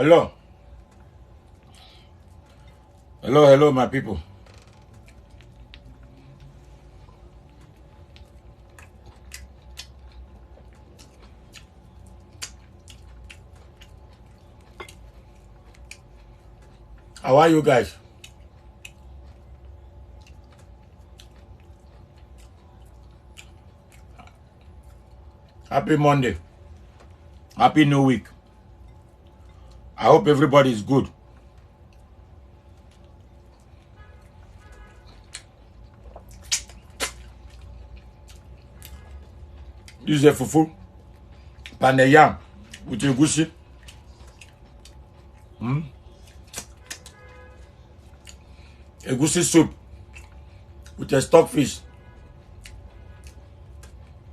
Hello. Hello, my people. How are you guys? Happy Monday. Happy New Week. I hope everybody is good. This is a fufu, pounded yam with egusi. Egusi soup with a stockfish.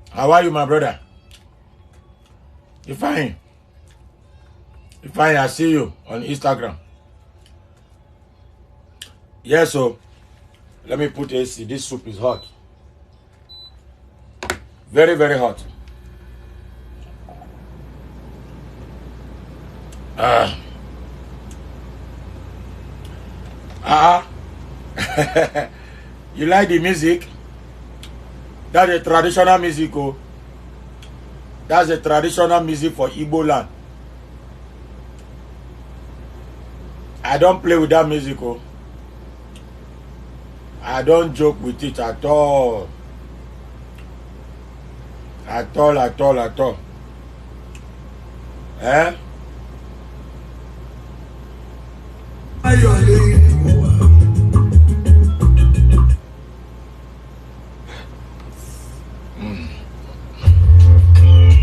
How are you, my brother? Fine. I see you on Instagram. Yes, so let me put AC. This soup is hot. Very, very hot. You like the music? That's a traditional music. Oh. That's a traditional music for Igbo land. I don't play with that music. Oh. I don't joke with it at all. At all. Eh?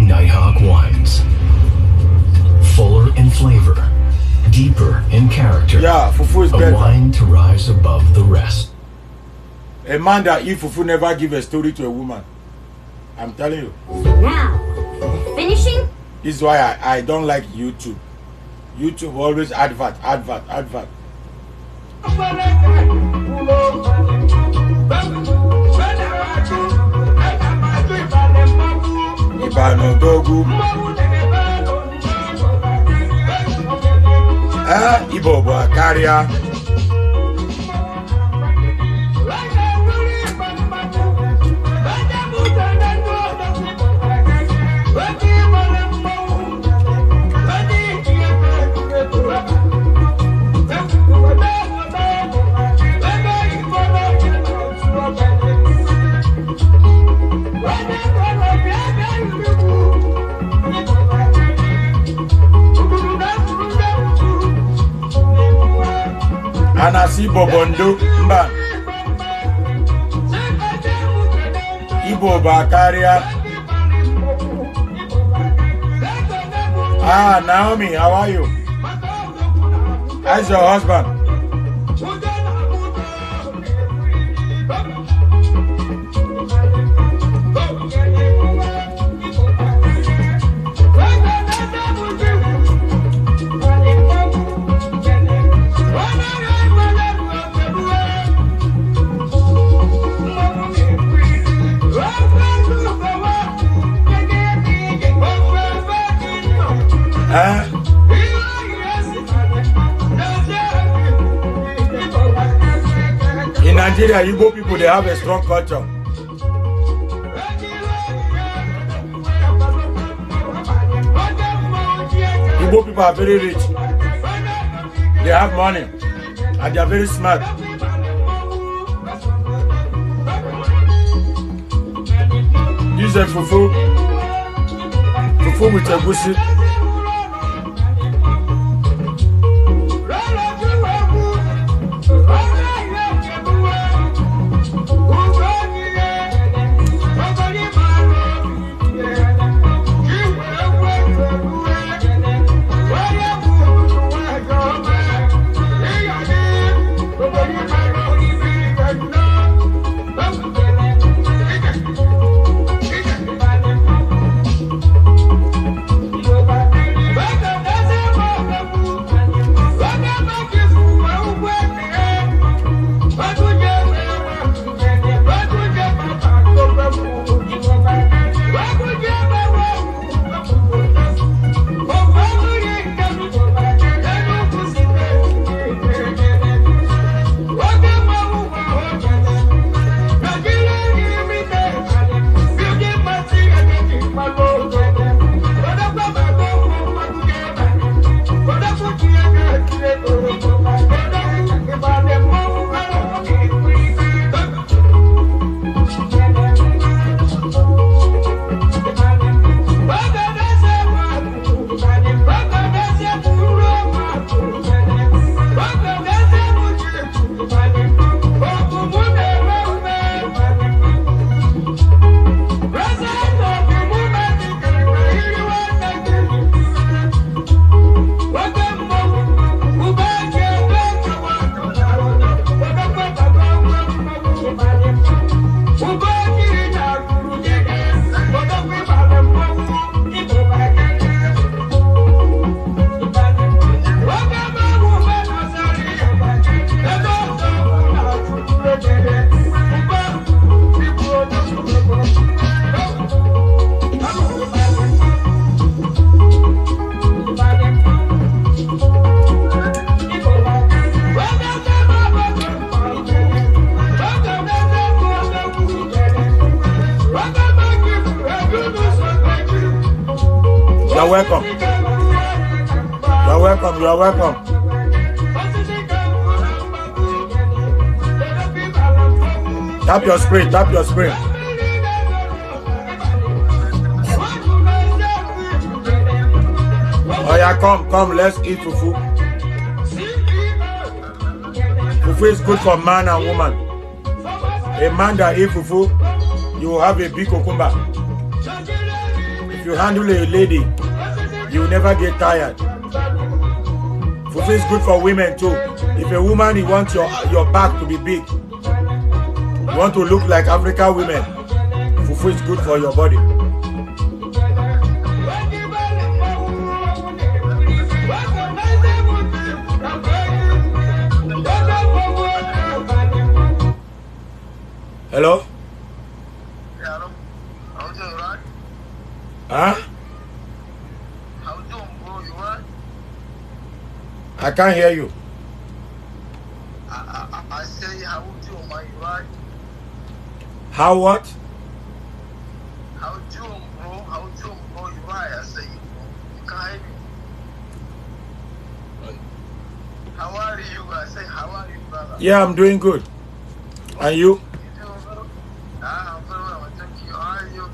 Nighthawk wines. Fuller in flavor, deeper in character. Yeah, fufu is better. A wine to rise above the rest. A man that eat fufu never give a story to a woman. I'm telling you. Now, finishing? This is why I don't like YouTube. YouTube always advert. Ibo Bakaria. Anasi Bobondo Mba Ibo Bakaria. Naomi, how are you? How's your husband? In Nigeria, Igbo people, they have a strong culture. Igbo people are very rich. They have money. And they are very smart. This is a fufu. Fufu with egusi. You're welcome. You're welcome. You're welcome. Tap your screen. Tap your screen. Oh yeah, come. Let's eat fufu. Fufu is good for man and woman. A man that eat fufu, you will have a big cucumber. If you handle a lady, you will never get tired. Fufu is good for women too. If a woman, you want your back to be big, you want to look like African women, fufu is good for your body. Hello? Yeah, hello. How you doing, right? Huh? How you doing, bro? You right? I can't hear you. I say, how you doing, man? You right? How what? How you doing, bro? How you doing, bro? You right? I say, you can't hear me. How are you? I say, how are you, brother? Yeah, I'm doing good. And you? You doing well? I'm very well. Thank you. How are you?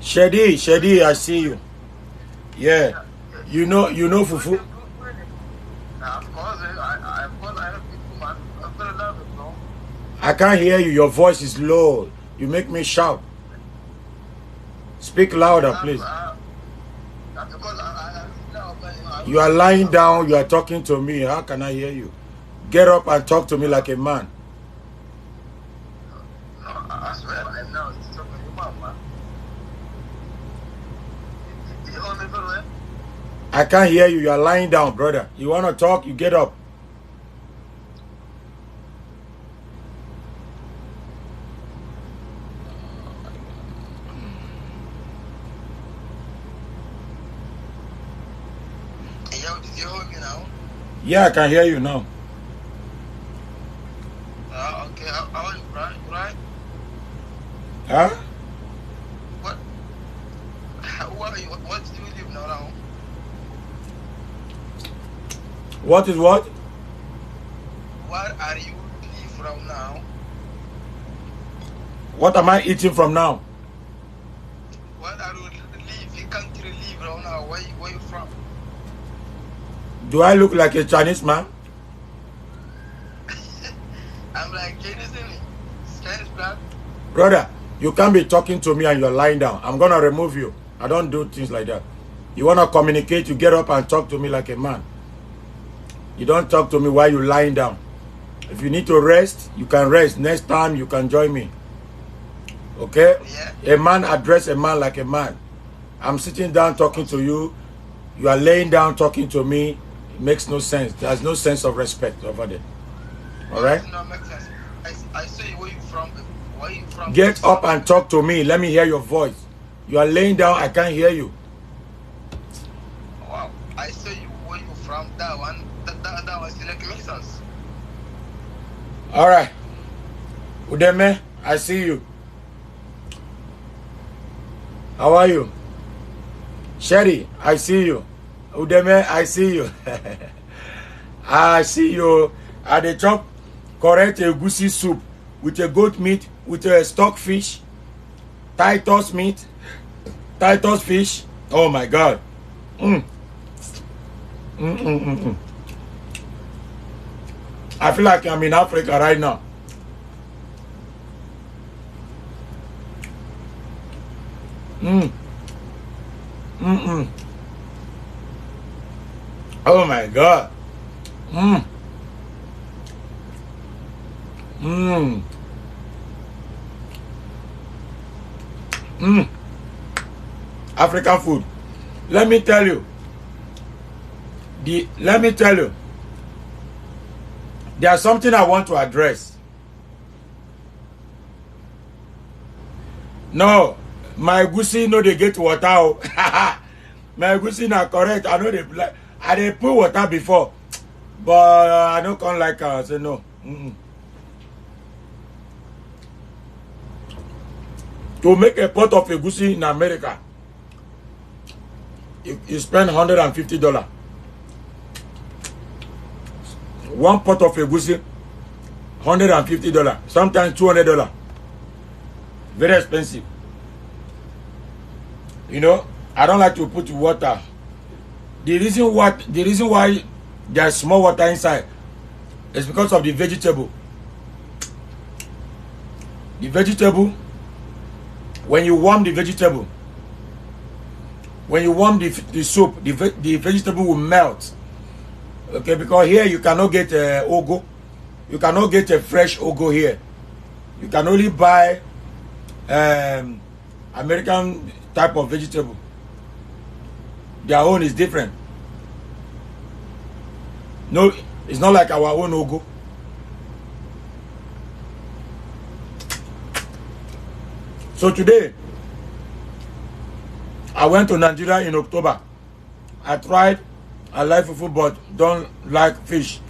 Shady, I see you. Yeah. You know fufu? Of course, I have people, man. I'm very love it, bro. I can't hear you. Your voice is low. You make me shout. Speak louder, please. Because You are lying down. You are talking to me. How can I hear you? Get up and talk to me like a man. I swear right now, it's talking to your mom, man. You heard me very well? I can't hear you. You are lying down, brother. You want to talk? You get up. Yo, did you hear me now? Yeah, I can hear you now. Okay, how are you, right? Huh? What? Who are you? What do you live now? What is what? What are you live from now? What am I eating from now? What are you live? You country live from now? Where you from? Do I look like a Chinese man? I'm like Chinese, Chinese black. Brother, you can't be talking to me and you're lying down. I'm going to remove you. I don't do things like that. You want to communicate, you get up and talk to me like a man. You don't talk to me while you're lying down. If you need to rest, you can rest. Next time, you can join me. Okay? Yeah. A man address a man like a man. I'm sitting down talking to you. You are laying down talking to me. It makes no sense. There's no sense of respect over there. All right? No, makes sense. I say where you from? Where you from? Get up and talk to me. Let me hear your voice. You are laying down. I can't hear you. Wow. I say you where you from? That one. That one still makes sense. All right. Udeme, I see you. How are you? Sherry, I see you. Udeme, I see you. I see you at the chop correct egusi soup with a goat meat, with a stockfish, Titus meat, Titus fish. Oh my God. I feel like I'm in Africa right now. Oh my God. African food. Let me tell you. There's something I want to address. No, my goosey no they get water. My goosey not correct. I know they put water before, but I don't come like I say no. To make a pot of egusi in America, You spend $150. One pot of egusi, $150. Sometimes $200. Very expensive. You know, I don't like to put water. The reason why there's small water inside is because of the vegetable. The vegetable, when you warm the vegetable, when you warm the soup, the vegetable will melt. Okay, because here you cannot get ugu. You cannot get a fresh ugu here. You can only buy American type of vegetable. Their own is different. No, it's not like our own ugu. So today, I went to Nigeria in October. I tried, I like fufu but don't like fish.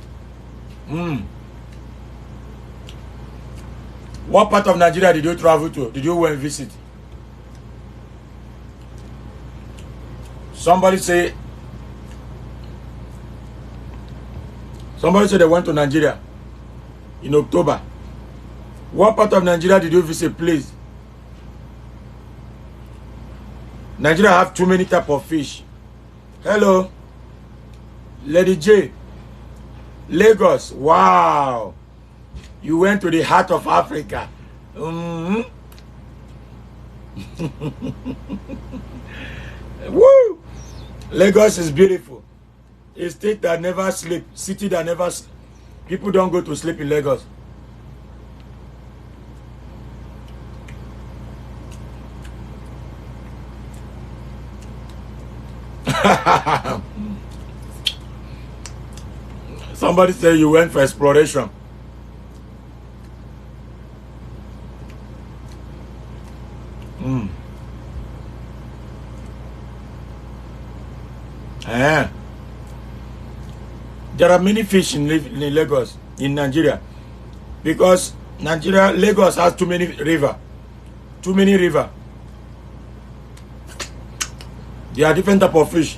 What part of Nigeria did you travel to? Did you go and visit? Somebody said they went to Nigeria in October. What part of Nigeria did you visit, please? Nigeria have too many type of fish. Hello, Lady J. Lagos. Wow. You went to the heart of Africa. Woo! Lagos is beautiful. A state that never sleep. City that never sleep. People don't go to sleep in Lagos. Somebody said you went for exploration. There are many fish in Lagos, in Nigeria, because Lagos has too many river. Too many river. There are different type of fish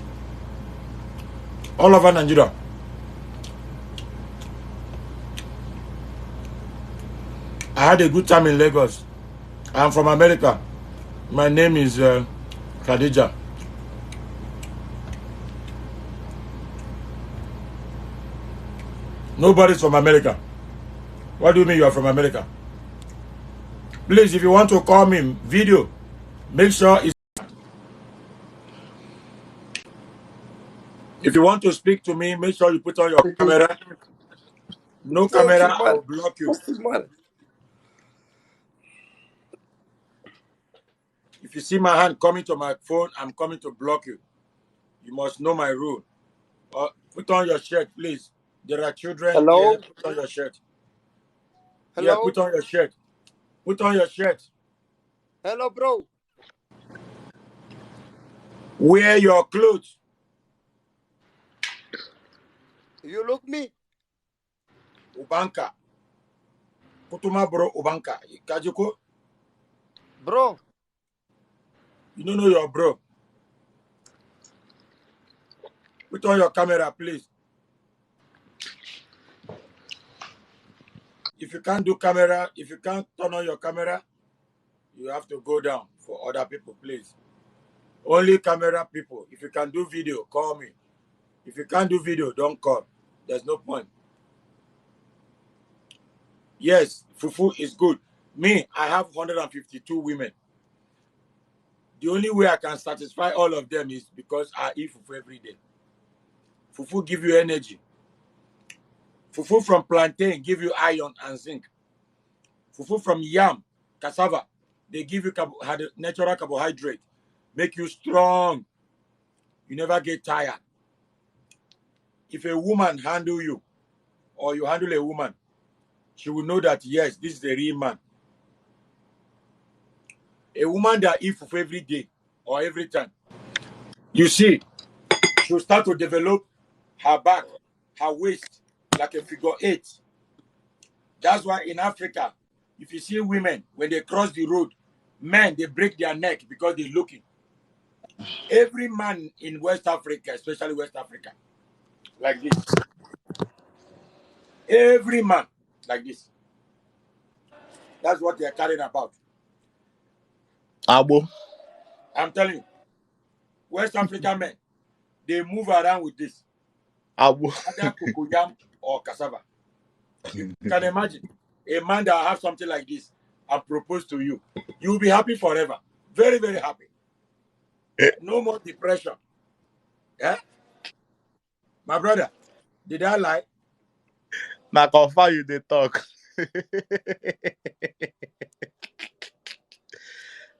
all over Nigeria. I had a good time in Lagos. I'm from America. My name is Khadija. Nobody's from America. What do you mean you are from America? Please, if you want to call me video, make sure it's... If you want to speak to me, make sure you put on your camera. No camera, I will block you. If you see my hand coming to my phone, I'm coming to block you. You must know my rule. Put on your shirt, please. There are children. Hello? Here. Put on your shirt. Hello? Yeah, put on your shirt. Put on your shirt. Hello, bro. Wear your clothes. You look me? Ubanka. Kutuma bro Ubanka. Kajuko? Bro. You don't know your bro. Put on your camera, please. If you can't do camera, if you can't turn on your camera, you have to go down for other people, please. Only camera people. If you can do video, call me. If you can't do video, don't call. There's no point. Yes, fufu is good. Me, I have 152 women. The only way I can satisfy all of them is because I eat fufu every day. Fufu give you energy. Fufu from plantain give you iron and zinc. Fufu from yam, cassava, they give you natural carbohydrate, make you strong. You never get tired. If a woman handle you, or you handle a woman, she will know that, yes, this is a real man. A woman that eats fufu every day or every time, you see, she'll start to develop her back, her waist, like a figure 8. That's why in Africa, if you see women, when they cross the road, men, they break their neck because they're looking. Every man in West Africa, especially West Africa, like this. Every man like this. That's what they're carrying about. Abo. I'm telling you, West African men, they move around with this. Abo. Either cocoyam or cassava. You can imagine a man that have something like this and propose to you. You'll be happy forever. Very, very happy. No more depression. Yeah? My brother, did I lie? Na confirm you dey talk.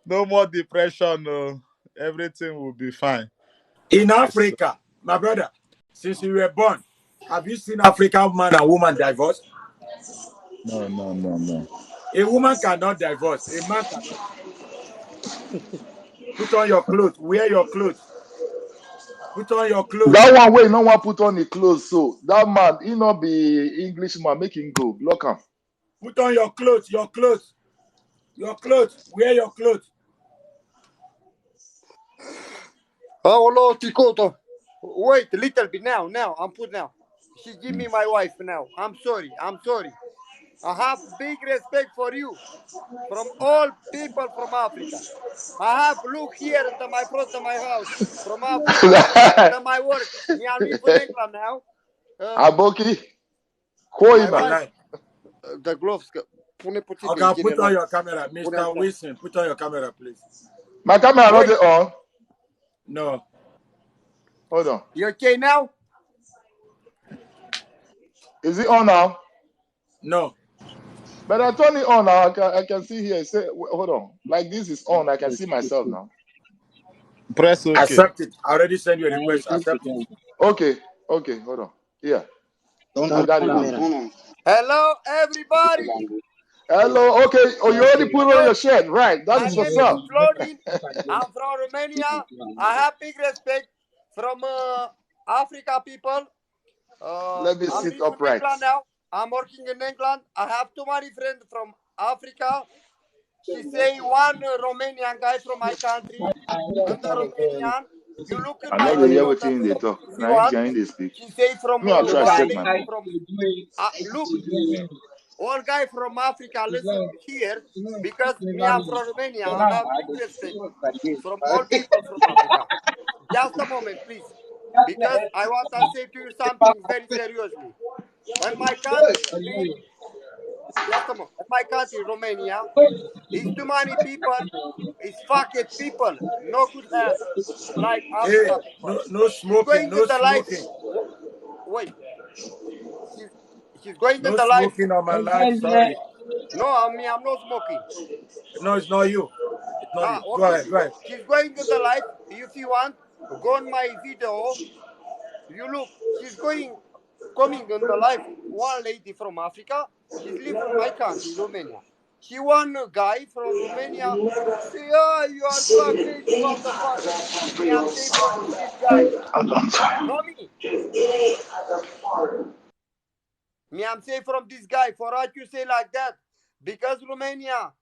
No more depression, no. Everything will be fine. In Africa, my brother, since you were born, have you seen African man and woman divorce? No. A woman cannot divorce. A man cannot. Put on your clothes. Wear your clothes. Put on your clothes. That one way no one put on the clothes, so that man he not be Englishman, make him go block him. Put on your clothes. Your clothes. Your clothes. Wear your clothes. Hello, Tikoto. Wait a little bit now. I'm put now. She give me my wife now. I'm sorry. I have big respect for you from all people from Africa. I have look here into my front of my house from Africa. To my work. Me, I live in England now. Aboki, My Koina. wife, Wallahi. the gloves. Pune puti Okay, pe put on cinema. your camera. Mr. Wilson, put on your camera, please. My camera not Wait, dey on. No. Hold on. you okay now? Is it on now? No. But I turn it on now. I can see here. Say, hold on. Like this is on. I can see myself now. Press OK. Accept it. I already sent you a request. Accept it. Okay. Hold on. Yeah. I got it now. Hello, everybody. Hello. Okay. Oh, you already put on Look, your shirt, right? That my is name what's is up. Florin. I'm from Romania. I have big respect from Africa people. Let me I'm sit living in upright. England now. I'm working in England. I have too many friends from Africa. She say one Romanian guy from my country, and the Romanian. You look in I my know they hear video, what the in they video, talk. if you Now in want. Jane they speak. She say from Me, I'll try to one set my lady mic. from look, all guy from Africa. Listen here, because me I'm from Romania. I have big respect from all people from Africa. Just a moment, please, because I want to say to you something very seriously. In my country, just a moment. In my country, Romania, is too many people. It's fucked people, no good health, like Hey, Africa people. no She's smoking. going in No the life. smoking. Wait, she's she's going in No the life. smoking on my life. Sorry. No, I'm not smoking. No, it's not you. It's not Ah, you. Go okay. ahead. Go ahead. She's going in the life. If you want, go on my video. You look. She's coming in the life. One lady from Africa. She's live in my country, Romania. She one guy from Romania. Say, you are black lady. What the fuck? Me, I'm saying from this guy. Not me. Me, I'm saying from this guy. For what you say like that? Because Romania.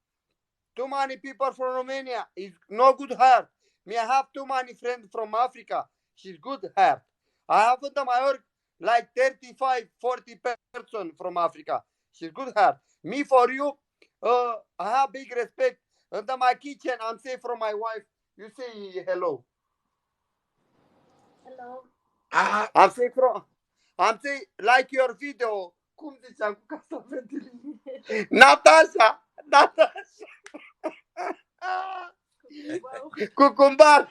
Too many people from Romania is no good heart. Me, I have too many friends from Africa. She's good heart. I have in my work like 35, 40 person from Africa. She's good heart. Me for you, I have big respect. Under my kitchen, I'm say from my wife. You say hello. Hello. I'm say like your video. Cum ziceam cu castravetul. Natasha. Cucumbar.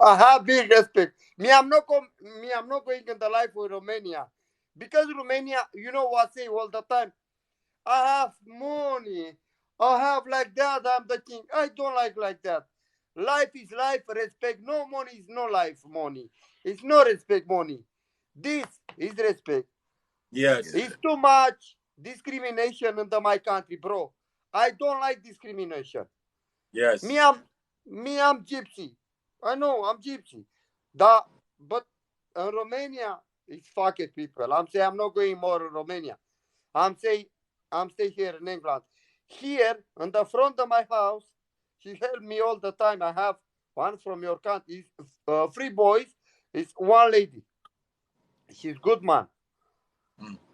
I have big respect. I'm not going in the life with Romania. Because Romania, you know what I say all the time. I have money. I have like that. I'm the king. I don't like that. Life is life. Respect. No money is no life. Money. It's no respect. Money. This is respect. Yes. It's too much discrimination in my country, bro. I don't like discrimination. Yes. I'm gypsy. I know I'm gypsy. But Romania is fucked people. I'm saying I'm not going more in Romania. I'm stay here in England. here in the front of my house. She helped me all the time. I have one from your country. 3 boys. It's one lady. She's good man.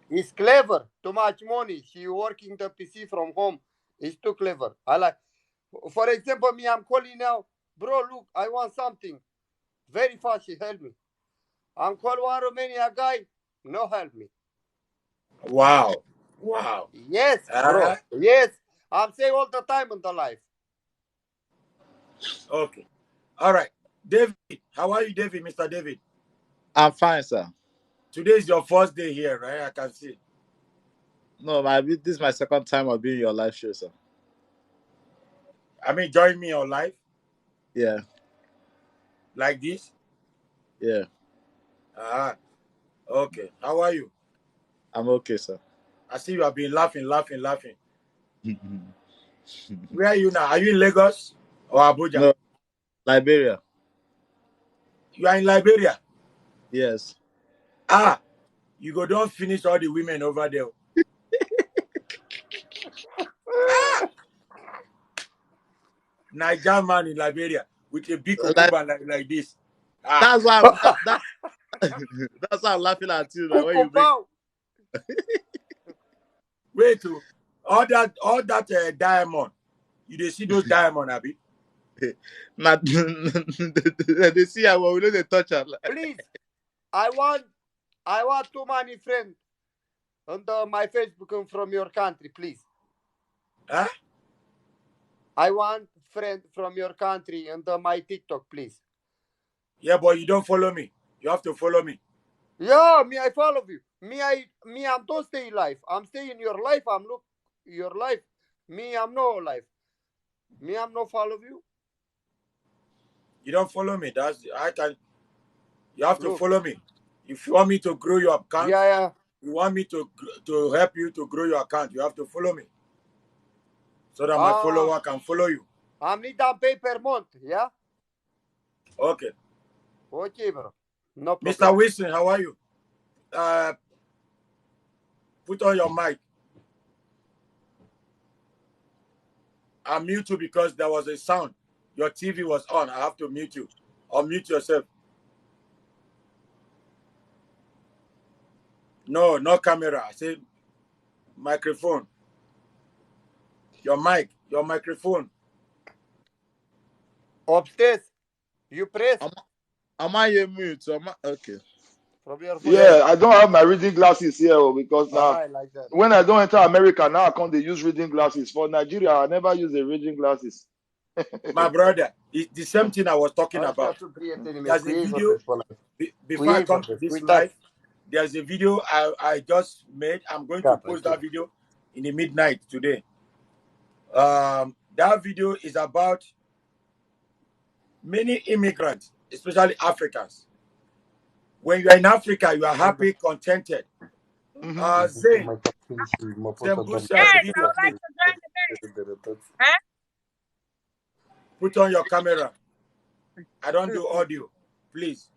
He's clever. Too much money. She working the PC from home. He's too clever. I like. For example, me, I'm calling now. Bro, look, I want something. Very fast, she help me. I'm calling one Romania guy. No help me. Wow. Wow. Yes, bro. Yes. I'm saying all the time in the life. Okay. All right. David, how are you, David, Mr. David? I'm fine, sir. Today is your first day here, right? I can see. No, this is my second time of being your live show, sir. I mean, join me on live. Yeah. Like this? Yeah. Okay. How are you? I'm okay, sir. I see you have been laughing. Where are you now? Are you in Lagos or Abuja? No, Liberia. You are in Liberia? Yes. You go don't finish all the women over there. Nigerian man in Liberia with a big cucumber like this. That's why that's why I'm laughing at you. Like when you make... Wait, all that diamond. You dey see those diamond, Abi? Not they see how we know they touch her. Please, I want too many friends on my Facebook and from your country, please. Huh? I want friend from your country and my TikTok, please. Yeah, but you don't follow me. You have to follow me. Yeah, me, I follow you. I'm don't stay life. I'm staying in your life. I'm look your life. Me, I'm no life. Me, I'm no follow you. You don't follow me. You have to follow me. If you want me to grow your account, you want me to help you to grow your account, you have to follow me. So that my follower can follow you. I need that pay per month, yeah? Okay. Okay, bro. No problem. Mr. Wilson, how are you? Put on your mic. I mute you because there was a sound. Your TV was on. I have to mute you. Or mute yourself. No, no camera. I say microphone. Your mic, your microphone. Upstairs. You press. Am I a mute? Okay. Yeah, I don't have my reading glasses here because now like that. When I don't enter America now, I can't use reading glasses. For Nigeria, I never use the reading glasses. My brother, it's the same thing I was talking about. There's a video before I come to this live. There's a video I just made. I'm going to post that video in the midnight today. That video is about many immigrants, especially Africans. When you are in Africa, you are happy, contented. Zayn, put on your camera. I don't do audio, please.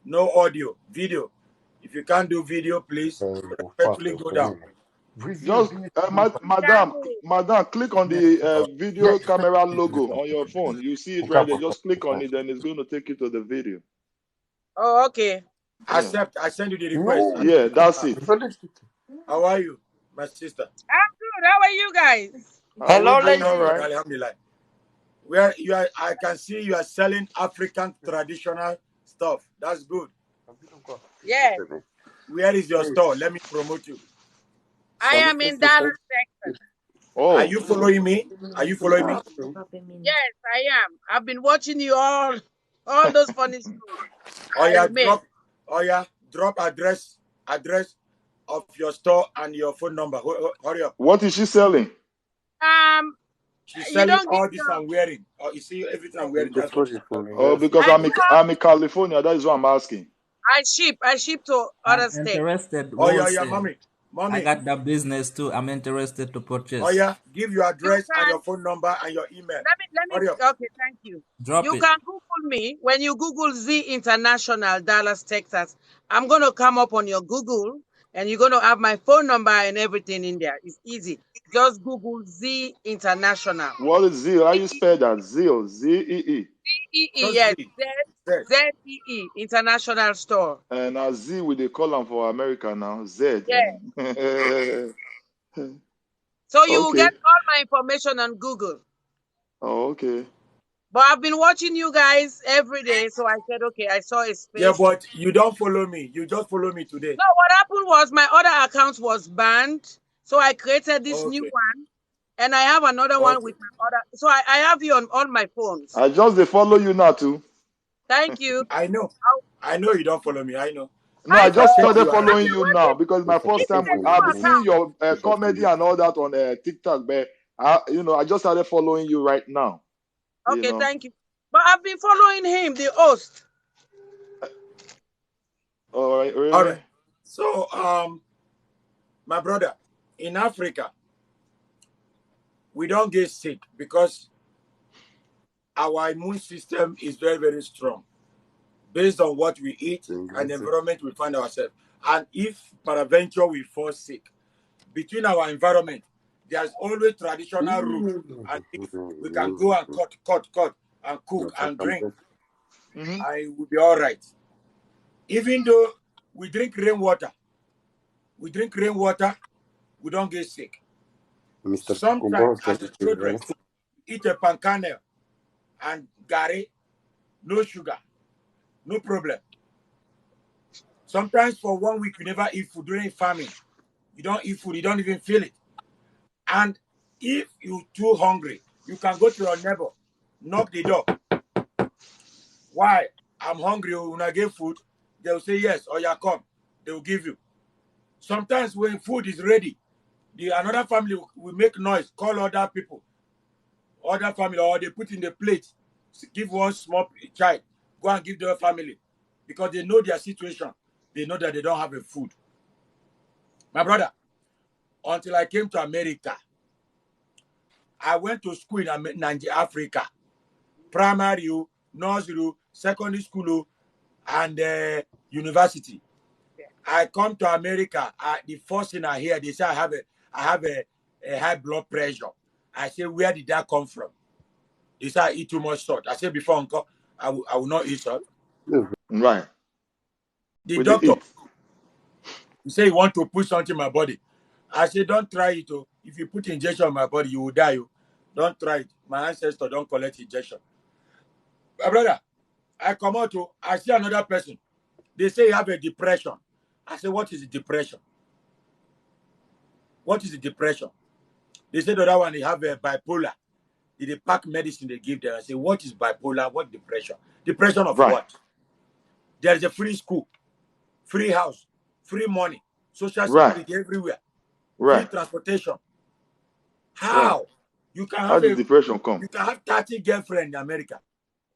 No audio, video. If you can't do video, please respectfully go down. Just, madam, click on the video camera logo on your phone. You see it right there. Just click on it, then it's going to take you to the video. Oh, okay. Accept. I send you the request. Yeah, that's it. How are you, my sister? I'm good. How are you guys? Hello, lady. Alhamdulillah. Where you are, I can see you are selling African traditional stuff. That's good. Yeah. Where is your store? Let me promote you. I am in Dallas, Texas. Oh. Are you following me? Are you following me? Yes, I am. I've been watching you all those funny stories. Drop address of your store and your phone number. Hurry up. What is she selling? She's selling all this I'm wearing. You see everything I'm wearing. That's what because I'm in California. That is what I'm asking. I ship to other states. Interested. Mommy. I got that business too. I'm interested to purchase. Give your address and your phone number and your email. Let me okay, thank you. You can Google me. When you Google Z International Dallas, Texas, I'm gonna come up on your Google And you're going to have my phone number and everything in there. It's easy. Just Google Z International. What is Zeal? How you spell that? Zeal. Z-E-E. Z-E-E, Just yes. Z. Z-E-E, International Store. And now Z with the column for America now. Z. Yeah. So you will get Okay. all my information on Google. Oh, okay. But I've been watching you guys every day, so I said, okay, I saw a space. Yeah, but you don't follow me. You just follow me today. No, what happened was my other account was banned, so I created this new one, and I have another one with my other. So I have you on all my phones. I just they follow you now too. Thank you. I know. I know you don't follow me. I know. No, I just check started you following you now because my first time I've been seeing your comedy and all that on TikTok, but I just started following you right now. Okay, thank you. But I've been following him, the host. All right, really? All right. So, my brother, in Africa, we don't get sick because our immune system is very, very strong based on what we eat and the environment we find ourselves. And if peradventure we fall sick, between our environment, there's always traditional route. And if we can go and cut, and cook and drink, I will be all right. Even though we drink rainwater, we don't get sick. Sometimes, as the children, eat a pancake and gari, no sugar, no problem. Sometimes for 1 week, you never eat food during famine. You don't eat food, you don't even feel it. And if you're too hungry, you can go to your neighbor, knock the door. Why? I'm hungry, when I get food, they'll say yes, or you come. They will give you. Sometimes when food is ready, another family will make noise, call other people, other family, or they put in the plate, give one small child, go and give their family, because they know their situation. They know that they don't have a food. My brother, until I came to America, I went to school in Nigeria, Africa, primary, nursery, secondary school, and university. I come to America. The first thing I hear, they say I have a high blood pressure. I say, where did that come from? They say I eat too much salt. I say, before uncle, I will not eat salt. Right. The doctor, he say, you want to put something in my body. I say, don't try it. Oh. If you put injection in my body, you will die. Oh. Don't try it. My ancestor don't collect injection. My brother, I come out, I see another person. They say you have a depression. I say, what is a depression? What is a depression? They say the other one, they have a bipolar. They pack medicine they give them. I say, what is bipolar? What depression? Depression of what? There is a free school, free house, free money, social security everywhere, free transportation. How? You can have How did depression come? You can have 30 girlfriends in America.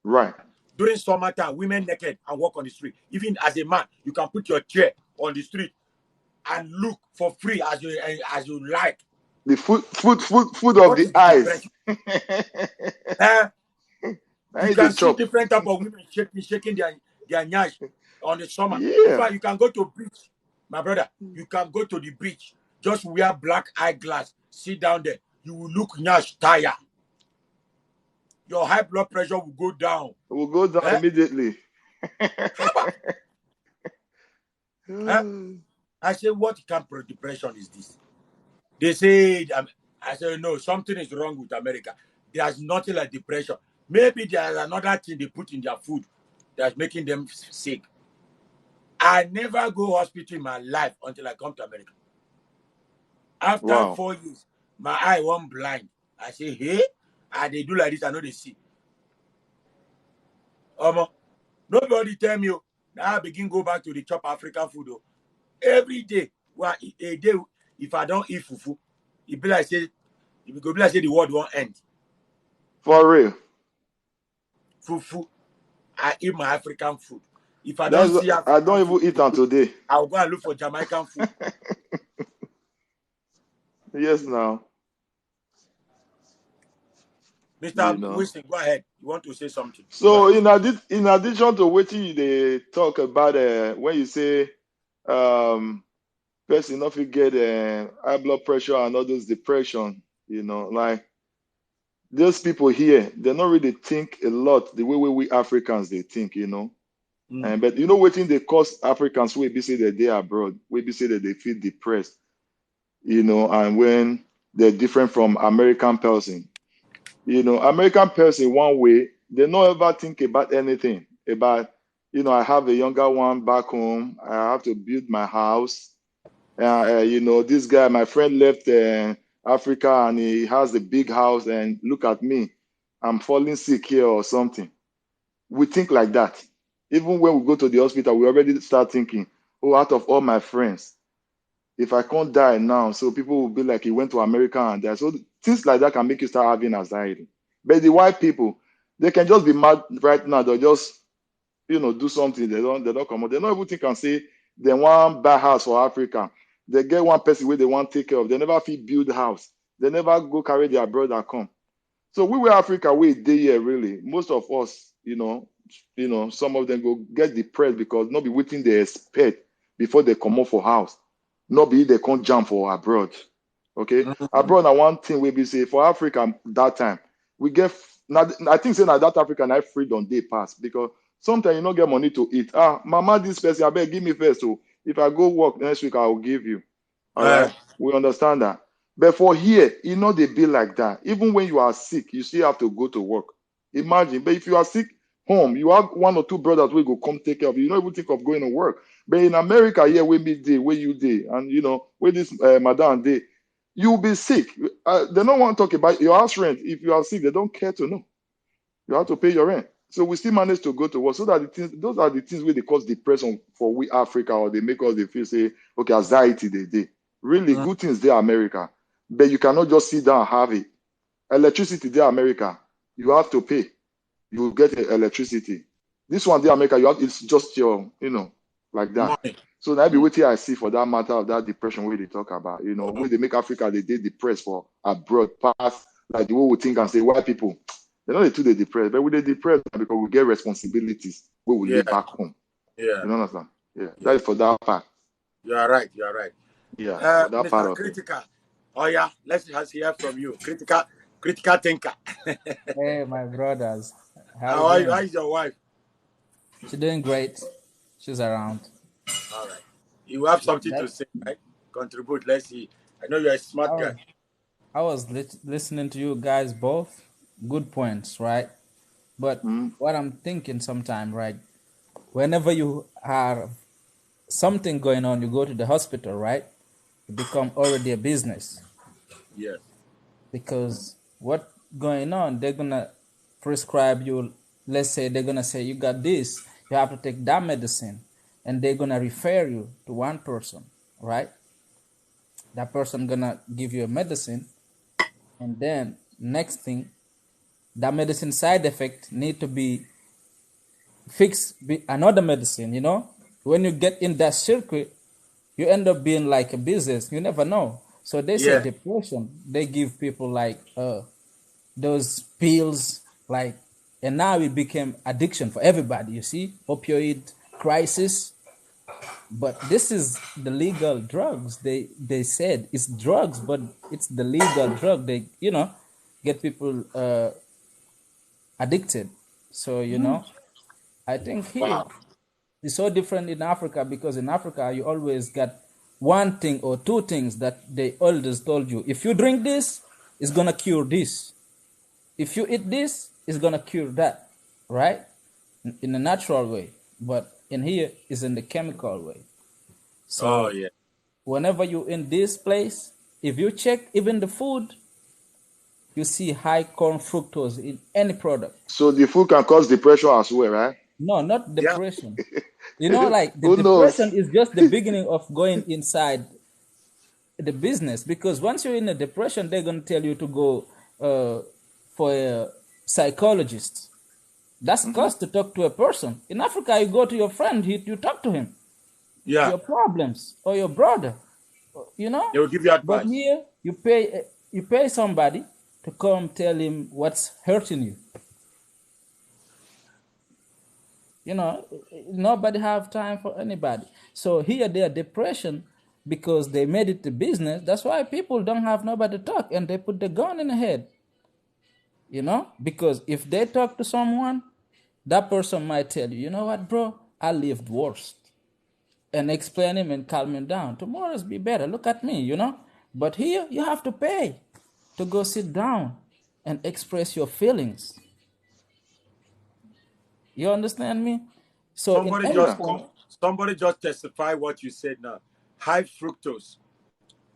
Right. During summertime, women naked and walk on the street. Even as a man, you can put your chair on the street and look for free as you like. The food of the eyes. You can see different type of women shaking their nyash on the summer. Yeah. In fact, you can go to beach, my brother. You can go to the beach. Just wear black eyeglass. Sit down there. You will look nyash tired. Your high blood pressure will go down. It will go down immediately. I say, what kind of depression is this? They say, I say, no, something is wrong with America. There's nothing like depression. Maybe there's another thing they put in their food that's making them sick. I never go hospital in my life until I come to America. After 4 years, my eye went blind. I say, hey, and they do like this, I know they see. Nobody tell me, now I begin go back to the chop African food. Every day, a day, if I don't eat fufu, it be like say the world won't end. For real. Fufu. I eat my African food. If I don't see African I don't even eat on today. I'll go and look for Jamaican food. Yes, now. Mr. Wilson, go ahead. You want to say something? So in addition to what they talk about when you say person not get high blood pressure and all those depression. You know, like those people here, they not really think a lot the way we Africans they think. You know, but you know what thing they cause Africans we be say that they are abroad, we be say that they feel depressed. You know, and when they're different from American person. You know, American person one way, they don't ever think about anything. About, you know, I have a younger one back home. I have to build my house. You know, this guy, my friend left Africa and he has a big house and look at me. I'm falling sick here or something. We think like that. Even when we go to the hospital, we already start thinking, oh, out of all my friends, if I can't die now, so people will be like, he went to America and died. So things like that can make you start having anxiety. But the white people, they can just be mad right now. They'll just, you know, do something. They don't come out. They don't even think and say they want buy house for Africa. They get one person where they want to take care of. They never feel build house. They never go carry their brother come. So we were Africa, we day here really. Most of us, some of them go get depressed because not be waiting they expect before they come out for house. Not be they can't jump for abroad. Okay. Abroad now one thing we be say for Africa that time, we get now I think say now that Africa now freedom day pass because sometimes you don't get money to eat. Mama, this person, I beg give me first. So if I go work next week, I will give you. All right. We understand that. But for here, they be like that. Even when you are sick, you still have to go to work. Imagine. But if you are sick home, you have one or two brothers who go come take care of you. You don't even think of going to work. But in America, here, where me day, where you day, and where this madam day, you'll be sick. They don't want to talk about your house rent. If you are sick, they don't care to know. You have to pay your rent. So we still manage to go to work. So that those are the things where they cause depression for we Africa, or they make us they feel say, okay, anxiety they day. Really good things there, America. But you cannot just sit down and have it. Electricity there, America. You have to pay. You will get electricity. This one there, America, it's just your, like that. Money. So that be what I see for that matter of that depression where they talk about, when they make Africa, they depressed for abroad, past, like the way we think and say, white people, they're not too depressed, but we they depressed because we get responsibilities where we live back home. Yeah. You understand? Yeah. That is for that part. You are right. You are right. Yeah, for that Mr. part of Critical. Oh yeah, let's hear from you. Critical thinker. Hey, my brothers. How are you? How is your wife? She's doing great. She's around. All right. You have something to say, right? Contribute. Let's see. I know you're a smart guy. I was listening to you guys both. Good points, right? But what I'm thinking sometimes, right? Whenever you have something going on, you go to the hospital, right? It become already a business. Yes. Because what going on, they're gonna prescribe you. Let's say they're gonna say you got this, you have to take that medicine, and they're gonna refer you to one person, right? That person gonna give you a medicine, and then next thing, that medicine side effect need to be fixed with another medicine. When you get in that circuit, you end up being like a business. You never know. So they say depression. They give people like those pills, and now it became addiction for everybody. You see, opioid crisis. But this is the legal drugs. They said it's drugs, but it's the legal drug. They get people addicted. So I think here it's so different in Africa, because in Africa you always got one thing or two things that they always told you. If you drink this, it's gonna cure this. If you eat this, it's gonna cure that, right? In a natural way. But in here is in the chemical way. So whenever you're in this place, if you check even the food, you see high corn fructose in any product. So the food can cause depression as well, right? No, not depression. Like the Who depression knows? is just the beginning of going inside the business, because once you're in a depression, they're going to tell you to go for a psychologist. That's cost to talk to a person. In Africa, you go to your friend, you talk to him. Yeah. Your problems, or your brother, They will give you advice. But here, you pay somebody to come tell him what's hurting you. Nobody have time for anybody. So here, their depression because they made it a business. That's why people don't have nobody to talk, and they put the gun in the head. You know, because if they talk to someone, that person might tell you, you know what, bro, I lived worse, and explain him and calm him down. Tomorrow's be better. Look at me, you know. But here you have to pay to go sit down and express your feelings. You understand me? So in Yeah. everything, Somebody just testify what you said now. High fructose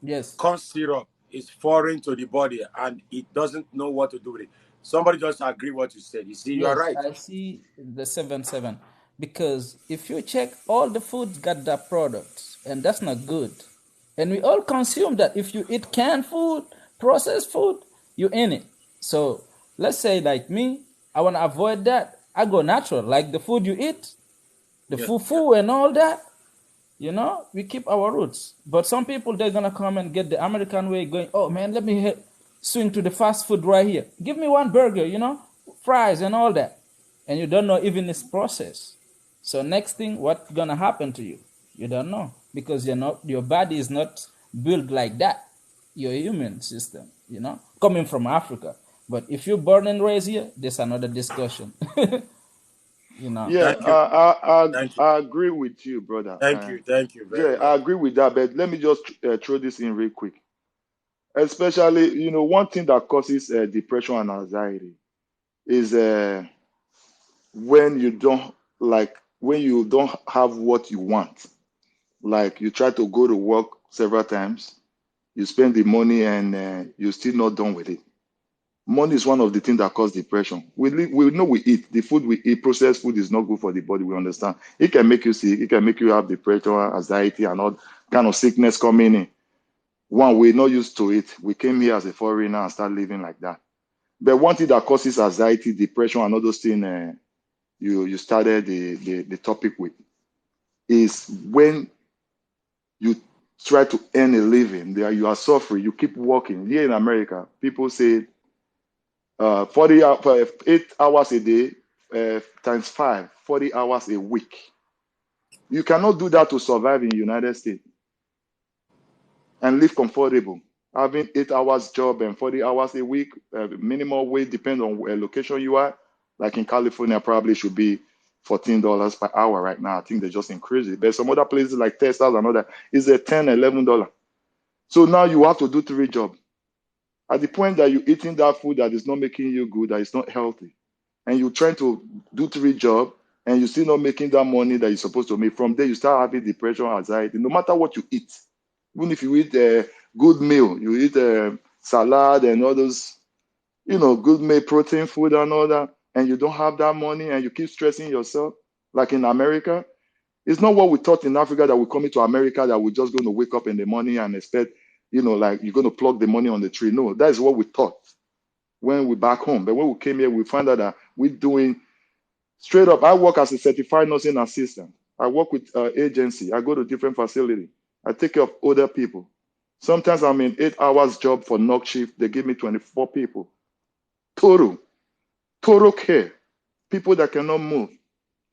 yes, corn syrup is foreign to the body and it doesn't know what to do with it. Somebody just agree what you said. You see, you are yes, right. I see the 7-7. Because if you check, all the foods got that products, and that's not good. And we all consume that. If you eat canned food, processed food, you in it. So let's say like me, I want to avoid that. I go natural, like the food you eat, the Yeah. fufu and all that. You know, we keep our roots. But some people, they're gonna come and get the American way, going, oh man, let me swing to the fast food right here. Give me one burger, you know, fries and all that. And you don't know even its process. So next thing, what's gonna happen to you? You don't know. Because your body is not built like that. Your human system, you know, coming from Africa. But if you're born and raised here, there's another discussion. You know. Yeah, Thank you. Thank you. I agree with you, brother. Thank you. Thank you very Yeah, I much. agree with that. But let me just throw this in real quick. Especially, one thing that causes depression and anxiety is when you don't when you don't have what you want. Like you try to go to work several times, you spend the money, and you're still not done with it. Money is one of the things that cause depression. We know we eat. The food we eat, processed food, is not good for the body. We understand. It can make you sick. It can make you have depression, anxiety, and all kind of sickness coming in. One, we're not used to it. We came here as a foreigner and start living like that. But one thing that causes anxiety, depression, and all those things you started the topic with is when you try to earn a living. There you are suffering. You keep working. Here in America, people say 8 hours a day times 5, 40 hours a week. You cannot do that to survive in the United States and live comfortable. Having 8 hours job and 40 hours a week, minimum wage depends on where location you are. Like in California, probably should be $14 per hour right now. I think they just increased it. But some other places like Texas and all that is a $10, $11. So now you have to do 3 jobs. At the point that you're eating that food that is not making you good, that is not healthy, and you're trying to do 3 jobs, and you're still not making that money that you're supposed to make, from there you start having depression, anxiety, no matter what you eat. Even if you eat a good meal, you eat a salad and all those, good meal, protein food and all that, and you don't have that money and you keep stressing yourself, like in America. It's not what we thought in Africa, that we come into America that we're just going to wake up in the morning and expect, like you're going to plug the money on the tree. No, that is what we thought when we're back home. But when we came here, we found out that we're doing straight up. I work as a certified nursing assistant. I work with agency. I go to different facility. I take care of older people. Sometimes I'm in 8 hours job for knock shift. They give me 24 people. Total care. People that cannot move.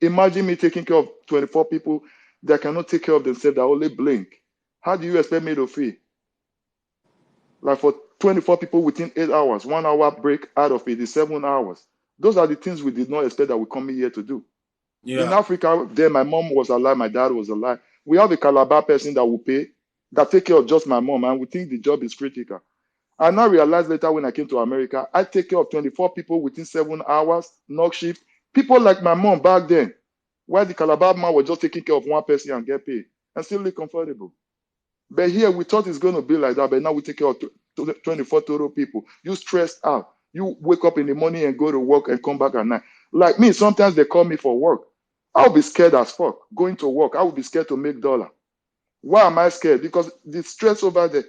Imagine me taking care of 24 people that cannot take care of themselves, that only blink. How do you expect me to feel? Like for 24 people within 8 hours, 1 hour break out of it is 7 hours. Those are the things we did not expect that we come here to do. In Yeah. Africa, then my mom was alive, my dad was alive. We have a Calabar person that will pay, that take care of just my mom, and we think the job is critical. I now realized later when I came to America, I take care of 24 people within 7 hours, knock shift. People like my mom back then, while the Calabar man was just taking care of one person and get paid and still live comfortable. But here we thought it's going to be like that, but now we take care of 24 total people. You stressed out. You wake up in the morning and go to work and come back at night. Like me, sometimes they call me for work. I'll be scared as fuck going to work. I will be scared to make dollar. Why am I scared? Because the stress over there.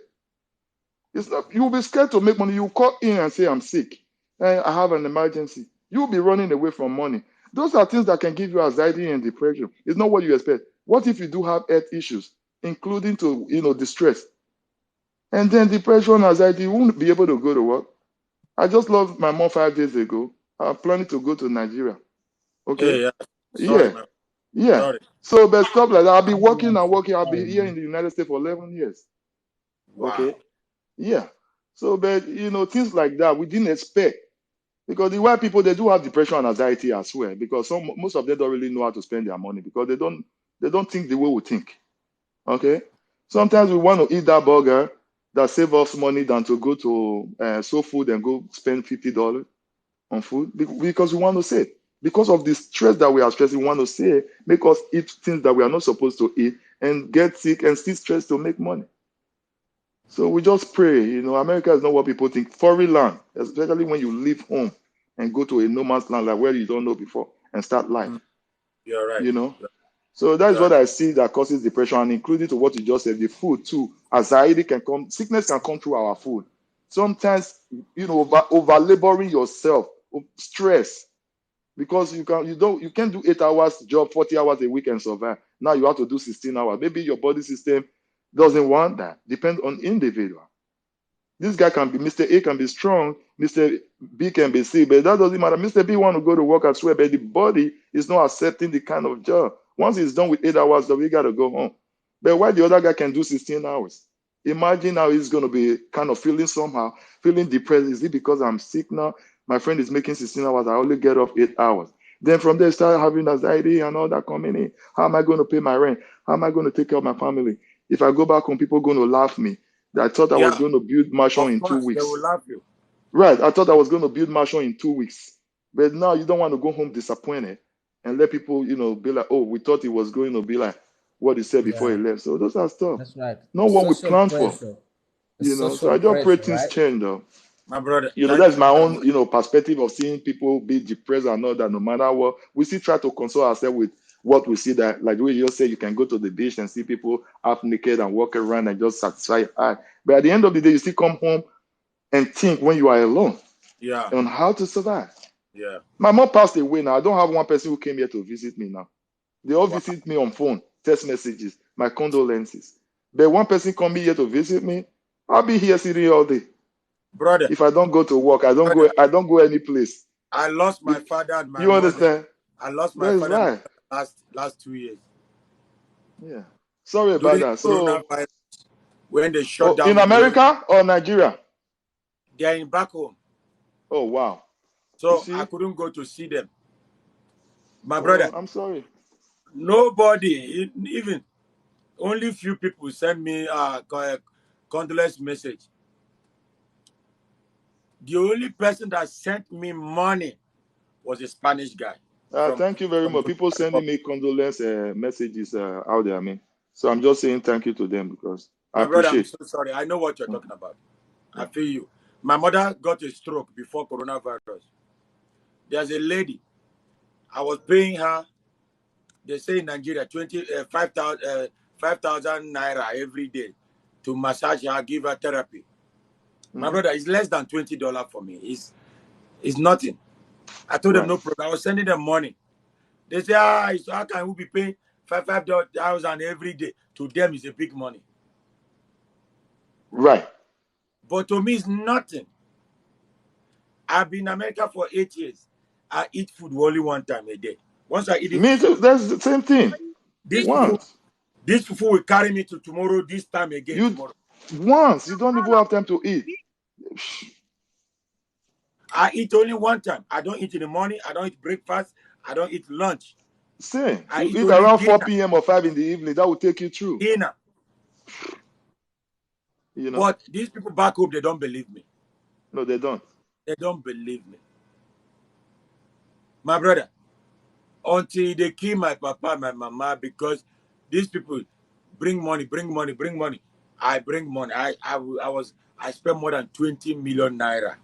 It's not, you'll be scared to make money. You call in and say, I'm sick. I have an emergency. You'll be running away from money. Those are things that can give you anxiety and depression. It's not what you expect. What if you do have health issues, including to distress? And then depression, anxiety, you won't be able to go to work. I just lost my mom 5 days ago. I'm planning to go to Nigeria. Yeah, Okay? yeah. Sorry, Yeah. man. Yeah. Sorry. So, but stuff like that. I'll be working and working. I'll be here in the United States for 11 years. Wow. Okay. Yeah. So, but things like that we didn't expect because the white people they do have depression and anxiety as well because most of them don't really know how to spend their money because they don't think the way we think. Okay. Sometimes we want to eat that burger that save us money than to go to Soul Food and go spend $50 on food because we want to save. Because of the stress that we are stressing, we want to save, make us eat things that we are not supposed to eat and get sick and still stress to make money. So we just pray. America is not what people think. Foreign land, especially when you leave home and go to a no man's land like where you don't know before and start life. You're right. You know. So that is You're what right. I see that causes depression, and including to what you just said, the food too. Anxiety can come, sickness can come through our food. Sometimes, over laboring yourself, stress, because you can't do 8 hours job, 40 hours a week and survive. Now you have to do 16 hours. Maybe your body system doesn't want that. Depends on individual. This guy can be, Mr. A can be strong, Mr. B can be sick, but that doesn't matter. Mr. B want to go to work as well, but the body is not accepting the kind of job. Once he's done with 8 hours, we got to go home. But why the other guy can do 16 hours? Imagine how he's going to be kind of feeling somehow, feeling depressed. Is it because I'm sick now? My friend is making 16 hours. I only get off 8 hours. Then from there, start having anxiety and all that coming in. How am I going to pay my rent? How am I going to take care of my family? If I go back home, people are going to laugh me. I thought I was going to build mansion Of in 2 course, they weeks. will love you. Right. I thought I was going to build mansion in 2 weeks. But now you don't want to go home disappointed and let people, be like, oh, we thought it was going to be like what he said before he Yeah, left. So those are stuff. that's right. Not what we Social planned for. pressure. It's So social I just pray pressure, things right? change though. My brother, thank That's you my very own, much. perspective of seeing people be depressed and all that. No matter what, we still try to console ourselves with what we see. That, like the way you just say, you can go to the beach and see people half naked and walk around and just satisfy your eye. But at the end of the day, you still come home and think when you are alone Yeah. on how to survive. Yeah. My mom passed away now. I don't have one person who came here to visit me now. They all Wow. visit me on phone, text messages, my condolences. But one person come here to visit me, I'll be here sitting all day. Brother, If I don't go to work, I don't go any place. I lost my father and my You mother. understand? I lost my That is father and right. mother last 2 years. Yeah. Sorry about During that. So, coronavirus, when they shut down in the whole, America or Nigeria? they are in back home. Oh, wow. You So I see? couldn't go to see them. My Oh, brother, I'm sorry. nobody, even only few people send me a condolence message. The only person that sent me money was a Spanish guy from Thank you very much. Dominican People sending Republic. me condolence messages out there. So I'm just saying thank you to them because I My brother, I'm appreciate. so sorry. I know what you're Yeah. talking about. I Yeah. feel you. My mother got a stroke before coronavirus. There's a lady. I was paying her. They say in Nigeria, 5,000 naira every day to massage her, give her therapy. My brother, it's less than $20 for me. It's nothing. I told them Right. no problem. I was sending them money. They say, how can we be paying 5,000 every day? To them, it's a big money. Right. But to me, it's nothing. I've been in America for 8 years. I eat food only one time a day. Once I eat it, Me too. That's the same thing. this fufu, Once. this fufu will carry me to tomorrow, this time again You tomorrow. once. You don't even have time to eat. I eat only one time. I don't eat in the morning. I don't eat breakfast. I don't eat lunch. Same. I You eat eat only around 4 dinner. p.m. or 5 in the evening. That will take you through. Dinner. You know? But these people back home, they don't believe me. No, they don't. They don't believe me. My brother, until they kill my papa, my mama, because these people bring money, bring money, bring money. I bring money. I spent more than 20 million naira.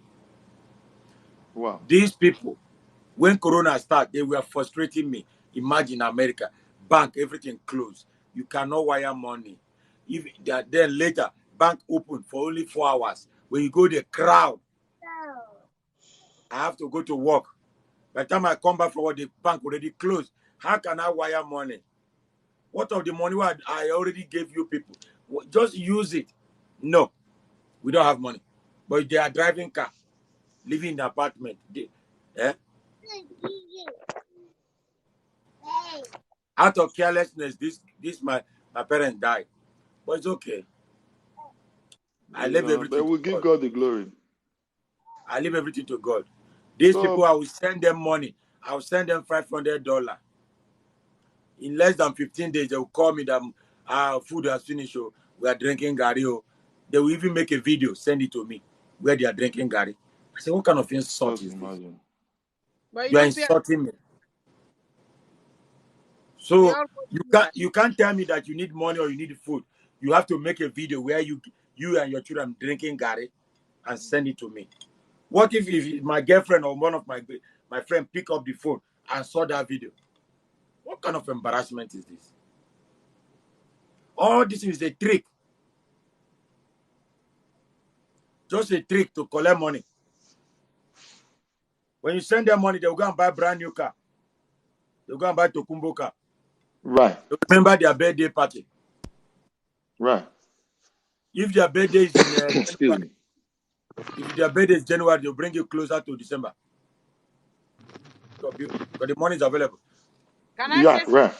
Wow. These people, when Corona started, they were frustrating me. Imagine America, bank, everything closed. You cannot wire money. If then later, bank open for only 4 hours. When you go the crowd, I have to go to work. By the time I come back from work, the bank already closed. How can I wire money? What of the money I already gave you people? Just use it. No, we don't have money. But they are driving car, living in the apartment. Out of carelessness, this my parents died. But it's okay. I leave But everything to we give God. God the glory. I leave everything to God. These people, So I will send them money. I will send them $500. In less than 15 days, they will call me that our food has finished. Oh, we are drinking Gary. Oh. They will even make a video, send it to me, where they are drinking Gary. I say, what kind of insult just is this? imagine. But You are insulting me. they So all go do that. you can't tell me that you need money or you need food. You have to make a video where you and your children drinking Gary and send it to me. What if my girlfriend or one of my friend pick up the phone and saw that video? What kind of embarrassment is this? All this is a trick. Just a trick to collect money. When you send them money, they'll go and buy a brand new car. They'll go and buy Tokumbo car. Right. They'll remember their birthday party. Right. If their birthday is in Excuse January, me. if their birthday is January, they'll bring you closer to December. Because the money is available. Can I Yeah, say right.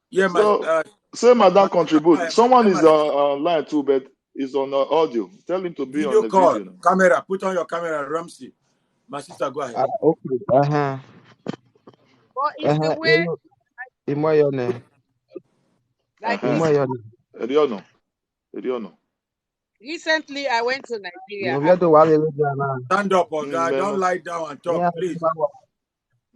Yeah, So say Madam my sister, go contribute. ahead. Someone Let is my sister. online too, but is on audio. Tell him to be on Video the call, video now. camera. Put on your camera, Ramsey. My sister, go ahead. Okay. but it's the way Imoyone. like Imoyone. Eriono. Eriono. recently I went to Nigeria. You to wale na. Stand up, Oga. Don't Memo. lie down and talk, Yeah. please.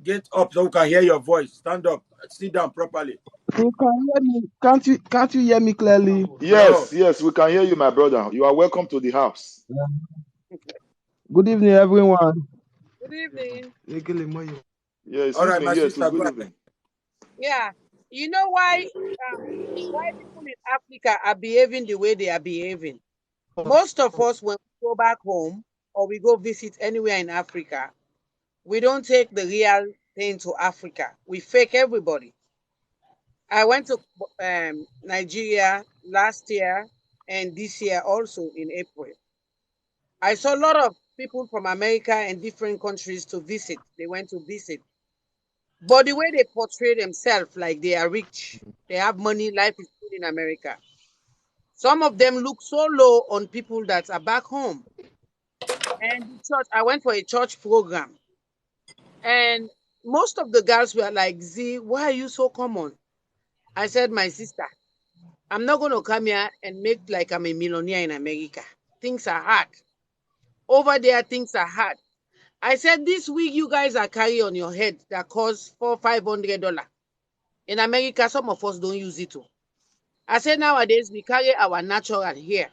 Get up so we can hear your voice. Stand up. Sit down properly. You can hear me. Can't you hear me clearly? No. Yes, we can hear you, my brother. You are welcome to the house. Good evening, everyone. Good evening. Yeah, it's All right, evening my here too. sister, go Good ahead. evening. Yeah. You know why people in Africa are behaving the way they are behaving? Most of us, when we go back home or we go visit anywhere in Africa, we don't take the real thing to Africa. We fake everybody. I went to Nigeria last year and this year also in April. I saw a lot of people from America and different countries to visit. They went to visit. But the way they portray themselves, like they are rich, they have money, life is good in America. Some of them look so low on people that are back home. And the church, I went for a church program, and most of the girls were like, Z, why are you so common? I said, my sister, I'm not going to come here and make like I'm a millionaire in America. Things are hard. Over there, things are hard. I said, this wig you guys are carrying on your head that costs $400-500. In America, some of us don't use it too. I said, nowadays, we carry our natural hair.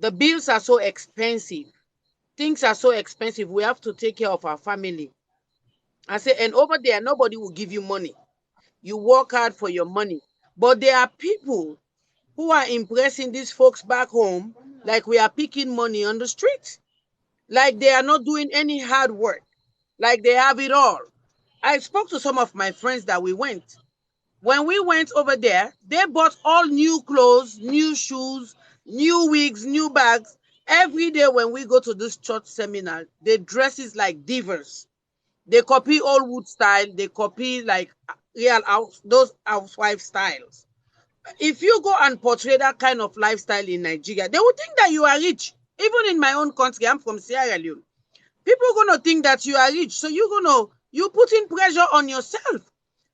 The bills are so expensive. Things are so expensive. We have to take care of our family. I said, and over there, nobody will give you money. You work hard for your money. But there are people who are impressing these folks back home like we are picking money on the street. Like they are not doing any hard work. Like they have it all. I spoke to some of my friends that we went. When we went over there, they bought all new clothes, new shoes, new wigs, new bags. Every day when we go to this church seminar, they dresses like divas. They copy old wood style. They copy like real house, those housewife styles. If you go and portray that kind of lifestyle in Nigeria, they will think that you are rich. Even in my own country, I'm from Sierra Leone. People are gonna think that you are rich, so you putting pressure on yourself.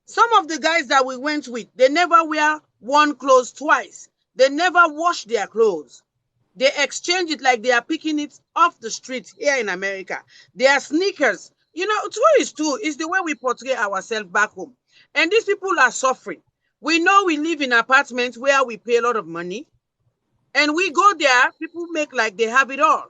Some of the guys that we went with, they never wear one clothes twice. They never wash their clothes. They exchange it like they are picking it off the street here in America. Their sneakers. You know, true is true. It's the way we portray ourselves back home. And these people are suffering. We know we live in apartments where we pay a lot of money. And we go there, people make like they have it all.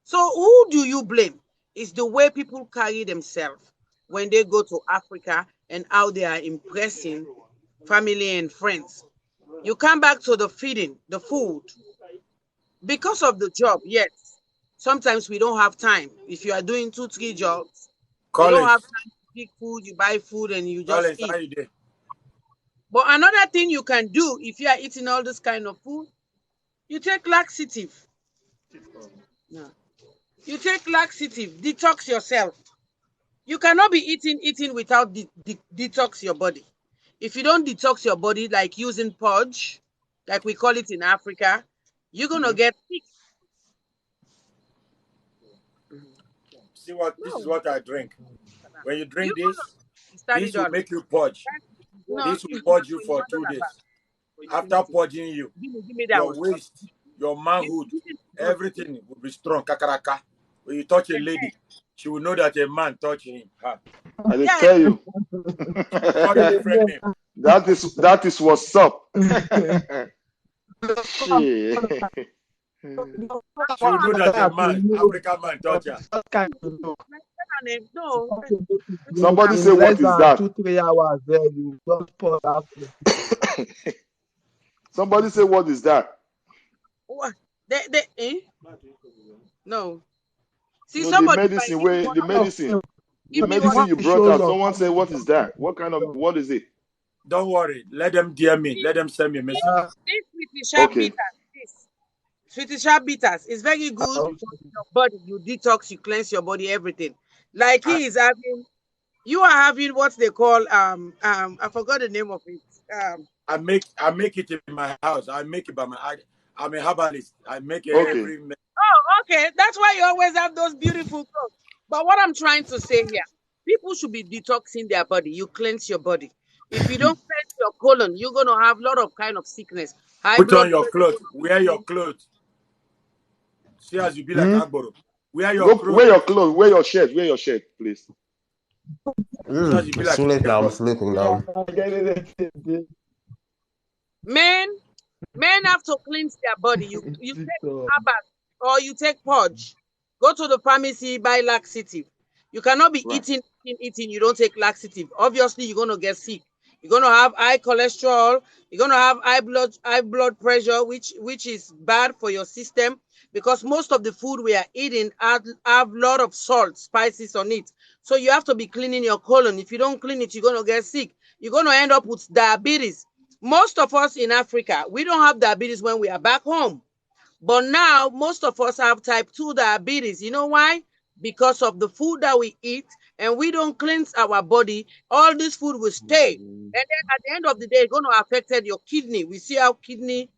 So who do you blame? It's the way people carry themselves when they go to Africa and how they are impressing family and friends. You come back to the feeding, the food. Because of the job, yes. Sometimes we don't have time. If you are doing 2, 3 jobs, you don't have Collins, time to pick food, you buy food and you just Collins, eat. how you doing? But another thing you can do if you are eating all this kind of food, you take laxative. No. You take laxative, detox yourself. You cannot be eating without detox your body. If you don't detox your body, like using purge, like we call it in Africa, you're gonna get sick. See what? This is what I drink. When you You drink gonna study this will dollar. make you purge. No, This will purge you for 2 $21 back. days. After purging you, Give me that your one. waist, your manhood, Give me- everything will be strong. Kakaraka. When you touch a lady, she will know that a man touched him. Her. I did Yeah, tell you. She will call you different name. that is what's up. Shit. She will know that a man, African man, touched her. no. Somebody In say, less what is than that? 2-3 hours, there you just pour out. Somebody say, what is that? What? No. See, No, the somebody medicine where the medicine water. you brought out. Someone say, what is that? What is it? Don't worry. Let them DM me. Let them send me a message. This sweetie sharp Okay. bitters. Sweetie sharp bitters is very good for your body. You detox, you cleanse your body, everything. Like you are having what they call I forgot the name of it. I make it in my house. I make it by I'm a herbalist. I make Okay. Okay, that's why you always have those beautiful clothes. But what I'm trying to say here, people should be detoxing their body. You cleanse your body. If you don't cleanse your colon, you're gonna have a lot of kind of sickness. High Put on blood your pressure. clothes. Wear your clothes. See as you be like Agboro. Wear your Go clothes. wear your clothes, wear your shirt, please. See as you be like Sleep now, I'm Agboro. sleeping now. Men have to cleanse their body. You take herbal or you take purge. Go to the pharmacy, buy laxative. You cannot be Right. eating. You don't take laxative. Obviously, you're gonna get sick. You're gonna have high cholesterol. You're gonna have high blood pressure, which is bad for your system because most of the food we are eating have a lot of salt, spices on it. So you have to be cleaning your colon. If you don't clean it, you're gonna get sick. You're gonna end up with diabetes. Most of us in Africa, we don't have diabetes when we are back home. But now, most of us have type 2 diabetes. You know why? Because of the food that we eat and we don't cleanse our body. All this food will stay. And then at the end of the day, it's going to affect your kidney. We see how kidney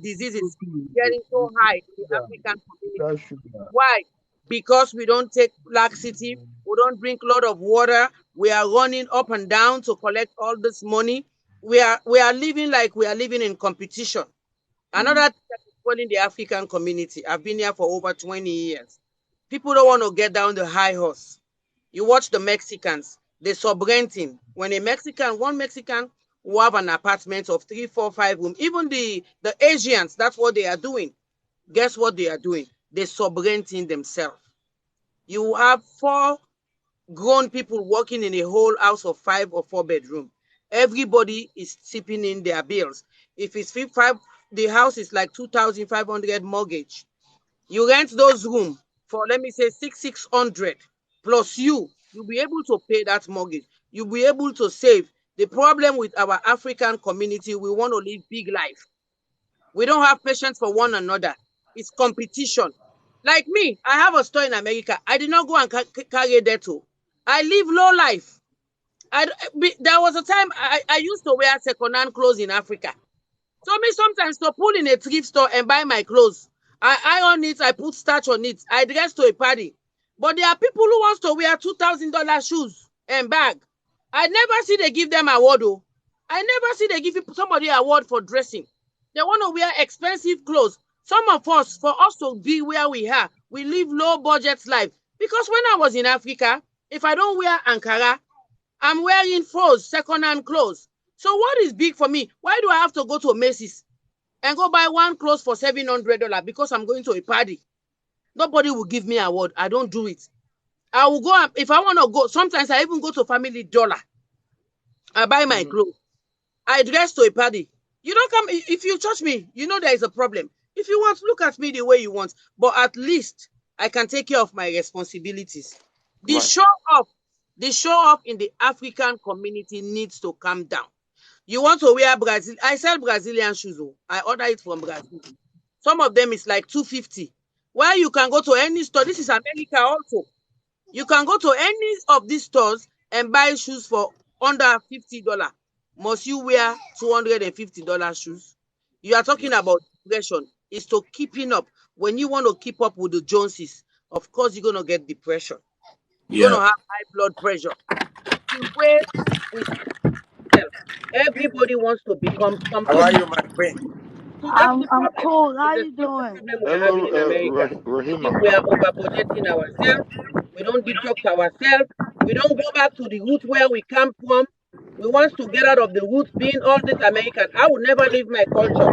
disease is getting so high in the African community. Why? Because we don't take laxative, we don't drink a lot of water, we are running up and down to collect all this money. We are living like we are living in competition. Another thing that is calling the African community. I've been here for over 20 years. People don't want to get down the high horse. You watch the Mexicans, they're sub-renting. When one Mexican will have an apartment of 3, 4, 5 rooms. Even the Asians, that's what they are doing. Guess what they are doing? They're sub-renting themselves. You have 4 grown people working in a whole house of 5 or 4 bedroom. Everybody is chipping in their bills. If it's 5, the house is like 2,500 mortgage. You rent those rooms for, let me say, 600 plus you'll be able to pay that mortgage. You'll be able to save. The problem with our African community, we want to live big life. We don't have patience for one another. It's competition. Like me, I have a store in America. I did not go and carry that too. I live low life. There was a time I used to wear second-hand clothes in Africa. So me sometimes to pull in a thrift store and buy my clothes. I iron it, I put starch on it, I dress to a party. But there are people who wants to wear $2,000 shoes and bag. I never see they give them award. Oh. I never see they give somebody award for dressing. They want to wear expensive clothes. Some of us, for us to be where we are, we live low budget life. Because when I was in Africa, if I don't wear Ankara, I'm wearing froze second-hand clothes. So what is big for me? Why do I have to go to Macy's and go buy one clothes for $700 because I'm going to a party? Nobody will give me an award. I don't do it. I will go, if I want to go, sometimes I even go to Family Dollar. I buy my clothes. I dress to a party. You don't come, if you touch me, you know there is a problem. If you want, look at me the way you want. But at least I can take care of my responsibilities. The show off in the African community needs to calm down. You want to wear Brazil? I sell Brazilian shoes. Oh. I order it from Brazil. Some of them is like $250. While you can go to any store, this is America also. You can go to any of these stores and buy shoes for under $50. must you wear $250 shoes? You are talking about depression. Is to keeping up. When you want to keep up with the Joneses, of course you're gonna get depression. You're Yeah. gonna have high blood pressure. The way we everybody wants to become How something. are you, my queen? So that's the I'm problem. cool. How It's a you social doing? problem we're Hello, having in America. Rahima. We are over budgeting ourselves. We don't detox ourselves. We don't go back to the root where we come from. We want to get out of the roots being all this American. I would never leave my culture.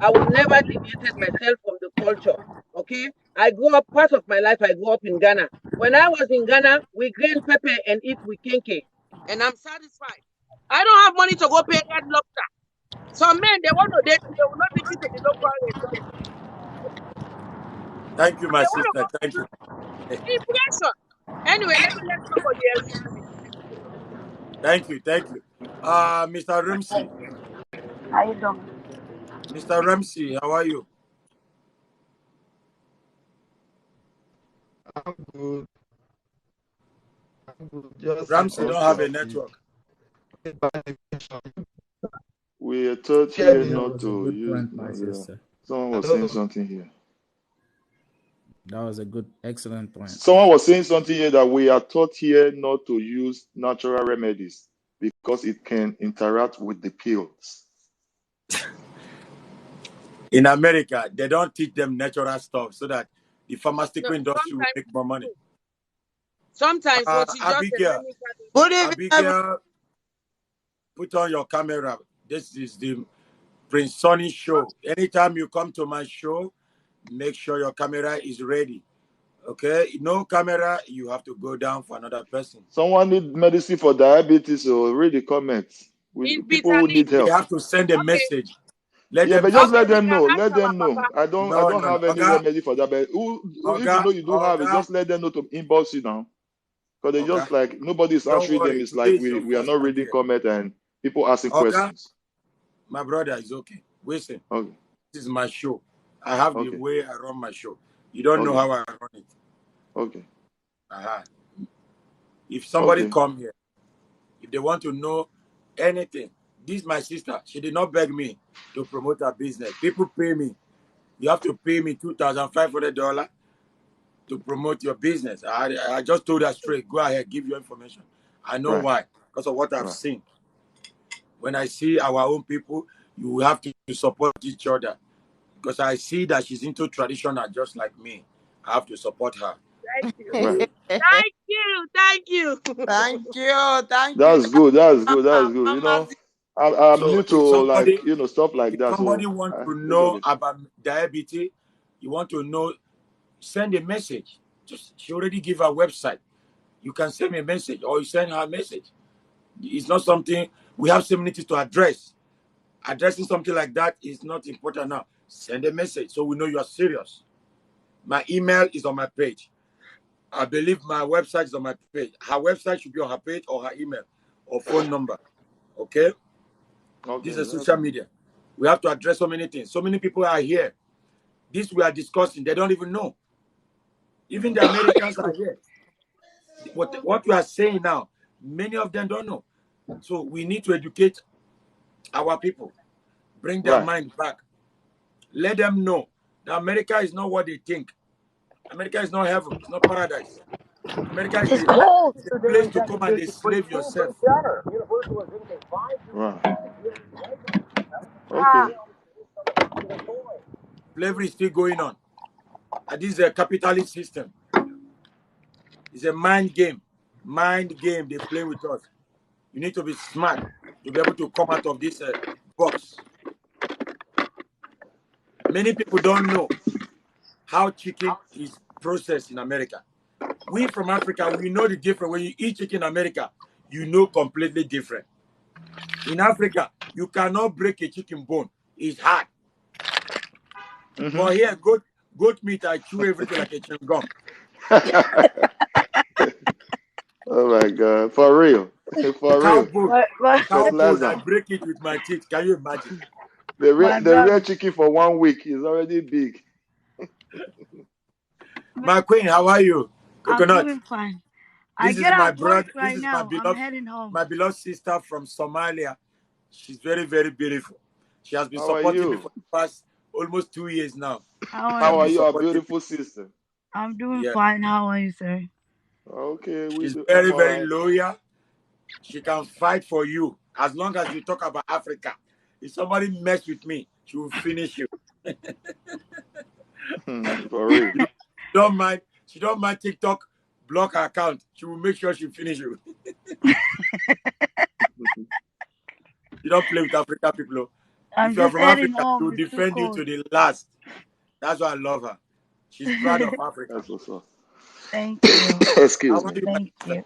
I would never deviated myself from the culture. Okay? I grew up, part of my life, I grew up in Ghana. When I was in Ghana, we grind pepper and eat with kenke. And I'm satisfied. I don't have money to go pay Red Lobster. Some men, they want to date you, they will not take you to the local restaurant. Thank you, my They want to go sister. to Thank you. depression. Anyway, let somebody else speak. Thank you. Thank you. Mr. Ramsey. How you doing? Mr. Ramsey, how are you? I'm good. I'm good. Just Ramsey don't Okay. have a network. We are taught Hear here me. That not was a to good use. point, my sister. Someone was Hello. saying something here. That was a good, excellent point. Someone was saying something here that we are taught here not to use natural remedies because it can interact with the pills. In America, they don't teach them natural stuff so that the pharmaceutical No, industry will sometimes make more money. Sometimes what you just Abigail, Good evening, everyone. Abigail, put on your camera. This is the Prince Sonny show. Anytime you come to my show, make sure your camera is ready. Okay? No camera, you have to go down for another person. Someone need medicine for diabetes, so read the comments. in People who Peter need Lee. They help. have to send a Okay, message. Let Yeah, them but just know. okay, let we them can know. ask Let our them know. papa. I No, don't no, no. have any Oga, remedy for that. But if you Oga, know you do have it, Oga, just let them know to inbox you now. Because they Oga. just like nobody's Don't answering them. worry. It's like Today is your we are first not time reading here. comment and people asking Oga, questions. my brother is okay. Listen, Okay, this is my show. I have the okay, way I run my show. You don't know okay, how I run it. okay, Uh-huh. If somebody okay. come here, if they want to know anything, this is my sister. She did not beg me to promote her business. People pay me. You have to pay me $2,500 to promote your business. I just told her straight, go ahead, give your information. I know Right, why. Because of what I've right. seen. When I see our own people, you have to support each other. Because I see that she's into traditional just like me. I have to support her. Thank you. Right. Thank you. Thank you. Thank you. Thank you. That's good. That's good. That's Mama, good. Mama, I'm So new to like stuff like if that. somebody So wants to this one know is about diabetes, you want to know, send a message. Just she already give her website. You can send me a message or you send her a message. It's not something we have so many things to address. Addressing something like that is not important now. Send a message so we know you are serious. My email is on my page. I believe my website is on my page. Her website should be on her page or her email or phone number. Okay? This okay. is social Okay. media. We have to address so many things. So many people are here. This we are discussing, they don't even know. Even the Americans are here. What we are saying now, many of them don't know. So we need to educate our people, bring their Right. mind back. Let them know that America is not what they think. America is not heaven. It's not paradise. America is It's the cold. place to come and enslave yourself. Right. Okay. Slavery is still going on. And this is a capitalist system. It's a mind game. Mind game they play with us. You need to be smart to be able to come out of this box. Many people don't know how chicken is processed in America. We from Africa, we know the difference. When you eat chicken in America, you know completely different. In Africa, you cannot break a chicken bone. It's hard. Mm-hmm. But here, goat meat, I chew everything like a chewing gum. Oh my God. For real. For Cow real. bone, But cow But bone, I listen, break it with my teeth. Can you imagine? my the real brother, chicken for 1 week is already big. My queen, how are you? I'm Coconut. doing fine. I This is get my off work brother. This right is now. I'm heading home. my beloved sister from Somalia. She's very, very beautiful. She has been How are supporting me you? for the past almost 2 years now. How are She has How are been you? you, our supporting me. beautiful sister? I'm doing Yeah. fine. How are you, sir? Okay, She's I'm very, all very right. loyal. She can fight for you as long as you talk about Africa. If somebody mess with me, she will finish you. For real. Don't mind. She don't mind TikTok block her account. She will make sure she finish you. You don't play with African people. Oh. I'm If you are just from heading Africa, she home. will It's too defend you cold. to the last. That's why I love her. She's proud of Africa. That's what's up. Thank you. How Excuse are me. you, my Thank sister? you.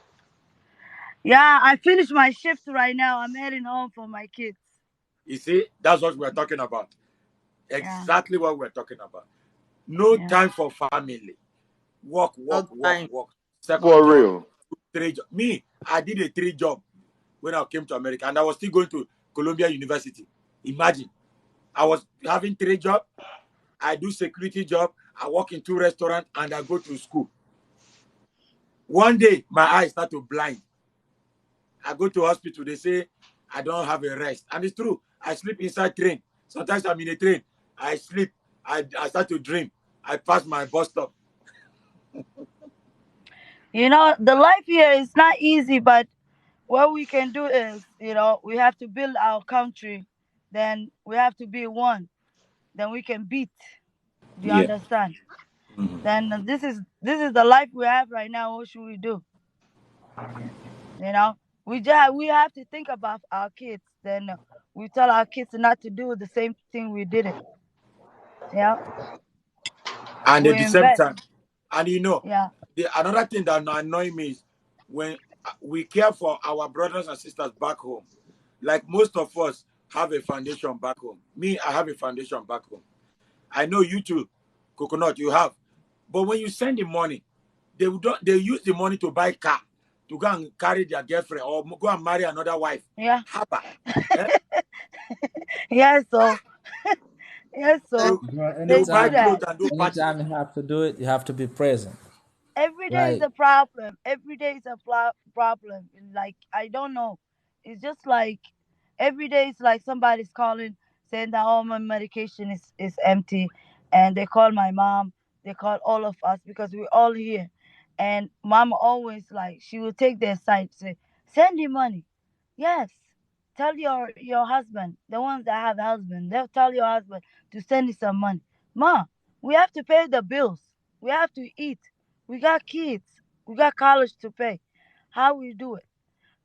Yeah, I finished my shift right now. I'm heading home for my kids. You see, that's what we're talking about. Yeah, Exactly what we're talking about. No yeah. time for family. Work, No work, work, time. work. Second For job, real. 3 job. Me, I did a 3 job when I came to America, and I was still going to Columbia University. Imagine, I was having 3 jobs. I do security job. I work in 2 restaurants, and I go to school. One day, my eyes start to blind. I go to hospital. They say I don't have a rest, and it's true. I sleep inside train. Sometimes I'm in a train. I sleep. I start to dream. I pass my bus stop. You know, the life here is not easy, but what we can do is, we have to build our country. Then we have to be one. Then we can beat. Do you Yeah. understand? Mhm. Then this is the life we have right now. What should we do? You know, we have to think about our kids. Then we tell our kids not to do the same thing we did it. Yeah, And at we the same invest. time, and Yeah, another thing that annoys me is when we care for our brothers and sisters back home. Like most of us have a foundation back home. Me, I have a foundation back home. I know you too, Coconut, you have. But when you send the money, they use the money to buy car, to go and carry their girlfriend or go and marry another wife. yeah, Haba. Eh? yeah. So yeah, so They will buy Anytime, clothes that. and do party. anytime you have to do it, you have to be present. Every day is Like a problem. Every day is a problem. Like I don't know. It's just like every day it's like somebody's calling saying that all my medication is empty, and they call my mom. They call all of us because we're all here, and mom always like she will take their side, say send him money. Yes, tell your husband, the ones that have husband, they'll tell your husband to send you some money. Ma, we have to pay the bills. We have to eat. We got kids. We got college to pay. How we do it?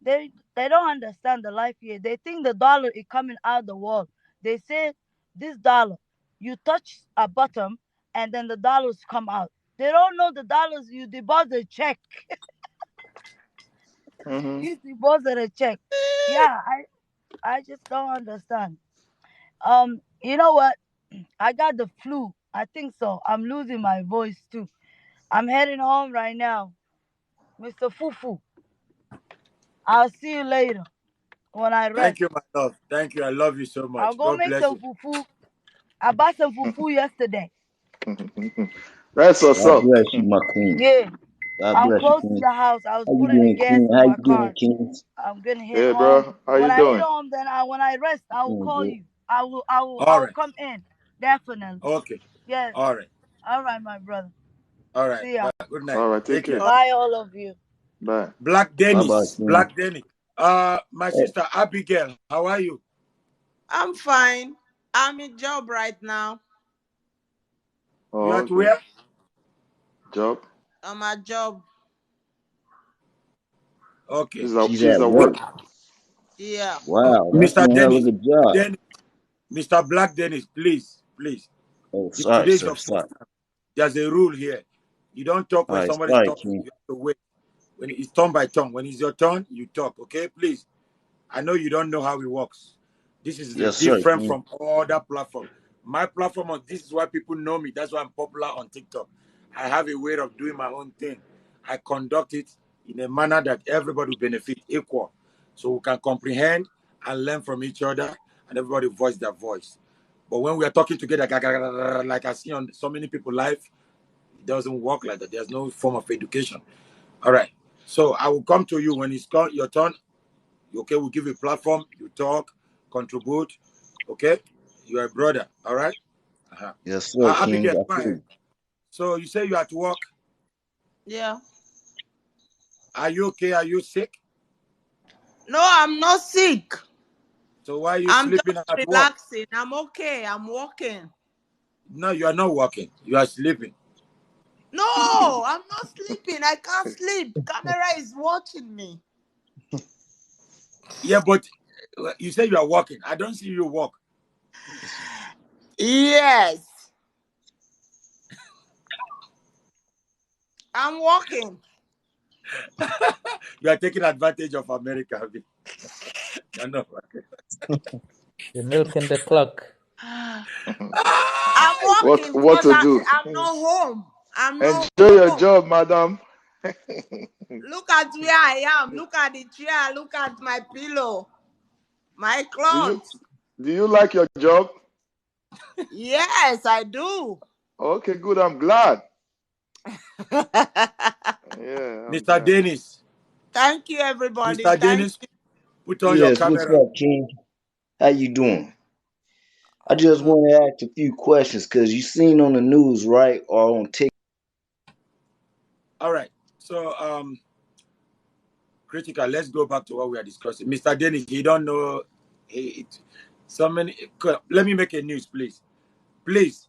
They don't understand the life here. They think the dollar is coming out the wall. They say this dollar, you touch a bottom and then the dollars come out. They don't know the dollars you deposit a check. Mm-hmm. You deposit a check. Yeah, I just don't understand. You know what? I got the flu. I think so. I'm losing my voice too. I'm heading home right now. Mr. Fufu, I'll see you later when I Thank rest. you, my love. Thank you. I love you so I'll much. go God make bless some you. fufu. I bought some fufu yesterday. That's what's God up. bless you, my queen. Yeah, God I'm bless you, close to queen. the house. I was How you putting the doing, gas queen? in How my you doing, car. king? I'm gonna hit Hey, home. bro. How When you I hit doing? home, then when I rest, I will Doing call good. you. I will All right. come in. Definitely. Okay. Yes. All right. All right, my brother. All right. See ya. Bye. Good night. All right, take Take care. care. Bye, all of you. Bye. Black Bye bye, Dennis. queen. Black Dennis. My Hey, sister Abigail, how are you? I'm fine. I'm in job right now. You Oh, at okay. where? Job. I'm at job. Okay. she's She's at at work. work. Yeah. Wow, that's Mr. one hell of Dennis. a job. Dennis. Mr. Black Dennis, please, please. Oh, If sorry, today is sir. your Sorry. first time, there's a rule here. You don't talk All when right, somebody's sorry, talking. king. You have to wait. When it's turn by turn. When it's your turn, you talk. Okay, please. I know you don't know how it works. This is Yes, sir, different king. from other platforms. My platform, this is why people know me. That's why I'm popular on TikTok. I have a way of doing my own thing. I conduct it in a manner that everybody will benefit equal. So we can comprehend and learn from each other and everybody voice their voice. But when we are talking together, like I see on so many people live, it doesn't work like that. There's no form of education. All right. So I will come to you when it's your turn. Okay, we'll give you a platform, you talk, contribute. Okay, you are a brother. All right. Uh-huh. Yes, sir, King. Abigail, I go ahead. feel So you say you are at work. Yeah. Are you okay? Are you sick? No, I'm not sick. So why are you I'm sleeping just at work? relaxing. I'm okay. I'm walking. No, you are not working. You are sleeping. No, I'm not sleeping. I can't sleep. Camera is watching me. Yeah, but you say you are working. I don't see you walk. Yes. I'm walking. You are taking advantage of America. Abi. You are not working. You're milking the clock. I'm walking What because to do? I'm not home. I'm not Enjoy your home. job, madam. Look at where I am. Look at the chair. Look at my pillow. My Do clothes. you like your job? Yes, I do. Okay, good. I'm glad. Yeah, I'm Mr. glad. Dennis. Thank you, everybody. Mr. Thank Dennis, you. put on your yes. What's camera. up, King? How you doing? I just want to ask a few questions because you seen on the news, right, or on TikTok. All right. So, critical. Let's go back to what we are discussing. Mr. Dennis, you don't know. So many. Let me make a news, please. Please.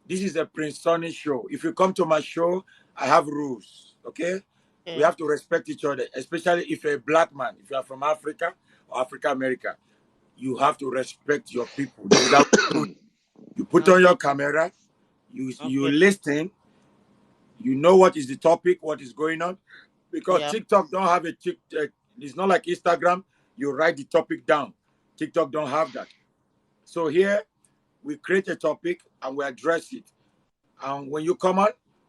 This is a Prince Sonny show. If you come to my show, I have rules. Okay. We Okay. have to respect each other, especially if you're a black man. If you are from Africa or Africa America, you have to respect your people. This is how we do it. You put on Okay. your camera. You Okay. listen. You know what is the topic, what is going on, because Yeah. TikTok don't have a TikTok. It's not like Instagram. You write the topic down. TikTok don't have that. So here we create a topic and we address it. And when you come on,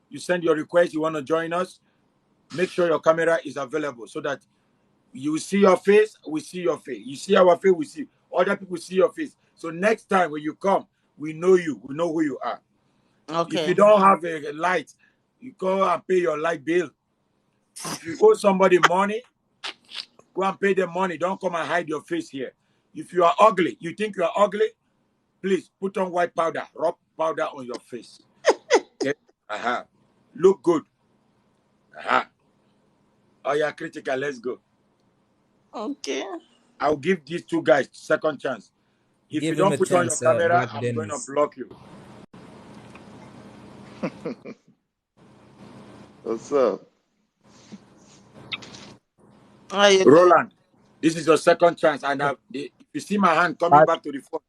you send your request. You want to join us. Make sure your camera is available so that you see your face. We see your face. You see our face. We see other people see your face. So next time when you come, we know you. We know who you are. If you Okay. don't have a light, you go and pay your light bill. If you owe somebody money, go and pay them money. Don't come and hide your face here. If you are ugly, you think you are ugly, please put on white powder, rub powder on your face. Okay? Uh-huh. Look good. Uh-huh. Oh, yeah, critical. Let's go. Okay. I'll give these two guys second chance. If you Give him don't a put on your chance, camera, Black I'm going to Dennis. block you. What's up? How you doing? Roland, this is your second chance. And if you see my hand coming I, back to the phone,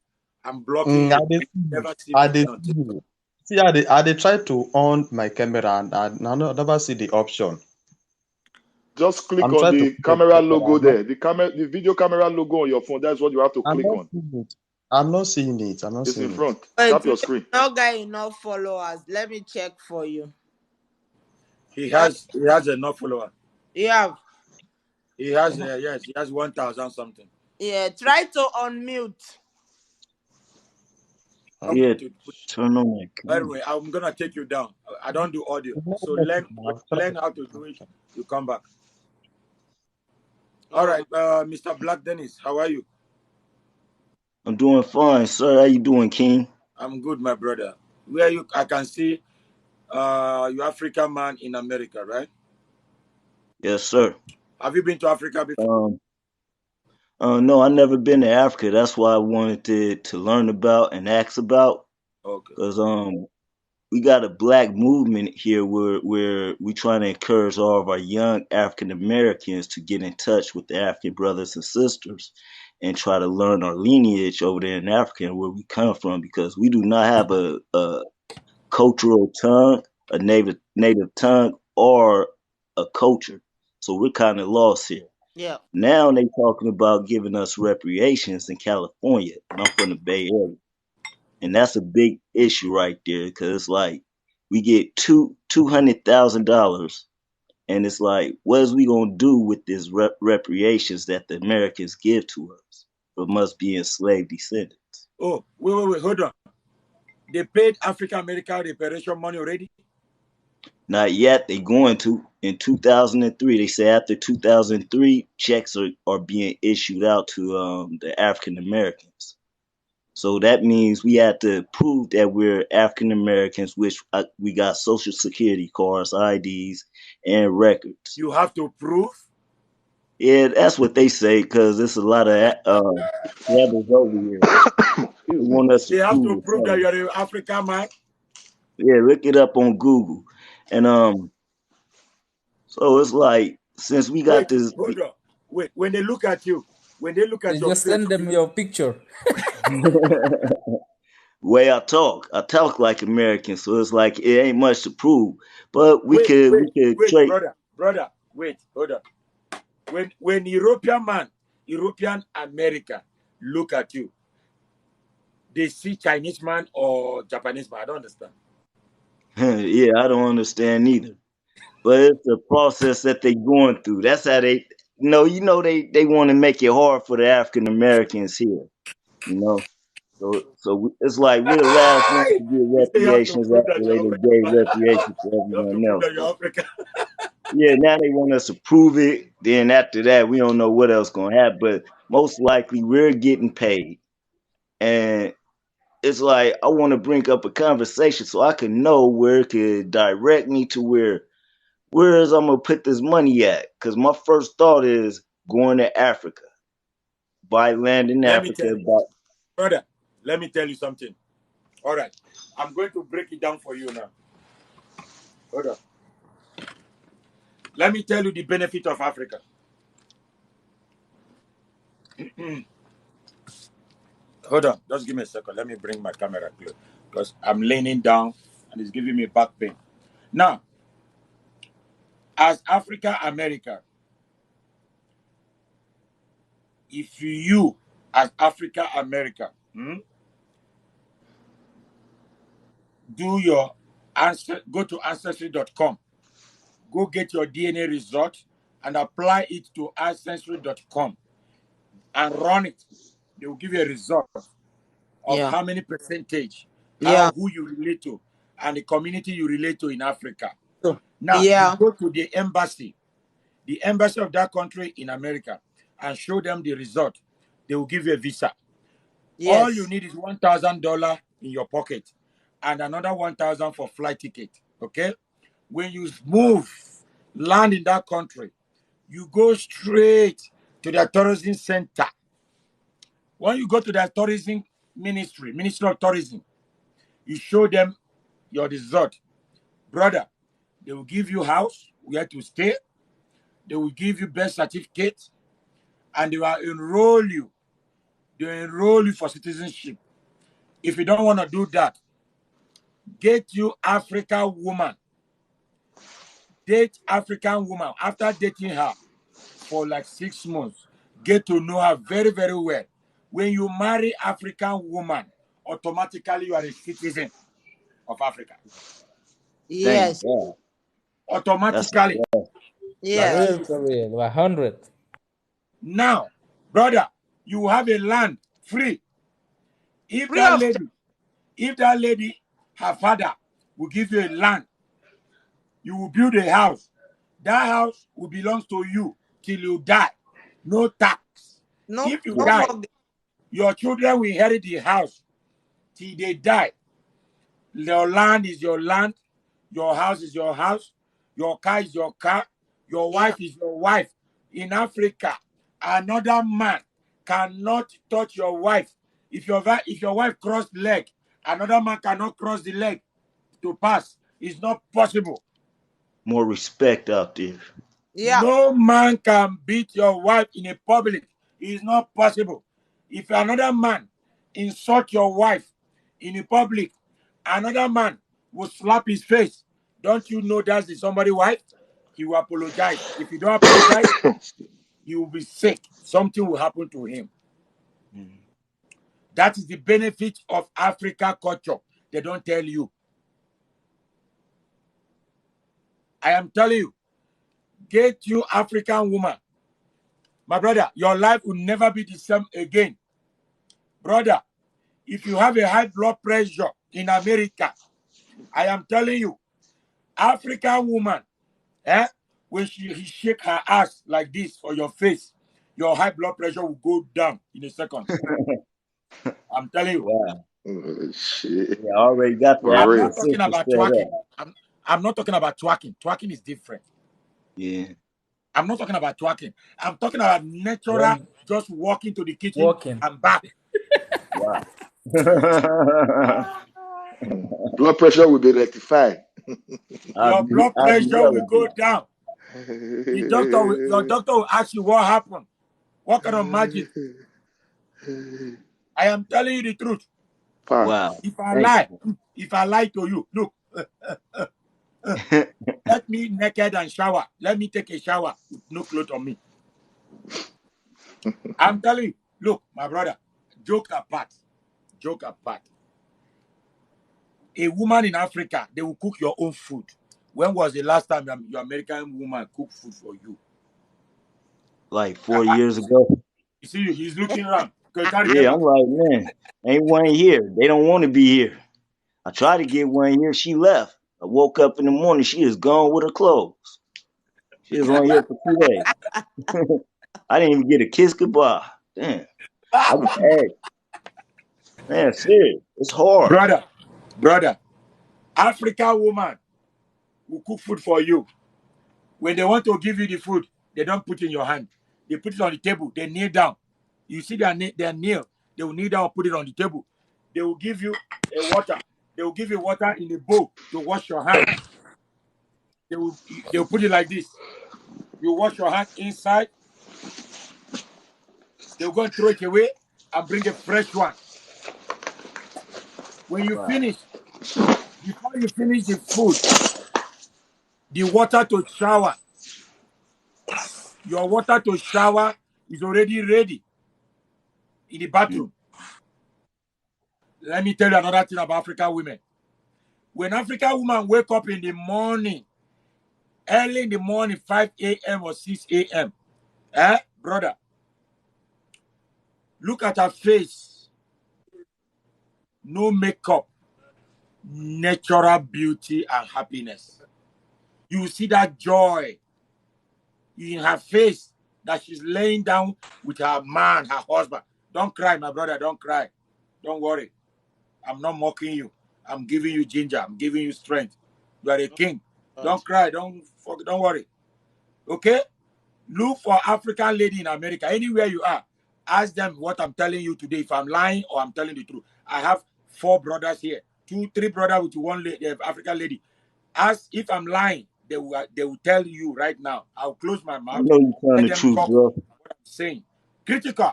I'm blocking I you. dey You never see I me dey again on TikTok. see. I dey try to on my camera and I never see the option. Just click I'm on trying to the put the camera camera. logo there. The video camera logo on your phone. That's what you have to I'm click not on. seeing it. I'm not seeing it. I'm not It's in seeing it. front. Wait, Tap we your have screen. not got enough followers. Let me check for you. He has enough follower. You have. He has yes, he has 1,000 something. Yeah. Try to unmute. Help Yeah, me to put. turn on my camera. Anyway, I'm gonna take you down. I don't do audio, It's not so working. learn I've learn tried. how to do it. You come back. All Oh. right, Mr. Black Dennis, how are you? I'm doing fine, sir. How you doing, King? I'm good, my brother. Where you? I can see you African man in America, right? Yes, sir. Have you been to Africa before? Um, no, I never been to Africa. That's why I wanted to learn about and ask about. Okay. Cause we got a black movement here where we trying to encourage all of our young African Americans to get in touch with the African brothers and sisters and try to learn our lineage over there in Africa and where we come from because we do not have a cultural tongue, a native tongue, or a culture. So we're kind of lost here. Yeah. Now they talking about giving us reparations in California, and I'm from the Bay Area, and that's a big issue right there because it's like we get $200,000, and it's like what is we gonna do with this reparations that the Americans give to us from us being slave descendants? Oh, wait, hold on. They paid African American reparation money already? Not yet. They going to. in 2003, they say after 2003, checks are being issued out to the African Americans. So that means we have to prove that we're African Americans, which we got social security cards, IDs, and records. You have to prove. Yeah, that's what they say because there's a lot of rebels over here. They Excuse me. want us to They have to prove prove that something. you're an African man. Yeah, look it up on Google. And so it's like since we got Wait, this hold on. Wait, when they look at you, when they look at You your just face, send them your picture. way I talk like American, so it's like it ain't much to prove. But we wait, could wait, we could wait, trade. brother, wait, hold on. When European man, European American look at you, they see Chinese man or Japanese man. I don't understand. Yeah, I don't understand either. But it's the process that they going through. That's how they they want to make it hard for the African Americans here. You know, it's like we're the last ones to get You say you have to reparations prove after that they you're done African gave man. reparations to You have to everyone prove else. that you're African. Yeah, now they want us to prove it. Then after that, we don't know what else gonna happen. But most likely, we're getting paid, and it's like I want to bring up a conversation so I can know where it could direct me to where is I'm gonna put this money at. Because my first thought is going to Africa, buy land in Let me tell Africa. you, brother. Let me tell you something. All right, I'm going to break it down for you now. Hold on. Let me tell you the benefit of Africa. Hold on, just give me a second. Let me bring my camera close because I'm leaning down and it's giving me back pain. Now, as Africa America, if you as Africa America do your answer, go to ancestry.com, go get your DNA result and apply it to ancestry.com and run it. They will give you a result of Yeah. how many percentage, Yeah. who you relate to, and the community you relate to in Africa. So, Now you yeah. go to the embassy of that country in America, and show them the result. They will give you a visa. All you Yes. need is $1,000 in your pocket, and another 1,000 for flight ticket. Okay, when you move, land in that country, you go straight to the tourism center. When you go to the tourism ministry of tourism, you show them your result. Brother, they will give you house where to stay. They will give you birth certificate, and they will enroll you. They will enroll you for citizenship. If you don't want to do that, get you African woman. Date African woman. After dating her for like 6 months, get to know her very, very well. When you marry African woman, automatically you are a citizen of Africa. Thank Yes. God. That's a Automatically, blessing. you are For a Yes. real, citizen. for real. 100. Now, brother, you have a land free. If Free that of charge. lady, if that lady, her father will give you a land, you will build a house. That house will belong to you till you die. No tax. No, If you no die, mortgage. your children will inherit the house till they die. Your land is your land, your house is your house, your car is your car, your Yeah. wife is your wife. In Africa, another man cannot touch your wife. If your wife cross the leg, another man cannot cross the leg to pass. It's not possible. More respect out there. Yeah. No man can beat your wife in a public. It's not possible. If another man insult your wife in a public, another man will slap his face. Don't you know that's somebody's wife? He will apologize. If he don't apologize, he will be sick. Something will happen to him. Mm. That is the benefit of Africa culture. They don't tell you. I am telling you, get you African woman. My brother, your life will never be the same again. Brother, if you have a high blood pressure in America, I am telling you, African woman, when he shake her ass like this for your face, your high blood pressure will go down in a second. I'm telling you. Wow. Oh, shit. Yeah, I already got the For I'm African real. not talking sister about set twerking. up. I'm not talking about twerking. Twerking is different. Yeah. I'm not talking about twerking. I'm talking about natural, When just walking to the kitchen walking. and back. Wow. Blood pressure will be rectified. Your blood I'll be pressure will go elevated. down. Your doctor will ask you what happened. What kind of magic? I am telling you the truth. Facts. Wow. If I Thank lie, if I lie to you, look, you. let me naked and shower. Let me take a shower with no clothes on me. I'm telling you, look, my brother, joke apart, joke apart. A woman in Africa, they will cook your own food. When was the last time your American woman cooked food for you? Like 4 years ago. You see, he's looking around. Okay, you can't Yeah, remember. I'm like, man, ain't one here. They don't want to be here. I tried to get one here. She left. I woke up in the morning. She is gone with her clothes. She was on here for 2 days. I didn't even get a kiss goodbye. Damn. I just asked, man, serious. It's hard. brother, African woman will cook food for you. When they want to give you the food, they don't put it in your hand. They put it on the table. They kneel down. You see their kneel. They will kneel down and put it on the table. They will give you a water. They will give you water in a bowl to wash your hand. They will put it like this. You wash your hand inside. They will go and throw it away and bring a fresh one. When you Wow. finish, before you finish the food, the water to shower, your water to shower is already ready in the Mm. bathroom. Let me tell you another thing about African women. When African women wake up in the morning, early in the morning, 5 a.m. or 6 a.m., brother, look at her face. No makeup, natural beauty and happiness. You see that joy in her face that she's laying down with her man, her husband. Don't cry, my brother. Don't cry. Don't worry. I'm not mocking you. I'm giving you ginger. I'm giving you strength. You are a king. Don't cry. Don't worry. Okay? Look for African lady in America. Anywhere you are, ask them what I'm telling you today. If I'm lying or I'm telling the truth. I have 4 brothers here. 2, 3 brothers with one lady, African lady. Ask if I'm lying. They will tell you right now. I'll close my I mouth. know you telling Let the them truth, talk bro. what I'm saying. Critical.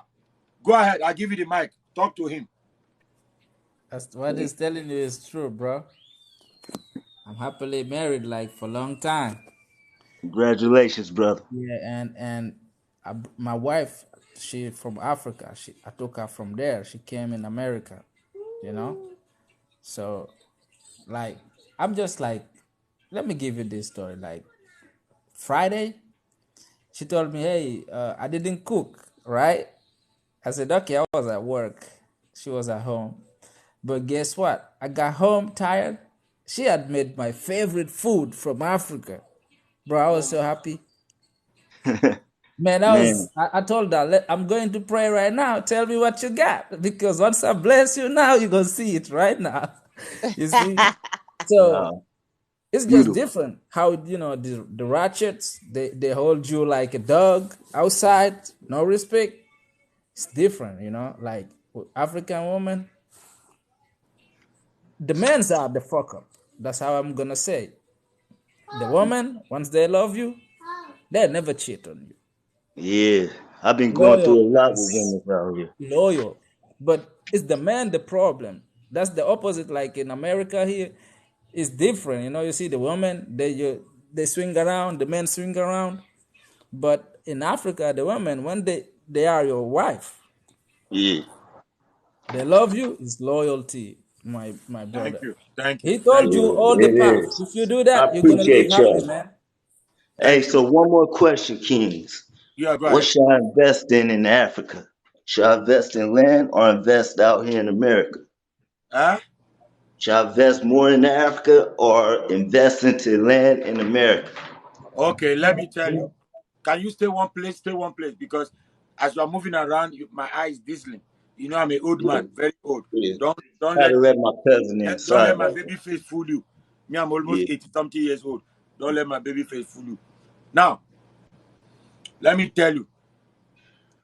Go ahead. I'll give you the mic. Talk to him. That's what he's telling you is true, bro. I'm happily married like for a long time. Congratulations, brother. Yeah, and my wife, she from Africa. I took her from there. She came in America, you know. So like I'm just like, let me give you this story. Like Friday, she told me, hey, I didn't cook, right? I said, okay, I was at work. She was at home. But guess what? I got home tired. She had made my favorite food from Africa. Bro, I was so happy. Man, Man, I told her, I'm going to pray right now. Tell me what you got. Because once I bless you now, you're going to see it right now. You see? So wow. it's just Beautiful. different how, the ratchets, they hold you like a dog outside, no respect. It's different, like with African women. The men's are the fuck up. That's how I'm gonna say. The woman, once they love you, they'll never cheat on you. Yeah. I've been going Loyal through a lot with as women out here. loyal. But it's the man the problem. That's the opposite. Like in America here, it's different. You see the women, they swing around, the men swing around. But in Africa, the women, when they are your wife, Yeah. they love you, is loyalty, my Thank brother. you. Thank you. He told Thank you you. all Yeah, the it path. is. If you do I that, you're gonna live appreciate happy, y'all. man. Hey, Thank you. so one more question, Kings. Yeah, go What ahead. should I invest in Africa? Should I invest in land or invest out here in America? Huh? Should I invest more in Africa or invest into land in America? Okay, let me tell you. Can you stay one place? Stay one place because as you are moving around, my eyes dizzying. You know I'm an old Yeah, man, very old. yeah. Don't Had let to let my cousin in. don't Sorry let my about that. baby face fool you. Me, I'm almost Yeah. 80 something years old. Don't let my baby face fool you. Now, let me tell you,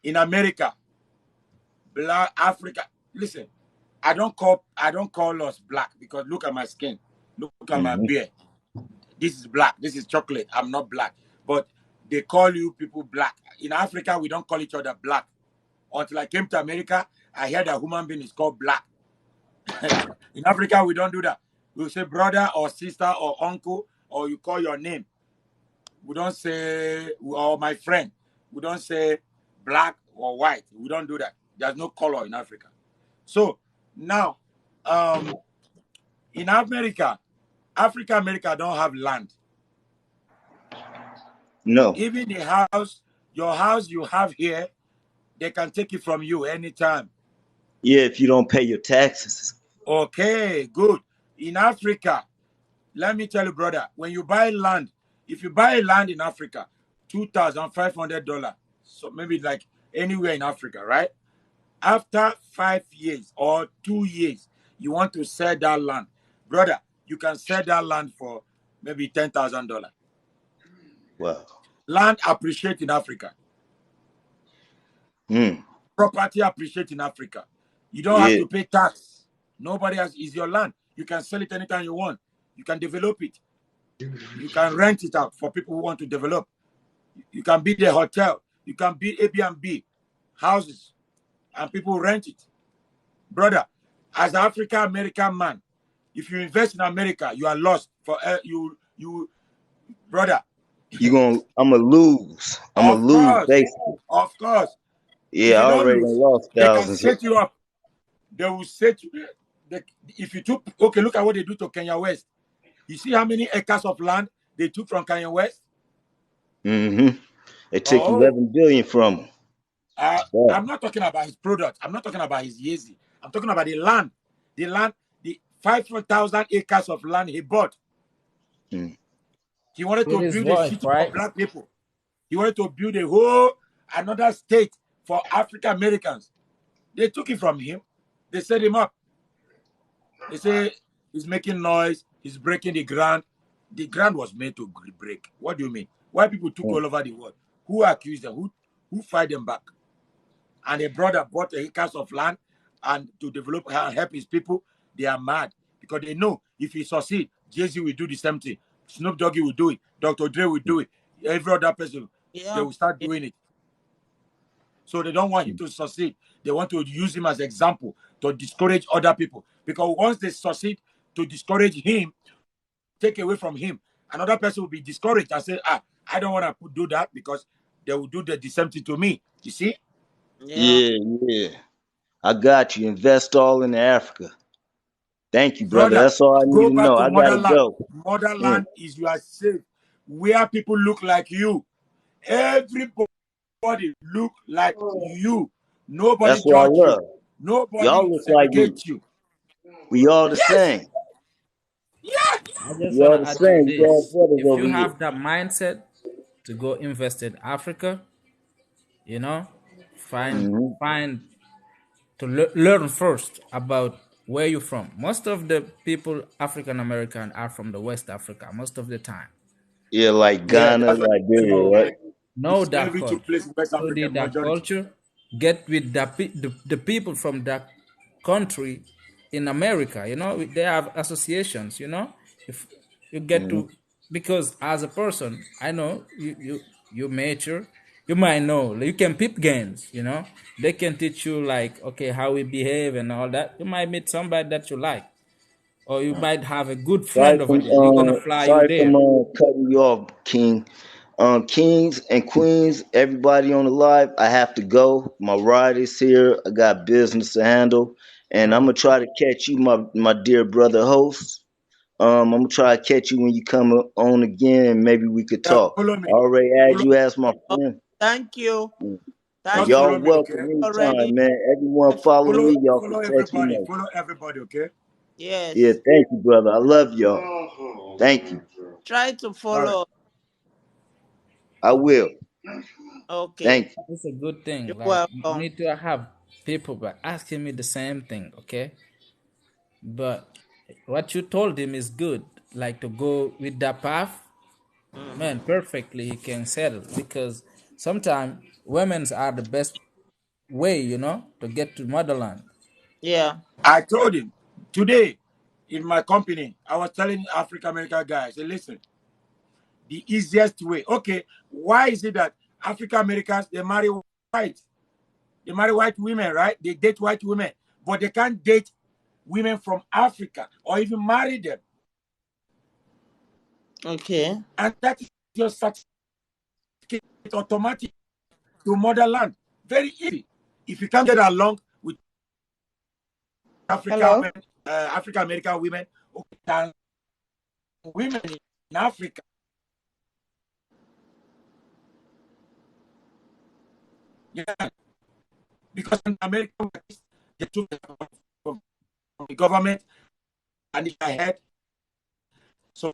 in America, black Africa, listen, I don't call us black because look at my skin, look at my Mm-hmm. beard. This is black, this is chocolate. I'm not black. But they call you people black. In Africa, we don't call each other black. Until I came to America, I heard a human being is called black. In Africa, we don't do that. We say brother or sister or uncle, or you call your name. We don't say, or my friend. We don't say black or white. We don't do that. There's no color in Africa. So now, um, in America, America don't have land. No. Even the house, your house you have here, they can take it from you anytime. Yeah, if you don't pay your taxes. Okay, good. In Africa, let me tell you, brother, when you buy land, if you buy land in Africa, $2,500, so maybe like anywhere in Africa, right? After 5 years or 2 years, you want to sell that land, brother, you can sell that land for maybe $10,000. Wow. Land appreciate in Africa. Hmm. Property appreciate in Africa. You don't have Yeah. to pay tax. Nobody has is your land. You can sell it anytime you want. You can develop it. You can rent it out for people who want to develop. You can build a hotel. You can build Airbnb houses, and people rent it. Brother, as an African American man, if you invest in America, you are lost for brother. I'ma lose. I'ma Of lose course, basically. of course. If Yeah, I you don't already done lose, lost they can thousands. set you up. They will set you. If you took, okay, look at what they do to Kenya West. You see how many acres of land they took from Kenya West? Mm-hmm. They took Oh, 11 billion from him. I'm not talking about his product. I'm not talking about his Yeezy. I'm talking about the land. The land, the 5,000 acres of land he bought. Mm. He wanted With to his build a wife, city for right? black people. He wanted to build a whole another state for African Americans. They took it from him. They set him up. They say he's making noise. He's breaking the ground. The ground was made to break. What do you mean? Why people took Mm. all over the world? Who accused them? Who fight them back? And a brother bought acres of land and to develop and help his people. They are mad because they know if he succeed, Jay-Z will do the same thing. Snoop Doggy will do it. Dr. Dre will do it. Every other person, they Yeah. will start doing it. So they don't want him to succeed. They want to use him as example to discourage other people. Because once they succeed to discourage him, take away from him, another person will be discouraged and say, I don't want to do that because they will do the same thing to me. You see? Yeah. Yeah, yeah. I got you. Invest all in Africa. Thank you, brother. Brother, That's all I need go to back know. to I gotta motherland. go. Mm. Motherland is you are safe. Where people look like you. Everybody look like you. Nobody That's what I judge you. love. Y'all Nobody look like me. segregate you. We all the Yes. same. Yes. I just We want all to the add to same. We all this. brothers If over you here. have that mindset to go invest in Africa, you know, find Hmm. find to learn first about where you're from. Most of the people African American are from the West Africa most of the time. Yeah, like Yeah, Ghana, that's what Liberia, So right? know that slavery took culture, place in West study Africa, that majority. culture, get with the people from that country in America. You know, they have associations. You know, if you get Hmm. to, because as a person, I know you mature. You might know you can peep games. You know, they can teach you like okay how we behave and all that. You might meet somebody that you like, or you might have a good friend over there. You're gonna fly you Sorry from there. cutting you off, King. Kings and queens, everybody on the live, I have to go. My ride is here. I got business to handle, and I'm gonna try to catch you, my dear brother host. I'm gonna try to catch you when you come on again, and maybe we could Yeah, talk. follow I me. already had Follow, you as my Oh, friend, thank you. and Thank just you y'all follow me, welcome okay? anytime, already. man. Everyone Yes. follow Follow me. Y'all follow can text me. everybody. Know. Follow everybody, okay? Yeah, Yes. thank you, brother. I love y'all. Thank you. Try to All right. follow. I will. Okay. Thank you. It's a good thing. You're Like welcome. me too, I have people but asking me the same thing, okay? But what you told him is good. Like to go with that path, man, perfectly he can settle because sometimes women's are the best way, to get to motherland. Yeah. I told him today in my company, I was telling African American guys, say, listen, the easiest way. Okay, why is it that African Americans they marry white? They marry white women, right? They date white women, but they can't date women from Africa or even marry them. Okay. And that is your certificate automatic to motherland. Very easy. If you can't get along with African Hello? women, African American women, okay, can women in Africa, yeah, because in America they took from the government and it's ahead. So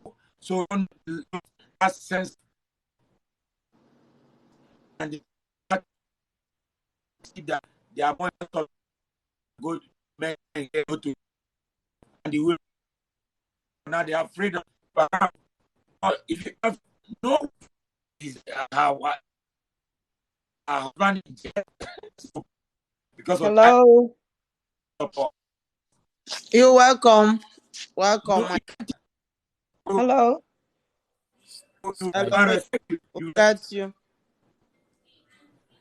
that sense and that they are more good men go to and the women now they are freedom. But if you have no is how husband because of that. Hello? You're welcome. Welcome. No, Hello? Hello. you Got you.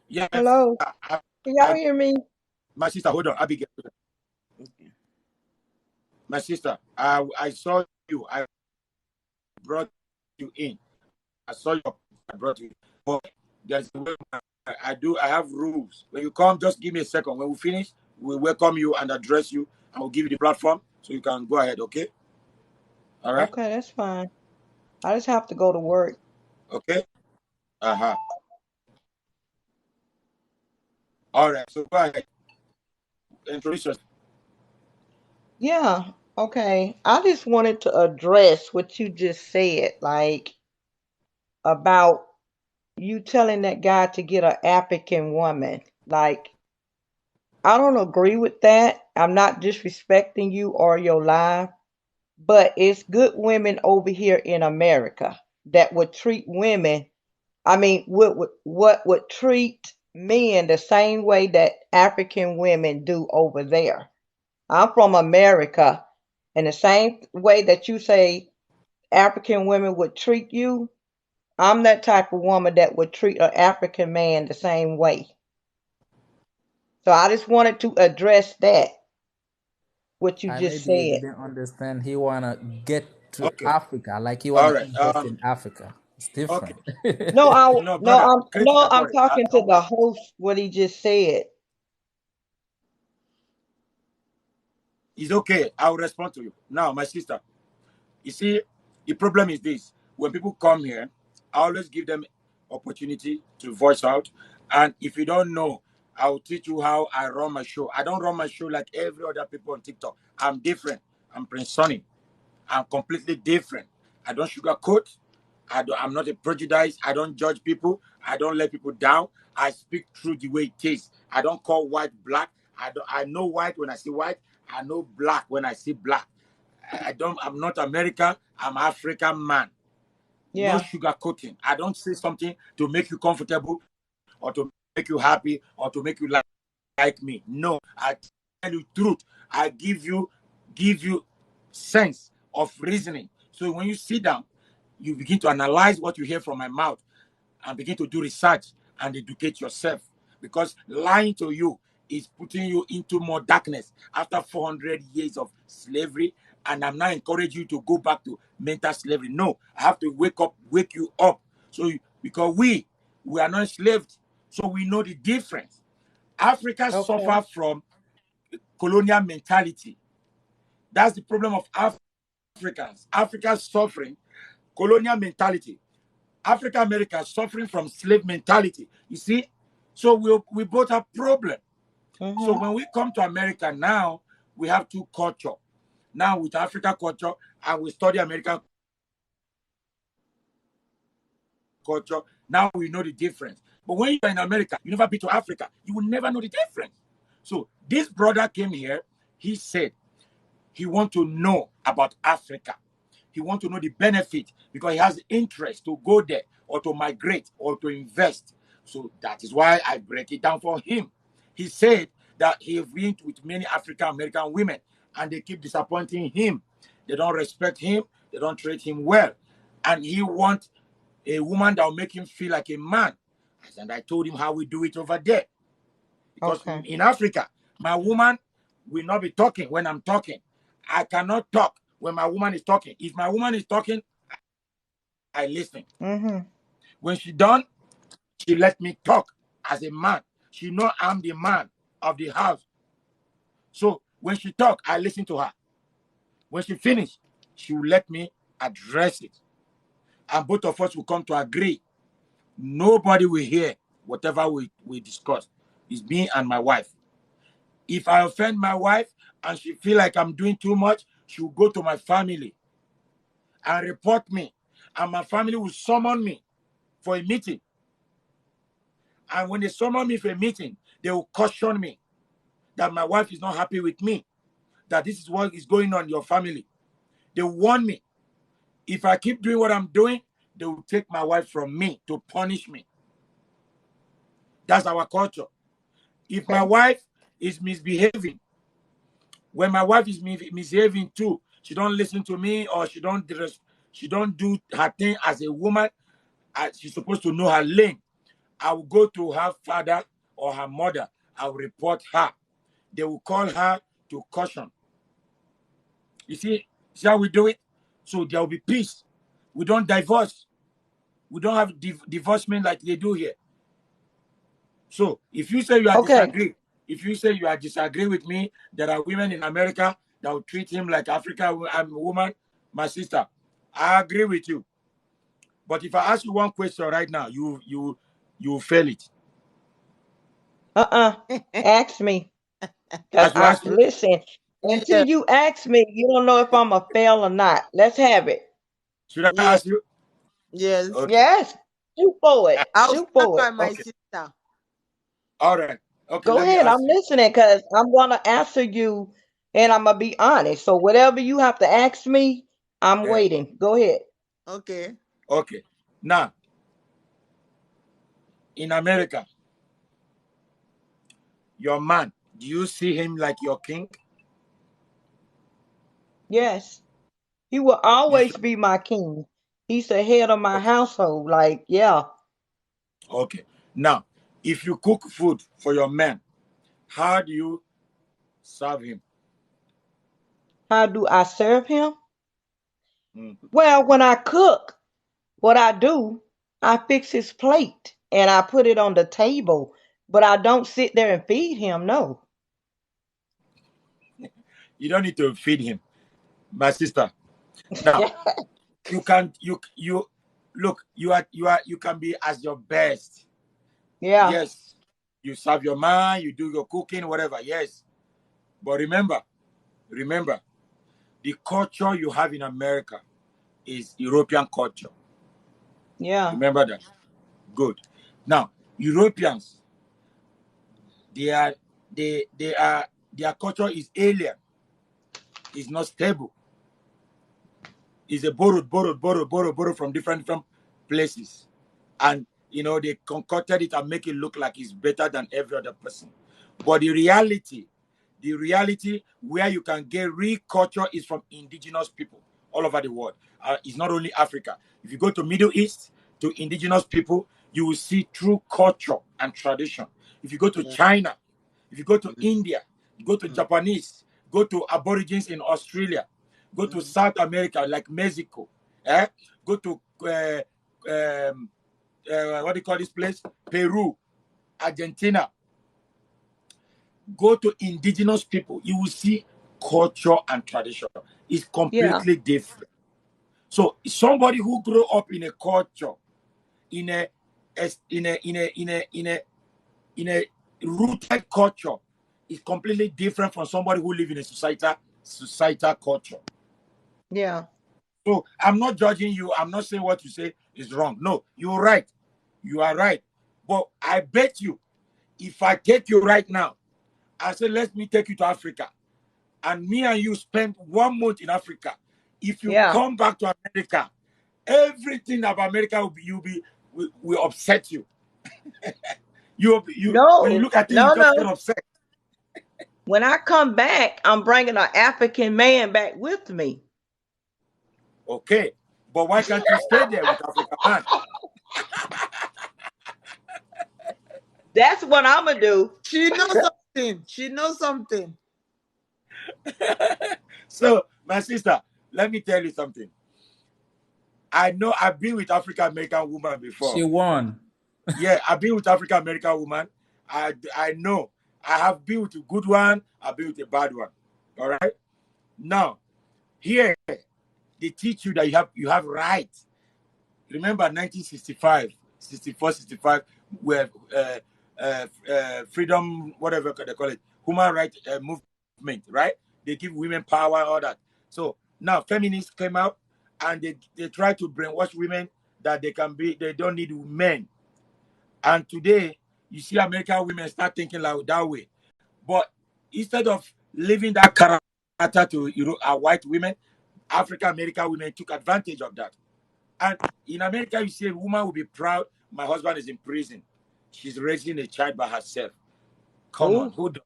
yes. Hello? Can y'all hear me? My sister, hold on, Abigail. Okay. My sister, I saw you. I brought you in. I saw you. I brought you. But there's a way I have rules. When you come, just give me a second. When we finish, we'll welcome you and address you, and we'll give you the platform so you can go ahead. Okay. All right. Okay, that's fine. I just have to go to work. Okay. Uh-huh. All right. So go ahead. Introduce yourself. Yeah, okay. I just wanted to address what you just said, like about you telling that guy to get an African woman. Like, I don't agree with that. I'm not disrespecting you or your life, but it's good women over here in America that would treat women, I mean, what would treat men the same way that African women do over there. I'm from America, and the same way that you say African women would treat you, I'm that type of woman that would treat an African man the same way. So I just wanted to address that, what you I just maybe said. didn't understand. He wanna get to Okay. Africa, like he All wanna right. invest in Africa. It's Okay. different. No, No, brother, no, critical I'm about it. talking to the host. What he just said. It's okay. I'll respond to you. Now, my sister, you see, the problem is this. When people come here, I always give them opportunity to voice out. And if you don't know, I'll teach you how I run my show. I don't run my show like every other people on TikTok. I'm different. I'm Prince Sonny. I'm completely different. I don't sugarcoat. I'm not a prejudice. I don't judge people. I don't let people down. I speak through the way it is. I don't call white black. I know white when I see white. I know black when I see black. I'm not American. I'm African man. No Yeah. sugarcoating. I don't say something to make you comfortable or to make you happy or to make you like me. No, I tell you truth. I give you sense of reasoning. So when you sit down, you begin to analyze what you hear from my mouth and begin to do research and educate yourself. Because lying to you is putting you into more darkness after 400 years of slavery. And I'm not encouraging you to go back to mental slavery. No, I have to wake you up. Because we are not enslaved, so we know the difference. Africa Okay. suffer from colonial mentality. That's the problem of Africans. Africa suffering colonial mentality. African Americans suffering from slave mentality. You see, so we both have problem. So Mhm. when we come to America now, we have two culture. Now with African culture, and we study American culture, Now we know the difference. But when you're in America, you never been to Africa, you will never know the difference. So this brother came here. He said he want to know about Africa. He want to know the benefit because he has interest to go there or to migrate or to invest. So that is why I break it down for him. He said that he has been with many African American women and they keep disappointing him. They don't respect him. They don't treat him well. And he wants a woman that will make him feel like a man. And I told him how we do it over there. Because Okay. in Africa, my woman will not be talking when I'm talking. I cannot talk when my woman is talking. If my woman is talking, I listen. Mm-hmm. When she done, she let me talk as a man. She know I'm the man of the house. So when she talk, I listen to her. When she finish, she will let me address it. And both of us will come to agree. Nobody will hear whatever we discuss. It's me and my wife. If I offend my wife and she feel like I'm doing too much, she will go to my family and report me. And my family will summon me for a meeting. And when they summon me for a meeting, they will caution me that my wife is not happy with me, that this is what is going on in your family. They warn me. If I keep doing what I'm doing, they will take my wife from me to punish me. That's our culture. If my wife is misbehaving, when my wife is misbehaving too, she don't listen to me or she don't do her thing as a woman, she's supposed to know her lane. I will go to her father or her mother. I will report her. They will call her to caution. You see how we do it? So there will be peace. We don't divorce. We don't have divorcement like they do here. So if you say you are disagree, if you say you are disagree with me, there are women in America that will treat him like African woman, my sister. I agree with you. But if I ask you one question right now, you fail it. Ask me. I Because should ask you. listen, until you ask me, you don't know if I'm a fail or not. Let's have it. Should I ask you? Yes. Okay. Yes. Shoot for it. I'll Shoot start for by it. my Okay. sister. All right. Okay, Go let me ahead. I'm ask you. listening because I'm going to answer you and I'm going to be honest. So whatever you have to ask me, I'm Yeah. waiting. Go ahead. Okay. Okay. Now, in America, your man, do you see him like your king? Yes. He will You always sure? be my king. He's the head of my Okay. household. Like, yeah. Okay. Now, if you cook food for your man, how do you serve him? How do I serve him? Mm. Well, when I cook, what I do, I fix his plate and I put it on the table, but I don't sit there and feed him. No. You don't need to feed him, my sister. Now, you can you look, you can be as your best. Yeah. Yes. You serve your man, you do your cooking, whatever. Yes. But remember, the culture you have in America is European culture. Yeah. Remember that. Good. Now, Europeans, they are they are their culture is alien, is not stable. Is a borrowed from different places. And they concocted it and make it look like it's better than every other person. But the reality where you can get real culture is from indigenous people all over the world. It's not only Africa. If you go to Middle East, to indigenous people, you will see true culture and tradition. If you go to China, if you go to India, you go to Japanese, go to Aborigines in Australia, go to South America like Mexico, go to what do you call this place? Peru, Argentina. Go to indigenous people, you will see culture and tradition is Yeah. completely different. So somebody who grew up in a culture, in a in a in a in a in a in a rooted culture, is completely different from somebody who live in a societal culture. Yeah. So I'm not judging you. I'm not saying what you say is wrong. No, you're right. You are right. But I bet you, if I take you right now, I say, let me take you to Africa, and me and you spend 1 month in Africa. If you Yeah. come back to America, everything about America will upset you. When you No, look at it, you no, just get no. upset. When I come back, I'm bringing an African man back with me. Okay, but why can't you stay there with African man? That's what I'm gonna do. She knows something. She knows something. So, my sister, let me tell you something. I know I've been with African American woman before. She won. Yeah, I've been with African American woman. I know. I have been with a good one. I've been with a bad one. All right. Now, here they teach you that you have rights. Remember 1965, 64, 65, where freedom, whatever they call it, human rights movement, right? They give women power, all that. So now feminists came out and they try to brainwash women that they don't need men. And today, you see American women start thinking like that way. But instead of leaving that character to white women, African American women took advantage of that. And in America, you see a woman will be proud. My husband is in prison. She's raising a child by herself. Come on, Oh, who does?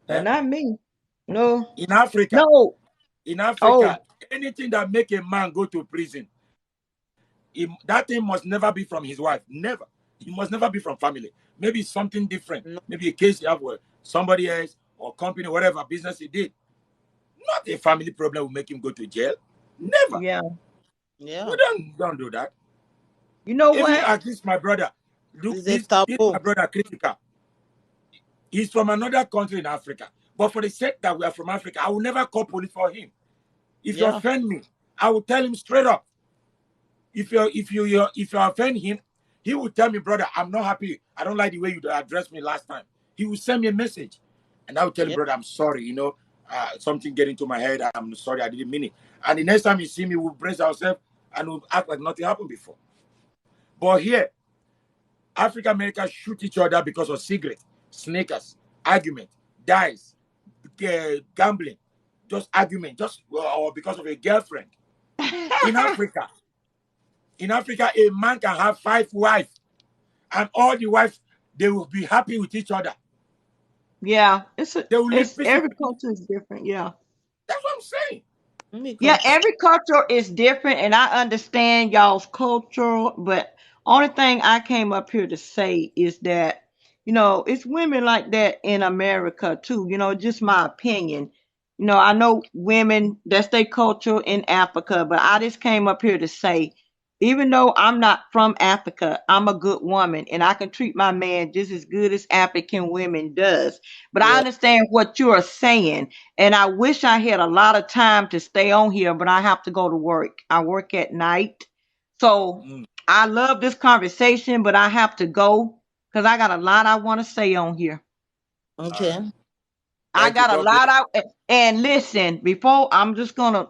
well, Eh? not me. No, In Africa, no. in Oh, Africa, anything that make a man go to prison, that thing must never be from his wife. Never. It must never be from family. Maybe it's something different. No. Maybe a case you have with somebody else or company, whatever business he did. Not a family problem will make him go to jail. Never. yeah. Yeah. We don't do that. You know Even what? at least my brother, look, It's a this my taboo. brother critical. He's from another country in Africa. But for the sake that we are from Africa, I will never call police for him. If you Yeah. offend me, I will tell him straight up. If you offend him, he will tell me, brother, I'm not happy. I don't like the way you addressed me last time. He will send me a message, and I will tell him, Yeah. brother, I'm sorry. Something get into my head. I'm sorry, I didn't mean it. And the next time you see me, we'll brace ourselves and we'll act like nothing happened before. But here, African Americans shoot each other because of cigarettes, sneakers, argument, dice, gambling, just argument, or because of a girlfriend. In Africa, a man can have 5 wives, and all the wives they will be happy with each other. Yeah, They will live it's every peacefully. culture is different. Yeah. That's what I'm saying. Yeah, Because every culture is different, and I understand y'all's culture, but only thing I came up here to say is that, it's women like that in America too, just my opinion. I know women, that's their culture in Africa, but I just came up here to say, even though I'm not from Africa, I'm a good woman and I can treat my man just as good as African women does. But I yeah. understand what you are saying. And I wish I had a lot of time to stay on here, but I have to go to work. I work at night. So Mm. I love this conversation, but I have to go because I got a lot I want to say on here. All right. Okay. I Thank you. got a God bless. lot out. And listen, before I'm just going to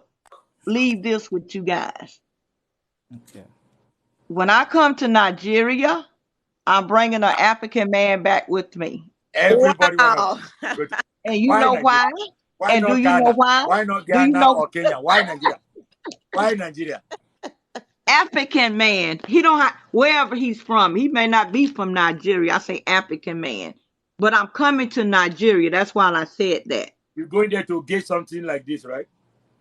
leave this with you guys. Okay. When I come to Nigeria, I'm bringing an African man back with me. Everybody want to Wow. go to. And you Why know Nigeria? why? Why And do not you know Ghana? why? Why not Do you Ghana know or Kenya? Why Nigeria? Why Nigeria? African man? He don't have wherever he's from. He may not be from Nigeria. I say African man, but I'm coming to Nigeria. That's why I said that. You're going there to get something like this, right?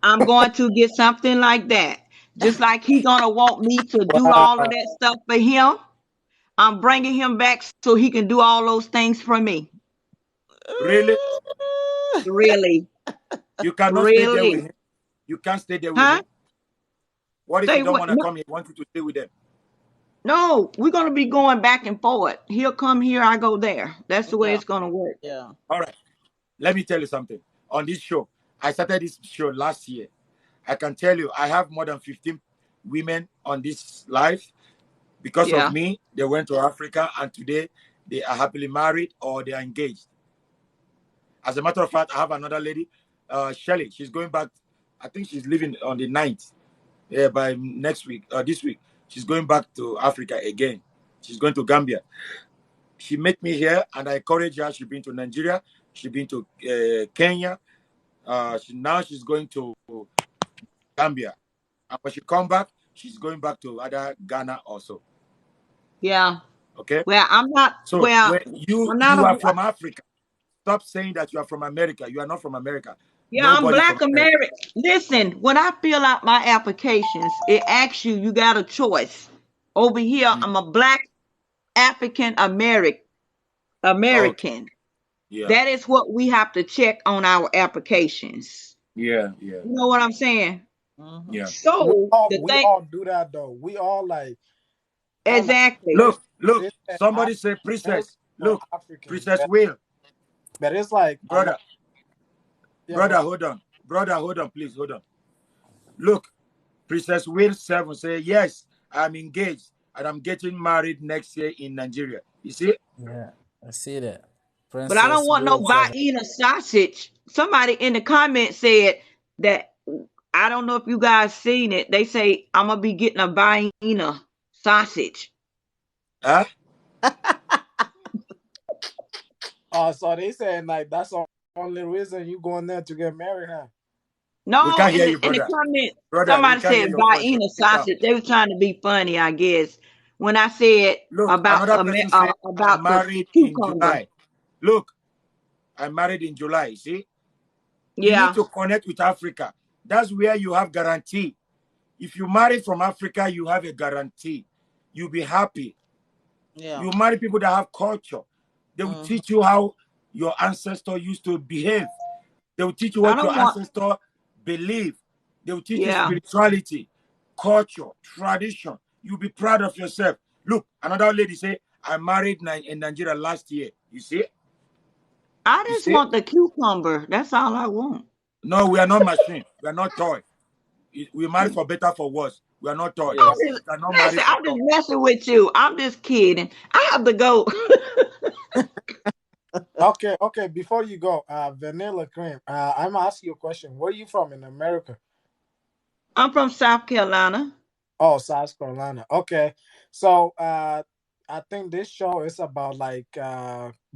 I'm going to get something like that. Just like he gonna want me to do all of Wow. that stuff for him. I'm bringing him back so he can do all those things for me. Really? Really, You cannot stay there with really, him. You can't stay there with huh? him. What if you Say don't what? want to No, come here? You want you to stay with them? no, we're gonna be going back and forth. He'll come here, I go there. That's the way Yeah. it's gonna work. Yeah. All right. Let me tell you something. On this show, I started this show last year. I can tell you, I have more than 15 women on this live. Because of Yeah. me, they went to Africa, and today they are happily married or they are engaged. As a matter of fact, I have another lady, Shelly. She's going back. I think she's leaving on the 9th. Yeah, by next week, this week. She's going back to Africa again. She's going to Gambia. She met me here, and I encouraged her. She's been to Nigeria. She's been to Kenya. Now she's going to Gambia. And when she come back, she's going back to other Ghana also. Yeah. Okay. Well, I'm not. So Well, when I'm you not are a. from Africa, stop saying that you are from America. You are not from America. Yeah, I'm Nobody from Black America. American. Listen, when I fill out my applications, it asks you. You got a choice. Over here, I'm a Black African American. Okay. Yeah. That is what we have to check on our applications. Yeah. You know what I'm saying? Yeah. So the We thing, all do that though. We all like exactly. they Look. they say Somebody say American princess. for Look, Africans, Princess Will. but it's like Brother, yeah, go ahead. hold on. Brother, hold on, please, hold on. Look, Princess Will 7 say, yes, I'm engaged and I'm getting married next year in Nigeria. You see? Yeah, I see that. But I don't Princess want no Will 7. Vienna sausage. Somebody in the comments said that I don't know if you guys seen it. They say I'm gonna be getting a Vienna sausage. Huh? Oh, so they saying like that's the only reason you going there to get married, huh? We No, can't in hear you, the brother. comments, Brother, we somebody can't hear said your voice. Vienna Speak up. sausage. They were trying to be funny, I guess. When I said Look, another person said, I'm about the married in cucumber. July. Look, I'm married in July. See? You need Yeah. to connect with Africa. That's where you have guarantee. If you marry from Africa, you have a guarantee. You'll be happy. Yeah. You marry people that have culture. They will teach you how your ancestor used to behave. They will teach you I what don't your want. ancestor believe. They will teach you Yeah. spirituality, culture, tradition. You'll be proud of yourself. Look, another lady say, I married in Nigeria last year. You see? I You just see? want the cucumber. That's all I want. No, we are not machine. We are not toy. We marry for better, for worse. We are not toy. Yeah. You cannot marry Listen, for I'm toy. just messing with you. I'm just kidding. I have to go. Okay. Before you go, Vanilla Cream. I'm gonna ask you a question. Where are you from in America? I'm from South Carolina. Oh, South Carolina. Okay. So I think this show is about like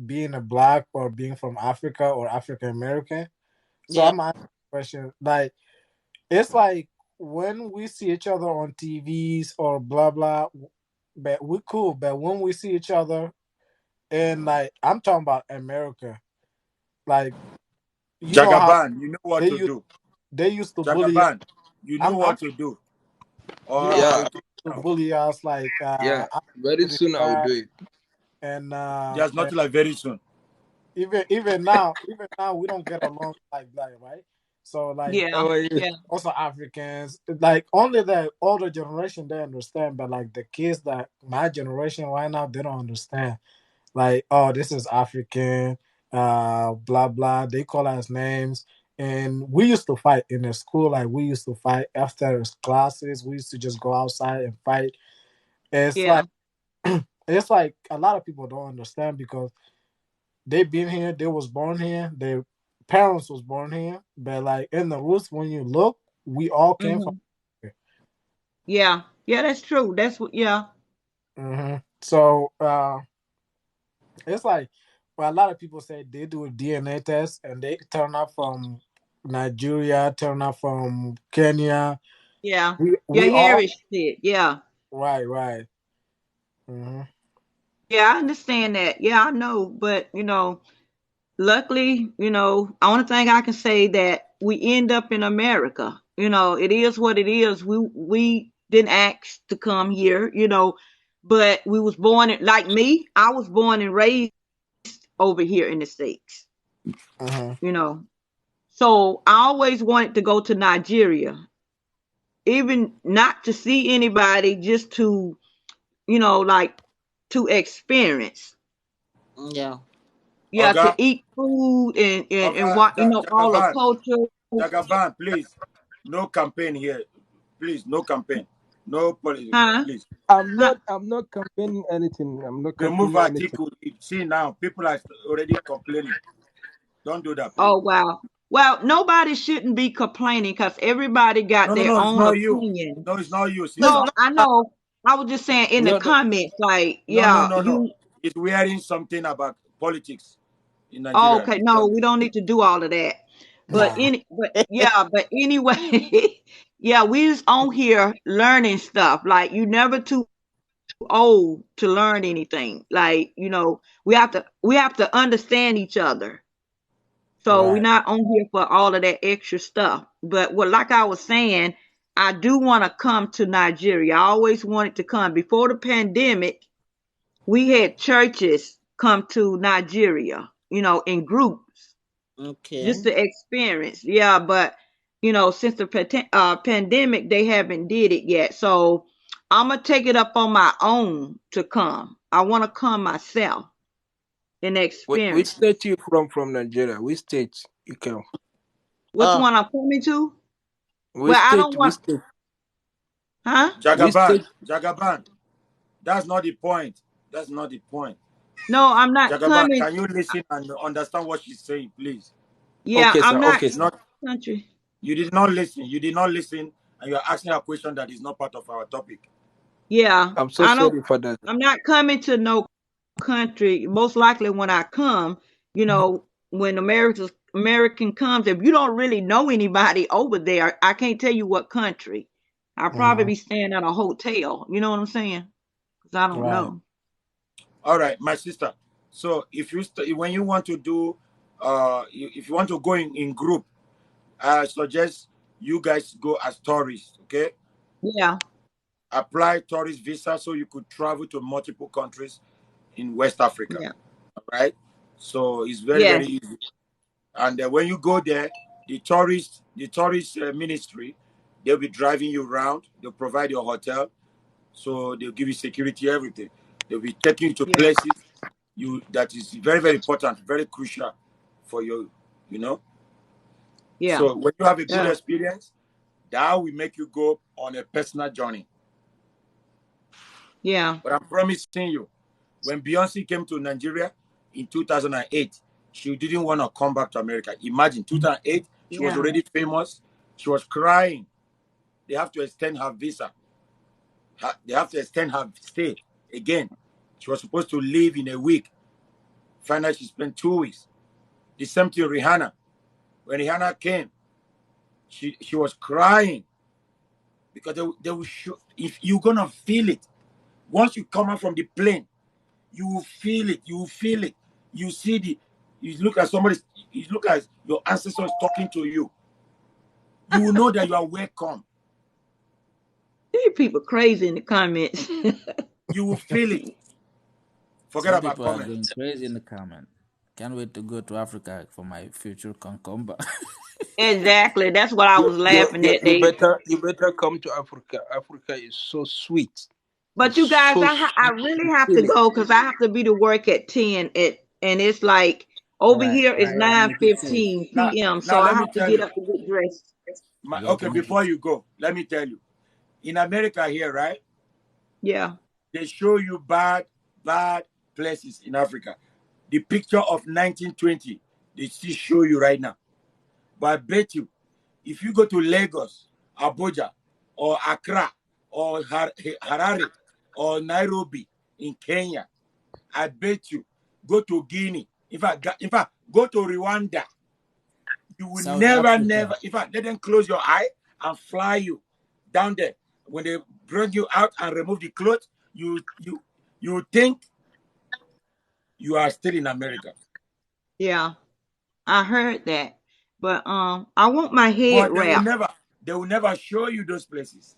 being a black or being from Africa or African American. So Yeah. I'm asking a question. Like it's like when we see each other on TVs or blah blah, but we cool. But when we see each other and like I'm talking about America, like you know how Jagaban, you know what they to used do. they used to bully us. Jagaban, you know I'm what to do. you All know how right. Yeah, they used to bully us like yeah. I'm Very pretty soon I will fat do it. and There's nothing like very soon. even now we don't get along like that, right? So like Yeah. How are you? Yeah. also Africans, like only the older generation they understand, but like the kids that my generation right now they don't understand. Like, oh, this is African, blah blah. They call us names. And we used to fight in the school, like we used to fight after classes. We used to just go outside and fight. It's Yeah. like it's like a lot of people don't understand because they been here, they was born here, their parents was born here, but like in the roots, when you look, we all came from Hmm. here. Yeah. Yeah. That's true. That's what. Yeah. So it's like well, a lot of people say they do a DNA test and they turn up from Nigeria, turn up from Kenya. Yeah. Your We hair all is thick. Yeah. right. hmm Yeah. I understand that. Yeah, I know. But luckily, only thing I can say that we end up in America. It is what it is. We didn't ask to come here, but we was born like me. I was born and raised over here in the States, hmm you know. So I always wanted to go to Nigeria, even not to see anybody, just to, like to experience. Yeah. Yeah, to Oga, eat food and Oga, what, all the Jagaban, culture. Jagaban, please. No campaign here. Please, no campaign. No politics, Huh? please. Huh? I'm not campaigning anything. I'm not Remove campaigning anything. article. See now, people are already complaining. Don't do that, please. Oh, wow. Well, nobody shouldn't be complaining because everybody got No, no, their no, it's own not you. opinion. No, it's not you, No, it's sister. No, not I that. know. I was just saying in We the all don't- comments, like, No, no, yeah, no, no. you. He's wearing something about politics in Oh, Nigeria. okay, You no, don't we don't need to do all of that. But Nah. but anyway, yeah, we just on here learning stuff. Like you never too old to learn anything. Like, we have to understand each other. So we're Right. not on here for all of that extra stuff. But like I was saying, I do want to come to Nigeria. I always wanted to come. Before the pandemic, we had churches come to Nigeria, in groups, Okay. just to experience. Yeah, but since the pandemic, they haven't did it yet. So I'm gonna take it up on my own to come. I want to come myself and Which experience. state you from Nigeria? Which state you come? Which one I'm coming to? Which Well, I state? don't Which want, state? huh? Which Jagaban, state? Jagaban. That's not the point. That's not the point. No, I'm not Jagaban, coming. can you listen and understand what she's saying, please? Yeah, Okay, sir. I'm not Okay, It's sir. not. country. You did not listen. You did not listen, and you're asking a question that is not part of our topic. Yeah, I'm so I don't. sorry for that. I'm not coming to no country. Most likely, when I come, when American comes, if you don't really know anybody over there, I can't tell you what country. I'll probably Mhm. be staying at a hotel. You know what I'm saying? Because I don't Right. know. All right, my sister. So if when you want to do, if you want to go in group, I suggest you guys go as tourists. Okay, Yeah, apply tourist visa so you could travel to multiple countries in West Africa. yeah, All right. So it's very yes, very easy. And when you go there, the tourist ministry, they'll be driving you around. They'll provide your hotel, so they'll give you security, everything. They'll be taking you to yeah, places that is very very important, very crucial for you. You know. yeah, So when you have a good yeah, experience, that will make you go on a personal journey. yeah, But I'm promising you, when Beyonce came to Nigeria in 2008, she didn't want to come back to America. Imagine 2008, she was yeah, already famous. She was crying. They have to extend her visa. They have to extend her stay again. She was supposed to leave in a week. Finally, she spent 2 weeks. The same thing Rihanna. When Rihanna came, she was crying because they will show, if you're gonna feel it. Once you come out from the plane, you will feel it. You will feel it. You see you look at somebody, you look at your ancestors talking to you. You will know that you are welcome. these people crazy in the comments. You will feel it. Forget Some about people are comment. going crazy in the comment. Can't wait to go to Africa for my future concumba. Exactly. That's what I was laughing at. You better come to Africa. Africa is so sweet. But It's you guys, so I sweet. really You have to feel it. go because I have to be to work at 10 and it's like All over right, here all is right, all right. Make it safe. 9:15 Now, p.m. So now I let me have to tell get you. up to get dressed. You're going Okay, to make it. before you go, let me tell you. In America here, right? Yeah. They show you bad places in Africa. The picture of 1920, they still show you right now. But I bet you, if you go to Lagos, Abuja, or Accra, or Harare, or Nairobi in Kenya, I bet you, go to Guinea. In fact, go to Rwanda. You will South never. Africa. In fact, let them close your eye and fly you down there. When they bring you out and remove the clothes, you think you are still in America. Yeah. I heard that. But I want my head But wrapped. they will never show you those places.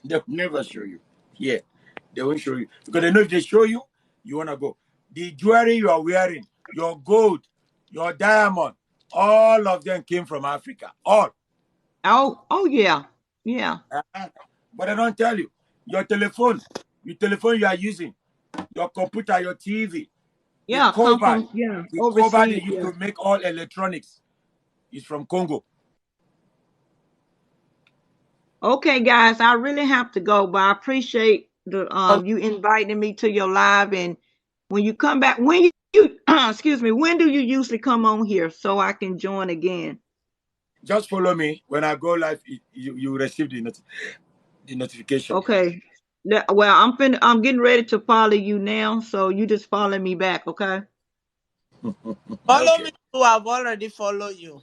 They will never show you. Yeah, they won't show you because they know if they show you, you wanna go. The jewelry you are wearing, your gold, your diamond, all of them came from Africa. All. Oh yeah. Yeah. Uh-huh. But I don't tell you. Your telephone, you are using, your computer, your TV, the Yeah, come cover, from the cover they overseas. use Yeah. to make all electronics is from Congo. Okay, guys, I really have to go, but I appreciate the you inviting me to your live and when you come back, when you excuse me, when do you usually come on here so I can join again? Just follow me. When I go live, you receive the notification. Okay. Well, I'm getting ready to follow you now, so you just follow me back, okay? Follow Okay. me too. I've already followed you.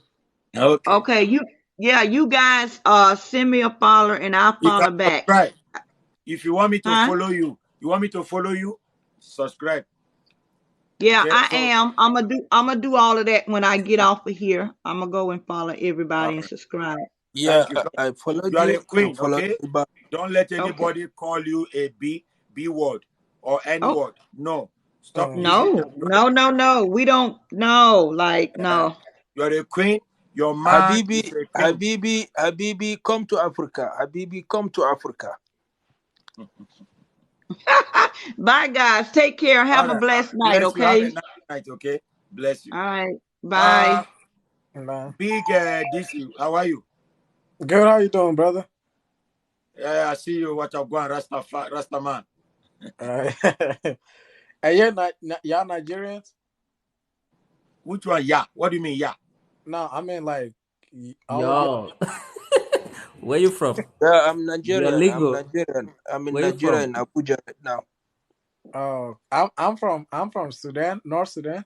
Okay. Okay, you guys send me a follow and I'll You can follow back. subscribe. If you want me to Huh? follow you, subscribe. Yeah, Okay. I So am. I'm gonna do all of that when I get off of here. I'm gonna go and follow all everybody and right. subscribe. Yeah, Thank you. I followed You are a you. You queen, followed okay? me back. Don't let Okay. anybody call you a B word or N Oh word. No. Stop Oh. using that no, word. no, no, no. We don't no, like Uh, no. you are a queen. Your man is Habibi, a king. Habibi, Habibi, come to Africa. Habibi, come to Africa. Bye guys. Take care. All Have a right. blessed night, Bless you. Have a okay? nice night, okay? Bless you. All right. Uh Bye. Man. Big DC. How are you? Good, how you doing, brother? Yeah, I see you. What up, going, Rasta man? Alright. Hey, y'all Nigerians? Which one? Yeah. What do you mean? Yeah. No, I mean like all of you. Yo, where you from? Yeah, I'm You're Nigerian. I'm legal. Nigerian. I'm in Where you Nigeria from? in Abuja right now. Oh, I'm from Sudan, North Sudan.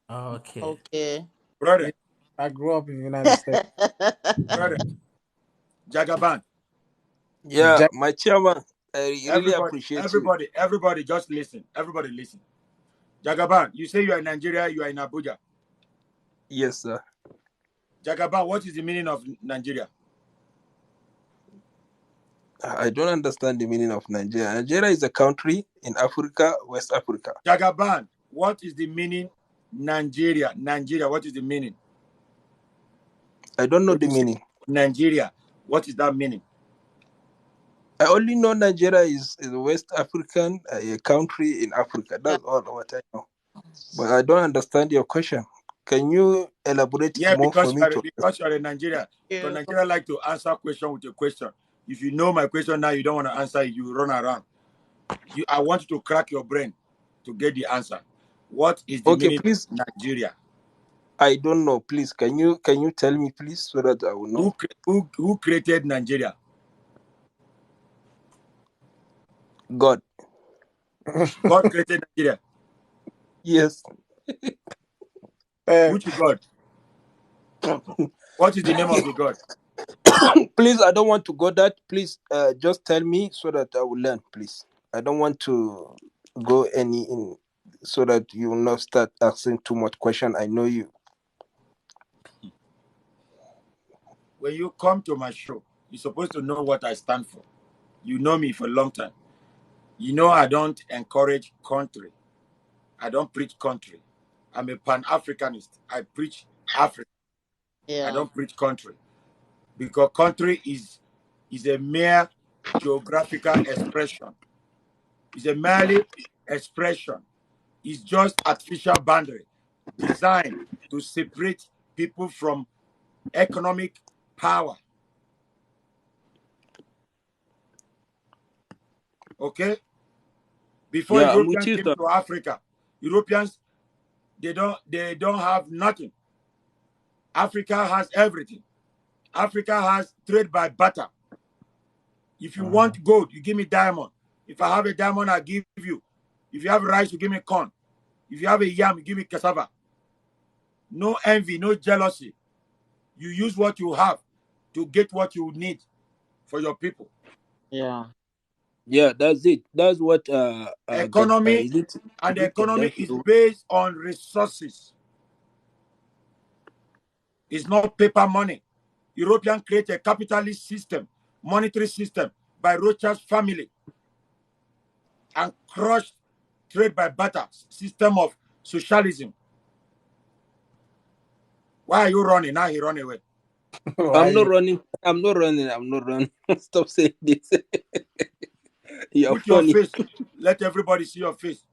Okay. Okay. Yeah, Brother, I grew up in the United States. brother, Jagaban. Yeah, Jack, my chairman. I really Everybody, appreciate you. everybody, everybody, just listen. Everybody, listen. Jagaban, you say you are in Nigeria, you are in Abuja. Yes, sir. Jagaban, what is the meaning of Nigeria? I don't understand the meaning of Nigeria. Nigeria is a country in Africa, West Africa. Jagaban, what is the meaning Nigeria? Nigeria, what is the meaning? I don't know When the you say meaning. Nigeria, what is that meaning? I only know Nigeria is a West African a country in Africa. Yeah. That's all what I know. But I don't understand your question. Can you elaborate it Yeah, more for because me to because you are in Nigeria. Because You. Nigeria like to answer question with a question. If you know my question now, you don't want to answer it, you run around. I want you to crack your brain to get the answer. What is the Okay, meaning please. of Nigeria? I don't know. Please, can you tell me, please, so that I will know? Who created Nigeria? God. God created Nigeria. Yes. hey, Which God? What is the name of the God? Please, I don't want to go that. Please, just tell me so that I will learn. Please, I don't want to go any in so that you will not start asking too much question. I know you. When you come to my show, you're supposed to know what I stand for. You know me for a long time. You know I don't encourage country. I don't preach country. I'm a Pan-Africanist. I preach Africa. I Yeah. don't preach country. Because country is a mere geographical expression. It's a merely expression. It's just artificial boundary designed to separate people from economic power. Okay? Before Yeah, I'm with Europeans you, came sir. to Africa, Europeans they don't have nothing. Africa has everything. Africa has trade by barter. If you want gold, you give me diamond. If I have a diamond, I give you. If you have rice, you give me corn. If you have a yam, you give me cassava. No envy, no jealousy. You use what you have to get what you need for your people. Yeah. Yeah, that's it. That's what Economy is it and the economy Gaddafi is do? based on resources. It's not paper money. Europeans create a capitalist system, monetary system by Rothschild family and crushed trade by barter system of socialism. Why are you running? Now he run away. I'm not why running. I'm not running. I'm not running. Stop saying this. You're Put your funny. face. Let everybody see your face.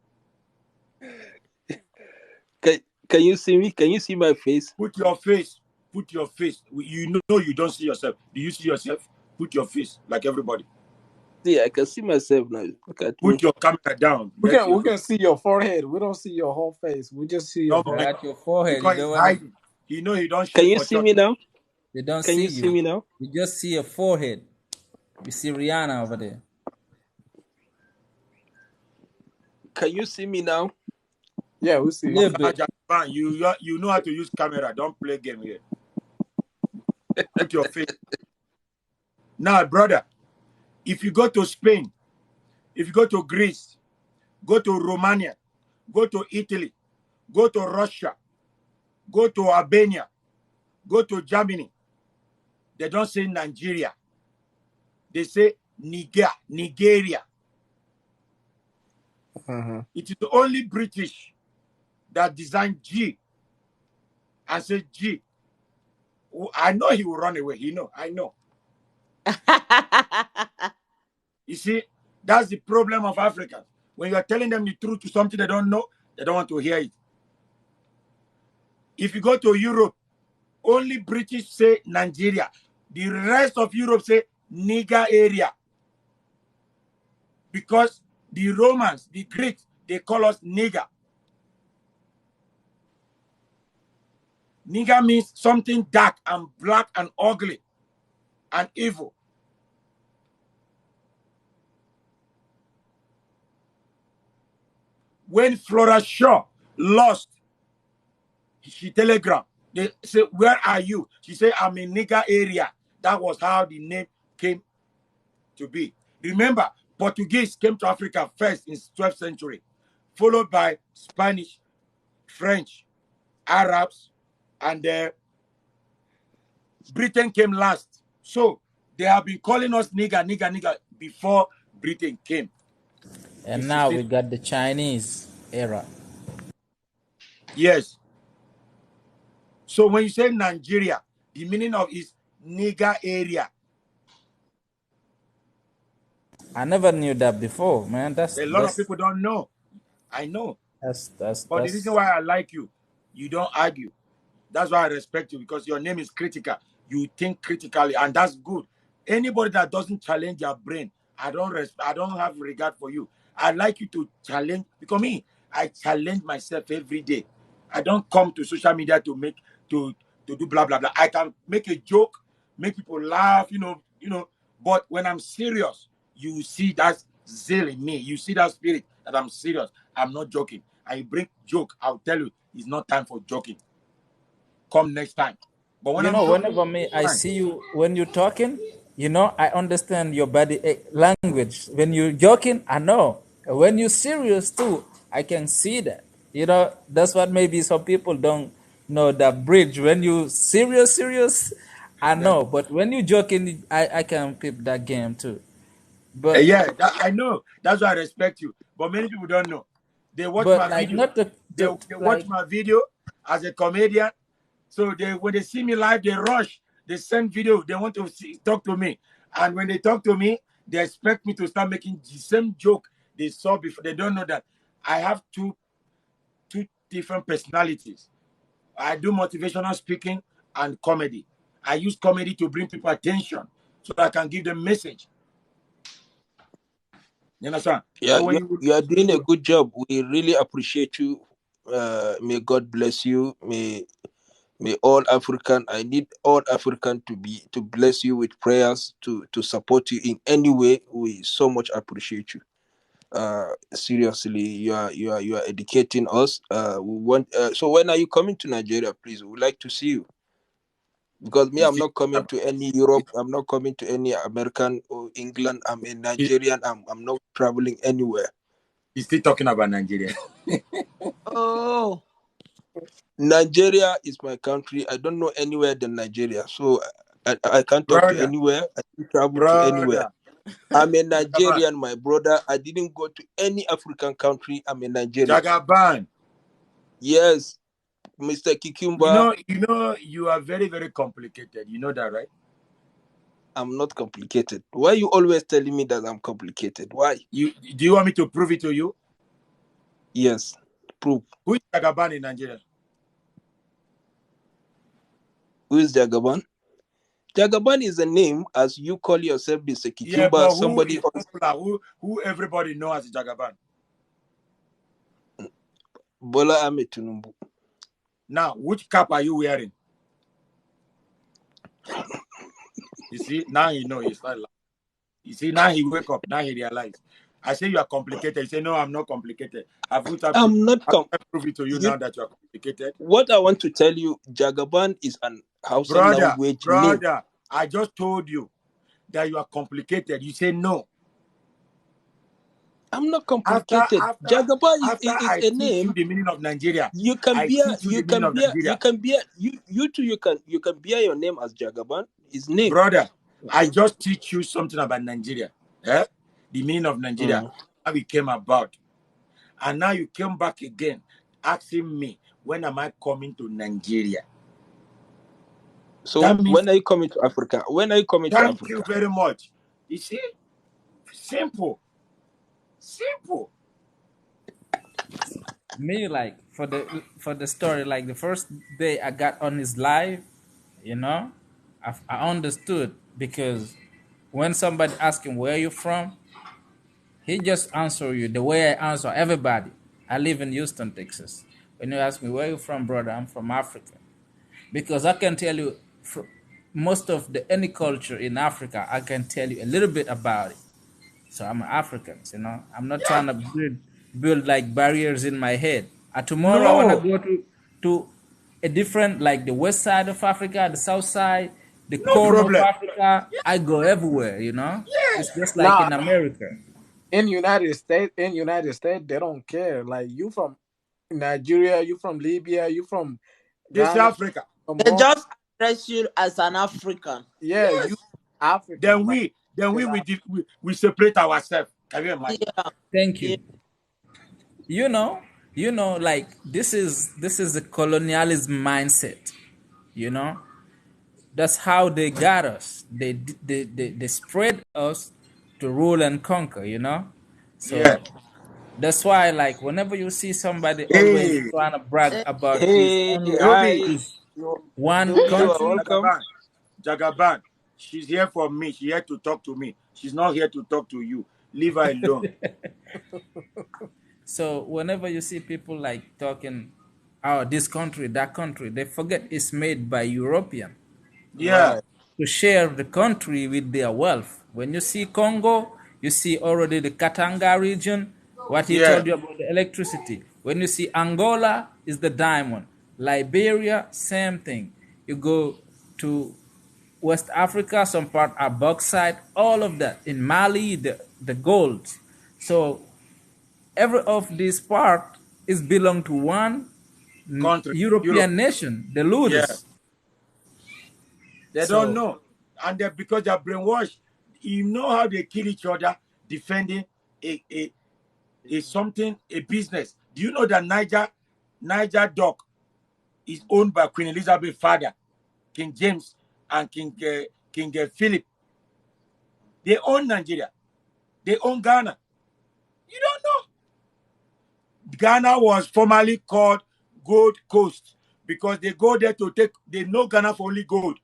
Can, can you see me? Can you see my face? Put your face. Put your face. You know you don't see yourself. Do you see yourself? Put your face like everybody. See, I can see myself now. Look at Put me. your camera down. we Let can your we can see your forehead. We don't see your whole face. We just see your no Look forehead. at your forehead. You because he's don't want to. hiding. He know he don't Can shit you for see church. me now? They don't Can see you see you. me now? You just see your forehead. You see Rihanna over there. Can you see me now? Yeah, we see. Little bit. Jagaban, you know how to use camera. Don't play game here. Put your face. Now, brother, if you go to Spain, if you go to Greece, go to Romania, go to Italy, go to Russia, go to Albania, go to Germany, they don't say Nigeria. They say Nigeria. It is only British that designed G and say G. Oh, I know he will run away. I know. You see, that's the problem of Africans. When you are telling them the truth to something they don't know, they don't want to hear it. If you go to Europe, only British say Nigeria. The rest of Europe say nigger area. Because the Romans, the Greeks, they call us nigger. Nigger means something dark and black and ugly and evil. When Flora Shaw lost, she telegram. They say, "Where are you?" She said, "I'm in nigger area." That was how the name came to be. Remember, Portuguese came to Africa first in 12th century, followed by Spanish, French, Arabs, and Britain came last. So they have been calling us nigger, nigger, nigger before Britain came. And now we got the Chinese era. Yes. So when you say Nigeria, the meaning of is nigger area. I never knew that before, man. A lot of people don't know. I know. But the reason why I like you, you don't argue. That's why I respect you, because your name is critical. You think critically, and that's good. Anybody that doesn't challenge your brain, I don't have regard for you. I like you to challenge, because me, I challenge myself every day. I don't come to social media to do blah blah blah. I can make a joke, make people laugh, but when I'm serious, you see that zeal in me. You see that spirit that I'm serious. I'm not joking. I bring joke, I'll tell you, it's not time for joking. Come next time. But when I'm joking, whenever I see you when you're talking, I understand your body language. When you're joking, I know. When you're serious too, I can see that. That's what maybe some people don't know that bridge. When you serious, I know. But when you joking, I can peep that game too. But yeah, I know. That's why I respect you. But many people don't know. They watch my like video. not to They watch my video as a comedian. So when they see me live, they rush. They send video. They want to talk to me. And when they talk to me, they expect me to start making the same joke they saw before. They don't know that I have two different personalities. I do motivational speaking and comedy. I use comedy to bring people attention so I can give them message. You understand? Yeah, So when you are doing a good job. We really appreciate you. May God bless you. May all African. I need all African to bless you with prayers to support you in any way. We so much appreciate you. Seriously, you are educating us. We want. So when are you coming to Nigeria? Please, we would like to see you. Because me, you I'm see, not coming to any Europe. I'm not coming to any American or England. I'm a Nigerian. I'm not traveling anywhere. he's still talking about Nigeria. Oh, Nigeria is my country. I don't know anywhere than Nigeria. So I can't talk to Brother, anywhere. I can travel to anywhere. I'm a Nigerian, my brother. I didn't go to any African country. I'm a Nigerian. Jagaban. Yes, Mr. Kikumba. You are very, very complicated. You know that, right? I'm not complicated. Why are you always telling me that I'm complicated? Why? Do you want me to prove it to you? Yes, prove. Who is Jagaban in Nigeria? Who is Jagaban? Jagaban is a name as you call yourself, Mr. Kikumba. Yeah, but who somebody is popular? Who everybody knows as Jagaban? Bola Ahmed Tinubu. Now, which cap are you wearing? You see, now he know. He's not. You see, now he wake up. Now he realize. I say you are complicated. You say, no, I'm not complicated. Have you tried I'm not to prove it to you you, now that you are complicated? what I want to tell you, Jagaban is an Hausa language name. Brother, I just told you that you are complicated. You say no. I'm not complicated. Jagaban After is I a teach you name. the meaning of Nigeria, You can I bear teach you the meaning of Nigeria. you too you can bear your name as Jagaban. His name. Brother, I just teach you something about Nigeria. Eh? The meaning of Nigeria, how it came about. And now you came back again asking me, when am I coming to Nigeria? So That means, when are you coming to Africa? When are you coming to thank Africa? you very much. You see? Simple. Simple. Me, like, for the story, like the first day I got on his live, I understood, because when somebody asks him where you from, he just answer you the way I answer everybody. I live in Houston, Texas. When you ask me where you from, brother, I'm from Africa, because I can tell you most of any culture in Africa. I can tell you a little bit about it. So I'm African, I'm not trying to build like barriers in my head. Tomorrow I wanna No. go to a different, like the west side of Africa, the south side, the No corner of problem. Africa. I go everywhere, It's Yes. just like Nah, in America. in United States, they don't care. Like you from Nigeria, you from Libya, you from This Ghana, Africa. They Cameroon. just address you as an African. Yeah, you Yes. African. Then Like we separate ourselves. Can you imagine? Yeah. Thank Yeah. you. You know, like this is a colonialism mindset, you know. That's how they got us. They spread us to rule and conquer. Yeah. So that's why, like, whenever you see somebody always Hey, trying to brag Eh, about his Hey, only Ruby. hi. his one You are country. welcome. Jagaban. She's here for me. She's here to talk to me. She's not here to talk to you. Leave her alone. So whenever you see people like talking, oh, this country, that country, they forget it's made by European Yeah. Right. to share the country with their wealth. When you see Congo, you see already the Katanga region, what he Yeah. told you about the electricity. When you see Angola, is the diamond. Liberia, same thing. You go to West Africa, some part are bauxite, all of that. In Mali, the gold. So every of this part is belong to one Country. Europe. European nation, the Yeah. looters. They don't So know. And because they're brainwashed, you know how they kill each other defending a something, a business. Do you know that Niger Dock is owned by Queen Elizabeth's father, King James, and King Philip? They own Nigeria. They own Ghana. You don't know. Ghana was formerly called Gold Coast because they go there to they know Ghana for only gold.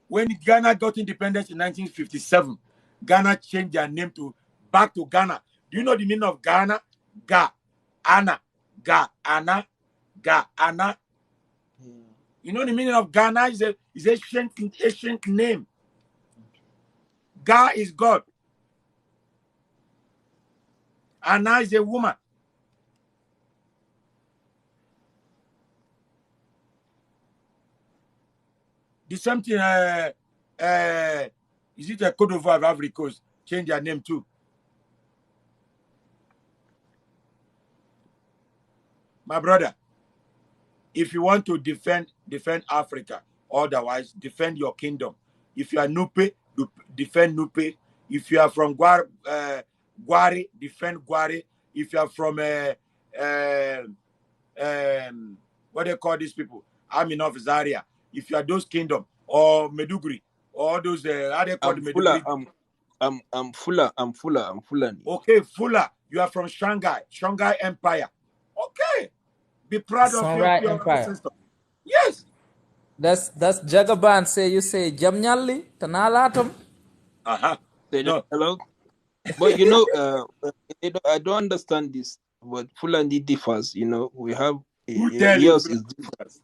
When Ghana got independence in 1957, Ghana changed their name back to Ghana. Do you know the meaning of Ghana? Ga, Ana, Ga, Ana, Ga, Ana. You know the meaning of Ghana is a ancient name. Ga is God. Ana is a woman. The same thing, is it a Cote d'Ivoire of Ivory Coast? Change their name too. My brother, if you want to defend Africa, otherwise defend your kingdom. If you are Nupe, defend Nupe. If you are from Gwari, defend Gwari. If you are from what they call these people, Amin of Zaria. If you are those kingdom or Meduguri or those how they call the Meduguri. I'm Fulani. Okay, Fula, you are from Shanghai Empire. Okay, be proud of Sunrise your Empire. ancestors. Yes. That's Jagaban say, you say Jamnyali Tanalatum. Uh-huh. No. Hello? But I don't understand this. But Fulani differs, we have Who tell you yours Fulani is different. difference?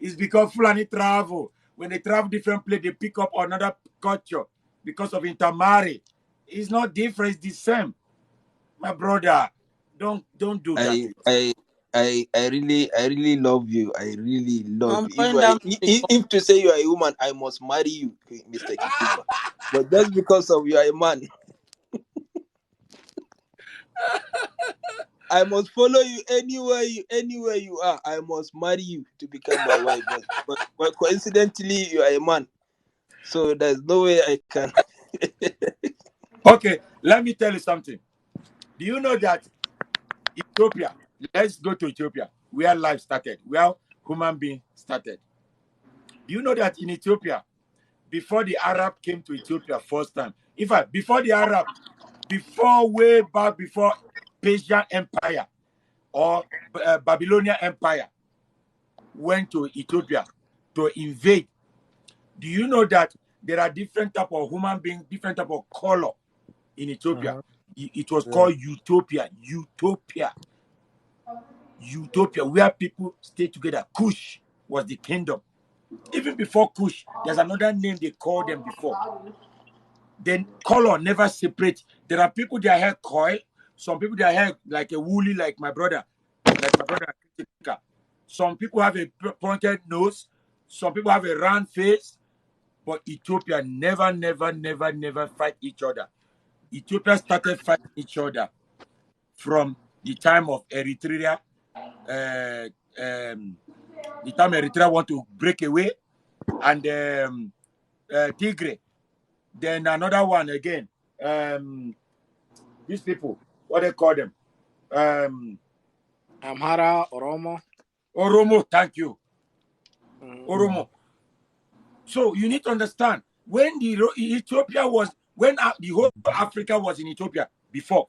It's because Fulani travel. When they travel different place, they pick up another culture because of intermarry. It's not different. It's the same, my brother. Don't do that. I really love you. I really love I'm you. going down. If to say you are a woman, I must marry you, Mr. Kikuma. But just because of you are a man, I must follow you anywhere you are. I must marry you to become my wife. But coincidentally, you are a man, so there's no way I can. Okay, let me tell you something. Do you know that Ethiopia? Let's go to Ethiopia, where life started, where human being started. Do you know that in Ethiopia, before the Arab came to Ethiopia first time, in fact, before the Arab, before way back before Persian Empire or Babylonian Empire went to Ethiopia to invade, do you know that there are different type of human beings, different type of color in Ethiopia? It was called Utopia. Utopia, where people stay together. Kush was the kingdom. Even before Kush, there's another name they called them before. Then color never separate. There are people their hair coil, some people their hair like a woolly, like my brother. Some people have a pointed nose, some people have a round face, but Ethiopia never fight each other. Ethiopia started fighting each other from the time of Eritrea. The time Eritrea want to break away, and Tigray. Then another one again. These people, what they call them? Amhara, Oromo. Oromo, thank you. Oromo. So you need to understand, when the Ethiopia was, when the whole Africa was in Ethiopia before,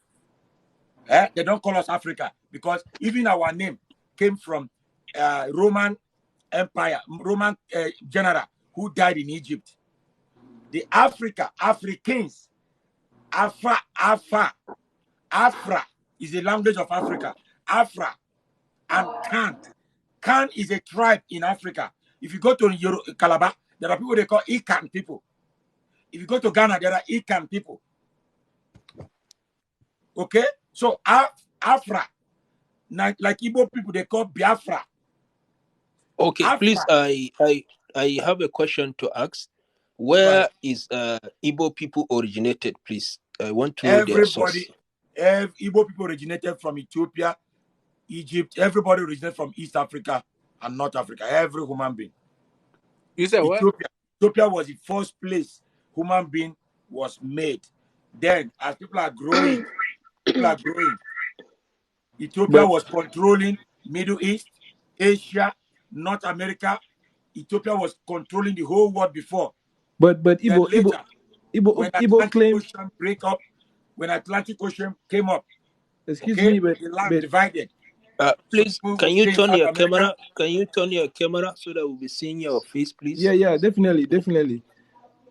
they don't call us Africa because even our name came from Roman Empire, Roman general who died in Egypt. The Africans, Afra is the language of Africa. Afra and Kan is a tribe in Africa. If you go to Calabar, there are people they call Ikan people. If you go to Ghana, there are Ikan people. Okay? So Afra, like Igbo people, they call Biafra. Okay, Afra, please, I have a question to ask. Where is Igbo people originated, please? I want to know their source. Igbo people originated from Ethiopia, Egypt. Everybody originated from East Africa and North Africa. Every human being. You said what? Ethiopia was the first place human being was made. Then, as people are growing, Ethiopia was controlling Middle East, Asia, North America. Ethiopia was controlling the whole world before. But Then Igbo later, when Atlantic Ocean break up, when Atlantic Ocean came up, excuse okay, me, but the land divided. Please, So can we you stay in turn South your America. camera? Can you turn your camera so that we'll be seeing your face, please? yeah, definitely.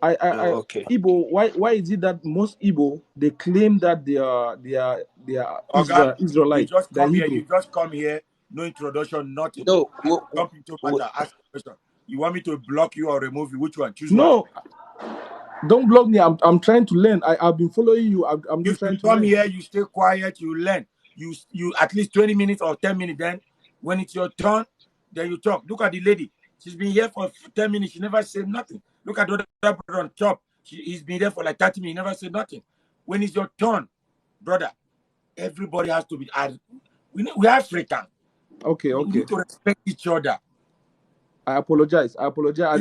I Okay. Igbo. Why is it that most Igbo they claim that they are Okay, you Israelite, just they're come here. Hebrew? You just come here. No introduction, nothing. No. I jump into matter. Ask a question. You want me to block you or remove you? Which one? Choose one. No, don't block me. I'm trying to learn. I've been following you. I'm You just trying to come learn. here. You stay quiet. You learn. You at least 20 minutes or 10 minutes. Then when it's your turn, then you talk. Look at the lady. She's been here for 10 minutes. She never said nothing. Look at the other brother on top. He's been there for like 30 minutes. He never said nothing. When it's your turn, brother, everybody has to be. We're African. Okay. We need to respect each other. I apologize. If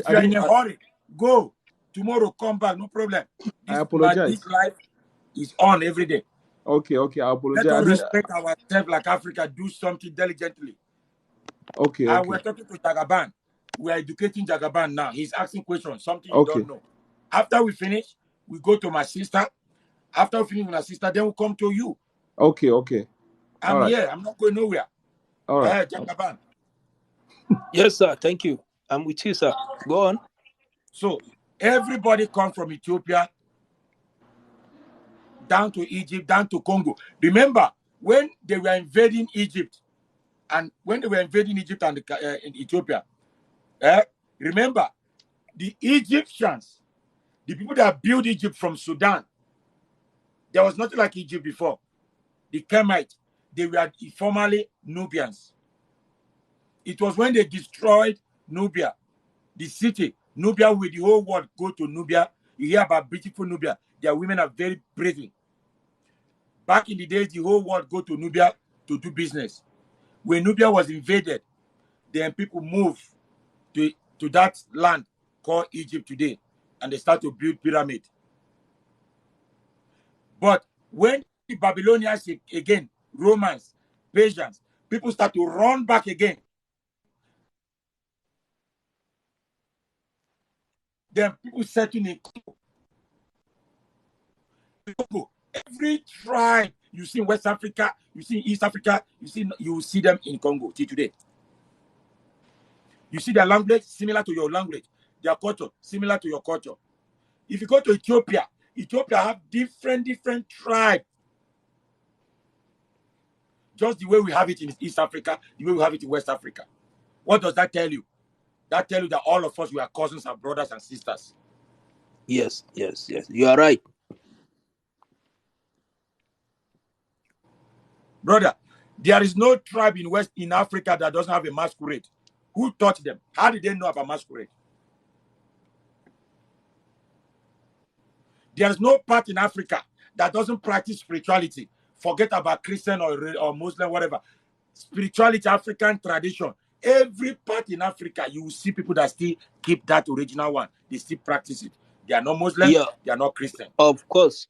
you are in a hurry, go. Tomorrow, come back. No problem. I This apologize. life is on every day. Okay. I Let apologize. us respect ourselves like Africa. Do something diligently. Okay. And we're talking to Jagaban. We are educating Jagaban now. He's asking questions, something you Okay. don't know. After we finish, we go to my sister. After we finish with my sister, then we come to you. Okay. I'm here. I'm not going nowhere. All right. Jagaban. Yes, sir. Thank you. I'm with you, sir. Go on. So everybody come from Ethiopia down to Egypt, down to Congo. Remember, when they were invading Egypt, and in Ethiopia, remember, the Egyptians, the people that built Egypt from Sudan, There was nothing like Egypt before. The Kemites, they were formerly Nubians. It was when they destroyed Nubia, the city, Nubia, with the whole world go to Nubia. You hear about beautiful Nubia. Their women are very pretty. Back in the days, the whole world go to Nubia to do business. When Nubia was invaded, then people moved to that land called Egypt today, and they start to build pyramid. But when the Babylonians again, Romans, Persians, people start to run back again. Then people settle in Congo. Every tribe you see in West Africa, you see in East Africa, you will see them in Congo till today. You see their language similar to your language, their culture similar to your culture. If you go to Ethiopia, Ethiopia have different tribes. Just the way we have it in East Africa, the way we have it in West Africa. What does that tell you? That tell you that all of us, we are cousins and brothers and sisters. Yes. You are right. Brother, there is no tribe in Africa that doesn't have a masquerade. Who taught them? How did they know about masquerade? There is no part in Africa that doesn't practice spirituality. Forget about Christian or Muslim, whatever. Spirituality, African tradition. Every part in Africa, you will see people that still keep that original one. They still practice it. They are not Muslim. Yeah. They are not Christian. Of course,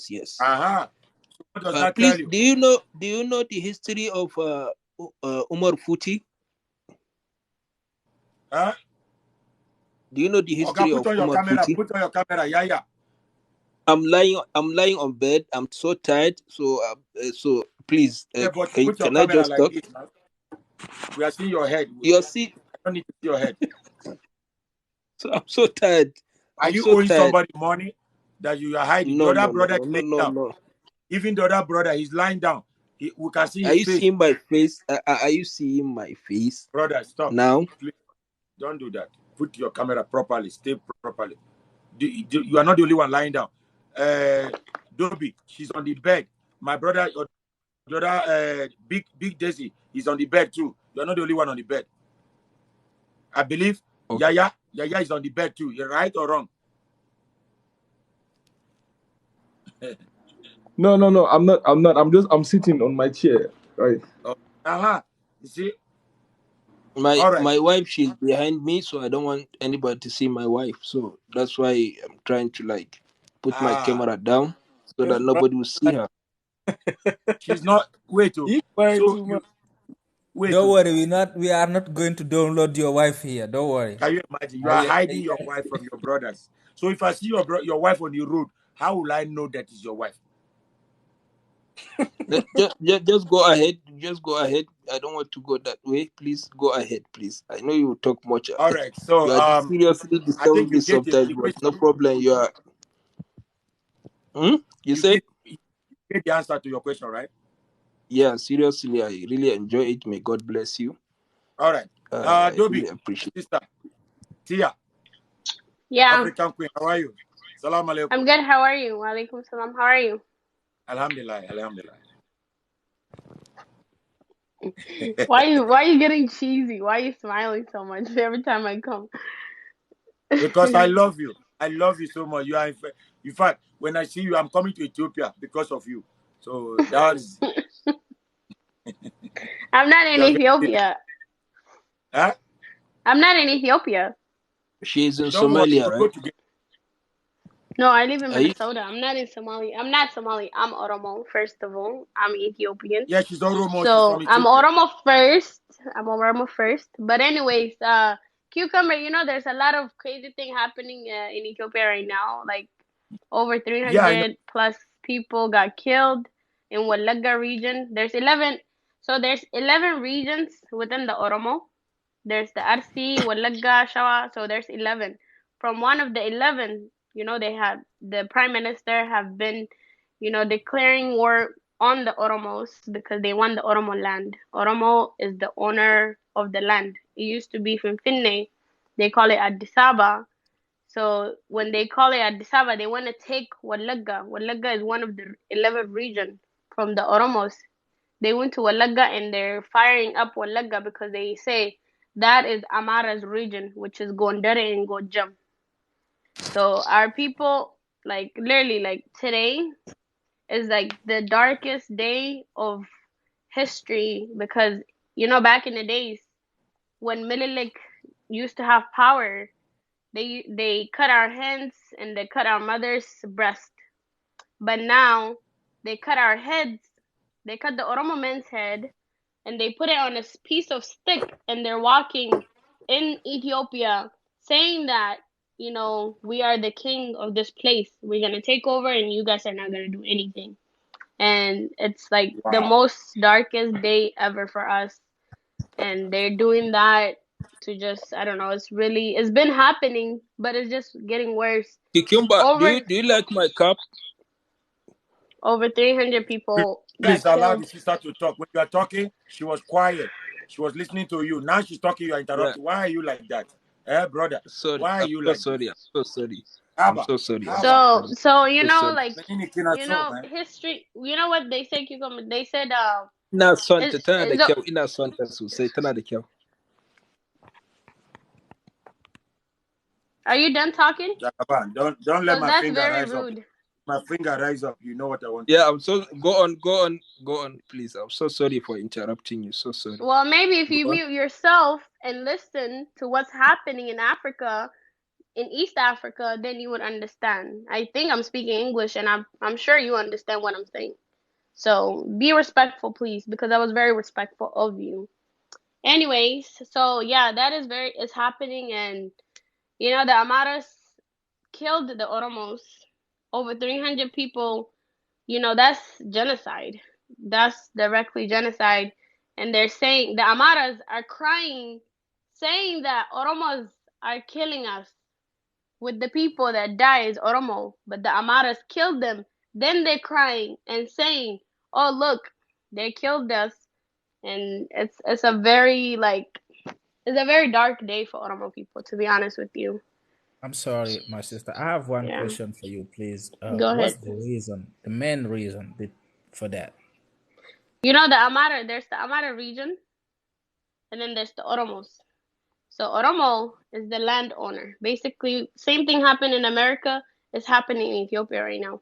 yes. What does that Please, tell you? do you know the history of Umar Futi? Huh? Do you know the history Okay, put of on your Umar camera. Futi? Put on your camera. Yeah. I'm lying on bed. I'm so tired. So please, Yeah, but put your can I camera just like talk? this, man. We are seeing your head. You see, I don't need to see your head. so I'm so tired. Are you owing somebody money that you are hiding? The other brother is laying down. No. Even the other brother, he's lying down. We can see Are his you face. seeing my face? Are you seeing my face? Brother, stop. Now? Please, don't do that. Put your camera properly. Stay properly. You are not the only one lying down. Dobby, she's on the bed. My brother, the other big Daisy, is on the bed too. You're not the only one on the bed. I believe Okay. Yaya is on the bed too. You're right or wrong? No, I'm not. I'm sitting on my chair. Right. You see? My All right. my wife, she's behind me, so I don't want anybody to see my wife. So that's why I'm trying to put my camera down so that nobody will see her. She's not. Wait, You play so too you much. wait. Don't worry, we are not going to download your wife here. Don't worry. Can you imagine? You are hiding your wife from your brothers. So if I see your wife on the road, how will I know that is your wife? Just go ahead. Just go ahead. I don't want to go that way. Please go ahead, please. I know you talk much. All right. So You are seriously I think disturbing you me get sometimes, the but question. no problem. You are. You said? You get the answer to your question, right? Yeah, seriously, I really enjoy it. May God bless you. All right. I Dobby, really appreciate it. sister, Tia, Yeah, African Queen, how are you? Salam alaikum. I'm good. How are you? Walaikum salam. How are you? Alhamdulillah. Why you getting cheesy? Why are you smiling so much every time I come? Because I love you. I love you so much. You are, in fact, when I see you, I'm coming to Ethiopia because of you. So that's. I'm not in Ethiopia. Huh? I'm not in Ethiopia. She's in Don't worry, Somalia, we'll go right? together. No, I live in Are you? Minnesota. I'm not in Somali. I'm not Somali. I'm Oromo, first of all. I'm Ethiopian. Yeah, she's Oromo. She's So from I'm Ethiopia. Oromo first. I'm Oromo first. But anyways, cucumber, there's a lot of crazy thing happening in Ethiopia right now. Like over Yeah, I know. 300 plus people got killed in Walaga region. There's 11 regions within the Oromo. There's the RC, Walaga, Shawa. So there's 11. From one of the 11, they have the prime minister have been, declaring war on the Oromos because they want the Oromo land. Oromo is the owner of the land. It used to be from Finne. They call it Addis Ababa. So when they call it Addis Ababa, they want to take Wallagga. Wallagga is one of the 11 regions from the Oromos. They went to Wallagga and they're firing up Wallagga because they say that is Amara's region, which is Gondare and Gojam. So our people, like literally, like today is like the darkest day of history because back in the days when Mililik used to have power, they cut our hands and they cut our mother's breast. But now they cut our heads. They cut the Oromo man's head and they put it on a piece of stick and they're walking in Ethiopia saying that we are the king of this place. We're gonna take over and you guys are not gonna do anything. And it's like the Wow. most darkest day ever for us. And they're doing that to just, I don't know, it's been happening, but it's just getting worse. Kikimba, Over do you like my cup? over 300 people Please got allow the killed. sister to talk. When you are talking, she was quiet. She was listening to you. Now she's talking, you are Yeah. interrupting. Why are you like that? Brother, Sorry. why are I'm you so like this? sorry. I'm so sorry. I'm Haba, so sorry. I'm haba. So so so sorry. like Menini kina so, man. history, what they say, Cucumber, they said Ina son ta it's, tana da it's kyau. Ina son ta sosai. Tana da kyau. are you done talking? Jagaban, don't let Because my that's finger very rise up. rude. My finger rise up. You know what I want to Yeah, say. I'm so go on, please. I'm so sorry for interrupting you. So sorry. Well, maybe if you Go on. mute yourself and listen to what's happening in Africa, in East Africa, then you would understand. I think I'm speaking English, and I'm sure you understand what I'm saying. So be respectful, please, because I was very respectful of you. Anyways, so yeah, that is happening, and the Amaras killed the Oromos. Over 300 people. That's genocide. That's directly genocide. And they're saying the Amaras are crying, saying that Oromos are killing us. With the people that die is Oromo, but the Amaras killed them. Then they're crying and saying, "Oh look, they killed us." And it's a very it's a very dark day for Oromo people, to be honest with you. I'm sorry, my sister. I have one Yeah, question for you, please. go What's ahead. the reason, the main reason for that? The Amara. There's the Amara region, and then there's the Oromos. So Oromo is the landowner. Basically, same thing happened in America is happening in Ethiopia right now.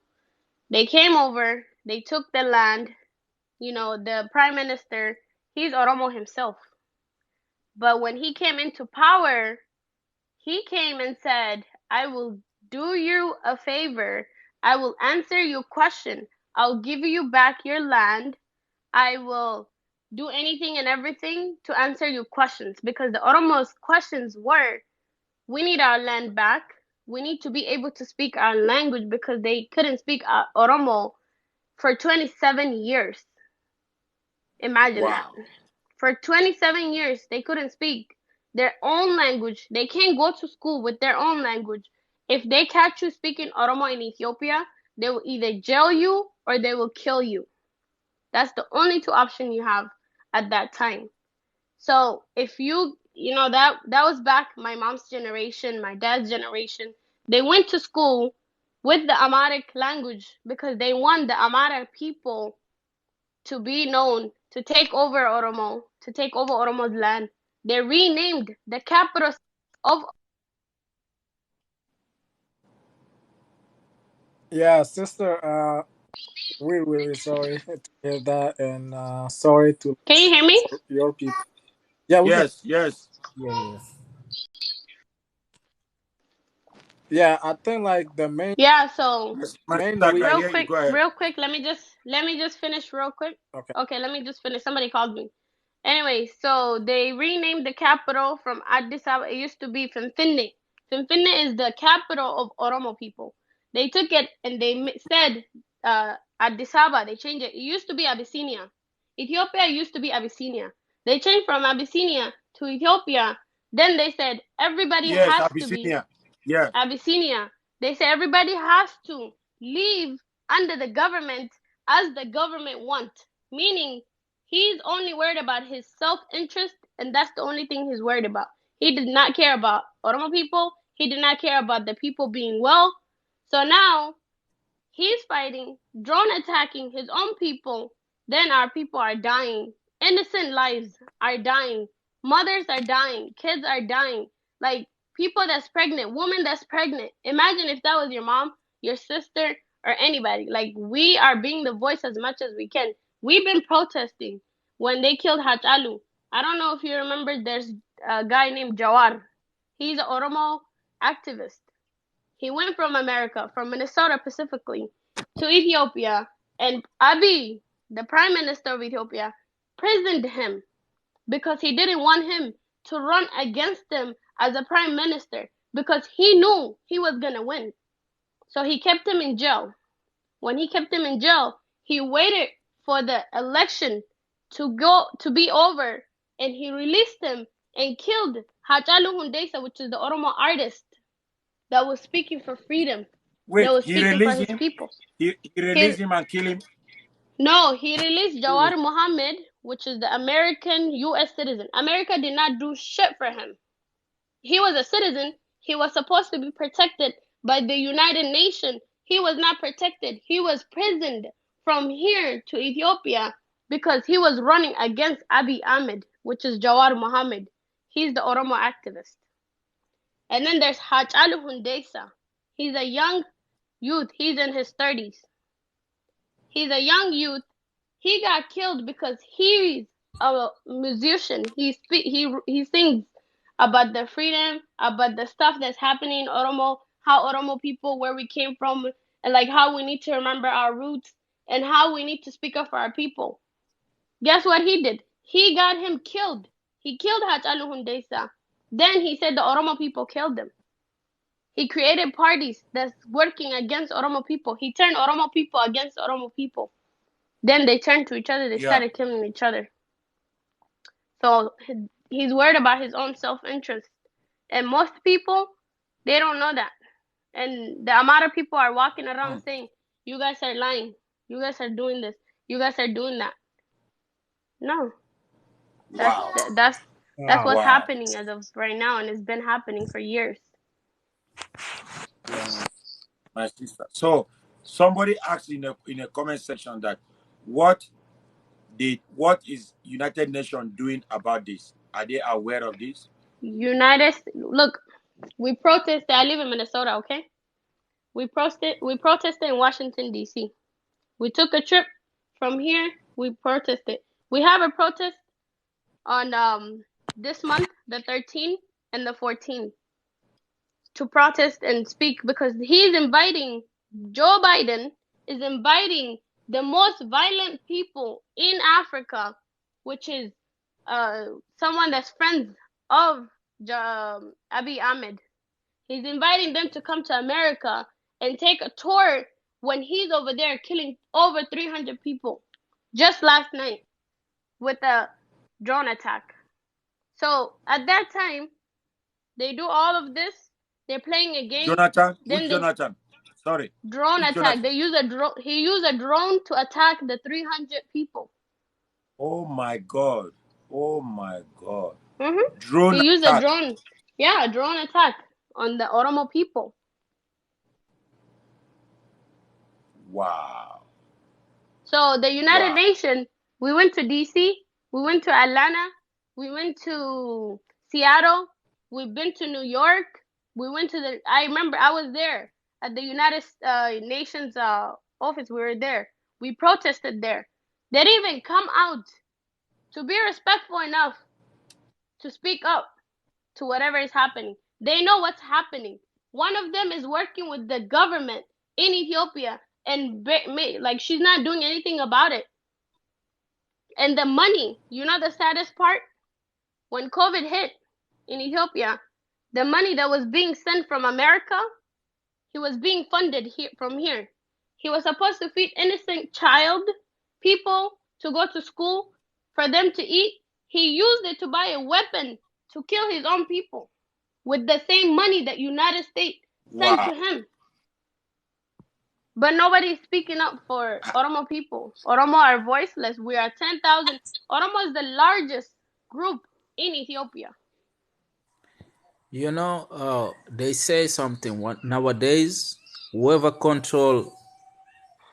They came over, they took the land. The prime minister, he's Oromo himself. But when he came into power, he came and said, I will do you a favor. I will answer your question. I'll give you back your land. I will do anything and everything to answer your questions, because the Oromo's questions were, we need our land back. We need to be able to speak our language, because they couldn't speak Oromo for 27 years. Imagine that. Wow. For 27 years, they couldn't speak their own language. They can't go to school with their own language. If they catch you speaking Oromo in Ethiopia, they will either jail you or they will kill you. That's the only two options you have at that time. So if that was back my mom's generation, my dad's generation. They went to school with the Amharic language because they want the Amharic people to be known, to take over Oromo, to take over Oromo's land. They renamed the capital of. Yeah, sister. We're really sorry to hear that, and sorry to Can you hear me? your people. Yeah, we can. Yes, yes. Yeah. Yeah, I think like the main Yeah. So Yes, my main sister, I reason. can hear you. Go ahead. real quick. Let me just finish real quick. Okay. Okay, let me just finish. Somebody called me. Anyway, so they renamed the capital from Addis Ababa. It used to be Finfinne. Finfinne is the capital of Oromo people. They took it and they said Addis Ababa. They changed it. It used to be Abyssinia. Ethiopia used to be Abyssinia. They changed from Abyssinia to Ethiopia. Then they said everybody Yes, has to be Abyssinia. Yeah. Abyssinia. They say everybody has to live under the government as the government wants. Meaning, he's only worried about his self-interest, and that's the only thing he's worried about. He did not care about Oromo people. He did not care about the people being well. So now he's fighting, drone attacking his own people. Then our people are dying. Innocent lives are dying. Mothers are dying. Kids are dying. Like people that's pregnant, woman that's pregnant. Imagine if that was your mom, your sister, or anybody. Like we are being the voice as much as we can. We've been protesting when they killed Hachalu. I don't know if you remember, there's a guy named Jawar. He's an Oromo activist. He went from America, from Minnesota specifically, to Ethiopia, and Abiy, the prime minister of Ethiopia, prisoned him because he didn't want him to run against him as a prime minister because he knew he was going to win. So he kept him in jail. When he kept him in jail, he waited for the election to be over, and he released him and killed Hachalu Hundessa, which is the Oromo artist that was speaking for freedom, that Wait, was he speaking for released his him? people. He He released him and killed him? No, he released Jawar Mohammed, which is the American U.S. citizen. America did not do shit for him. He was a citizen. He was supposed to be protected by the United Nations. He was not protected. He was prisoned from here to Ethiopia because he was running against Abiy Ahmed, which is Jawar Mohammed. He's the Oromo activist. And then there's Hachalu Hundessa. He's a young youth. He's in his 30s. He's a young youth. He got killed because he's a musician. He sings about the freedom, about the stuff that's happening in Oromo, how Oromo people, where we came from, and like how we need to remember our roots and how we need to speak up for our people. Guess what he did? He got him killed. He killed Hachalu Hundessa. Then he said the Oromo people killed him. He created parties that's working against Oromo people. He turned Oromo people against Oromo people. Then they turned to each other. They started killing each other. So he's worried about his own self-interest. And most people, they don't know that. And the amount of people are walking around saying, you guys are lying. You guys are doing this. You guys are doing that. No. Wow. That's what's Wow. happening as of right now, and it's been happening for years. My sister. So somebody asked in a comment section that what is United Nations doing about this? Are they aware of this? Look, we protested. I live in Minnesota, okay? We protested in Washington, D.C. We took a trip from here. We protested. We have a protest on this month, the 13th and the 14th, to protest and speak because Joe Biden is inviting the most violent people in Africa, which is someone that's friends of Abiy Ahmed. He's inviting them to come to America and take a tour when he's over there killing over 300 people just last night with a drone attack. So at that time, they do all of this. They're playing a game. Jonathan? Then Which Jonathan? Sorry. drone Which attack. Jonathan? They use a drone. He used a drone to attack the 300 people. Oh my God. Oh my God. He used a drone. Yeah, a drone attack on the Oromo people. Wow. So the United Nations, we went to DC, we went to Atlanta, we went to Seattle, we've been to New York, I remember I was there at the United Nations office, we were there. We protested there. They didn't even come out to be respectful enough to speak up to whatever is happening. They know what's happening. One of them is working with the government in Ethiopia, and like she's not doing anything about it. And the money, you know the saddest part? When COVID hit in Ethiopia, the money that was being sent from America, he was being funded from here. He was supposed to feed innocent people to go to school, for them to eat. He used it to buy a weapon to kill his own people with the same money that United States sent to him. But nobody's speaking up for Oromo people. Oromo are voiceless. We are 10,000. Oromo is the largest group in Ethiopia. You know, they say something. Nowadays, whoever control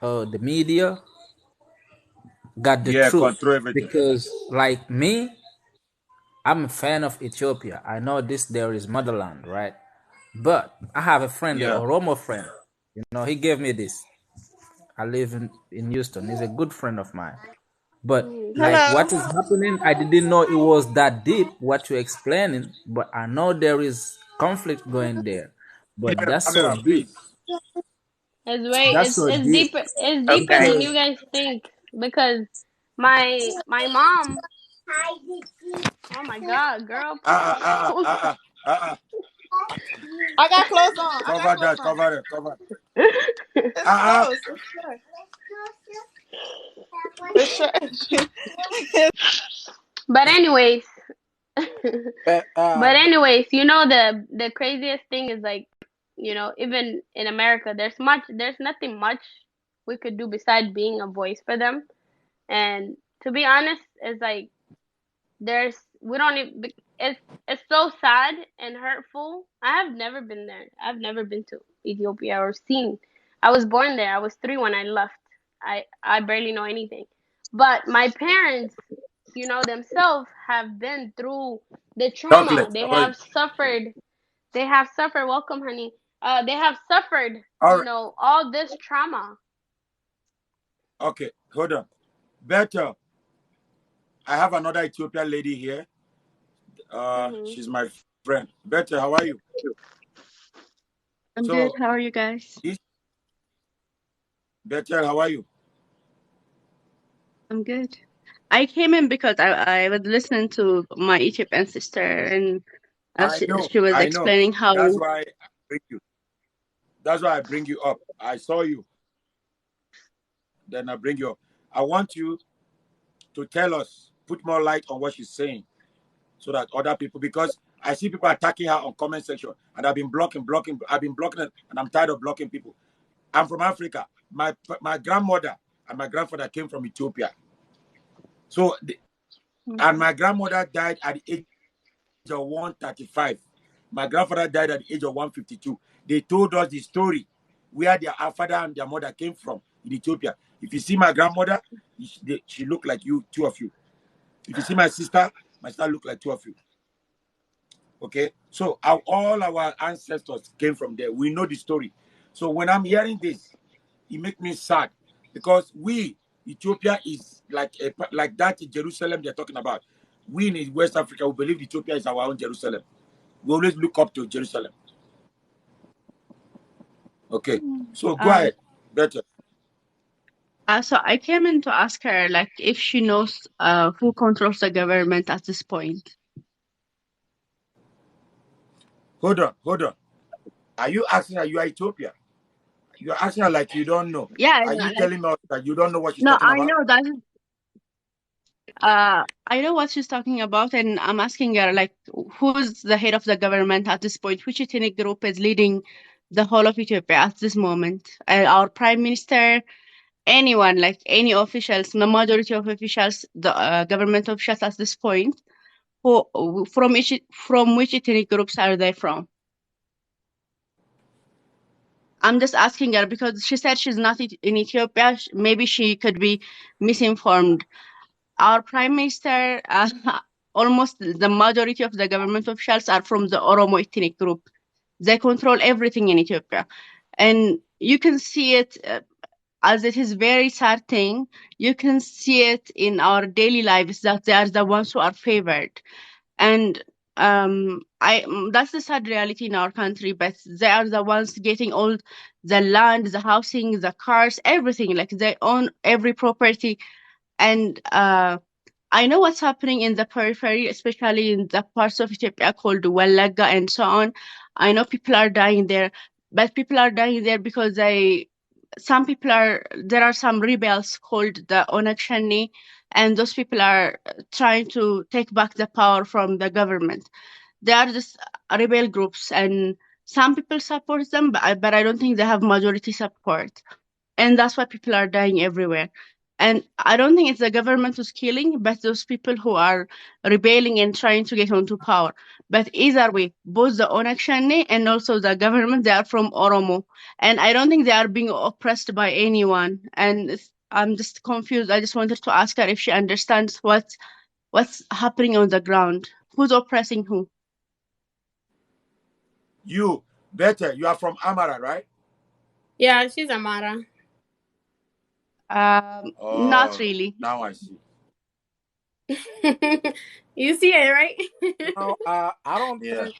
the media got the Yeah, truth. control everything. Because, like me, I'm a fan of Ethiopia. I know this there is motherland, right? But I have a friend, the Yeah. Oromo friend. You know, he gave me this. I live in Houston. He's a good friend of mine. But like Hello. what is happening, I didn't know it was that deep what you're explaining, but I know there is conflict going there. But Yeah, that's so Pamela, deep. please. That's so It's deep. deeper. It's deeper Okay. than Because you guys think because my mom. Oh my God, girl, put Uh, some uh, clothes uh, uh, uh, uh. I got clothes on. I got Cover clothes that, on. cover it, cover it. on. It's Uh, uh. clothes. It's sure. But anyways, But but anyways, you know the craziest thing is like, you know, even in America, there's nothing much we could do besides being a voice for them. And to be honest, it's like there's we don't even it's so sad and hurtful. I have never been there. I've never been to Ethiopia or seen. I was born there. I was 3 when I left. I barely know anything. But my parents, you know, themselves have been through the trauma. Chocolate, They how are you? have suffered. They have suffered. Welcome, honey. They have suffered, All you right. know, all this trauma. Okay, hold on. Better. I have another Ethiopian lady here. Mhm. She's my friend. Better, how are you? I'm good. So, How are you guys? this Better, how are you? I'm good. I came in because I was listening to my Ethiopian sister and she was I know. explaining how. That's why I bring you. That's why I bring you up. I saw you, then I bring you up. I want you to tell us, put more light on what she's saying, so that other people, because I see people attacking her on comment section, and I've been blocking. I've been blocking it, and I'm tired of blocking people. I'm from Africa. My grandmother and my grandfather came from Ethiopia. So, and my grandmother died at the age of 135. My grandfather died at the age of 152. They told us the story where their father and their mother came from in Ethiopia. If you see my grandmother, she looked like you, two of you. If you see my sister looked like two of you. Okay, so all our ancestors came from there. We know the story. So when I'm hearing this, it makes me sad because Ethiopia is like that in Jerusalem they're talking about. We in West Africa, we believe Ethiopia is our own Jerusalem. We always look up to Jerusalem. Okay, so go Uh, ahead. Better. so I came in to ask her like if she knows who controls the government at this point. Hold on. Are you asking her you are Ethiopia? You're asking her like you don't know. Yeah, Are you like telling us that you don't know what she's no, talking I about? know that. I know what she's talking about, and I'm asking her like who's the head of the government at this point? Which ethnic group is leading the whole of Ethiopia at this moment? Our prime minister, anyone, like any officials, the majority of officials, the government officials at this point, who from which ethnic groups are they from? I'm just asking her because she said she's not in Ethiopia. Maybe she could be misinformed. Our prime minister, almost the majority of the government officials are from the Oromo ethnic group. They control everything in Ethiopia, and you can see it. As it is very sad thing, you can see it in our daily lives that they are the ones who are favored. And that's the sad reality in our country, but they are the ones getting all the land, the housing, the cars, everything. Like they own every property. And I know what's happening in the periphery, especially in the parts of Ethiopia called Wallaga and so on. I know people are dying there, but people are dying there because there are some rebels called the Onag Shani, and those people are trying to take back the power from the government. They are just rebel groups, and some people support them, but I don't think they have majority support, and that's why people are dying everywhere. And I don't think it's the government who's killing, but those people who are rebelling and trying to get onto power. But either way, both the Onak Shane and also the government, they are from Oromo. And I don't think they are being oppressed by anyone. And I'm just confused. I just wanted to ask her if she understands what's happening on the ground. Who's oppressing who? You, better, you are from Amara, right? Yeah, she's Amara. Not Oh, really. now I see. You see it, right? No, Yeah.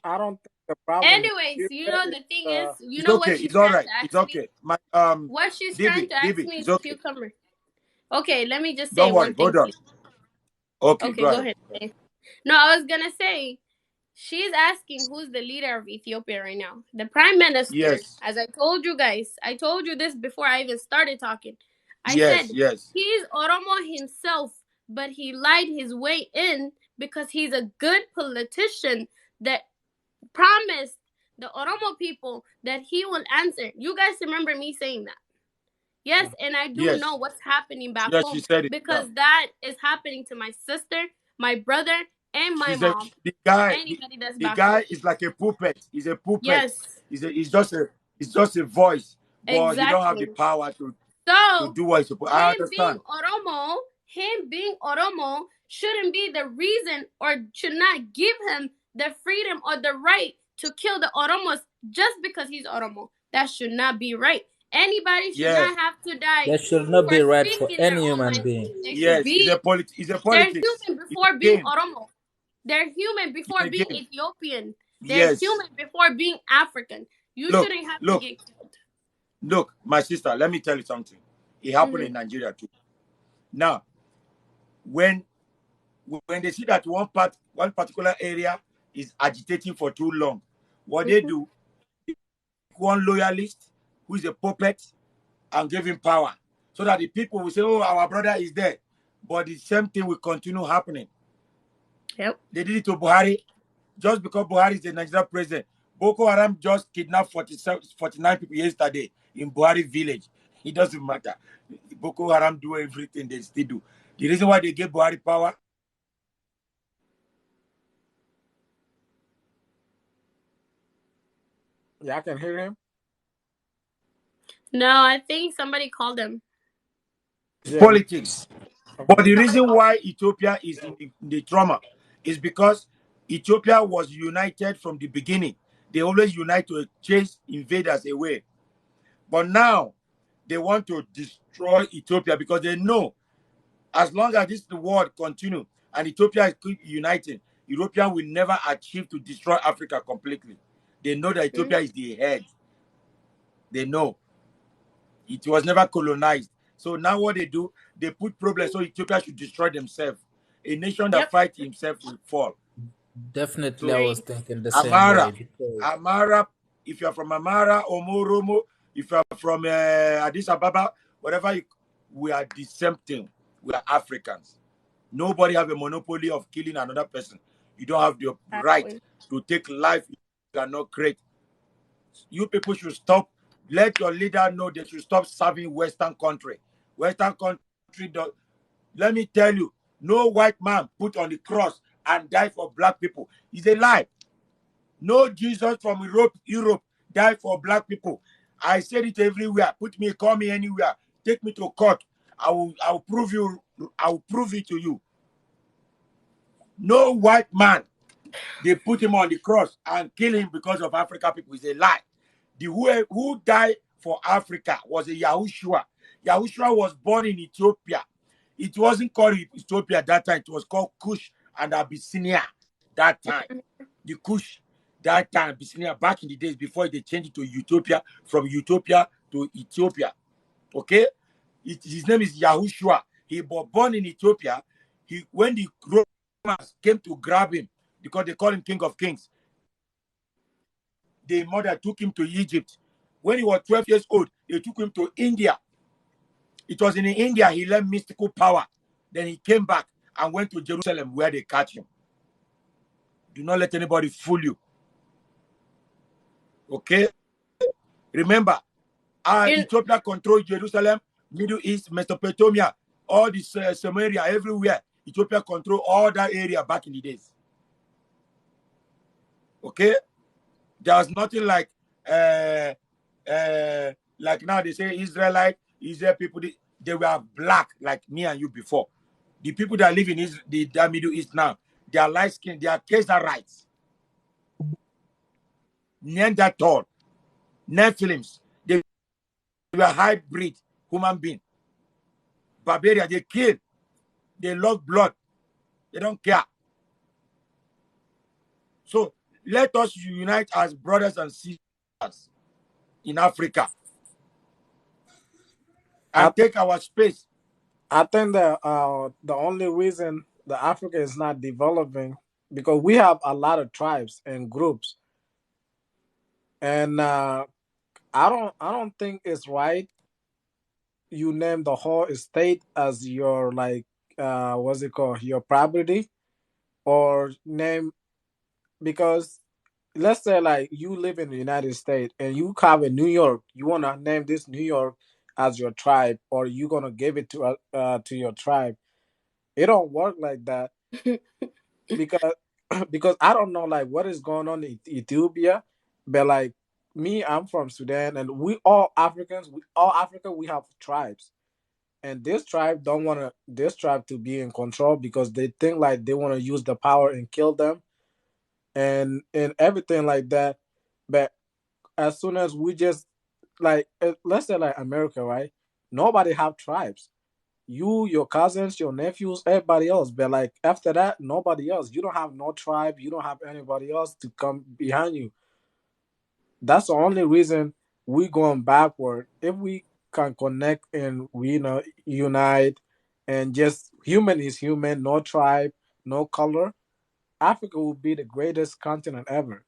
I don't think the problem Anyways, is you here know is the thing is, you It's know okay. what she's It's all trying right. to It's ask me? okay. My What she's trying Divi, to ask Divi, me it's is okay. cucumber. Okay, let me just say Don't worry. one thing, Hold on. please. Okay, Okay, go go ahead. ahead. No, I was gonna say she's asking who's the leader of Ethiopia right now. The prime minister, Yes. as I told you guys, I told you this before I even started talking. I Yes, said yes. he's Oromo himself, but he lied his way in because he's a good politician that promised the Oromo people that he will answer. You guys remember me saying that? Yes, and I do know Yes. what's happening back Yes, she home said it now. because that is happening to my sister, my brother, and my She's a mom. the guy. Anybody that's The back home. guy is like a puppet. He's a puppet. Yes, He's just a voice, but he don't have the exactly. power to So do what he's supposed. I understand. him being Oromo shouldn't be the reason or should not give him the freedom or the right to kill the Oromos just because he's Oromo. That should not be right. Anybody should Yes. not have to die That should not for be right for speaking their any own human mind. being. They should Yes. be. It's a They're politics. human It's a before being game. Oromo. They're human It's before a being game. Ethiopian. They're Yes. human before being African. You Look, shouldn't have to look, get killed. look, my sister, let me tell you something. It happened Hmm. in Nigeria too. Now, when they see that one particular area is agitating for too long, what they Hmm. do, one loyalist who is a puppet and give him power. So that the people will say, oh, our brother is there. But the same thing will continue happening. Yep. They did it to Buhari. Just because Buhari is the Nigerian president, Boko Haram just kidnapped 49 people yesterday in Buhari village. It doesn't matter. Boko Haram do everything they still do. The reason why they gave Buhari power. yeah, I can hear him. No, I think somebody called him. Yeah, Politics. But the Somebody reason called why Ethiopia is in the trauma is because Ethiopia was united from the beginning. They always unite to chase invaders away. But now they want to destroy Ethiopia because they know as long as this the world continue and Ethiopia is keep uniting, European will never achieve to destroy Africa completely. They know that him. Ethiopia is the head. They know it was never colonized. So now what they do, they put problems so Ethiopia should destroy themselves. A nation that Yep. fights himself will fall. Definitely, I So was Agreed. thinking the same way Amara, because Amara, if you are from Amara or Moromo, if you are from Addis Ababa, whatever, we are the same thing. We are Africans. Nobody have a monopoly of killing another person. You don't have the right Exactly. to take life you cannot create. You people should stop. Let your leader know they should stop serving Western country. Western country, let me tell you, no white man put on the cross and die for black people. It's a lie. No Jesus from Europe died for black people. I said it everywhere. Call me anywhere. Take me to court. I will prove you. I will prove it to you. No white man. They put him on the cross and kill him because of African people. It's a lie. The who died for Africa was a Yahushua. Yahushua was born in Ethiopia. It wasn't called Ethiopia that time. It was called Kush and Abyssinia that time. The Kush that time, Abyssinia, back in the days before they changed it to Utopia, from Utopia to Ethiopia. Okay? His name is Yahushua. He was born in Ethiopia. When the Romans came to grab him, because they call him King of Kings, the mother took him to Egypt. When he was 12 years old, they took him to India. It was in India he learned mystical power. Then he came back and went to Jerusalem where they catch him. Do not let anybody fool you. Okay? Remember, In Ethiopia controlled Jerusalem, Middle East, Mesopotamia, all this Samaria, everywhere. Ethiopia control all that area back in the days. Okay? There was nothing like now they say Israel people, they were black like me and you before. The people that live in the Middle East now, they are light skinned, they are Khazarites, Neanderthal, Nephilims. They were hybrid human being. Barbarian, they kill, they love blood, they don't care. So let us unite as brothers and sisters in Africa and take our space. I think that the only reason the Africa is not developing because we have a lot of tribes and groups, and I don't think it's right. You name the whole state as your what's it called, your property, or name because let's say like you live in the United States and you come in New York, you wanna name this New York as your tribe, or you gonna give it to your tribe. It don't work like that because because I don't know like what is going on in Ethiopia, but like me, I'm from Sudan, and we all Africans, we all Africa, we have tribes, and this tribe don't want this tribe to be in control because they think like they want to use the power and kill them, and everything like that. But as soon as we just like let's say like America, right? Nobody have tribes. You, your cousins, your nephews, everybody else. But like after that, nobody else. You don't have no tribe. You don't have anybody else to come behind you. That's the only reason we going backward. If we can connect and we unite and just human is human, no tribe, no color, Africa will be the greatest continent ever.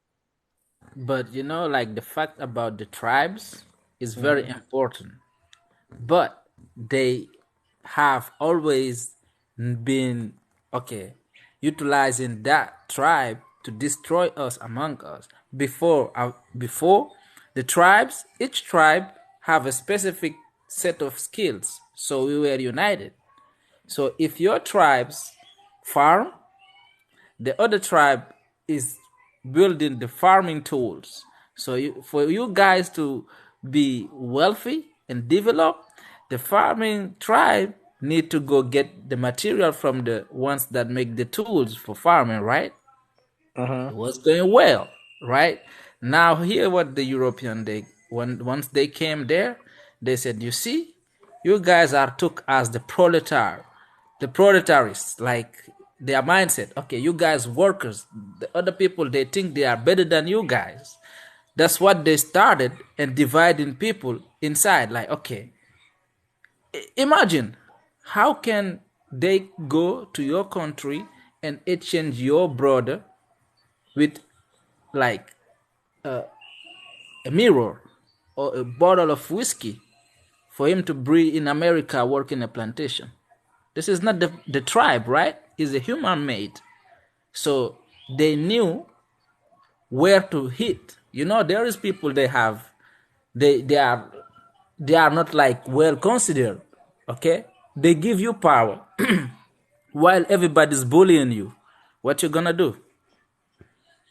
But like the fact about the tribes is very Mhm. important. But they have always been okay utilizing that tribe to destroy us among us. Before the tribes, each tribe have a specific set of skills, so we were united. So if your tribes farm, the other tribe is building the farming tools. So for you guys to be wealthy and develop, the farming tribe need to go get the material from the ones that make the tools for farming, right? Uh-huh. It was going well, right? Now hear what the European once they came there, they said, you see, you guys are took as the proletarists, like their mindset. Okay, you guys workers, the other people they think they are better than you guys. That's what they started and dividing people inside. Like, okay, imagine how can they go to your country and exchange your brother with like a mirror or a bottle of whiskey for him to breed in America working a plantation. This is not the tribe, right? It's a human made. So they knew where to hit. There is people they have they are not like well considered. Okay? They give you power while everybody's bullying you. What you gonna do?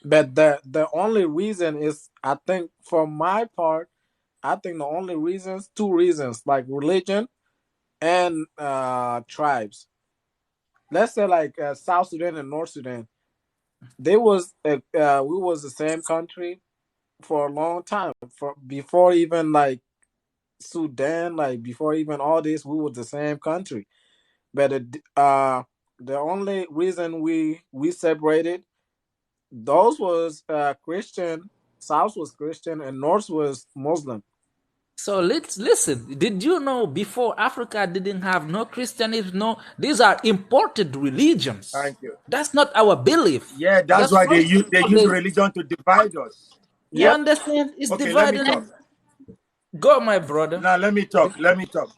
But the only reason is, I think, for my part, I think the only reasons, two reasons, like religion and tribes. Let's say like South Sudan and North Sudan, we was the same country for a long time. For before even like Sudan, like before even all this, we was the same country. But the only reason we separated, those was Christian. South was Christian and North was Muslim. So let's listen. Did you know before Africa didn't have no Christianity? No, these are imported religions. Thank you. That's not our belief. Yeah, that's That's why first of they all, use religion to divide us. you Yep. understand? It's Okay, let me dividing. talk. Go, my brother. Now let me talk. Let me talk.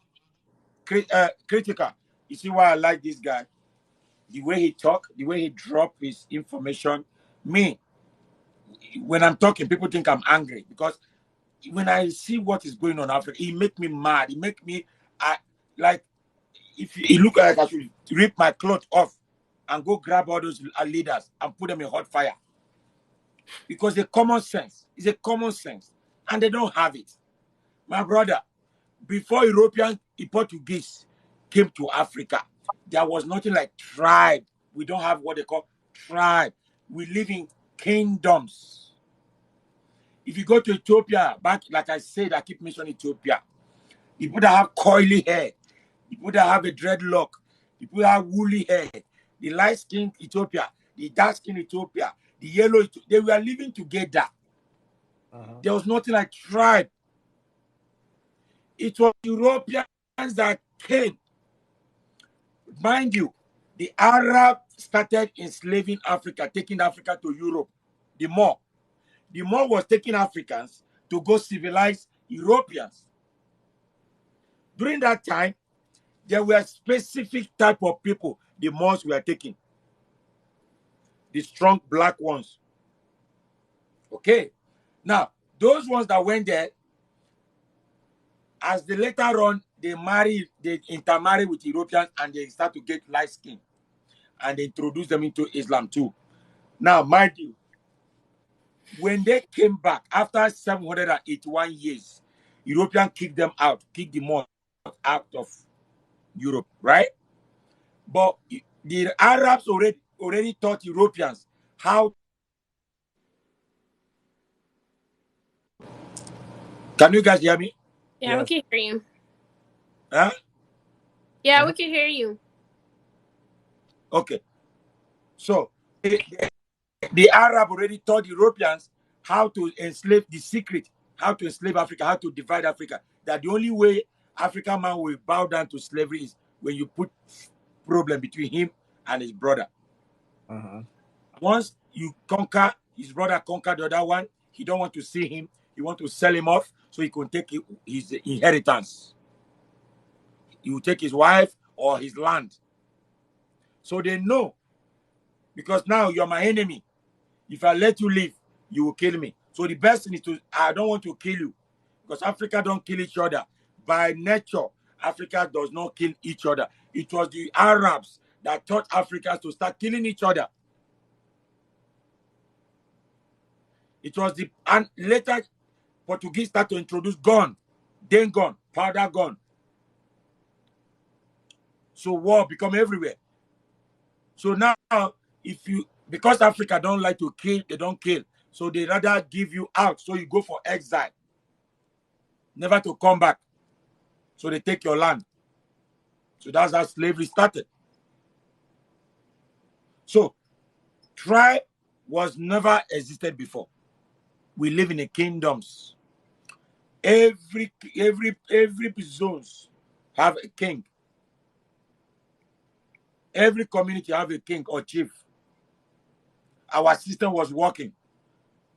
Critical. You see why I like this guy? The way he talk, the way he drop his information. Me, when I'm talking, people think I'm angry because when I see what is going on in Africa, it make me mad. It make me, I like if it look like I should rip my clothes off and go grab all those leaders and put them in hot fire. Because the common sense is a common sense, and they don't have it. My brother, before European Portuguese came to Africa, there was nothing like tribe. We don't have what they call tribe. We live in kingdoms. If you go to Ethiopia, back like I said, I keep mentioning Ethiopia. People that have coily hair, people that have a dreadlock, people that have woolly hair, the light skinned Ethiopia, the dark skinned Ethiopia, the yellow, they were living together. There was nothing like tribe. It was Europeans that came. Mind you, the Arab started enslaving Africa, taking Africa to Europe. The Moor was taking Africans to go civilize Europeans. During that time, there were specific type of people the Moors were taking. The strong black ones. Okay. Now, those ones that went there, as they later on, they intermarry with Europeans and they start to get light skin. And they introduce them into Islam too. Now, mind you, when they came back after 781 years, Europeans kicked them out, kicked the Moors out of Europe, right? But the Arabs already taught Europeans how. Can you guys hear me? Yeah, we can hear you. Huh? Yeah, we can hear you. Okay. So the Arab already taught Europeans how to enslave the secret, how to enslave Africa, how to divide Africa. That the only way African man will bow down to slavery is when you put problem between him and his brother. Once you conquer, his brother conquer the other one, he don't want to see him. He want to sell him off so he can take his inheritance. He will take his wife or his land. So they know, because now you're my enemy. If I let you live, you will kill me. So the best thing is I don't want to kill you, because Africa don't kill each other. By nature, Africa does not kill each other. It was the Arabs that taught Africans to start killing each other. It was and later Portuguese start to introduce gun, then gun, powder gun. So war become everywhere. So now, because Africa don't like to kill, they don't kill. So they rather give you out. So you go for exile, never to come back. So they take your land. So that's how slavery started. So tribe was never existed before. We live in a kingdoms. Every zones have a king. Every community have a king or chief. Our system was working.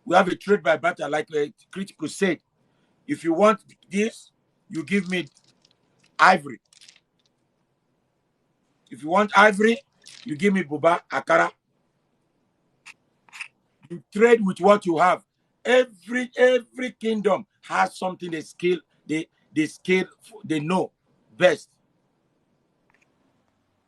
We have a trade by barter, like a critical said. If you want this, you give me ivory. If you want ivory, you give me buba, akara. You trade with what you have. Every kingdom has something they know best.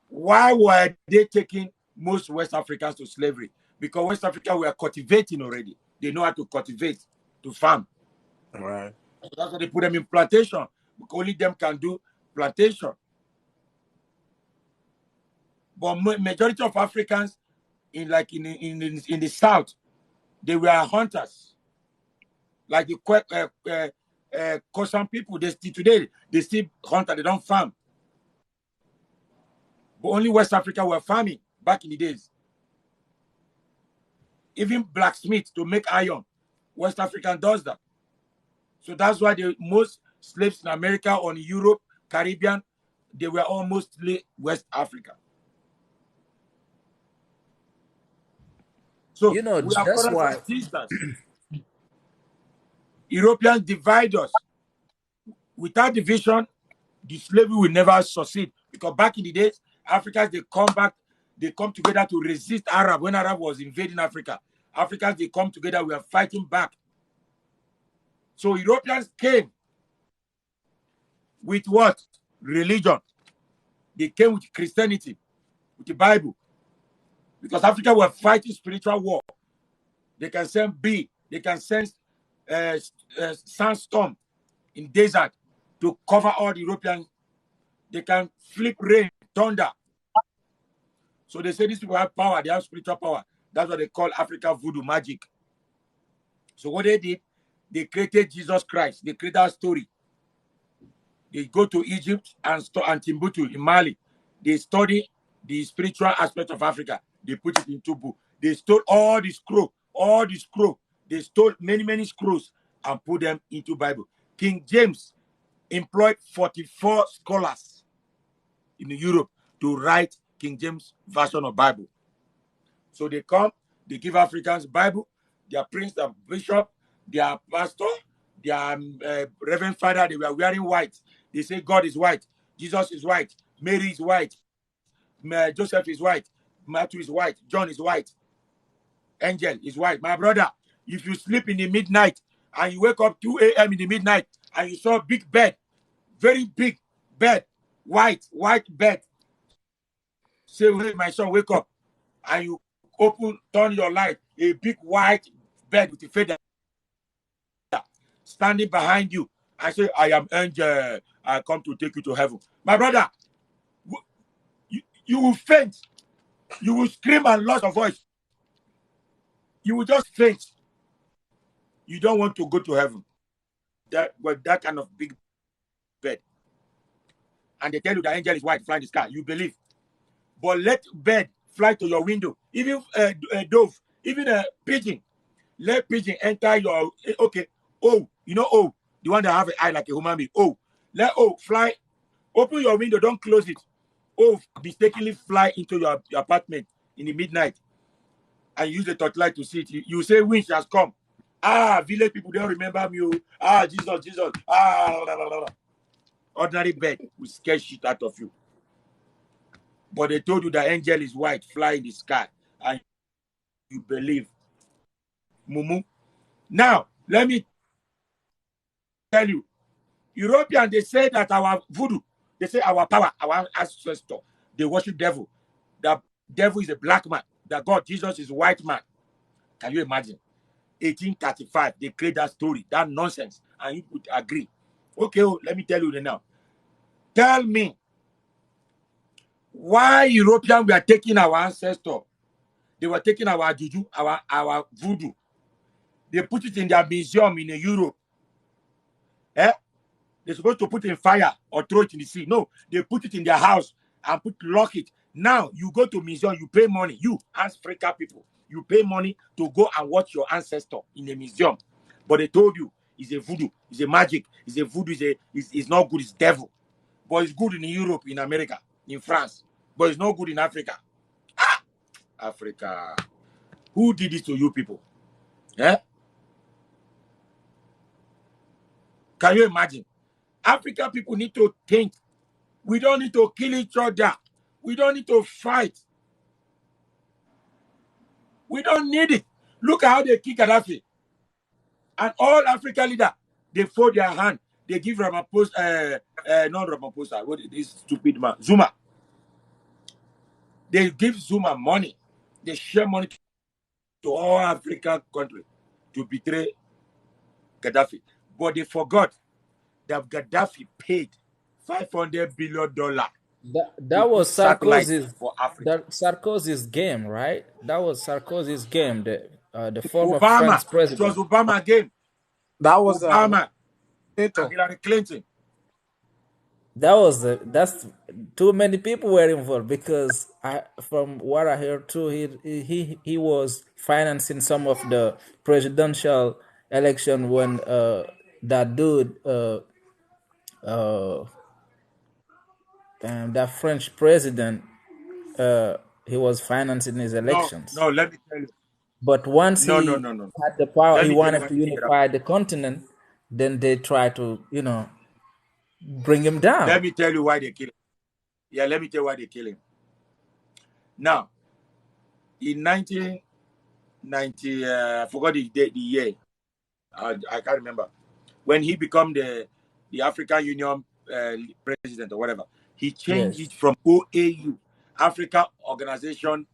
Why were they taking most West Africans to slavery? Because West Africa were cultivating already. They know how to cultivate, to farm. Right. That's why they put them in plantation. Because only them can do plantation. But majority of Africans in the south, they were hunters. Like the Kosan people, today they still hunt and they don't farm. But only West Africa were farming back in the days. Even blacksmith to make iron, West African does that. So that's why most slaves in America or in Europe, Caribbean, they were all mostly West Africa. So You know, we are that's brothers why. and sisters. Europeans divide us. Without division, the slavery will never succeed. Because back in the days, Africans, they come together to resist Arab. When Arab was invading Africa, Africans, they come together, we are fighting back. So Europeans came with what? Religion. They came with Christianity, with the Bible. Because Africa were fighting spiritual war. They can send bee, they can send sandstorm in desert to cover all the European. They can flip rain, thunder. So they say these people have power, they have spiritual power. That's what they call Africa voodoo magic. So what they did, they created Jesus Christ. They created a story. They go to Egypt and Timbuktu in Mali. They study the spiritual aspect of Africa. They put it into book. They stole all the scroll. They stole many scrolls and put them into Bible. King James employed 44 scholars in Europe to write King James version of Bible. So they come, they give Africans Bible, their prince, their bishop, their pastor, their reverend father, they were wearing white. They say God is white, Jesus is white, Mary is white, Joseph is white, Matthew is white, John is white, Angel is white. My brother, if you sleep in the midnight and you wake up 2 a.m. in the midnight and you saw a big bed, very big bed, white bed, say, hey, my son, wake up. And you turn your light, a big white bed with a feather standing behind you. I say, I am Angel. I come to take you to heaven. My brother, you will faint. You will scream and lose your voice. You will just faint. You don't want to go to heaven. That kind of big bed. And they tell you the angel is white, flying in the sky. You believe. But let bird fly to your window. Even a dove, even a pigeon. Let pigeon enter your, okay. Oh, you know, oh, the one that have an eye like a human being. Oh, let fly. Open your window, don't close it. Oh, mistakenly fly into your apartment in the midnight and use the torchlight to see it. You say winch has come. Village people don't remember me. Jesus. Blah, blah, blah. Ordinary bird will scare shit out of you. But they told you the angel is white, fly in the sky, and you believe. Mumu. Now, let me tell you, European, they say that our voodoo, they say our power, our ancestor, they worship devil. The devil is a black man. The God, Jesus, is a white man. Can you imagine? 1835, they create that story, that nonsense, and you would agree. Okay, let me tell you now. Tell me why European were taking our ancestor. They were taking our juju, our voodoo. They put it in their museum in Europe. They're supposed to put it in fire or throw it in the sea. No, they put it in their house and lock it. Now you go to museum, you pay money. You Africa people, you pay money to go and watch your ancestor in a museum. But they told you it's a voodoo, it's a magic, it's a voodoo, it's not good, it's devil. But it's good in Europe, in America, in France. But it's not good in Africa. Africa. Who did this to you people? Can you imagine? African people need to think. We don't need to kill each other. We don't need to fight. We don't need it. Look at how they kill Gaddafi. And all African leaders, they fold their hand. They give Ramaphosa, not Ramaphosa, what is this stupid man? Zuma. They give Zuma money. They share money to all African countries to betray Gaddafi. But they forgot that Gaddafi paid $500 billion to That put was satellites Sarkozy's for Africa. Sarkozy's game, right? That was Sarkozy's game. The former Obama. French It was president. Obama game. That was Obama and potato. Hillary Clinton. That's too many people were involved because from what I heard too, he was financing some of the presidential election when that dude that French president he was financing his No, elections. let me tell you. But once No. he had the power, Let he me tell you wanted why to they kill Gaddafi. unify the continent. Then they tried to, bring him down. Let me tell you why they kill him. Yeah, let me tell you why they kill him. Now, in 1990, I forgot the year. I can't remember. When he became the African Union president or whatever, He changed Yes. it from OAU, Africa OAU.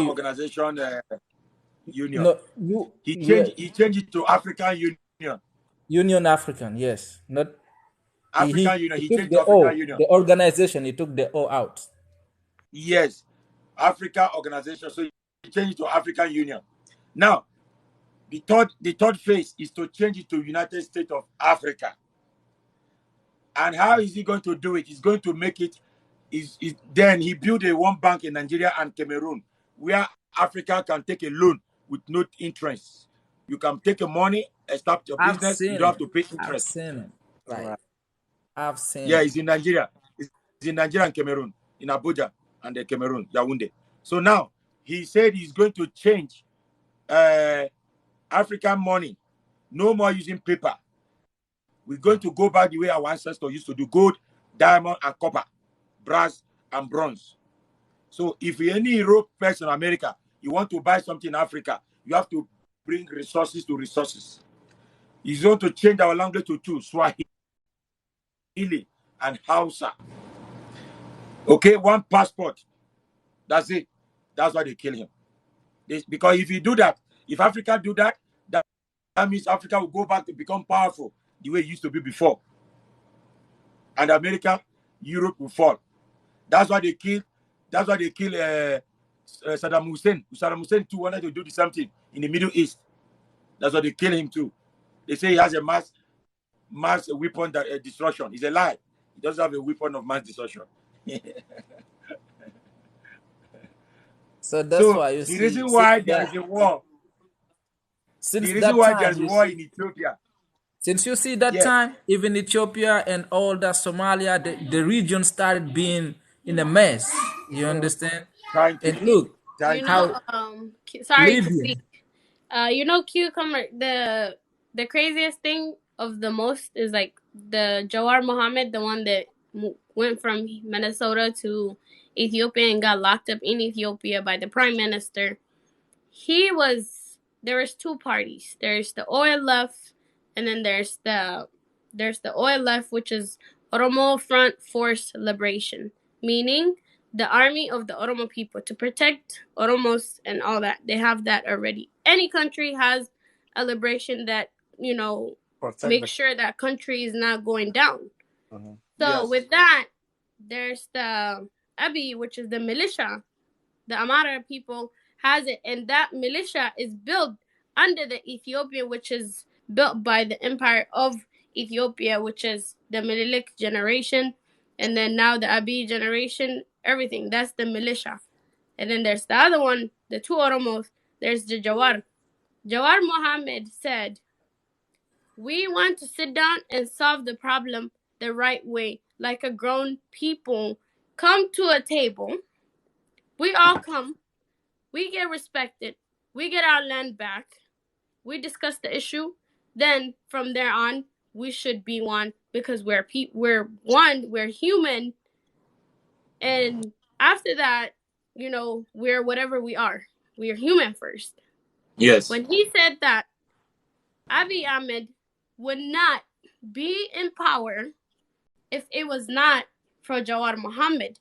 Organization Union. No, you, He yeah, changed it to African Union. Union African, yes. Not African Union. he He took changed the to African O, Union. the organization, he took the O out. Yes, Africa Organization. So he changed it to African Union. Now, the third phase is to change it to United States of Africa. And how is he going to do it? He's going to make it. Then he built a one bank in Nigeria and Cameroon, where Africa can take a loan with no interest. You can take your money, establish your I've business. You seen don't have it. to pay I've interest. seen it. Like Right. I've seen Yeah, it. it's in Nigeria. It's in Nigeria and Cameroon, in Abuja and the Cameroon, Yaoundé. So now he said he's going to change African money. No more using paper. We're going to go back the way our ancestors used to do: gold, diamond, and copper, brass, and bronze. So if you're any Europe person in America, you want to buy something in Africa, you have to bring resources to resources. He's going to change our language to two: Swahili and Hausa. Okay, one passport. That's it. That's why they kill him. Because if you do that, if Africa do that, that means Africa will go back to become powerful the way it used to be before. And America, Europe will fall. That's why they kill. That's why they kill Saddam Hussein. Saddam Hussein too wanted to do the same thing in the Middle East. That's why they kill him too. They say he has a mass weapon that destruction. It's a lie. He doesn't have a weapon of mass destruction. So that's So why you the see reason since why there is that a war, the since reason that why there time is a you war see in Ethiopia, since you see that yeah, time, even Ethiopia and all that Somalia, the region started being in a mess. You understand? thank you, And look You thank you. know, how sorry to Libya. speak. You know, cucumber. The craziest thing of the most is like the Jawar Mohammed, the one that went from Minnesota to Ethiopia and got locked up in Ethiopia by the prime minister. There was two parties. There's the oil left, and then there's the oil left, which is Oromo Front Force Liberation, meaning the army of the Oromo people to protect Oromos and all that. They have that already. Any country has a liberation that Protect makes the. sure that country is not going down. Mhm. So Yes, with that, there's the Abi, which is the militia. The Amara people has it, and that militia is built under the Ethiopian, which is built by the empire of Ethiopia, which is the Menelik generation, and then now the Abiy generation. Everything that's the militia, and then there's the other one, the two Oromos. There's the Jawar. Jawar Mohammed said, "We want to sit down and solve the problem the right way, like a grown people. Come to a table. We all come. We get respected. We get our land back. We discuss the issue. Then from there on, we should be one because we're one. We're human, and after that, we're whatever we are. We are human first." yes, When he said that, Abiy Ahmed would not be in power if it was not for Jawar Mohammed.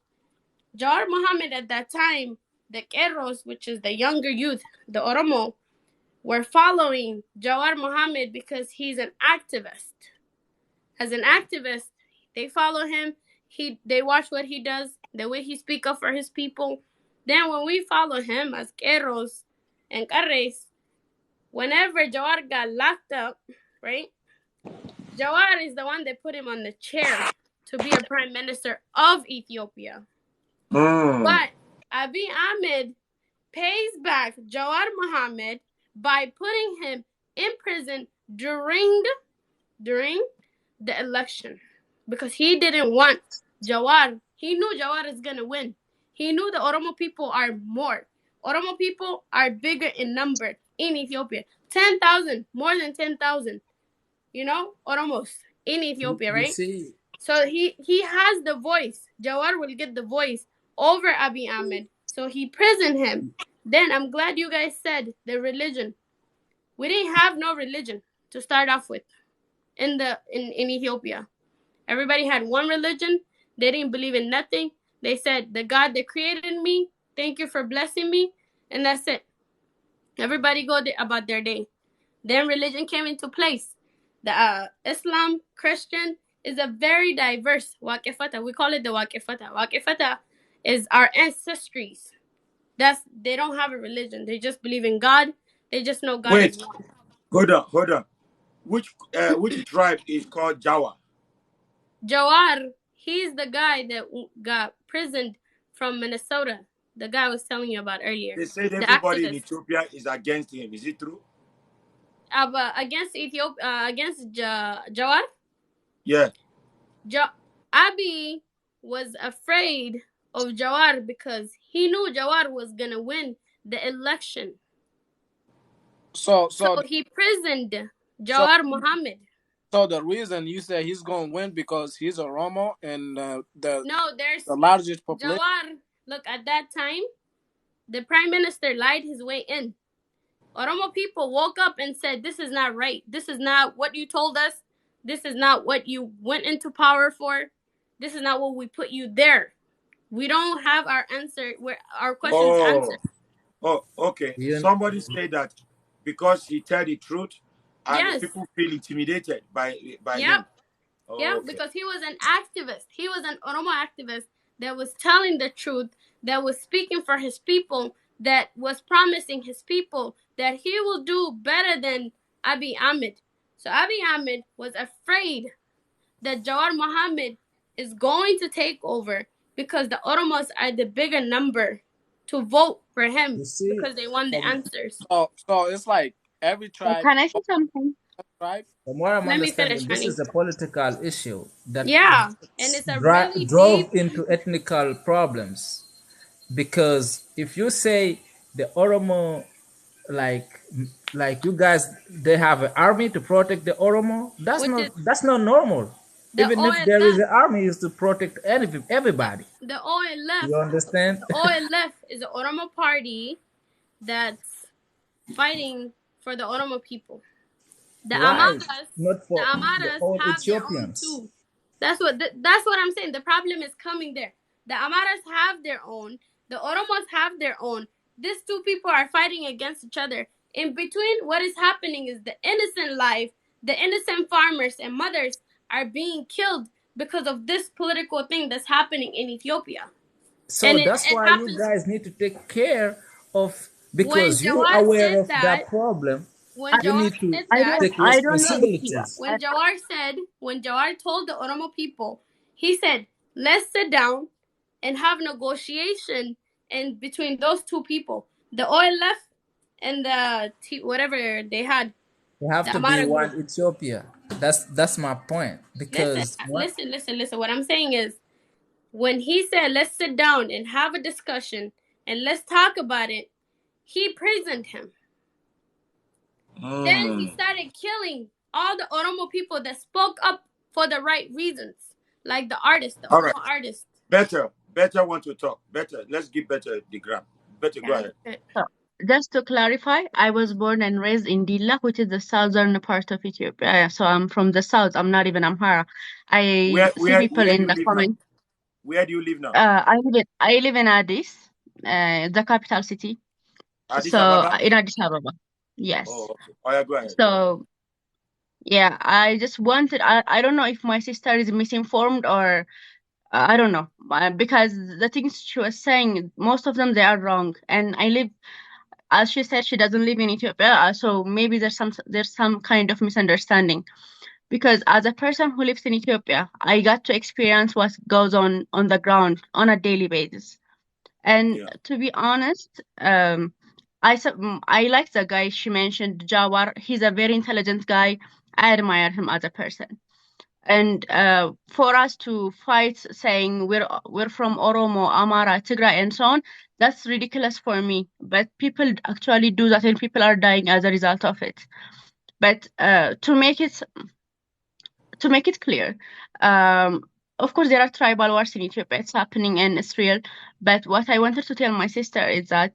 Jawar Mohammed at that time, the Keros, which is the younger youth, the Oromo, were following Jawar Mohammed because he's an activist. As an activist, they follow him. They watch what he does, the way he speak up for his people. Then when we follow him as Keros and Carres, whenever Jawar got locked up, right? Jawar is the one that put him on the chair to be a prime minister of Ethiopia. mm, But Abiy Ahmed pays back Jawar Mohammed by putting him in prison during the election because he didn't want Jawar. He knew Jawar is gonna win. He knew the Oromo people are more. Oromo people are bigger in number in Ethiopia. 10,000, more than 10,000. Oromos in Ethiopia, You right? see, So he has the voice. Jawar will get the voice over Abiy Ahmed. So he prisoned him. Then I'm glad you guys said the religion. We didn't have no religion to start off with in Ethiopia. Everybody had one religion. They didn't believe in nothing. They said, the God that created me, thank you for blessing me, and that's it. Everybody go about their day. Then religion came into place. The Islam, Christian is a very diverse waqifata. We call it the waqifata. Waqifata is our ancestries. They don't have a religion. They just believe in God. They just know God is Wait, one. hold on. Which tribe is called Jawa? Jawar, he's the guy that got prisoned from Minnesota. The guy I was telling you about earlier. They said The everybody in activist. Ethiopia is against him. Is it true? Against Ethiopia, against Jawar. Yeah. Abiy was afraid of Jawar because he knew Jawar was gonna win the election. So So so he prisoned so Jawar Muhammad. so the reason you say he's gonna win because he's a Oromo and No, there's the largest population. Jawar. Look, at that time, the prime minister lied his way in. Oromo people woke up and said, this is not right. This is not what you told us. This is not what you went into power for. This is not what we put you there. We don't have our answer, where our questions answered. Oh, okay. You Somebody said that because he tell the truth, and the Yes. people feel intimidated by Yep. him. Yeah, Okay. because he was an activist. He was an Oromo activist that was telling the truth, that was speaking for his people, that was promising his people that he will do better than Abiy Ahmed. So Abiy Ahmed was afraid that Jawar Mohammed is going to take over because the Oromos are the bigger number to vote for him see, because they want the answers. So it's like every tribe. Can I say something? Tribe. from what I'm Let me finish, understanding, this honey. is a political issue that Yeah, and it's a really drove deep. into ethnical problems. Because if you say the Oromo, like you guys, they have an army to protect the Oromo, Which is that's not normal. the Even if there is OLF. an army, is to protect everybody. The OLF. You understand? The OLF is the Oromo party that's fighting for the Oromo people. The Right. Amaras, Not the for the Amaras all have their own Ethiopians. too. That's what I'm saying. The problem is coming there. The Amaras have their own. The Oromos have their own. These two people are fighting against each other. In between, what is happening is the innocent life, the innocent farmers and mothers are being killed because of this political thing that's happening in Ethiopia. So And it that's why you happens guys need to take care of, when because you're Jawar aware said of that. that problem. When You Jawar need to said that, take I don't know if you. responsibilities. when Jawar told the Oromo people, he said, let's sit down and have negotiation in between those two people, the OLF and the whatever they had, You have the to be Amara group. one Ethiopia. That's my point. Listen, Because what listen. What I'm saying is, when he said, let's sit down and have a discussion and let's talk about it, he prisoned him. Then he started killing all the Oromo people that spoke up for the right reasons, like the artist, the All right. Oromo artist. Better want to talk. Better. Let's give Better the gram. Better, go ahead. So, just to clarify, I was born and raised in Dilla, which is the southern part of Ethiopia. So I'm from the south. I'm not even Amhara. I see Where people do in you the live now? comment. Where do you live now? I live in Addis, the capital city. Addis So Ababa? in Addis Ababa. Yes. Oh, okay. Oh, yeah, go ahead. So yeah, I just wanted. I don't know if my sister is misinformed or I don't know, because the things she was saying, most of them they are wrong. And I live, as she said, she doesn't live in Ethiopia, so maybe there's some kind of misunderstanding. Because as a person who lives in Ethiopia, I got to experience what goes on the ground on a daily basis. And Yeah. to be honest, I like the guy she mentioned, Jawar. He's a very intelligent guy. I admire him as a person. And for us to fight saying we're from Oromo, Amara, Tigray, and so on, that's ridiculous for me. But people actually do that, and people are dying as a result of it. But to make it clear, of course there are tribal wars in Ethiopia. It's happening and it's real. But what I wanted to tell my sister is that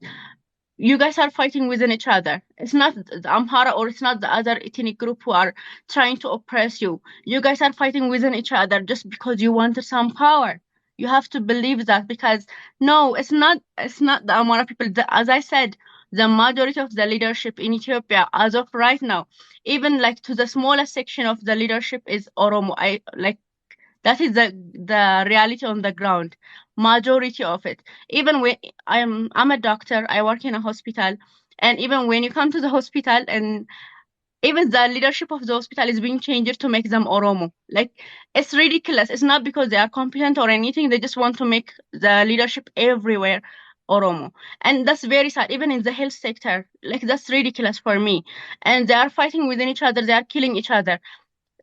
you guys are fighting within each other. It's not the Amhara or it's not the other ethnic group who are trying to oppress you. You guys are fighting within each other just because you wanted some power. You have to believe that, because no, it's not the Amhara people. As I said, the majority of the leadership in Ethiopia as of right now, even like to the smallest section of the leadership, is Oromo. That is the reality on the ground. Majority of it. Even when I'm a doctor, I work in a hospital, and even when you come to the hospital, and even the leadership of the hospital is being changed to make them Oromo. Like, it's ridiculous. It's not because they are competent or anything. They just want to make the leadership everywhere Oromo. And that's very sad. Even in the health sector, like, that's ridiculous for me. And they are fighting within each other. They are killing each other.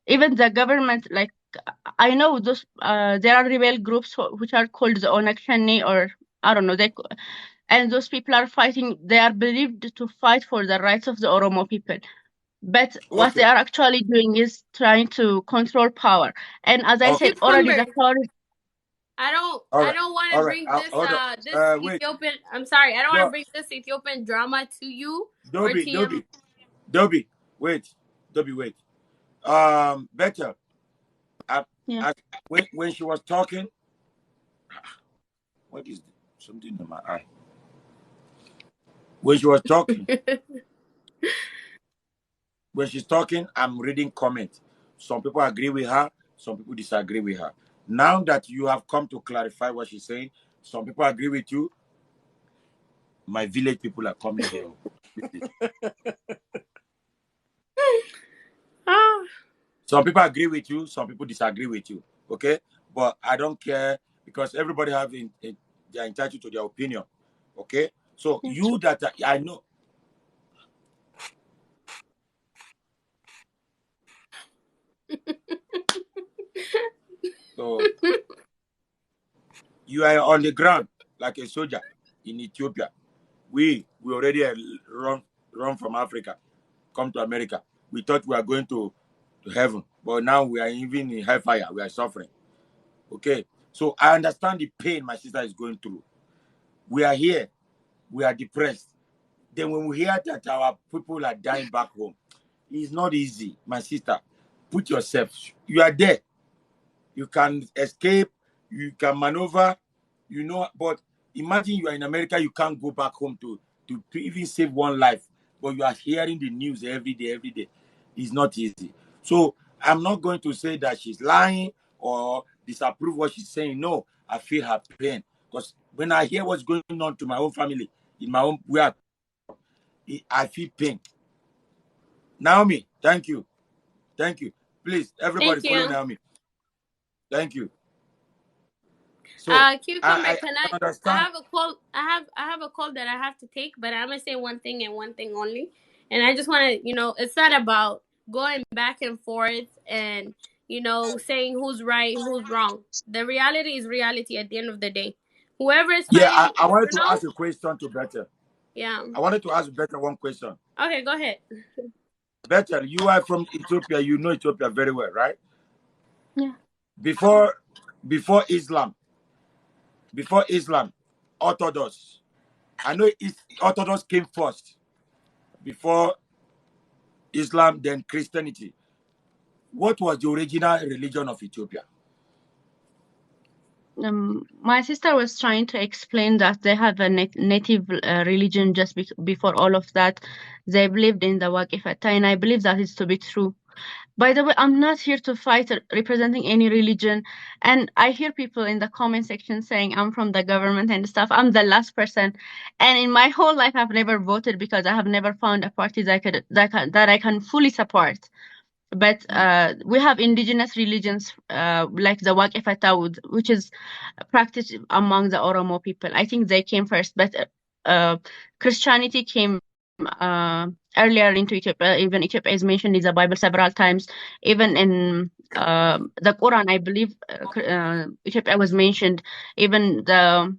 Even the government, like, I know those, there are rebel groups which are called the Onak Shani, or I don't know, and those people are fighting. They are believed to fight for the rights of the Oromo people. But what they Okay. are actually doing is trying to control power. And as I said, Okay. already the Cucumber. power. I All don't want to right. bring this Hold on. this Wait. Ethiopian. I'm sorry. I don't want to No. bring this Ethiopian drama to you or Dobby. to your. Dobby. Dobby. Wait. Dobby. Wait. Better. Yeah. When she was talking, what is something in my eye? When she was talking, when she's talking, I'm reading comments. Some people agree with her, some people disagree with her. Now that you have come to clarify what she's saying, some people agree with you. My village people are coming here. Ah. Some people agree with you, some people disagree with you. Okay? But I don't care, because everybody they're entitled to their opinion. Okay? So you that I know. So you are on the ground like a soldier in Ethiopia. We already run from Africa, come to America. We thought we are going to heaven, but now we are even in hellfire. We are suffering. Okay, so I understand the pain my sister is going through. We are here. We are depressed. Then when we hear that our people are dying back home, it's not easy, my sister. Put yourself. You are there. You can escape. You can maneuver. But imagine you are in America. You can't go back home to even save one life. But you are hearing the news every day, every day. It's not easy. So I'm not going to say that she's lying or disapprove what she's saying. No, I feel her pain. Because when I hear what's going on to my own family, in my own where I feel pain. Naomi, thank you. Thank you. Please, everybody Thank follow you. Naomi. Thank you. So Cucumber, I can I understand. have a call. I have a call that I have to take, but I'm gonna say one thing and one thing only. And I just want to, it's not about going back and forth and saying who's right, who's wrong. The reality is reality at the end of the day. Whoever is Yeah, fighting I wanted to Bruno, ask a question to Bethel. yeah. I wanted to ask Bethel one question. Okay, go ahead. Bethel, you are from Ethiopia. You know Ethiopia very well, right? Yeah. Before Islam, Orthodox. I know Orthodox came first before Islam, then Christianity. What was the original religion of Ethiopia? My sister was trying to explain that they have a native religion just before all of that. They believed in the Waqifata, and I believe that is to be true. By the way, I'm not here to fight representing any religion. And I hear people in the comment section saying I'm from the government and stuff. I'm the last person. And in my whole life, I've never voted because I have never found a party that I can fully support. But we have indigenous religions like the Waqifata, which is practiced among the Oromo people. I think they came first, but Christianity came earlier into Ethiopia. Even Ethiopia is mentioned in the Bible several times. Even in the Quran, I believe Ethiopia was mentioned. Even I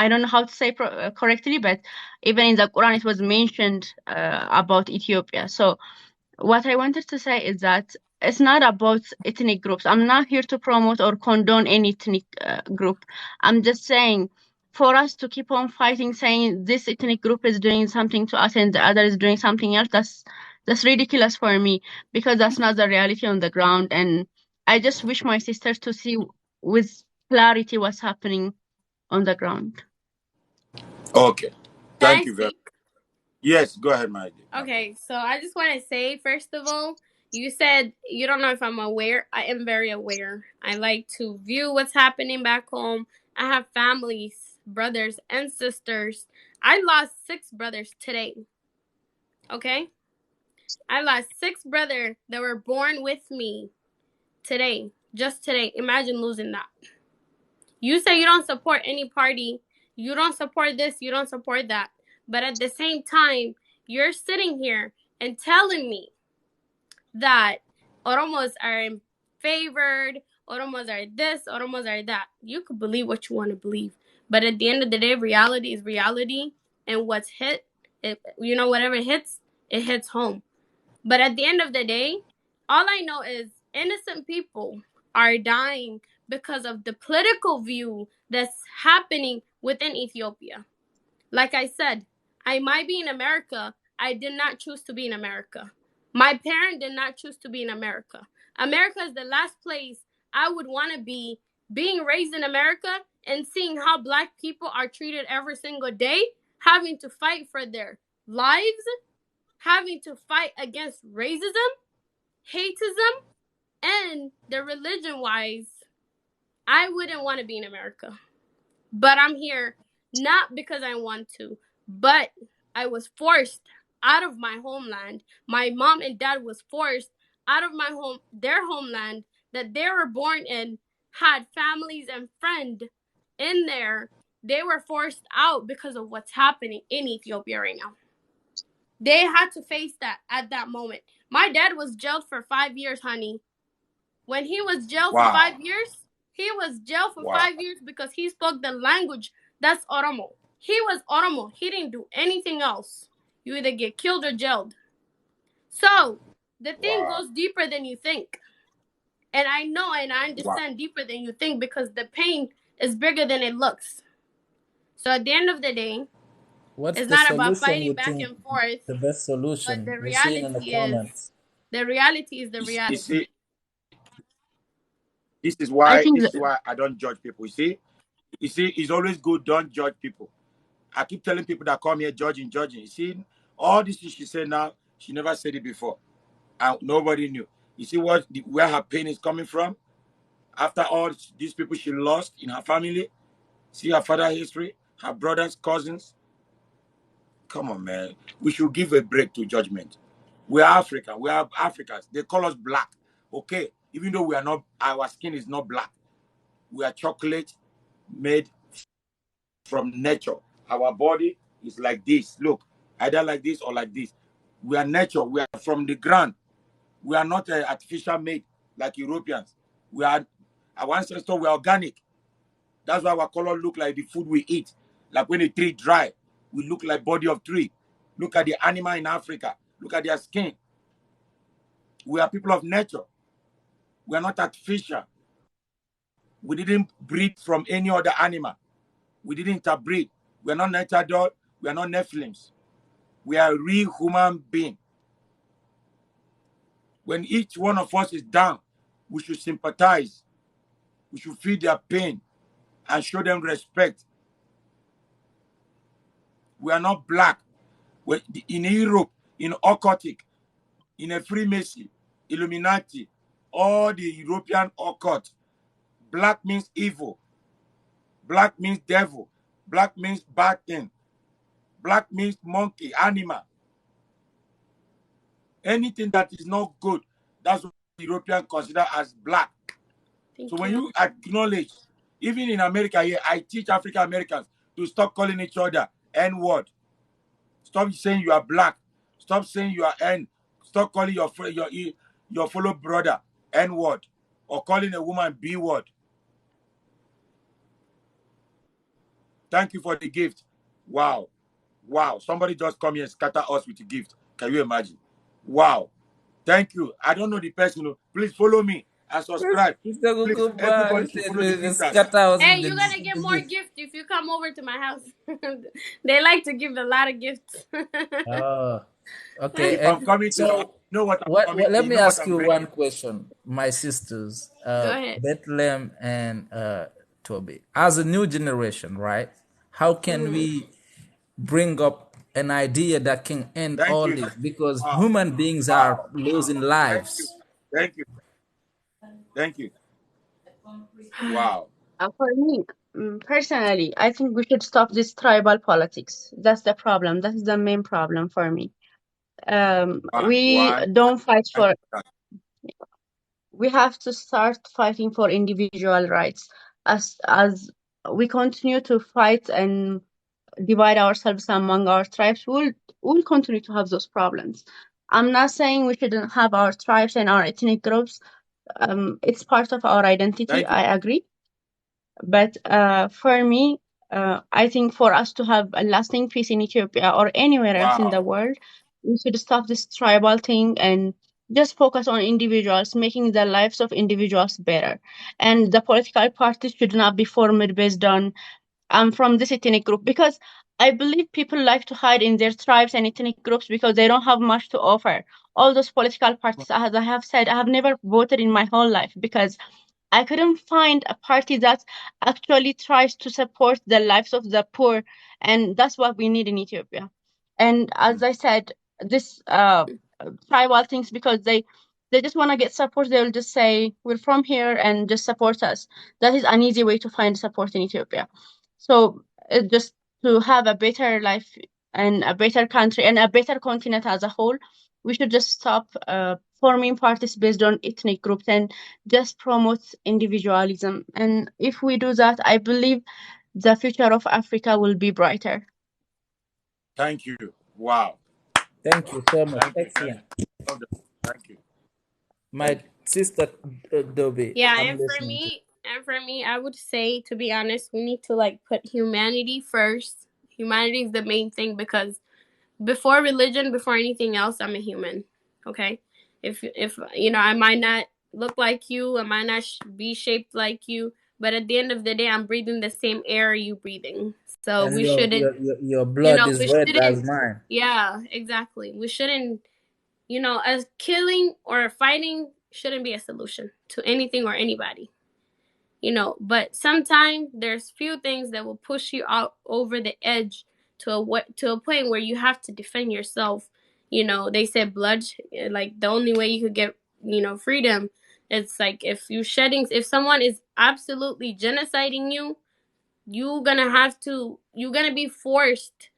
don't know how to say correctly, but even in the Quran, it was mentioned about Ethiopia. So what I wanted to say is that it's not about ethnic groups. I'm not here to promote or condone any ethnic group. I'm just saying, for us to keep on fighting, saying this ethnic group is doing something to us and the other is doing something else, that's ridiculous for me, because that's not the reality on the ground. And I just wish my sisters to see with clarity what's happening on the ground. Okay. Can Thank I you very speak? much. Yes, go ahead, my dear. Okay, so I just want to say, first of all, you said you don't know if I'm aware. I am very aware. I like to view what's happening back home. I have families, brothers, and sisters. I lost 6 brothers today. Okay? I lost 6 brothers that were born with me today. Just today. Imagine losing that. You say you don't support any party. You don't support this. You don't support that. But at the same time, you're sitting here and telling me that Oromos are favored, Oromos are this, Oromos are that. You could believe what you want to believe. But at the end of the day, reality is reality. And what's hit, whatever hits, it hits home. But at the end of the day, all I know is innocent people are dying because of the political view that's happening within Ethiopia. Like I said, I might be in America. I did not choose to be in America. My parent did not choose to be in America. America is the last place I would want to be, being raised in America and seeing how Black people are treated every single day, having to fight for their lives, having to fight against racism, hateism, and the religion wise. I wouldn't want to be in America. But I'm here not because I want to, but I was forced out of my homeland. My mom and dad was forced out of their homeland that they were born in, had families and friends in there. They were forced out because of what's happening in Ethiopia right now. They had to face that at that moment. My dad was jailed for 5 years, honey. When he was jailed for Wow. 5 years, he was jailed for Wow. 5 years because he spoke the language that's Oromo. He was Oromo. He didn't do anything else. You either get killed or jailed. So the thing Wow. goes deeper than you think. And I know and I Wow. understand deeper than you think because the pain is bigger than it looks. So at the end of the day, What's it's the not about solution fighting you back think and forth, the best but solution? We're seeing in the comments. the reality is the You reality. see, this is I why think that I don't judge people. You see, it's always good. Don't judge people. I keep telling people that come here judging. You see, all this things she said now, she never said it before, and nobody knew. You see where her pain is coming from? After all these people she lost in her family, see her father history, her brothers, cousins. Come on, man. We should give a break to judgment. We are African. We are Africans. They call us black. Okay. Even though we are not, our skin is not black. We are chocolate made from nature. Our body is like this. Look, either like this or like this. We are nature. We are from the ground. We are not artificial made like Europeans. We are our ancestors were organic. That's why our color look like the food we eat. Like when a tree dry, we look like body of tree. Look at the animal in Africa. Look at their skin. We are people of nature. We are not artificial. We didn't breed from any other animal. We didn't interbreed. We are not nature dog. We are not Nephilims. We are real human being. When each one of us is down, we should sympathize. We should feel their pain and show them respect. We are not black. In Europe, in occultic, in a Freemason, Illuminati, all the European occult, black means evil. Black means devil. Black means bad thing. Black means monkey, animal. Anything that is not good, that's what the European consider as black. Thank So when you. you acknowledge, even in America here, I teach African Americans to stop calling each other N-word. Stop saying you are black. Stop saying you are N. Stop calling your fellow brother N-word or calling a woman B-word. Thank you for the gift. Wow. Wow. Somebody just come here and scatter us with a gift. Can you imagine? Wow. Thank you. I don't know the person. Please follow me and subscribe. Mr. Please, Kukumba, he everybody should said follow the the gifters. scatter us Hey, with you're gonna get the more gift. gifts if you come over to my house. They like to give a lot of gifts. Oh, okay. If I'm coming to your So know what I'm What, coming. let You me know what ask I'm you bringing. one question, my sisters, Go ahead. Bethlehem and Toby. As a new generation, right? How can Hmm. we bring up an idea that can end Thank all you. this? Because Wow. human beings are Wow. losing Thank you. lives. Thank you. Thank you. Wow. For me, personally, I think we should stop this tribal politics. That's the problem. That is the main problem for me. Why? We Why? don't fight Thank for, you. we have to start fighting for individual rights. As we continue to fight and divide ourselves among our tribes, we'll continue to have those problems. I'm not saying we shouldn't have our tribes and our ethnic groups. It's part of our identity. Thank you. I agree. But for me, I think for us to have a lasting peace in Ethiopia or anywhere else in the Wow. world, we should stop this tribal thing and just focus on individuals, making the lives of individuals better. And the political parties should not be formed based on I'm from this ethnic group, because I believe people like to hide in their tribes and ethnic groups because they don't have much to offer. All those political parties, as I have said, I have never voted in my whole life because I couldn't find a party that actually tries to support the lives of the poor, and that's what we need in Ethiopia. And as I said, this tribal things, because they just want to get support, they will just say we're from here and just support us. That is an easy way to find support in Ethiopia. So just to have a better life and a better country and a better continent as a whole, we should just stop forming parties based on ethnic groups and just promote individualism. And if we do that, I believe the future of Africa will be brighter. Thank you. Wow. Thank you so much. Thank you. Excellent. Thank you. My sister Dobby, Yeah, I'm and for listening to you. me, I would say, to be honest, we need to like put humanity first. Humanity is the main thing, because before religion, before anything else, I'm a human. Okay, if you know, I might not look like you, I might not be shaped like you, but at the end of the day, I'm breathing the same air you breathing. So And we shouldn't, your blood is we red as shouldn't. mine. Yeah, exactly. We shouldn't. As killing or fighting shouldn't be a solution to anything or anybody. But sometimes there's few things that will push you out over the edge to a point where you have to defend yourself. They said blood, like the only way you could get freedom. It's like if someone is absolutely genociding you, you're gonna be forced,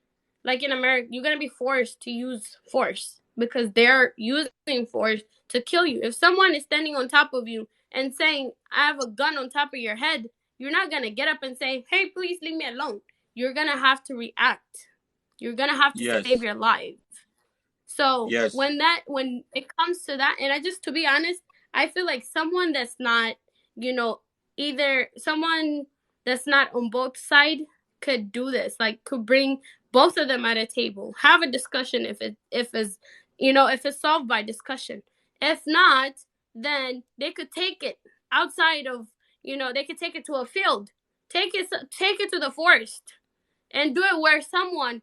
like in America, you're gonna be forced to use force because they're using force to kill you. If someone is standing on top of you and saying, I have a gun on top of your head, you're not gonna get up and say, hey, please leave me alone. You're gonna have to react. You're gonna have to save Yes. your life. So Yes. when it comes to that, and to be honest, I feel like someone that's not, either someone that's not on both sides could do this, like could bring both of them at a table, have a discussion if it's solved by discussion. If not, then they could take it outside of, they could take it to a field, take it to the forest, and do it where someone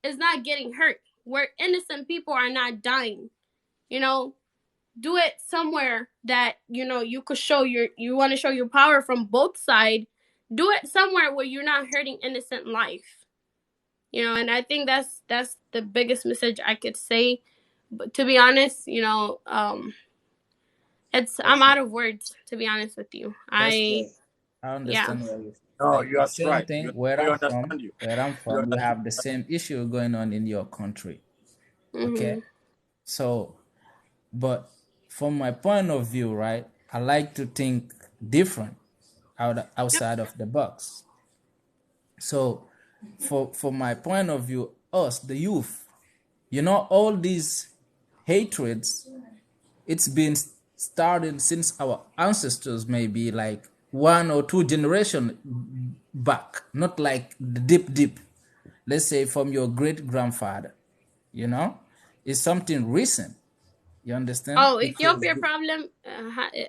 is not getting hurt, where innocent people are not dying. You know, do it somewhere that you could you want to show your power from both sides. Do it somewhere where you're not hurting innocent life. And I think that's the biggest message I could say. But to be honest, I'm out of words, to be honest with you. That's right. I Yeah. understand what you No, like you the are same right. thing We understand you. where I'm We from, we understand. have the same issue going on in your country. Okay? Mhm. So, but from my point of view, right, I like to think different Yep. outside of the box. So, for my point of view, us, the youth, all these hatreds, it's been started since our ancestors, maybe like one or two generation back, not like the deep, let's say from your great grandfather, you know, it's something recent. You understand? Oh, Because but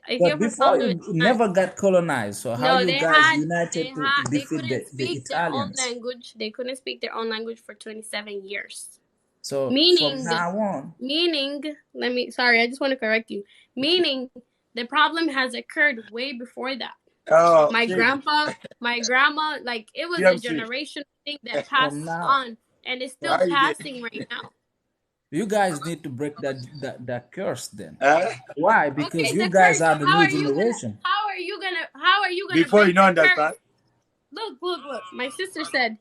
Ethiopia before problem is you not. never got colonized, so how No, you they guys had united to they defeat couldn't the speak their own Italians? language. They couldn't speak their own language for 27 years. So from Meaning, now on, sorry, I just want to correct you. Meaning, the problem has occurred way before that. Oh, My Chief, grandma, like it was a PMC. generation thing that from passed now, on, and it's still How you did? passing right now. you guys need to break that curse then. Huh? Why? Because Okay, you the guys curse. are the new generation. How are you gonna Before you break know the curse? understand, Look. My sister said,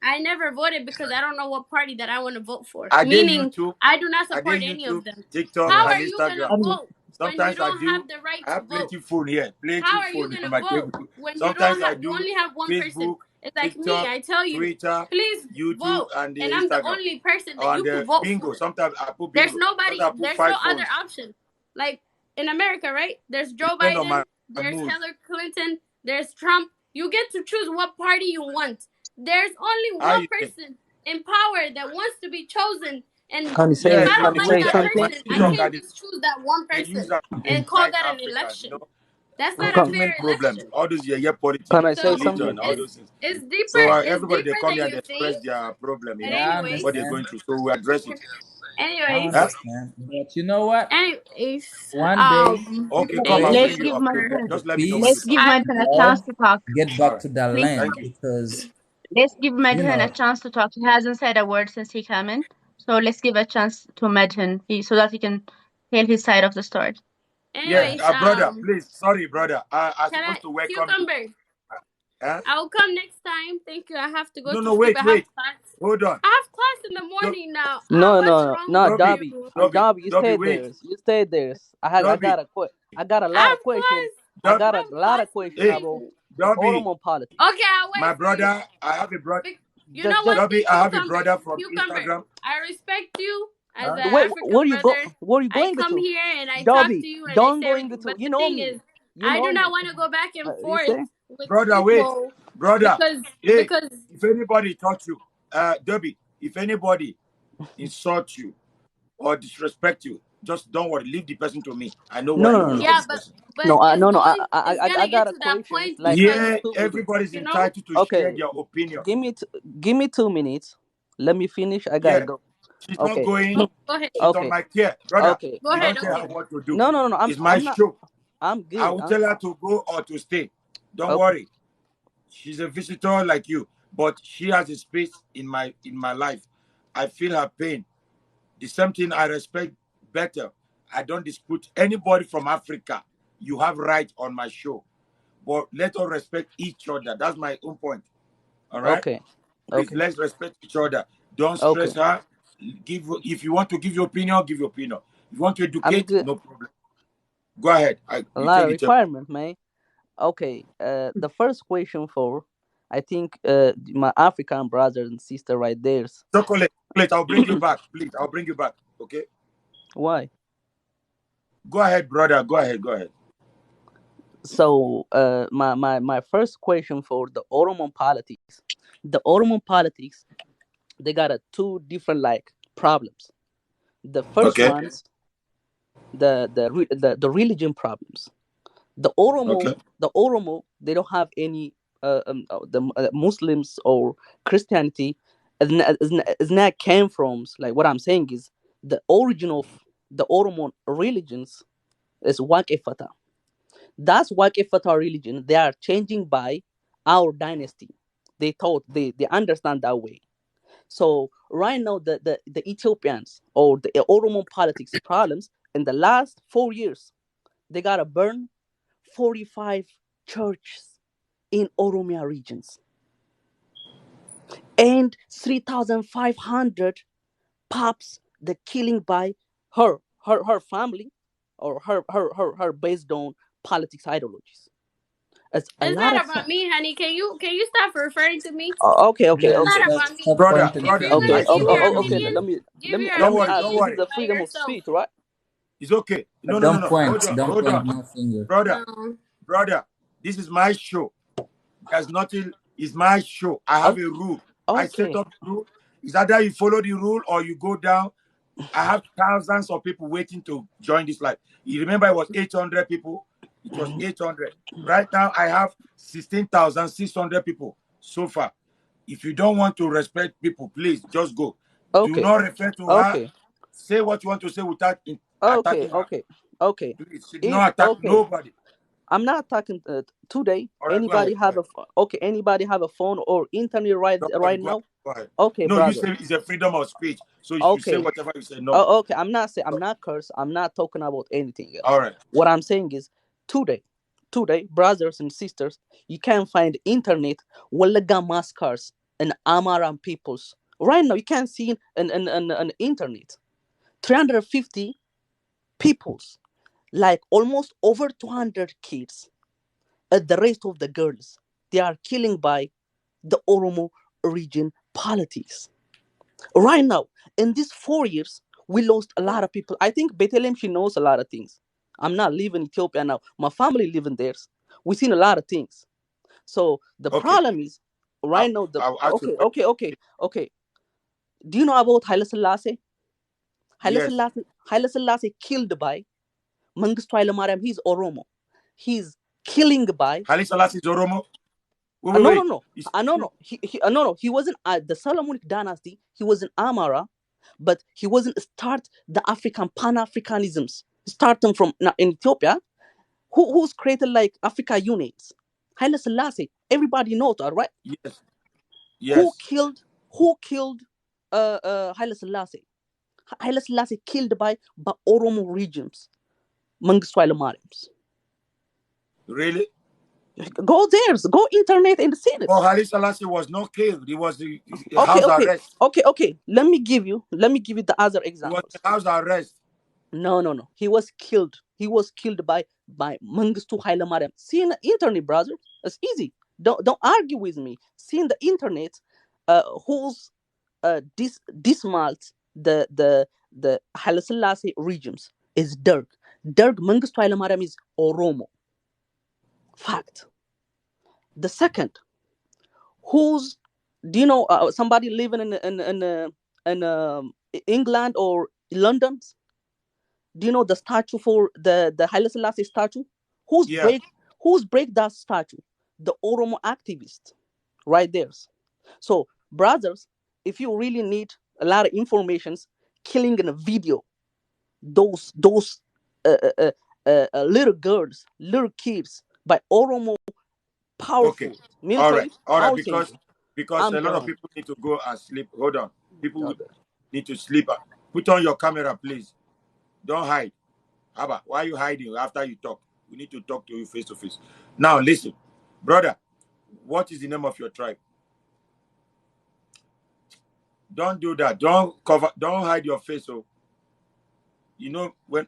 I never voted because I don't know what party that I want to vote for. I did Meaning, YouTube, I do not I did support any YouTube, of them. TikTok, How Yeah. are and you gonna Instagram. vote when you Sometimes I don't do. have the right I to have vote? plenty phone here, plenty How are you phone on gonna my vote table. when you don't Sometimes I have? You do only have one person. Facebook, It's like me. TikTok, I tell you, Twitter, please YouTube, vote, and the and I'm the Instagram. only person that On you could the vote bingo, for. sometimes I put There's bingo. Sometimes nobody. I put There's no 5 other phones. option. Like in America, right? There's Joe Depend on Biden. my There's mood. Hillary Clinton. There's Trump. You get to choose what party you want. There's only How one you think? person in power that wants to be chosen. And Can you if Yeah, say I you don't can you like say that my something? person, I TikTok, can't just choose that one they use person that to and call invite that an Africans, election. That's not a fair Sentiment problem, election. all those yeah politics, Can I say So something? religion, all it's those things. it's So deeper. It's everybody they deeper come than here and you express think. their problem, But Yeah, I anyways, what they're going understand. through. So we address it. I anyways, Huh? understand. But you know what? anyways, One day, Okay, come, I'll Let's bring anyways, you give up. Madison. the Just let me know when Let's you peace, give come. I Madison a love, chance to talk. get All back right. to the Please, land Thank you. because let's give you Madison a know chance to talk. He hasn't said a word since he came in, so let's give a chance to Madison so that he can tell his side of the story. Yeah, anyways, brother, please. Sorry, brother. I'm can I supposed to welcome you. cucumber? Huh? I will come next time. Thank you. I have to go No, to no, sleep. wait, I have wait. class. Hold on. I have class in the Do- morning now. No, What's no, wrong no, with Dobby, Dobby, you? Dobby, Dobby, you Dobby, stay wait. there. You stay there. Dobby, I got a I lot of have question. class. Dob, I have A lot class of in the question hey, about morning. the Dobby, Oromo politics. Okay, I'll my wait for you. brother, I have a brother. You know Just, one just thing, Dobby, I have a cucumber, brother from cucumber. Instagram. I respect you as Huh? an wait. African brother. Where you I going come to? here and I talk Dobby, to you and I don't say going everything. to. But You the know thing me. is, You I know do not me. want to go back and You forth say with Brother, wait. people Brother, because hey, because if anybody touch you, Dobby, if anybody insult you or disrespect you, just don't worry. Leave the person to me. I know no, what no, to no, do no. for yeah, this person. but No, no. it's I gonna got get a to that questions. point Like because Here, 2 minutes. everybody is you know. entitled to share Okay, their opinion. give me 2 minutes. Let me finish. I gotta Yeah, go. she's not Okay, going. Go ahead. She's on okay, my care. Brother, okay, Go we ahead. don't tell okay. her what to do. No, no, no. It's my I'm not. show. I'm I good. will tell her to go or to stay. Don't Okay, worry. She's a visitor like you, but she has a space in my life. I feel her pain. The same thing I respect better. I don't dispute anybody from Africa. You have right on my show. But let us respect each other. That's my own point. All right? okay, Please okay, let's respect each other. Don't okay. stress her. Give if you want to give your opinion, give your opinion. If you want to I'm educate, good. no problem. Go ahead. A You lot take of the turn. requirement, man. Okay. The first question for, I think, my African brothers and sister right there. Chocolate, chocolate, I'll bring you back. Please, I'll bring you back. Okay? Why? Go ahead, brother. Go ahead. Go ahead. So, my first question for the Oromo politics. The Oromo politics, they got a two different like problems. The first Okay. one's the religion problems. The Okay. Oromo, they don't have any the Muslims or Christianity is not came from, like what I'm saying is the origin of the Oromo religions is Wakefata. That's Wakefata religion. They are changing by our dynasty. They thought they understand that way. So right now the Ethiopians or the Oromo politics problems in the last 4 years, they gotta burn 45 churches in Oromia regions and 3,500 pops the killing by her family or her based on politics ideologies. It's a It's lot not of about me, honey. Can you stop referring to me? okay, okay, It's guys, okay, not stop about me. stop Brother, pointing If brother, you're okay, I gonna fingers. give show. your okay. opinion, Let me your Don't let me worry, ask. don't This opinion is worry. a by freedom of yourself. speech, right? It's okay. No, But no, no, don't no. point, Hold on, don't hold point on. no finger. Brother, No. brother, this is my show. There's nothing, it's my show. I have Okay, a rule. I set okay. up the rule. It's either you follow the rule or you go down. I have thousands of people waiting to join this live. You remember it was 800 people? It was 800. Right now, I have 16,600 people so far. If you don't want to respect people, please just go. Do Okay. not refer to her. Okay. Say what you want to say without Okay. attacking her. Okay. Okay. Please, she did If not attack okay, nobody. I'm not talking today. All right, go ahead. Go ahead. Okay? Anybody have a phone or internet right Go ahead. right Go ahead. now? Go ahead. Okay, No, you brother. say it's a freedom of speech, so you should say Okay. whatever you say. No. Oh, okay. I'm not saying I'm not cursed. I'm not talking about anything All else. right. What I'm saying is today, brothers and sisters, you can find internet Walaga massacres and Amaran peoples. Right now, you can see an internet 350 peoples, like almost over 200 kids. At the rest of the girls, they are killing by the Oromo region politics. Right now, in these 4 years, we lost a lot of people. I think Bethlehem, she knows a lot of things. I'm not living in Ethiopia now. My family living there. We've seen a lot of things. So the Okay. problem is right now. I'll ask you a question. Okay. Do you know about Haile Selassie? Yes. Haile Selassie killed by Mengistu Haile Mariam. He's Oromo. He's killing by. Haile Selassie is Oromo. Wait, No, wait, no, wait. no. No, no. No. He wasn't the Solomonic dynasty. He was in Amara, but he wasn't start the African Pan-Africanisms starting from in Ethiopia. Who's created like Africa units? Haile Selassie. Everybody knows that, right? Yes. Who Yes. killed Haile Selassie? Haile Selassie killed by Oromo regions, Mengistu Haile Mariams. Really? Go there, go internet and see it. Oh, Haile Selassie was not killed. He was in Okay, house arrest. okay. Let me give you the other He was examples. in house arrest. No. He was killed. He was killed by Mengistu Haile Mariam. See in the internet, brother. It's easy. Don't argue with me. See in the internet, who's dismalt the Haile Selassie regions is Derg. Mengistu Haile Mariam is Oromo. Fact. The second, who's do you know somebody living in England or London? Do you know the statue for the Haile Selassie statue? Who's Yeah. break that statue? The Oromo activist, right there. So, brothers, if you really need a lot of informations, killing in a video, those little girls, little kids by Oromo Okay. powerful All right. military, All right. I'll say you. Because I'm a lot of done. people need to go and sleep. Hold on. People Okay. need to sleep. Put on your camera, please. Don't hide. Abba, why are you hiding after you talk? We need to talk to you face to face. Now, listen, brother, what is the name of your tribe? Don't do that. Don't hide your face. So, you know, when.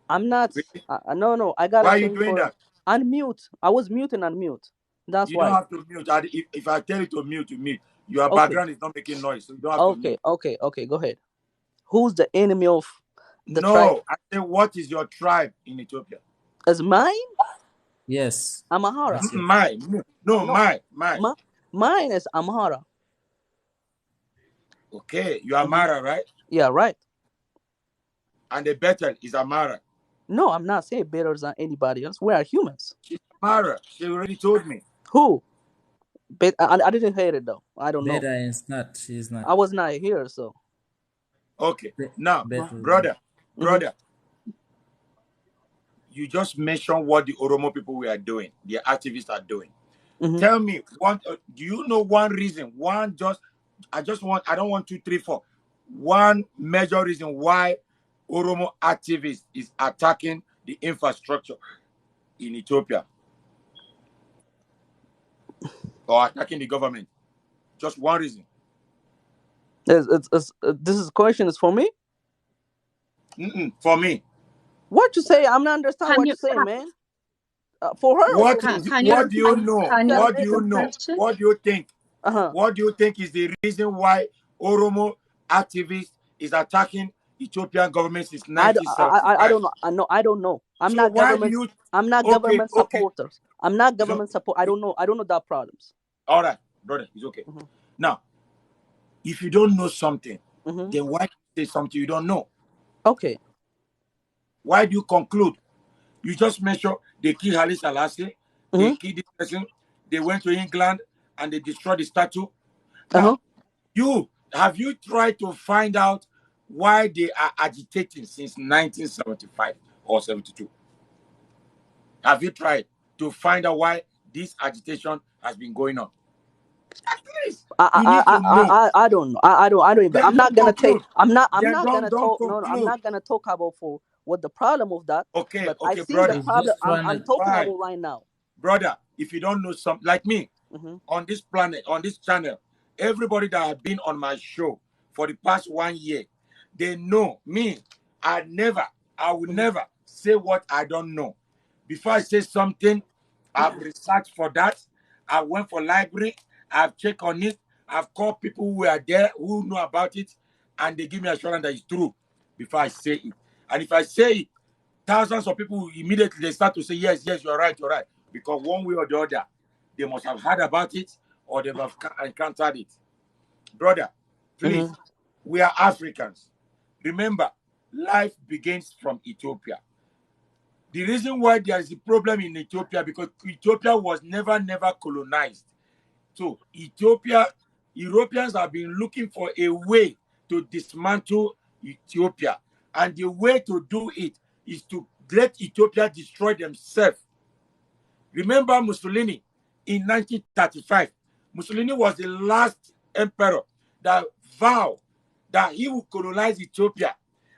I'm not. Really? No. I gotta Why are you change doing for that? unmute. I was muting unmute. That's You don't why. have to mute. If I tell you to mute, you mute. Your Okay. background is not making noise, so you don't have to mute. Okay. Go ahead. Who's the enemy of the tribe? No, I say, what is your tribe in Ethiopia? Is mine? Yes. Amhara. That's it. Mine. No, No. mine. Mine is Amhara. Okay, you are Amara, right? Yeah, right. And the Bethel is Amara. No, I'm not saying better than anybody else. We are humans. She's Amara. She already told me. Who? But I didn't hear it though. I don't know. Beta is not. She's not. I was not here, so. Okay. Now, Beta is brother, Mhm. you just mentioned what the Oromo people were doing, the activists are doing. Mhm. Tell me, do you know one reason? I don't want 2, 3, 4. One major reason why Oromo activists is attacking the infrastructure in Ethiopia or attacking the government. Just one reason. This question is for me. For me. What you say? I'm not understand Can what you you say, man. For her or What for me? can you do you know? can you What do repeat you the know? question? What do you think? Uh-huh. What do you think is the reason why Oromo activists is attacking Ethiopian government since I 1975? don't know. I don't know. I'm So not why do government. you? I'm not Okay, government supporters. I'm not it's government support. I don't know. I don't know that problems. all right, brother. It's okay. Mhm. Now, if you don't know something, Mhm. then why say something you don't know? Okay. Why do you conclude? You just mention they killed Haile Selassie, they Mhm. killed this person, they went to England and they destroyed the statue. Uh-huh. Now, you Have you tried to find out why they are agitating since 1975 or 72? Have you tried to find out why this agitation has been going on? At least you need to know. I don't know. I don't even. Then I'm not don't gonna take. conclude. I'm Then not gonna don't talk. No, no, I'm conclude. not gonna talk about for what the problem of that. Okay, But I okay, seen the brother. He's problem. just trying I'm to. talking Fine. about right now. Brother, if you don't know something like me Hmm. on this planet, on this channel, everybody that have been on my show for the past 1 year, they know me. I will Hmm. never say what I don't know. Before I say something, I've researched for that. I went for library. I've checked on it. I've called people who are there who know about it, and they give me assurance that it's true before I say it. And if I say it, thousands of people immediately they start to say, yes, yes, you're right, you're right. Because one way or the other, they must have heard about it or they have encountered it. Brother, Hmm. please, we are Africans. Remember, life begins from Ethiopia. The reason why there is a problem in Ethiopia because Ethiopia was never colonized. So Ethiopia, Europeans have been looking for a way to dismantle Ethiopia. And the way to do it is to let Ethiopia destroy themselves. Remember Mussolini in 1935. Mussolini was the last emperor that vowed that he would colonize Ethiopia.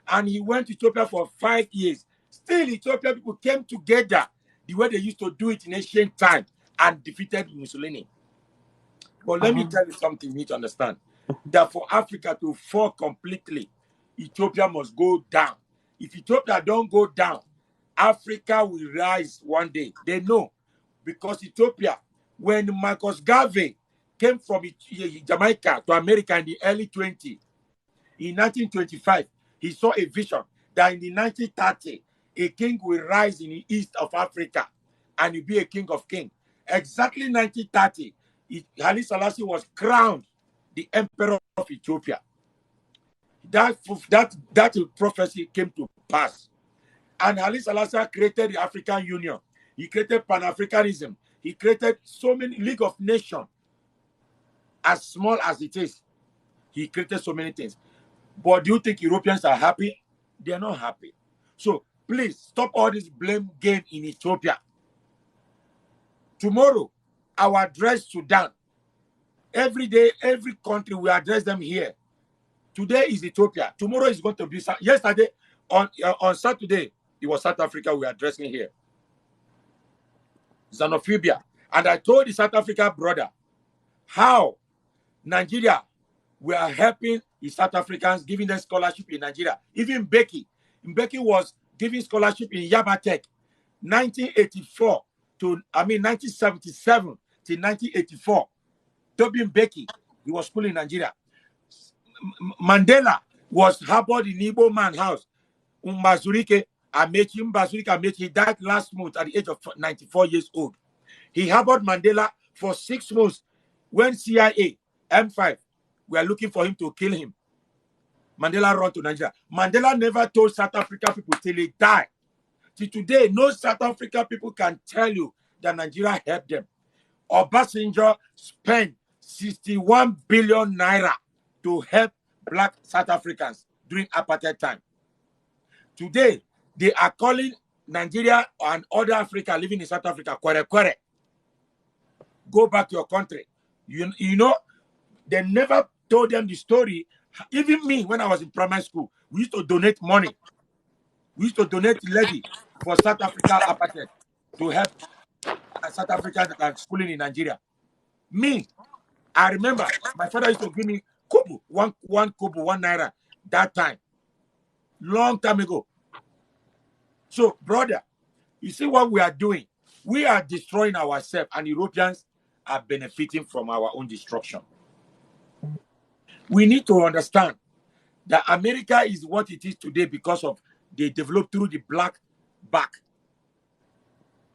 And he went to Ethiopia for 5 years. Still, Ethiopia people came together the way they used to do it in ancient time and defeated Mussolini. But let me tell you something you need to understand. That for Africa to fall completely, Ethiopia must go down. If Ethiopia don't go down, Africa will rise one day. They know. Because Ethiopia, when Marcus Garvey came from Jamaica to America in the early 20s, in 1925, he saw a vision that in the 1930s, a king will rise in the east of Africa and he'll be a king of kings. Exactly 1930, Haile Selassie was crowned the emperor of Ethiopia. That prophecy came to pass. And Haile Selassie created the African Union. He created Pan-Africanism. He created so many League of Nations, as small as it is. He created so many things. But do you think Europeans are happy? They are not happy. So please stop all this blame game in Ethiopia. Tomorrow, our address Sudan. Every day, every country, we address them here. Today is Ethiopia. Tomorrow is going to be yesterday. On Saturday, it was South Africa we are addressing here. Xenophobia. And I told the South Africa brother how Nigeria we are helping the South Africans, giving them scholarship in Nigeria. Even Mbeki was giving scholarship in Yabatech, 1984 to 1977 to 1984. Toby Mbeki, he was schooling in Nigeria. Mandela was harbored in Igbo man house. Mbazurike Amechi, he died last month at the age of 94 years old. He harbored Mandela for 6 months when CIA, M5, were looking for him to kill him. Mandela ran to Nigeria. Mandela never told South African people till he died. Till today, no South African people can tell you that Nigeria helped them. Obasanjo spent 61 billion naira to help black South Africans during apartheid time. Today, they are calling Nigeria and other Africa living in South Africa, kwere kwere. Go back to your country. You know, they never told them the story. Even me, when I was in primary school, we used to donate money. We used to donate levy for South Africa apartheid to help South Africans that are schooling in Nigeria. Me, I remember my father used to give me kobo, one kobo, 1 naira that time, long time ago. So, brother, you see what we are doing? We are destroying ourselves, and Europeans are benefiting from our own destruction. We need to understand that America is what it is today because of they developed through the black back.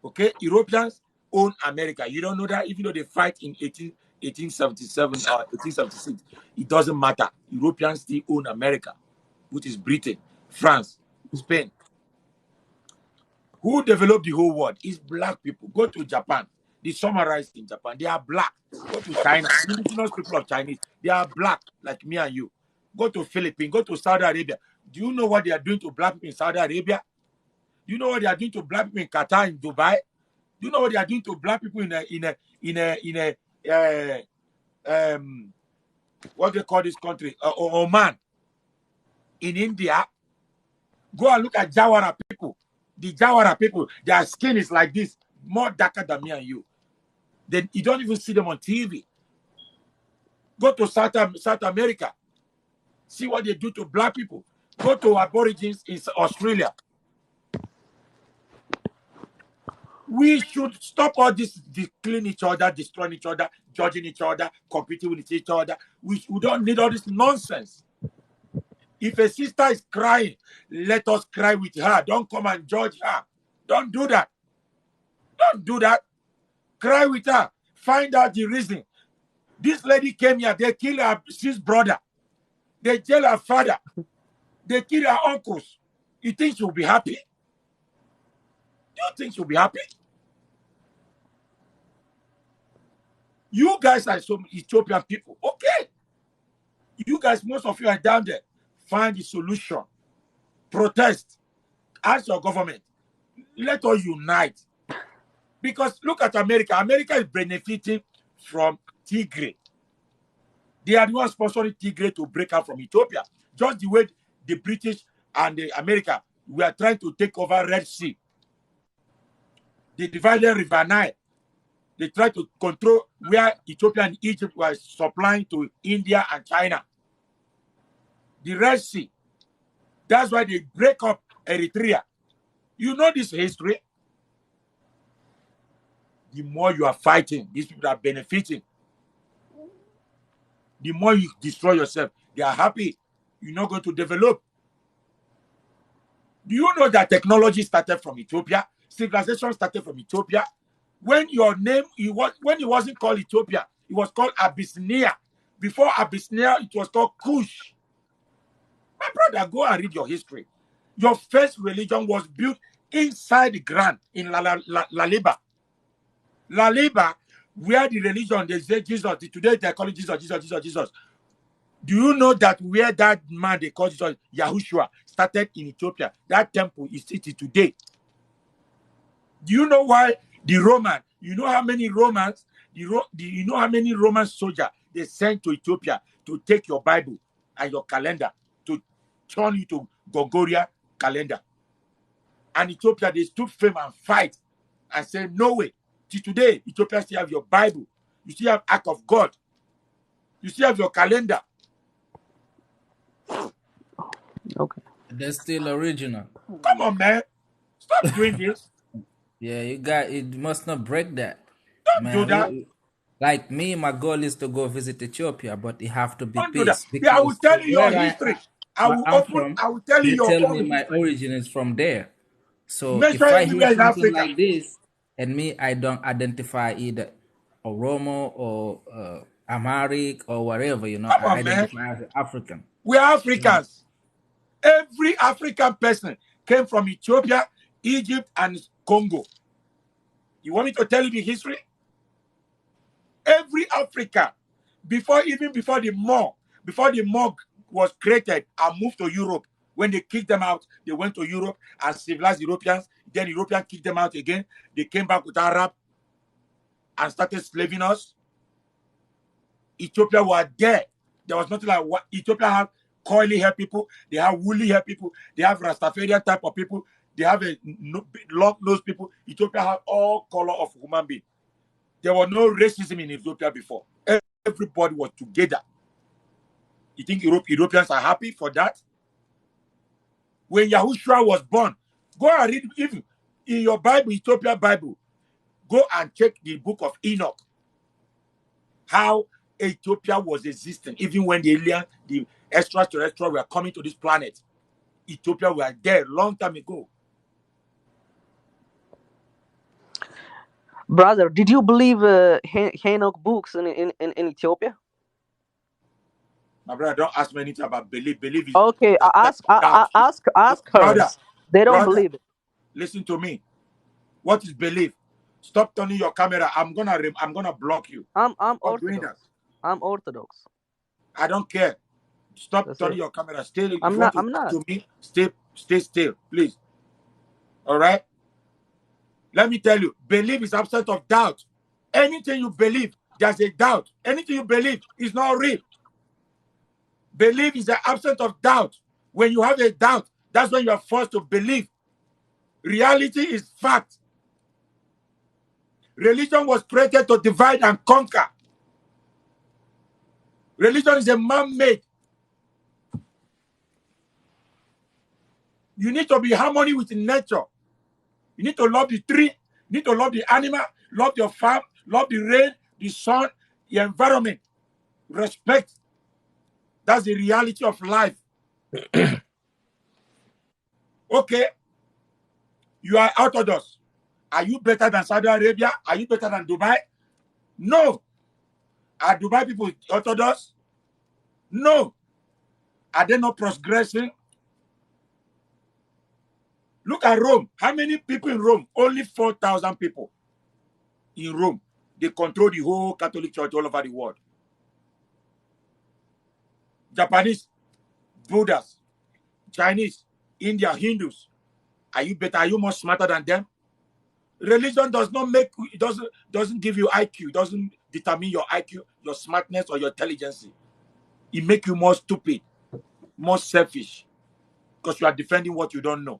Okay, Europeans own America. You don't know that, even though they fight in 1877 or 1876, it doesn't matter. Europeans still own America, which is Britain, France, Spain. Who developed the whole world? It's black people. Go to Japan. They summarize in Japan. They are black. Go to China. Indigenous people of Chinese, they are black like me and you. Go to Philippines. Go to Saudi Arabia. Do you know what they are doing to black people in Saudi Arabia? Do you know what they are doing to black people in Qatar, in Dubai? Do you know what they are doing to black people what they call this country? Oman, in India? Go and look at Jawara people. The Jawara people, their skin is like this, more darker than me and you. Then you don't even see them on TV. Go to South America. See what they do to black people. Go to Aborigines in Australia. We should stop all this killing each other, destroying each other, judging each other, competing with each other. We don't need all this nonsense. If a sister is crying, let us cry with her. Don't come and judge her. Don't do that. Don't do that. Cry with her. Find out the reason. This lady came here. They killed her sister's brother. They jail her father. They kill her uncles. You think she'll be happy? Do you think she'll be happy? You guys are some Ethiopian people. Okay. You guys, most of you are down there. Find the solution. Protest. Ask your government. Let us unite. Because look at America. America is benefiting from Tigray. They are the ones sponsoring Tigray to break out from Ethiopia. Just the way the British and the America were trying to take over Red Sea. They divided River Nile. They tried to control where Ethiopia and Egypt were supplying to India and China. The Red Sea. That's why they break up Eritrea. You know this history. The more you are fighting, these people are benefiting. The more you destroy yourself, they are happy. You're not going to develop. Do you know that technology started from Ethiopia? Civilization started from Ethiopia. When your name, when it wasn't called Ethiopia, it was called Abyssinia. Before Abyssinia, it was called Kush. My brother, go and read your history. Your first religion was built inside the ground in Laliba. Laliba, where the religion, they say Jesus, today they call it Jesus. Do you know that where that man they call Jesus, Yahushua, started in Ethiopia? That temple is still today. Do you know why the Roman, you know how many Romans, you know how many Roman soldiers they sent to Ethiopia to take your Bible and your calendar, to turn you to Gregorian calendar? And Ethiopia, they stood firm and fight and say, no way. Till today, Ethiopia still have your Bible. You still have Ark of God. You still have your calendar. Okay. They're still original. Come on, man. Stop doing this. Yeah, you must not break that. Don't do Man, that. like me, my goal is to go visit Ethiopia, but it have to be Don't do that. peace Yeah, I will because tell you your where history. I'm from, I will tell you they your tell me own my history. origin is from there. So Measure if I hear everywhere in something Africa. like this, and me, I don't identify either Oromo or Amharic or whatever, Come I on, man. identify as African. We are Africans. Every African person came from Ethiopia, Egypt, and Congo. You want me to tell you the history? Every African, before the Mog was created and moved to Europe, when they kicked them out, they went to Europe and civilized Europeans. Then Europeans kicked them out again. They came back with Arab and started slaving us. Ethiopia were there. There was nothing like what Ethiopia have coily hair people, they have woolly hair people, they have Rastafarian type of people, they have a long nose people. Ethiopia have all color of human being. There was no racism in Ethiopia before. Everybody was together. You think Europeans are happy for that? When Yahushua was born, go and read, even in your Bible, Ethiopia Bible, go and check the book of Enoch. How Ethiopia was existing, even when the extraterrestrial were coming to this planet. Ethiopia were there long time ago. Brother, did you believe Enoch books in Ethiopia? My brother, don't ask me anything about belief. Belief is Okay, doubt. ask her. Brother, They don't brother, believe it. listen to me. What is belief? Stop turning your camera. I'm gonna block you. I'm Stop doing that. Orthodox. I'm Orthodox. I don't care. Stop That's turning it. your camera. Stay. If I'm you not. want to I'm talk not. to me, stay still, please. All right. Let me tell you, belief is absence of doubt. Anything you believe, there's a doubt. Anything you believe is not real. Belief is the absence of doubt. When you have a doubt, that's when you are forced to believe. Reality is fact. Religion was created to divide and conquer. Religion is a man-made. You need to be harmony with nature. You need to love the tree. You need to love the animal, love your farm, love the rain, the sun, the environment. Respect. That's the reality of life. Okay, you are Orthodox. Are you better than Saudi Arabia? Are you better than Dubai? No. Are Dubai people Orthodox? No. Are they not progressing? Look at Rome. How many people in Rome? Only 4,000 people in Rome. They control the whole Catholic Church all over the world. Japanese, Buddhas, Chinese, India, Hindus. Are you better? Are you more smarter than them? Religion does not make, it doesn't give you IQ. It doesn't determine your IQ, your smartness, or your intelligence. It makes you more stupid, more selfish, because you are defending what you don't know.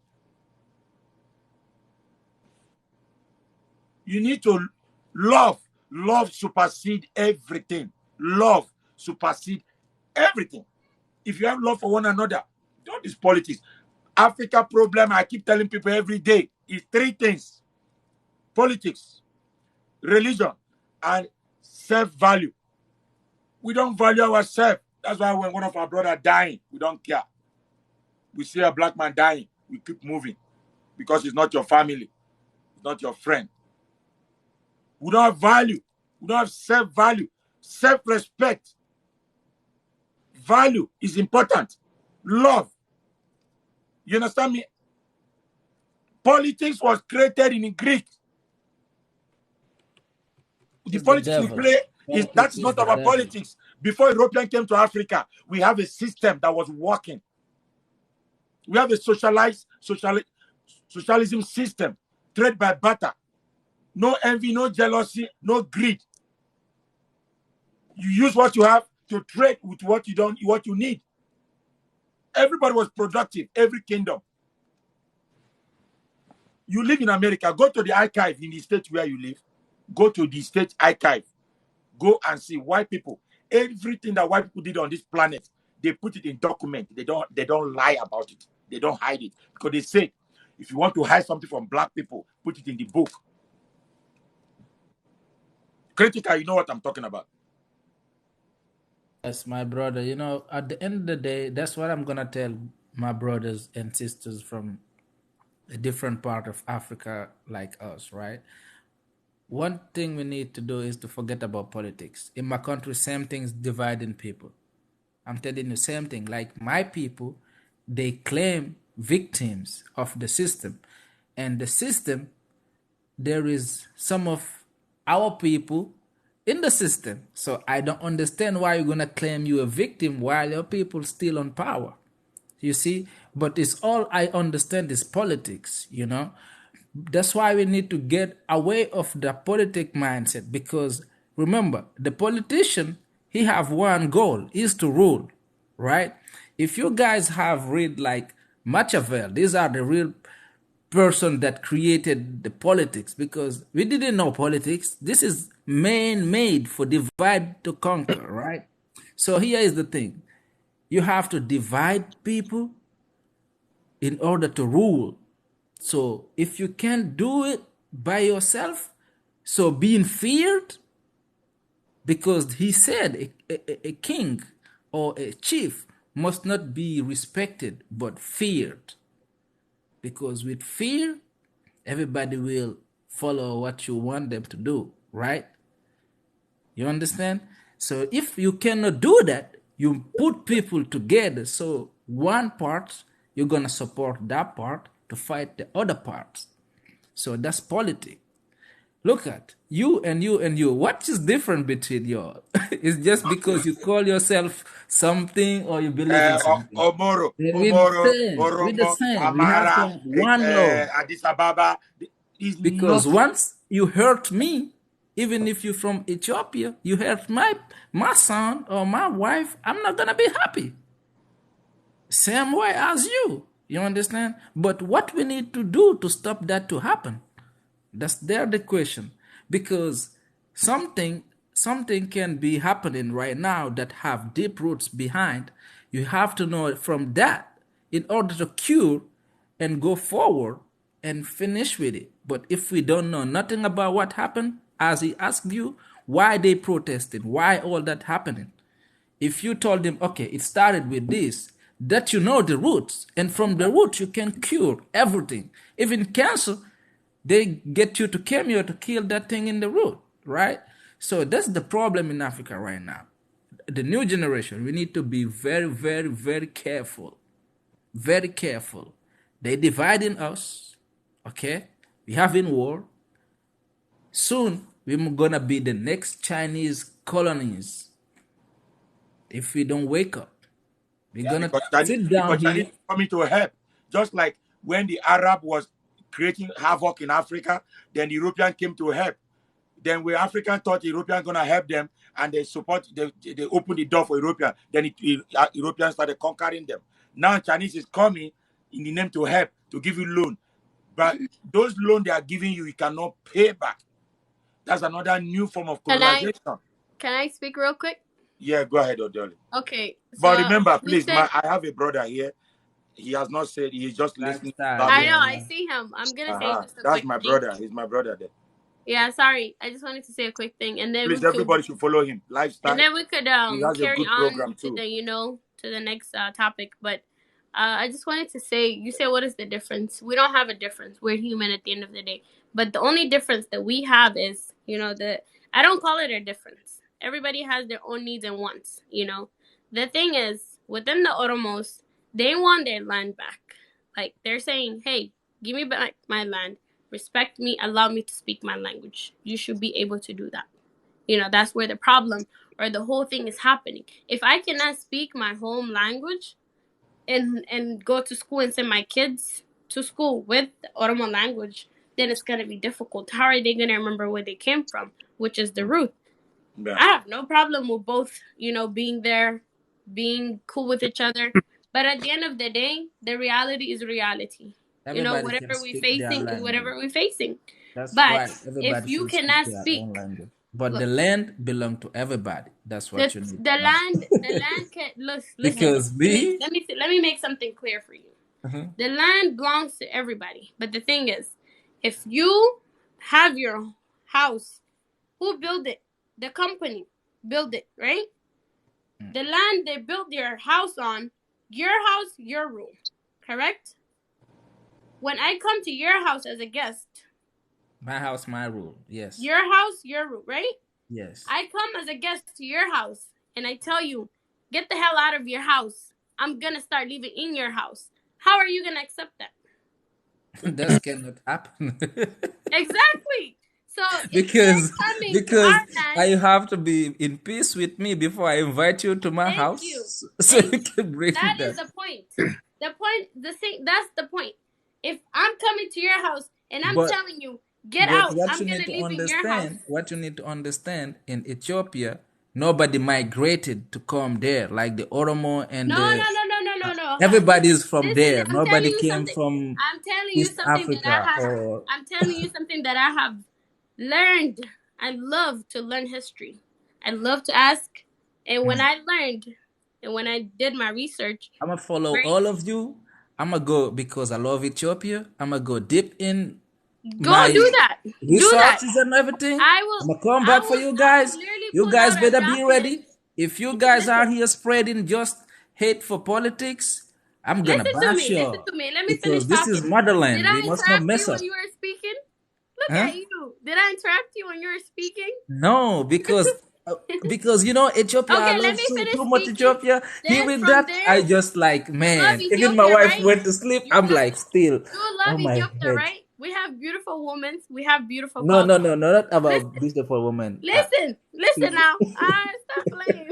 You need to love. Love supersede everything. Love supersede everything. If you have love for one another, don't this politics. Africa problem, I keep telling people every day, is three things: politics, religion, and self-value. We don't value ourselves. That's why when one of our brothers dying, we don't care. We see a black man dying, we keep moving because it's not your family, it's not your friend. We don't have value. We don't have self-value, self-respect. Value is important. Love. You understand me? Politics was created in Greek. The It's the politics we devil. play Politics that's is not the our devil. politics. Before European came to Africa, we have a system that was working. We have a socialism system, trade by barter. No envy, no jealousy, no greed. You use what you have to trade with what you need. Everybody was productive, every kingdom. You live in America, go to the archive in the state where you live. Go to the state archive. Go and see white people. Everything that white people did on this planet, they put it in document. They don't lie about it. They don't hide it. Because they say, if you want to hide something from black people, put it in the book. Critical, you know what I'm talking about. Yes, my brother. You know, at the end of the day, that's what I'm gonna tell my brothers and sisters from a different part of Africa like us, right? One thing we need to do is to forget about politics. In my country, same thing is dividing people. I'm telling you, same thing. Like my people, they claim victims of the system. And the system, there is some of our people in the system. So I don't understand why you're gonna claim you a victim while your people still on power. You see? But it's all I understand is politics, you know. That's why we need to get away of the politic mindset, because remember, the politician, he have one goal, is to rule, right? If you guys have read like Machiavelli, these are the real person that created the politics, because we didn't know politics. This is man made for divide to conquer, right? So here is the thing. You have to divide people in order to rule. So if you can't do it by yourself, so being feared, because he said a king or a chief must not be respected but feared. Because with fear, everybody will follow what you want them to do, right? You understand? So if you cannot do that, you put people together. So one part, you're gonna support that part to fight the other parts. So that's politics. Look at you and you and you. What is different between you? It's just because you call yourself something or you believe in something. Omoro, We're the Omoro, same. We're the Oromo, same. We have Amara, one love. Addis Ababa. Is Because nothing. once you hurt me, even if you're from Ethiopia, you hurt my son or my wife, I'm not gonna be happy. Same way as you. You understand? But what we need to do to stop that to happen? That's there the question. Because something something can be happening right now that have deep roots behind. You have to know from that in order to cure and go forward and finish with it. But if we don't know nothing about what happened, as he asked you, why they protesting, why all that happening? If you told them, okay, it started with this, that you know the roots, and from the roots you can cure everything. Even cancer, they get you to chemo to kill that thing in the root, right? So that's the problem in Africa right now. The new generation, we need to be very, very, very careful. Very careful. They dividing us, okay? We having war. Soon, we're gonna be the next Chinese colonies if we don't wake up. We're Yeah, gonna sit because down Chinese here. is coming to help. Just like when the Arab was creating havoc in Africa, then the European came to help. Then when African thought the European gonna help them, and they opened the door for European. Then Europeans started conquering them. Now Chinese is coming in the name to help, to give you loan, but those loans they are giving you, you cannot pay back. That's another new form of colonization. Can I speak real quick? Yeah, go ahead, Odoli. Okay, But so remember, you please, said I have a brother here. He has not said. He's just listening to Lifestyle, I Babylon. know I yeah. see him. I'm gonna say Uh-huh. just a That's quick my thing. brother. He's my brother there. Yeah, sorry. I just wanted to say a quick thing, and then Please, we could everybody should follow him. and Lifestyle. then we could He has a carry good on program to too. the to the next topic. But I just wanted to say, you said, what is the difference? We don't have a difference. We're human at the end of the day. But the only difference that we have is, the I don't call it a difference. Everybody has their own needs and wants. The thing is, within the Oromos, they want their land back. Like, they're saying, hey, give me back my land, respect me, allow me to speak my language. You should be able to do that. That's where the problem or the whole thing is happening. If I cannot speak my home language and go to school and send my kids to school with the Oromo language, then it's going to be difficult. How are they going to remember where they came from, which is the root? Yeah. I have no problem with both, being there, being cool with each other. But at the end of the day, the reality is reality. Everybody can Whatever we're speak their facing is language. whatever we're facing. That's But right. if Everybody you should speak cannot their own speak, language. But the look, land belong to everybody. That's what you need to know. the land can listen. Because me, Let me make something clear for you. The land belongs to everybody. But the thing is, if you have your house, who built it? The company built it, right? The land they built their house on, your house, your rule, correct? When I come to your house as a guest, my house, my rule. Yes. your house, your rule, right? Yes. I come as a guest to your house and I tell you, get the hell out of your house. I'm gonna start living in your house. How are you gonna accept that? That cannot happen. Exactly. So if because you're coming to because our land, you have to be in peace with me before I invite you to my thank you. house. So Thank you you. can bring That is that. the point. That's the point. If I'm coming to your house and I'm But telling you, get But out, what I'm you need gonna to live in your house. understand, in Ethiopia, nobody migrated to come there like the Oromo and No, the. no, no, no, no, no, no. Everybody is from Listen, there. I'm telling Nobody you came something. from I'm telling you East something that I Africa have. or. I'm telling you something that I have learned. I love to learn history. I love to ask, and when I learned, and when I did my research, I'm gonna follow right? all of you. I'm gonna go because I love Ethiopia. I'm gonna go deep in Go my do that. Do that. resources and everything. I I'm will. gonna come I back for will. you I will guys. literally You pull guys out a better be document. ready. If you guys Listen. are here spreading just hate for politics, I'm gonna Listen to bash me. Listen you to me. Let me finish because this is talking. Did motherland. We I must not interrupt mess you up. when you were speaking? Look Huh? at you. Did I interrupt you when you were speaking? No, because Ethiopia, I Okay, let love me so finish too much speaking. Ethiopia. Here Then with from that, there, I just like you love man. Even my Ethiopia, wife right? went to sleep. You I'm love like still. you love Oh my Ethiopia, head. right? We have beautiful women. We have beautiful No, culture. not about Listen, beautiful woman. listen now. Stop playing.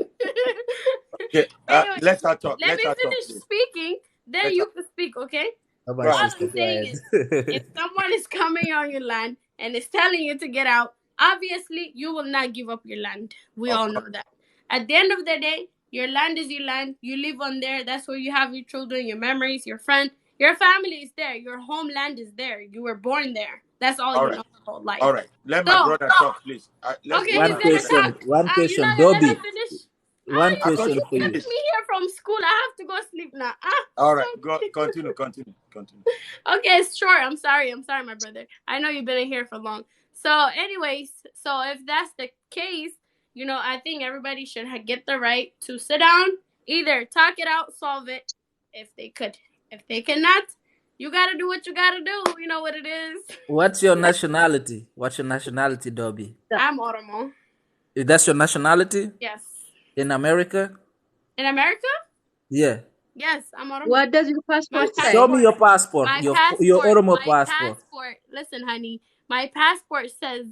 Okay, Anyway, let her talk. let Let me her talk, finish please. speaking. Then Let her. you can speak, okay? Oh, Go my All ahead. sister, I'm go saying ahead. is, if someone is coming on your land and is telling you to get out, obviously you will not give up your land. We Of all course. know that. At the end of the day, your land is your land. You live on there. That's where you have your children, your memories, your friend. Your family is there. Your homeland is there. You were born there. That's all All you right. know about life. All right. Let my So, brother talk, please. Let's okay, let he's my gonna brother talk. talk. One You're not question, gonna let Dobby. us finish. One I You question continue, for you. kept please. me here from school. I have to go sleep now. All right. So Go. Continue. okay, sure. I'm sorry, my brother. I know you've been in here for long. So, anyways, so if that's the case, I think everybody should get the right to sit down, either talk it out, solve it, if they could. If they cannot, you gotta do what you gotta do. You know what it is. What's your nationality? What's your nationality, Dobby? I'm Oromo. Is that your nationality Yes. in America? In America? Yeah. Yes, I'm Oromo. What does your My passport Show say? me passport. your passport. My Your passport. Oromo My passport. passport. Listen, honey. My passport says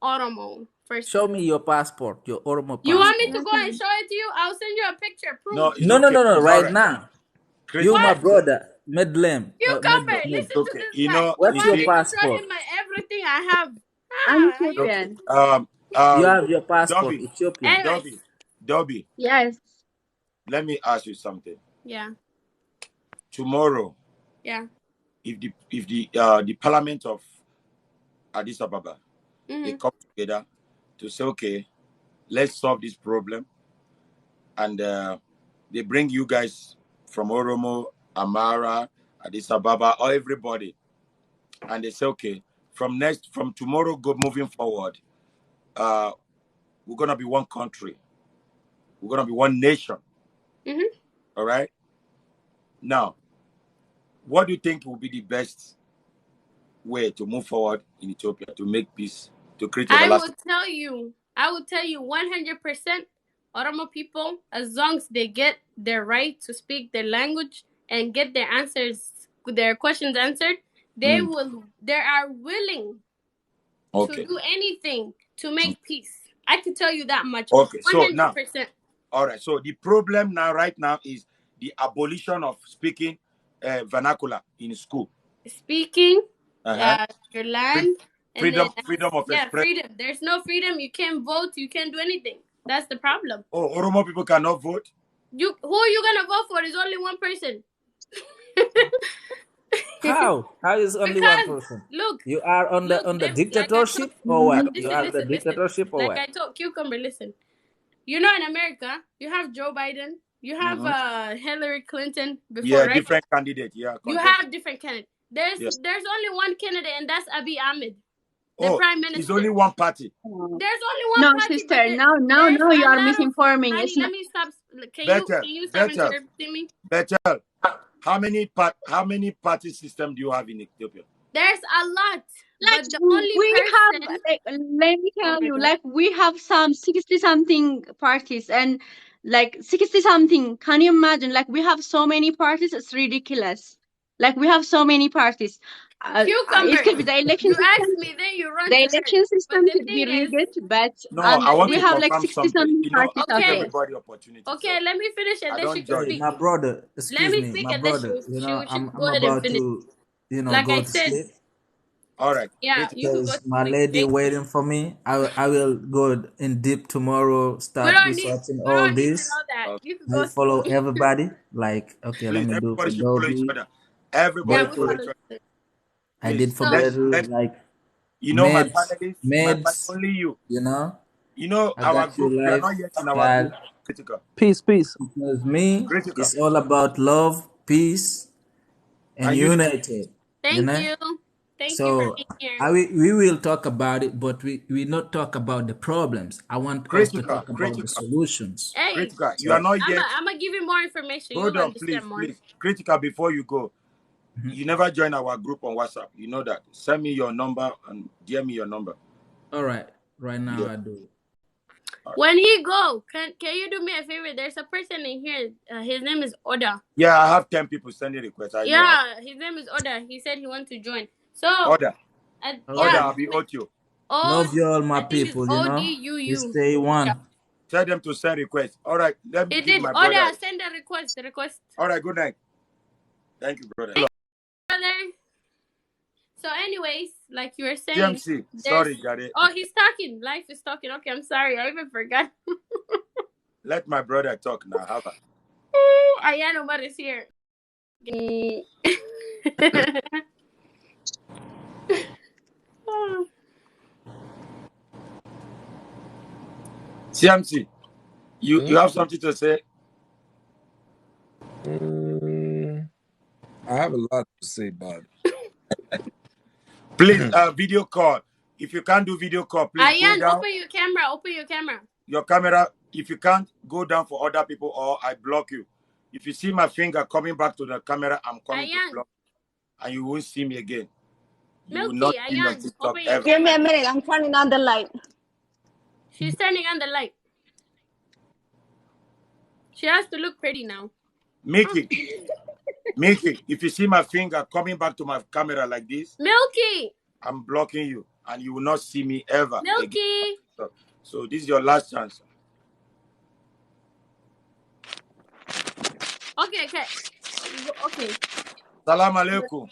Oromo. First Show of me all. your passport. Your Oromo You want me passport. to go and show it to you? I'll send you a picture. No, Proof. it's okay. No. All Right right. now. You, Critical. my What? brother, Medlem. Cucumber. Listen to Okay. this You guy. know, You What's you want your me see. to show passport? him my everything I have? I'm Are you? Okay. Ethiopian. You have your passport, Dobby, Ethiopian. Anyways. Dobby. Yes. Let me ask you something. Yeah. Tomorrow, Yeah. if the Parliament of Addis Ababa they Mm-hmm. come together to say, okay, let's solve this problem, and they bring you guys from Oromo, Amara, Addis Ababa, or everybody, and they say, okay, from tomorrow, moving forward, we're gonna be one country, we're gonna be one nation. Mm-hmm. All right. Now, what do you think will be the best way to move forward in Ethiopia to make peace, to create I will everlasting? tell you 100% Oromo people, as long as they get their right to speak their language and get their questions answered, they are willing to Okay. do anything to make peace. I can tell you that much. Okay. So now, 100%. all right. So the problem right now is the abolition of speaking vernacular in school. Speaking, Uh-huh. your land, and then Freedom of yeah, expression. freedom. There's no freedom. You can't vote. You can't do anything. That's the problem. Oh, Oromo people cannot vote. Who are you gonna vote for? There's only one person. How? How is only one Because person? look, You are under like I told, dictatorship or what? You listen, are under listen, listen. dictatorship or Like what? I told Cucumber, listen. In America, you have Joe Biden, you have Mm-hmm. Hillary Clinton before, Yeah, right? different candidate. Yeah, You contest. have different candidates. There's Yeah. only one candidate, and that's Abiy Ahmed, the Oh, prime it's minister. only one party. There's only one No, party, but sister. Now there's you a are lot of misinforming. honey. It's not. Let me stop. Can Better, you stop better, interrupting me? better. How many party system do you have in Ethiopia? There's a lot, Like but the only we have, person. like, let me Oh tell my you, god. like we have some 60 something parties and like 60 something. Can you imagine? Like we have so many parties, it's ridiculous. Like we have so many parties. Cucumber, It could be the election you system. ask me, then you run The to her. election But system the could be thing is, rigged, but No, but I the want we thing to have like confirm 60 something. something parties up Give okay, there. everybody opportunity. okay, So let me finish and I then she don't can judge Hey, speak. my people. brother, Let excuse me me, speak my and then brother. You know, she I'm can I'm go ahead and about finish. to, Like go I to said, sleep All right. yeah, Critical. you could go because to my sleep. lady Thank you. waiting for me. I will go in deep tomorrow. We Start don't need researching we all don't need to this. know that. Okay. You could I go follow sleep. everybody. Like, okay, let Please, me do for everybody should follow each Dobby, other. Everybody Yeah, we follow Better. each follow other. this. I did Please. for So Better, Let like my meds, panelists, meds. only you. You know, I Our got you, group, you are not yet in our lifestyle. group. Critical. Peace, peace. Because me, Critical. it's all about love, peace, and And unity. unity. You thank know. you. Thank you for So being here. we will talk about it, but we not talk about the problems. I want us to Critical. talk about the Critical. solutions. Hey, Critical. You are So not yet. I'm gonna give you more information. Hold You'll on, understand please, more. please. Critical, before you go. mhm. You never join our group on WhatsApp. You know that. Send me your number and DM me your number. All right, right now Yeah. I do. When he go, can you do me a favor? There's a person in here. His name is Oda. Yeah, I have 10 people sending requests. I know. Yeah, his name is Oda. He said he wants to join. So, Order. Order, yeah, I'll be Otio. O. Love you all, my I think it's people. You know, we ODUU. stay one. Tell them to send request. All right, let me It give did. my Order. brother. Send a request. The request. All right, good night. Thank you, brother. Brother. So, anyways, like you were saying, TMC, there's. sorry, Gary. Oh, he's talking. Life is talking. Okay, I'm sorry. I even forgot. Let my brother talk now. Have a Ayano Mud is here. TMC. You have something to say? I have a lot to say, but Please, video call. If you can't do video call, please go Ayan, down. open your camera. Open your camera. Your camera. If you can't, go down for other people or I block you. If you see my finger coming back to the camera, I'm coming to Ayan. block. And you won't see me again. You will Milky, not see me on Ayan, TikTok open your ever. Give me a camera. minute. I'm turning on the light. She's turning on the light. She has to look pretty now. Mickey, Mickey, if you see my finger coming back to my camera like this, Milky, I'm blocking you and you will not see me ever again. Milky. So this is your last chance. Okay. Okay. Salam alaikum.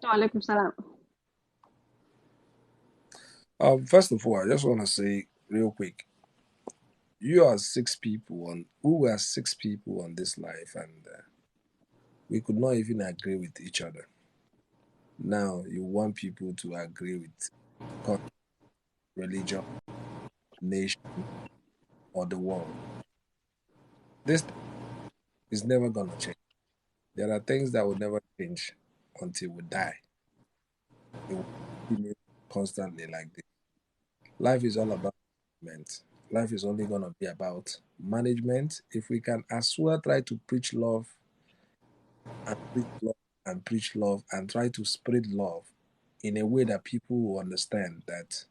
Walaikum salam. first of all, I just want to say real quick, we are 6 people on this life, and we could not even agree with each other. Now you want people to agree with religion, nation, or the world. This is never gonna change. There are things that will never change until we die. It will continue constantly like this. Life is all about management. Life is only going to be about management. If we can as well try to preach love and preach love and preach love and try to spread love in a way that people will understand that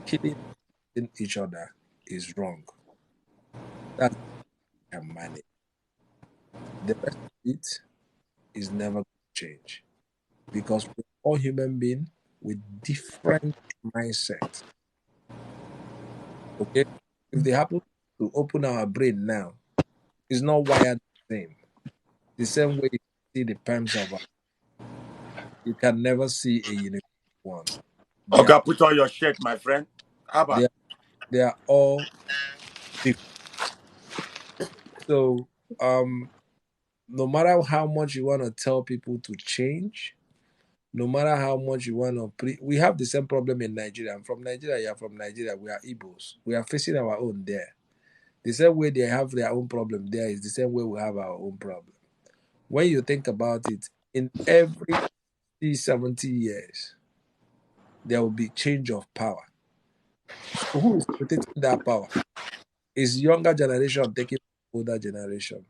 killing each other is wrong. That's how we can manage. The rest of it is never going to change because we're all human beings with different mindsets. Okay? If they happen to open our brain now, it's not wired the same. The same way you see the palms of our, you can never see a unique one. They Okay, are put on your shirt, my friend. they Abba. are, they are all different. So no matter how much you want to tell people to change, no matter how much you want to we have the same problem in Nigeria. I'm from Nigeria, you're from Nigeria, we are Igbos. We are facing our own there. The same way they have their own problem there is the same way we have our own problem. When you think about it, in every 70 years, there will be change of power. So who is rotating that power? Is younger generation taking older generation?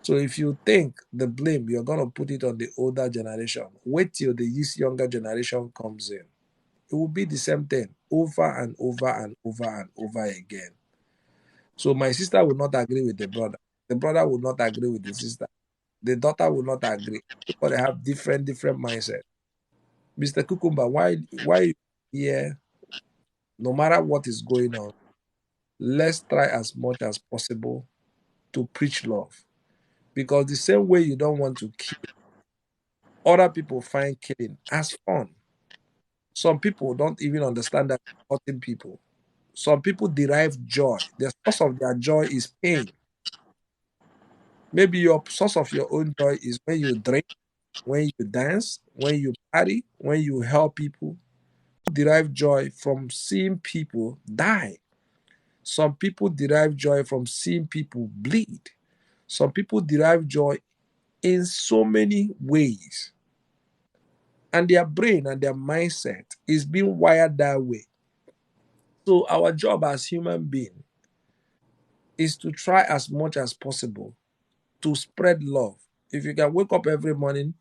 So if you think the blame you're gonna put it on the older generation, wait till this younger generation comes in. It will be the same thing over and over and over and over again. So my sister will not agree with the brother. The brother will not agree with the sister. The daughter will not agree. Everybody have different mindset. Mr. Kukumba, why here? No matter what is going on, let's try as much as possible to preach love. Because the same way you don't want to kill, other people find killing as fun. Some people don't even understand that hurting people. Some people derive joy. The source of their joy is pain. Maybe your source of your own joy is when you drink, when you dance, when you party, when you help people. Derive joy from seeing people die. Some people derive joy from seeing people bleed. Some people derive joy in so many ways. And their brain and their mindset is being wired that way. So our job as human beings is to try as much as possible to spread love. If you can wake up every morning,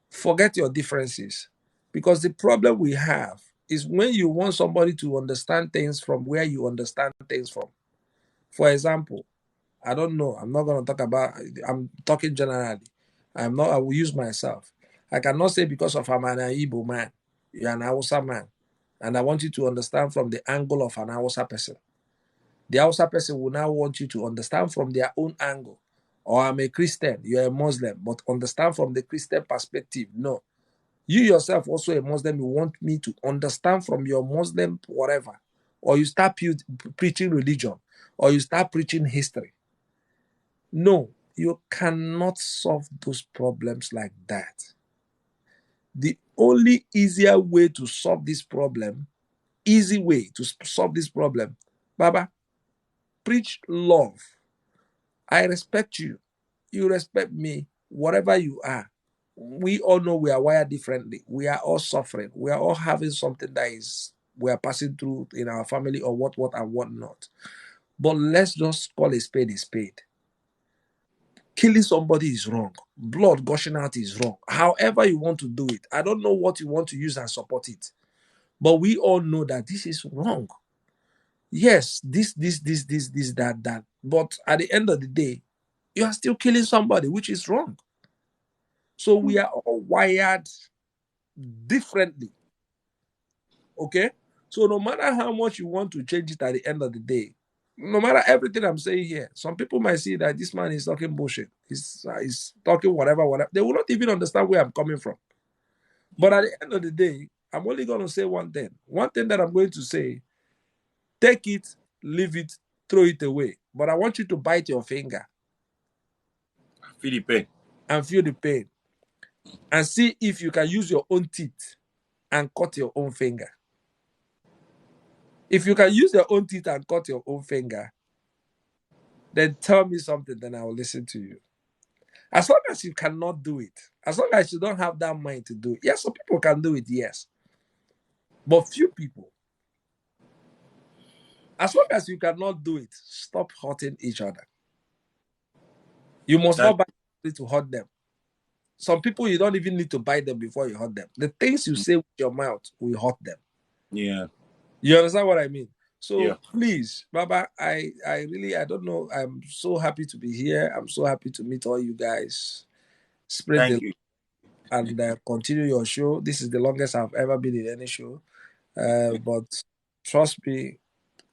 forget your differences. Because the problem we have is when you want somebody to understand things from where you understand things from. For example, I don't know. I'm not going to talk about, I'm talking generally. I will use myself. I cannot say because of I'm an Igbo man, you're an Hausa man. And I want you to understand from the angle of an Hausa person. The Hausa person will now want you to understand from their own angle. Or I'm a Christian, you're a Muslim, but understand from the Christian perspective. No. You yourself, also a Muslim, you want me to understand from your Muslim whatever. Or you start preaching religion, or you start preaching history. No, you cannot solve those problems like that. The only easier way to solve this problem, easy way to solve this problem, Baba, preach love. I respect you. You respect me, whatever you are. We all know we are wired differently. We are all suffering. We are all having something that is we are passing through in our family or what and what not. But let's just call a spade a spade. Killing somebody is wrong. Blood gushing out is wrong. However you want to do it. I don't know what you want to use and support it. But we all know that this is wrong. Yes, this, that. But at the end of the day, you are still killing somebody, which is wrong. So we are all wired differently. Okay? So no matter how much you want to change it at the end of the day, no matter everything I'm saying here, some people might see that this man is talking bullshit. He's talking whatever. They will not even understand where I'm coming from. But at the end of the day, I'm only going to say one thing. One thing that I'm going to say, take it, leave it, throw it away. But I want you to bite your finger. Feel the pain. And feel the pain. And see if you can use your own teeth and cut your own finger. If you can use your own teeth and cut your own finger, then tell me something, then I will listen to you. As long as you cannot do it, as long as you don't have that mind to do it, yes, some people can do it, yes. But few people. As long as you cannot do it, stop hurting each other. You must not bite to hurt them. Some people, you don't even need to bite them before you hurt them. The things you say with your mouth will hurt them. Yeah. You understand what I mean? So yeah. Please, Baba, I really, I don't know. I'm so happy to be here. I'm so happy to meet all you guys. Spread Thank the you. and continue your show. This is the longest I've ever been in any show. But trust me,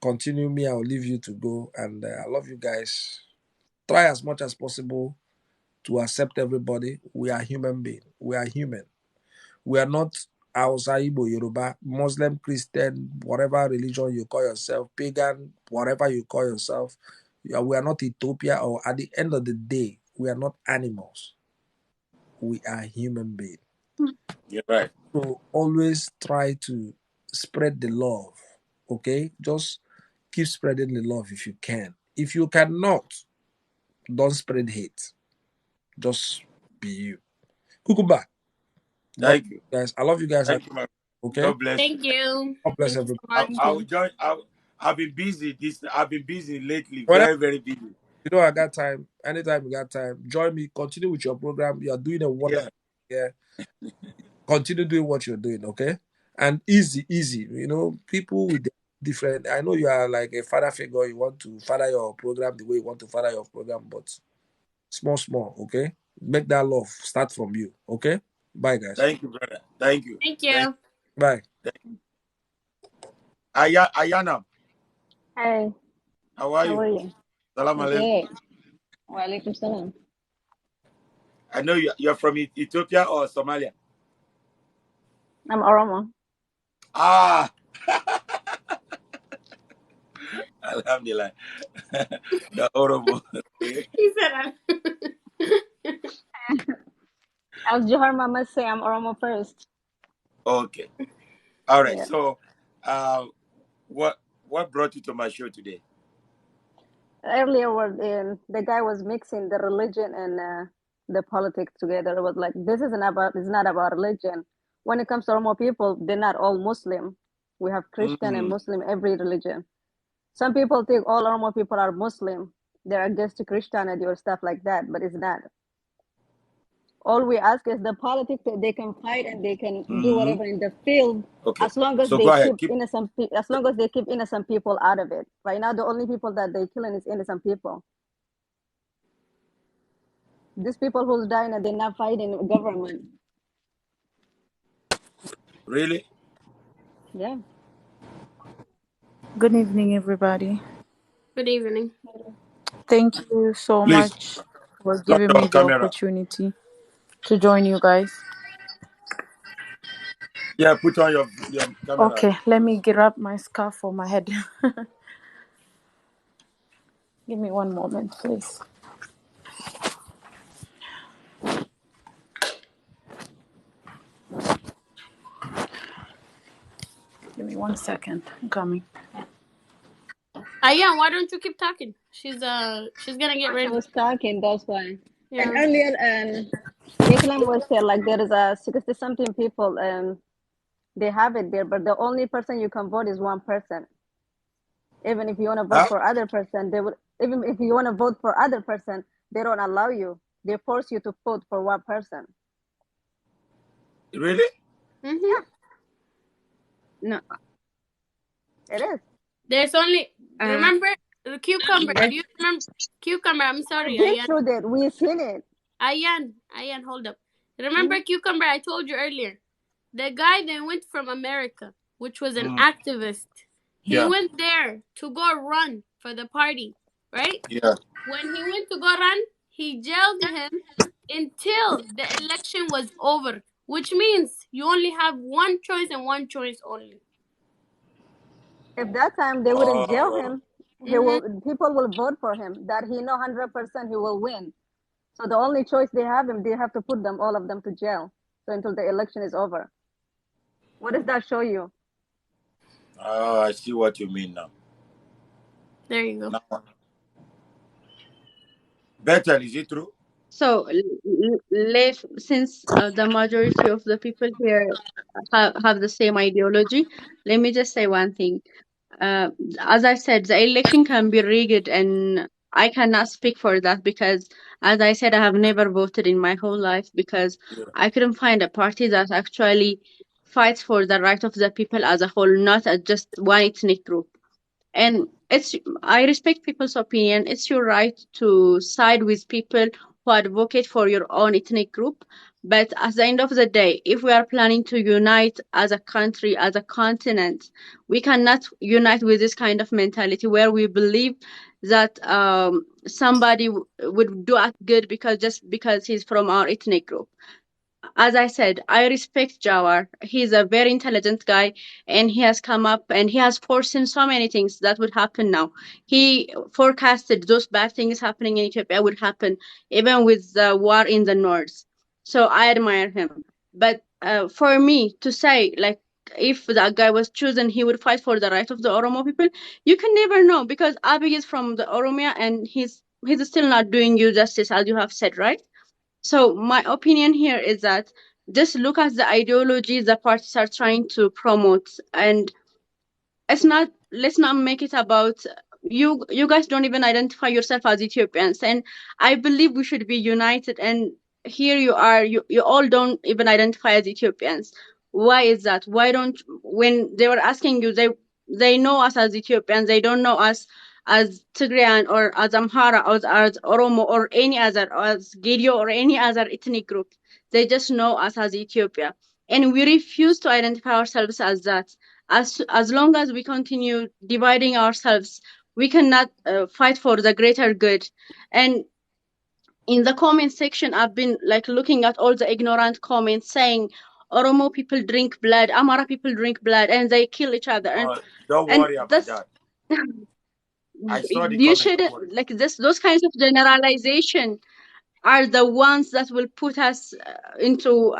continue me. I'll leave you to go. And I love you guys. Try as much as possible to accept everybody. We are human beings. We are human. We are not Hausa, Igbo, Yoruba, Muslim, Christian, whatever religion you call yourself, pagan, whatever you call yourself. We are not Ethiopia, or at the end of the day, we are not animals. We are human beings. You're right. So always try to spread the love. Okay? Just keep spreading the love if you can. If you cannot, don't spread hate. Just be you. Kukuba. God, Thank you. guys. I love you guys. Thank you, man. Okay? God bless you. Thank you. God bless Thank you everybody. so much. I will join. I've been busy. I've been busy lately. Whenever Very, very busy. you know I got time, anytime you got time, join me. Continue with your program. You are doing a Yeah. wonderful. Yeah. Continue doing what you're doing, okay? And easy. You know, people with different. I know you are like a father figure. You want to father your program the way you want to father your program, but small, okay? Make that love start from you, okay? Bye, guys. Thank you, brother. Thank you. Thank Thank you. Bye. you. Ayana, Hi, how are how you? are you? Salam alaikum. Good. Walaikum salam. I know you're from Ethiopia or Somalia. I'm Oromo. Ah, Alhamdulillah. You're Oromo. He said, As Johar Mama say, I'm Oromo first. Okay. All right. Yeah. So, uh, what brought you to my show today? Earlier, the guy was mixing the religion and the politics together. It was like, this isn't about, it's not about religion. When it comes to Oromo people, they're not all Muslim. We have Christian and Mm, Muslim, every religion. Some people think all Oromo people are Muslim. They're against Christianity or stuff like that, but it's not. All we ask is the politics that they can fight and they can do hmm whatever in the field, Okay. as long as So they go ahead. keep Keep. innocent as long as they keep innocent people out of it. Right now the only people that they're killing is innocent people. These people who's dying and they're not fighting government. Really? Yeah. Good evening, everybody. Good evening. Thank you so Please much for turn giving your me the camera. opportunity to join you guys. Yeah, put on your camera. Okay, let me get up my scarf for my head. Give me one moment, please. Give me 1 second. I'm coming. Yeah, why don't you keep talking? She's gonna get I ready. was talking, that's why. And Yeah. earlier, Declan was saying like there is a 60 something people, they have it there, but the only person you can vote is one person. Even if you want to vote Huh? for other person, they would. Even if you want to vote for other person, they don't allow you. They force you to vote for one person. Really? Mhm. No. It is. There's only Uh, remember the cucumber. Do you remember cucumber? I'm We've sorry, been Ayan. through that. We've seen it. Ayan, hold up. Hmm? Remember cucumber? I told you earlier. The guy that went from America, which was an Mm. activist, he Yeah. went there to go run for the party, right? Yeah. When he went to go run, he jailed him until the election was over, which means you only have one choice and one choice only. If that time they wouldn't jail Oh. him, he Mm-hmm. will. People will vote for him. That he know 100% he will win. So the only choice they have him, they have to put them all of them to jail. So until the election is over. What does that show you? Oh, I see what you mean now. There you go. Now, Bethel, is it true? so, since the majority of the people here have the same ideology, let me just say one thing. Uh, as I said, the election can be rigged, and I cannot speak for that because, as I said, I have never voted in my whole life because Yeah. I couldn't find a party that actually fights for the right of the people as a whole, not just one ethnic group. And I respect people's opinion. It's your right to side with people who advocate for your own ethnic group. But at the end of the day, if we are planning to unite as a country, as a continent, we cannot unite with this kind of mentality where we believe that somebody would do us good because just because he's from our ethnic group. As I said, I respect Jawar. He's a very intelligent guy, and he has come up and he has foreseen so many things that would happen now. He forecasted those bad things happening in Ethiopia would happen, even with the war in the north. So I admire him. But for me to say, like, if that guy was chosen, he would fight for the right of the Oromo people. You can never know because Abiy is from the Oromia, and he's still not doing you justice, as you have said, right? So my opinion here is that just look at the ideology the parties are trying to promote, and it's not, let's not make it about you guys don't even identify yourself as Ethiopians, and I believe we should be united. And here you are, you all don't even identify as Ethiopians. Why is that? Why don't, when they were asking you, they know us as Ethiopians, they don't know us as Tigrayan or as Amhara or as Oromo or any other, or as Gidio or any other ethnic group. They just know us as Ethiopia, and we refuse to identify ourselves as that. As long as we continue dividing ourselves, we cannot fight for the greater good. And in the comment section, I've been like looking at all the ignorant comments saying Oromo people drink blood, Amara people drink blood, and they kill each other, Don't and worry about that's that. I saw the you comment. Don't shouldn't worry. like this. Those kinds of generalization are the ones that will put us into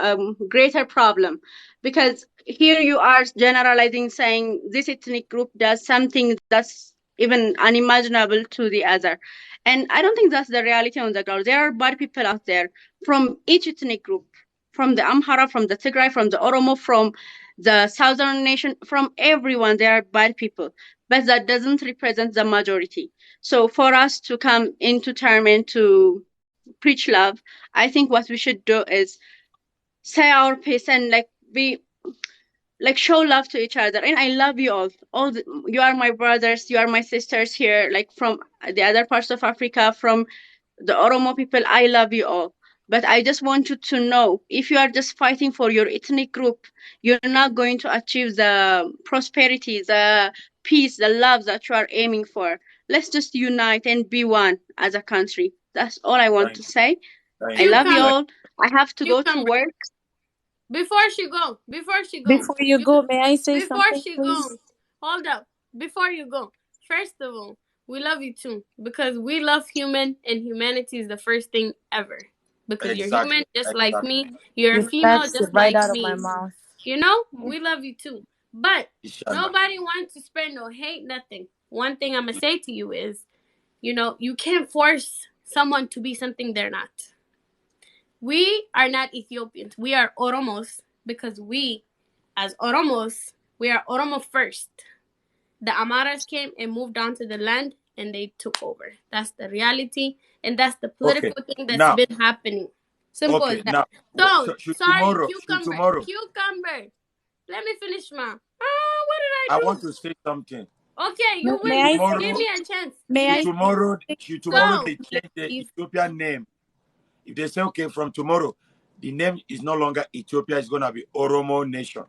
greater problem, because here you are generalizing, saying this ethnic group does something that's even unimaginable to the other. And I don't think that's the reality on the ground. There are bad people out there from each ethnic group, from the Amhara, from the Tigray, from the Oromo, from the southern nation, from everyone. There are bad people, but that doesn't represent the majority. So for us to come into term and to preach love, I think what we should do is say our piece and like be like show love to each other. And I love you all you are my brothers, you are my sisters here, like from the other parts of Africa, from the Oromo people. I love you all, But I just want you to know, if you are just fighting for your ethnic group, you're not going to achieve the prosperity, the peace, the love that you are aiming for. Let's just unite and be one as a country. That's all I want to Thank you. say. Thank I you. love you Cucumber, Thank all. I have to go to cucumber. work. Before she go, Before you you go, may I say before something, she please? go, hold up. Before you go, first of all, we love you too because we love human and humanity is the first thing ever. Because you're human Exactly. just like Exactly. me, you're a You female snatched it just right like out of my me. mouth. You know, we love you too. But Inshallah. nobody wants to spread no hate, nothing. One thing I'm gonna say to you is, you can't force someone to be something they're not. We are not Ethiopians. We are Oromos because we, as Oromos, we are Oromo first. The Amaras came and moved onto the land and they took over. That's the reality and that's the Okay. political thing that's Now. been happening. Simple as Okay. that. Now. So, Should sorry, tomorrow? Should cucumber. tomorrow? Cucumber. Let me finish, ma. What did I I want do? to say something. Okay, May, you may Should win. I say Give tomorrow? me something? a chance. May Give Should me I say tomorrow? something Should before tomorrow so they you change the leave? Ethiopian name? If they say okay, from tomorrow, the name is no longer Ethiopia. It's gonna be Oromo Nation.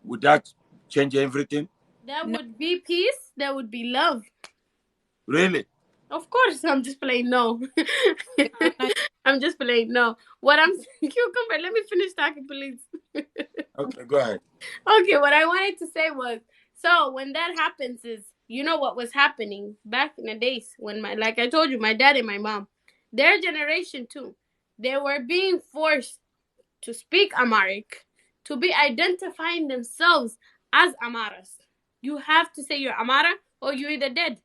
Would that change everything? that No, would be peace. That would be love. Really? Of course, I'm just playing no. it's gonna. I'm just playing no. What I'm saying, cucumber. Let me finish talking, please. Okay. Go ahead. Okay, what I wanted to say was, so when that happens is, what was happening back in the days when like I told you, my dad and my mom, their generation too, they were being forced to speak Amharic, to be identifying themselves as Amaras. You have to say you're Amara or you're either dead.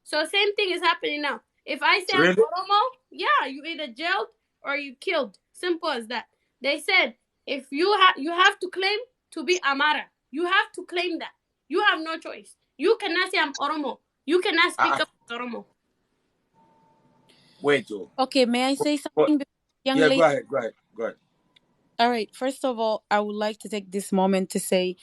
So same thing is happening now. If I say I'm Really? Oromo, yeah, you either jailed or you killed. Simple as that. They said if you have to claim to be Amara. You have to claim that. You have no choice. You cannot say I'm Oromo. You cannot speak Uh, up as Oromo. wait. Oh. Okay, may I say But, something, young yeah. Go lady? ahead. Go ahead. Go ahead. All right. First of all, I would like to take this moment to say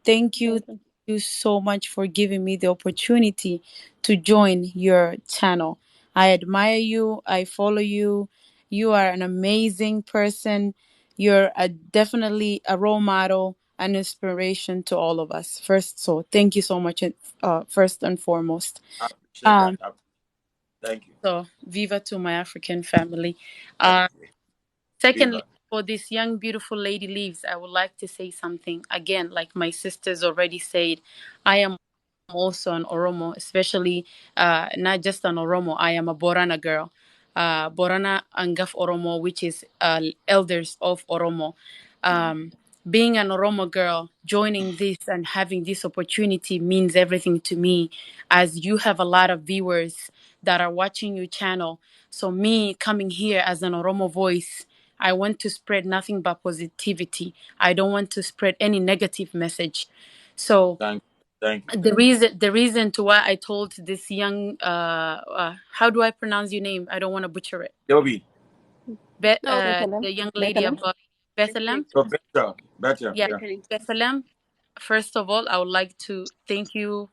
thank Thank you. you so much for giving me the opportunity to join your channel. I admire you. I follow you. You are an amazing person. You're definitely a role model, an inspiration to all of us. First, so thank you so much. First and foremost. I appreciate that. Um. Thank you. So, viva to my African family. Thank Uh, you. Secondly, Viva. for this young, beautiful lady leaves, I would like to say something. Again, like my sisters already said, I am also an Oromo, especially not just an Oromo. I am a Borana girl. Borana Angaf Oromo, which is elders of Oromo. Um, Being an Oromo girl, joining this and having this opportunity means everything to me, as you have a lot of viewers that are watching your channel. So me coming here as an Oromo voice, I want to spread nothing but positivity. I don't want to spread any negative message. So Thank you. Thank you. the reason to why I told this young how do I pronounce your name? I don't want to butcher it. Yobi. No, Bethlehem. The young lady Bethlehem. about Bethlehem. So better. Better. Yeah, Yeah. Bethlehem. Bethlehem. First of all, I would like to thank you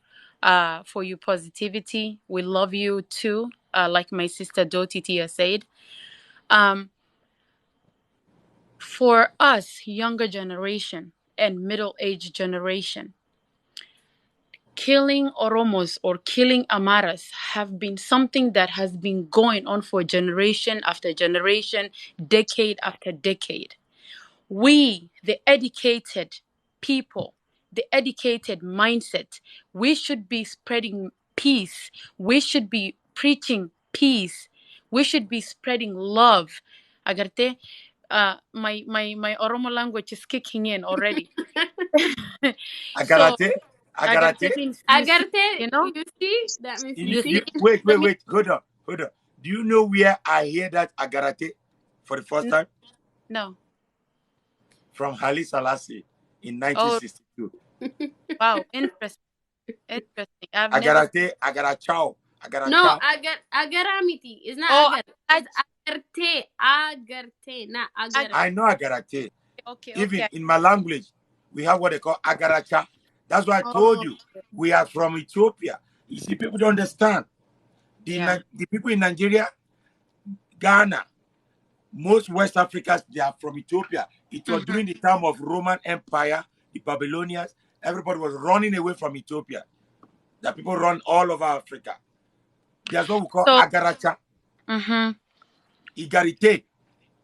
for your positivity. We love you too. Like my sister Dotiti has said. Um, for us, younger generation and middle-aged generation, killing Oromos or killing Amaras have been something that has been going on for generation after generation, decade after decade. We, the educated people, the educated mindset, we should be spreading peace. We should be preaching peace. We should be spreading love. Agarte, my Oromo language is kicking in already. So Agarate. agarte Agarate. means you see, Agarte, you know? you see? That means you You see? see? Wait, So wait, me wait. Hold on. Hold on. Do you know where I hear that Agarate for the first no, time? no. From Haile Selassie in Oh 1962. wow, interesting. Interesting. I've never Agarate, Agarachao, No, Agaracha. agaramiti. It's not oh agar. I, It's agarte. Agarte, not I, agar. I know Agarate. okay, Even okay. in my language, we have what they call Agaracha. That's why I told Oh you we are from Ethiopia. You see, people don't understand. yeah. The people in Nigeria, Ghana, most West Africans, they are from Ethiopia. It was during the time of Roman Empire, the Babylonians. Everybody was running away from Ethiopia. The people run all over Africa. There's what we call So, agaracha, mhm. igarite.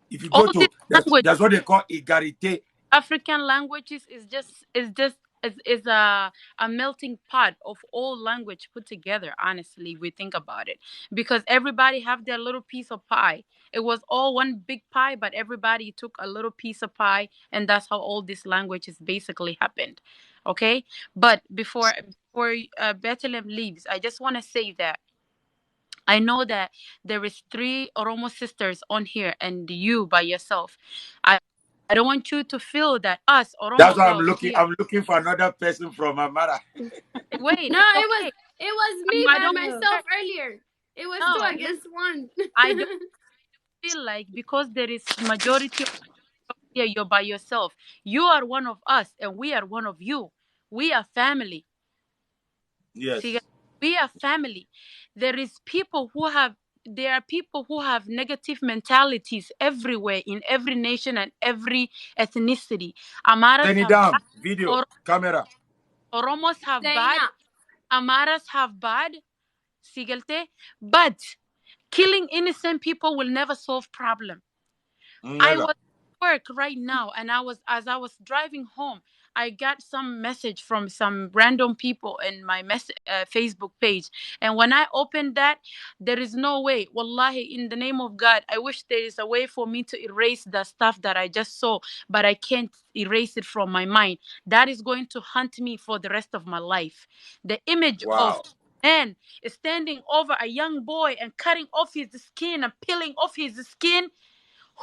If you All go these to, languages, that's what they call igarite. African languages, is a melting pot of all language put together. Honestly, we think about it, because everybody have their little piece of pie. It was all one big pie, but everybody took a little piece of pie, and that's how all these languages basically happened. Okay, but before Bethlehem leaves, I just want to say that I know that there is three Oromo sisters on here, and you by yourself. I I don't want you to feel that us That's Oromo why I'm girls looking. here. I'm looking for another person from Amara. Wait, No, it's okay. it was me I by don't myself earlier. It was two no. against one. I don't feel like because there is majority of here, you're by yourself. You are one of us, and we are one of you. We are family. See, Yes. we are family. There are people who have negative mentalities everywhere in every nation and every ethnicity. Amaras Send it have down. bad, Video, or camera. Oromos have bad, Zaina. Amaras have bad, Sigelte, but killing innocent people will never solve problem. I Never. was at work right now, and as I was driving home, I got some message from some random people in my Facebook page, and when I opened that, there is no way. Wallahi, in the name of God, I wish there is a way for me to erase the stuff that I just saw, but I can't erase it from my mind. That is going to haunt me for the rest of my life. The image of Wow. man is standing over a young boy and cutting off his skin and peeling off his skin.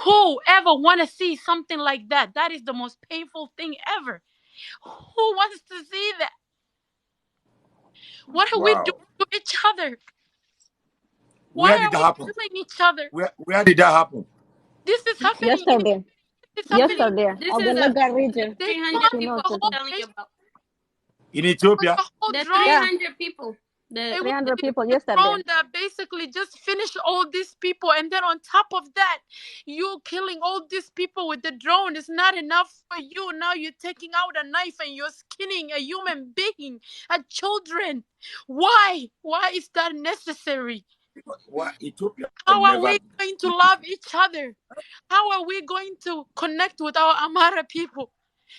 Who ever want to see something like that? That is the most painful thing ever. Who wants to see that? What are we Wow. doing to each other? Where Why did are that we happen? killing each other? Where did that happen? This is happening in Yesterday. this is happening. Yesterday. This is Awalaga the region. They 300 come She with people a noted I'm whole it. telling you base, about. In with Ethiopia? a whole The drone. Yeah. 300 people. The It was 300 people a yesterday. drone that basically just finished all these people, and then on top of that, you killing all these people with the drone is not enough for you. Now you're taking out a knife and you're skinning a human being, a children. Why is that necessary? Why Ethiopia How are never? we going to love each other? How are we going to connect with our Amara people?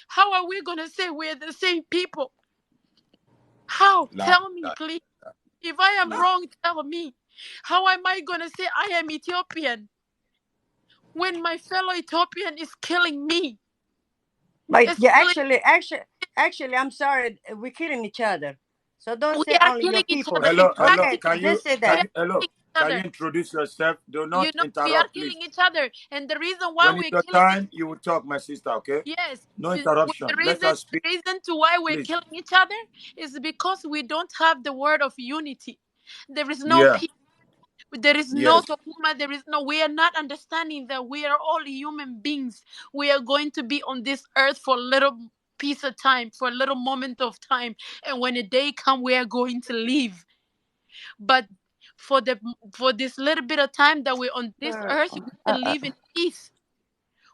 How are we going to say we're the same people? How? La, Tell me, la, please. If I am la. wrong, tell me. How am I going to say I am Ethiopian when my fellow Ethiopian is killing me? But Is yeah, killing. actually, I'm sorry, we're killing each other. So don't We say are only your killing each people. other. Hello. Exactly. Okay, Can you just say We can that. are you hello? killing each Can you other. introduce yourself? Do You not know, we are interrupt, please. killing each other. And the reason why When it's we're your killing each time, you will talk, my sister. Okay? yes, No the interruption. Let reason us speak, to why we're please. killing each other is because we don't have the word of unity. There is no Yeah. peace. There is no Yes. Tohuma. We are not understanding that we are all human beings. We are going to be on this earth for a little piece of time, for a little moment of time. And when a day come, we are going to leave. But for the for this little bit of time that we're on this Uh, earth, we uh, should live in peace.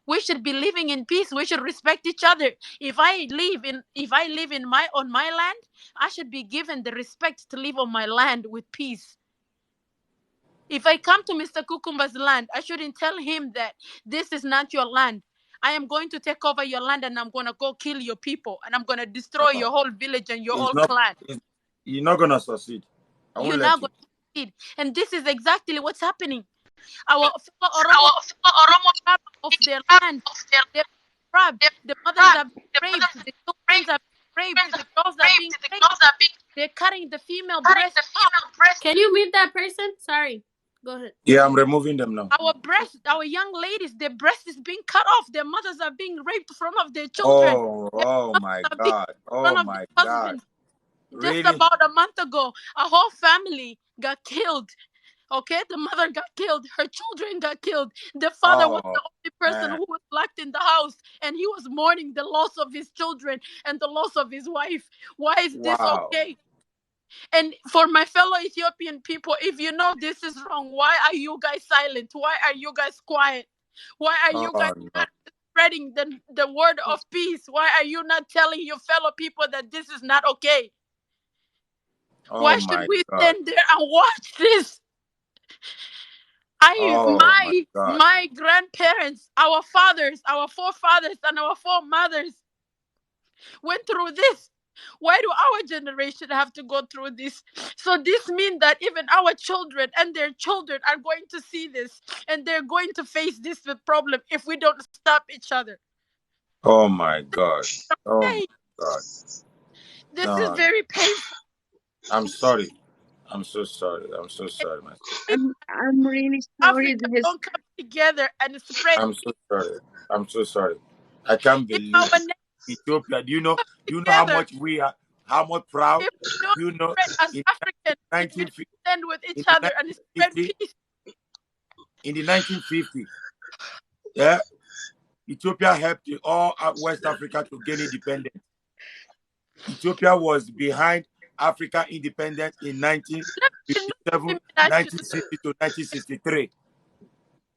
We should be living in peace. We should respect each other. If I live in my on my land, I should be given the respect to live on my land with peace. If I come to Mr. Kukumba's land, I shouldn't tell him that this is not your land. I am going to take over your land and I'm going to go kill your people and I'm going to destroy Uh, your whole village and your it's whole not. clan. You're not gonna succeed. I won't You're let not you. going to succeed. And this is exactly what's happening. Our fellow Oromo robbed of their land. They're robbed. The mothers are being raped. The children are being raped. The girls are being raped. They're cutting the female breast off. Can you mute that person? Sorry. Go ahead. Yeah, I'm removing them now. Our young ladies, their breast is being cut off. Their mothers are being raped in front of their children. Their Oh mothers my are being God. in Oh front of my their God. husbands. Just Really? about a month ago, a whole family got killed. Okay, the mother got killed, her children got killed. The father was Oh the only person man. who was locked in the house, and he was mourning the loss of his children and the loss of his wife. Why is this Wow. okay? And for my fellow Ethiopian people, if you know this is wrong, why are you guys silent? Why are you guys quiet? Why are you guys Oh no. not spreading the word of peace? Why are you not telling your fellow people that this is not okay? Oh Why should my we God. stand there and watch this? Oh my God. My grandparents, our fathers, our forefathers, and our foremothers went through this. Why do our generation have to go through this? So this means that even our children and their children are going to see this, and they're going to face this problem if we don't stop each other. Oh my God. Oh my Hey, God. this is No, very painful. I'm sorry. I'm so sorry. I'm so sorry, man. I'm really sorry. Africa This don't come together and spread I'm so peace. sorry. I'm so sorry. I can't If our believe nation Ethiopia. Do you know how together, much we are, how much proud? if we don't Do you know spread as in Africans, if we 1950, don't stand with each in the other and spread 1950, peace, in the 1950, yeah, Ethiopia helped all West Africa to gain independence. Ethiopia was behind Africa independence in let 1957, me ask you 1960 to 1963.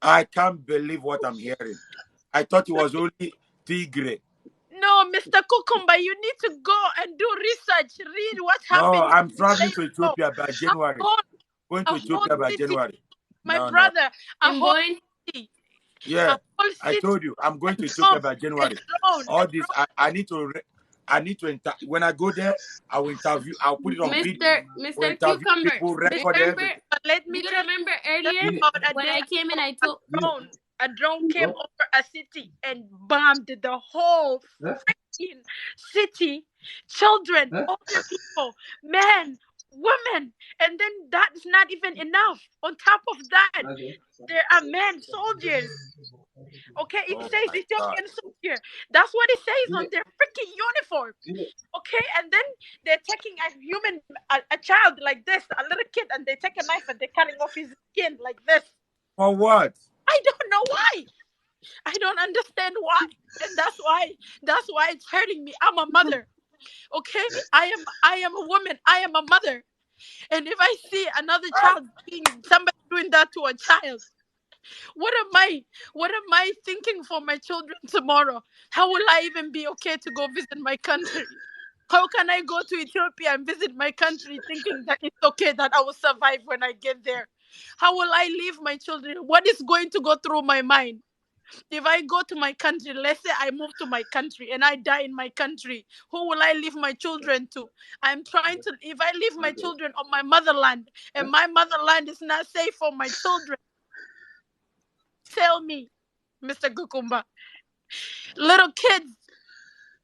I can't believe what I'm hearing. I thought it was only Tigray. no, Mr. Kukumba, you need to go and do research. Read what No, happened I'm traveling years to ago. Ethiopia by A January. whole, Going to a whole Ethiopia by city, January. my No, no. brother, a And whole boy, city, Yeah, a whole I city told you I'm going to Ethiopia bombed by and January. thrown All and this, I need to, I need to, when I go there, I will interview, I'll put it on video. We'll Mr. interview Cucumber, people, Mr. record remember? everything. Let Do me you tell you remember just earlier about a when day I came and I ago, told? a drone came over a city and bombed the whole freaking city. Children, older people, men, women, and then that's not even enough. On top of that, there are men, soldiers. Okay, it Oh says my God. Ethiopian soldier. That's what it says on their freaking uniform. Okay, and then they're taking a child like this, a little kid, and they take a knife and they're cutting off his skin like this. For what? I don't know why. I don't understand why, and that's why it's hurting me. I'm a mother. Okay, I am a woman. I am a mother, and if I see another child somebody doing that to a child, what am I? What am I thinking for my children tomorrow? How will I even be okay to go visit my country? How can I go to Ethiopia and visit my country thinking that it's okay that I will survive when I get there? How will I leave my children? What is going to go through my mind? If I go to my country, let's say I move to my country and I die in my country, who will I leave my children to? I'm trying to, if I leave my children on my motherland and my motherland is not safe for my children, tell me, Mr. Kukumba. Little kids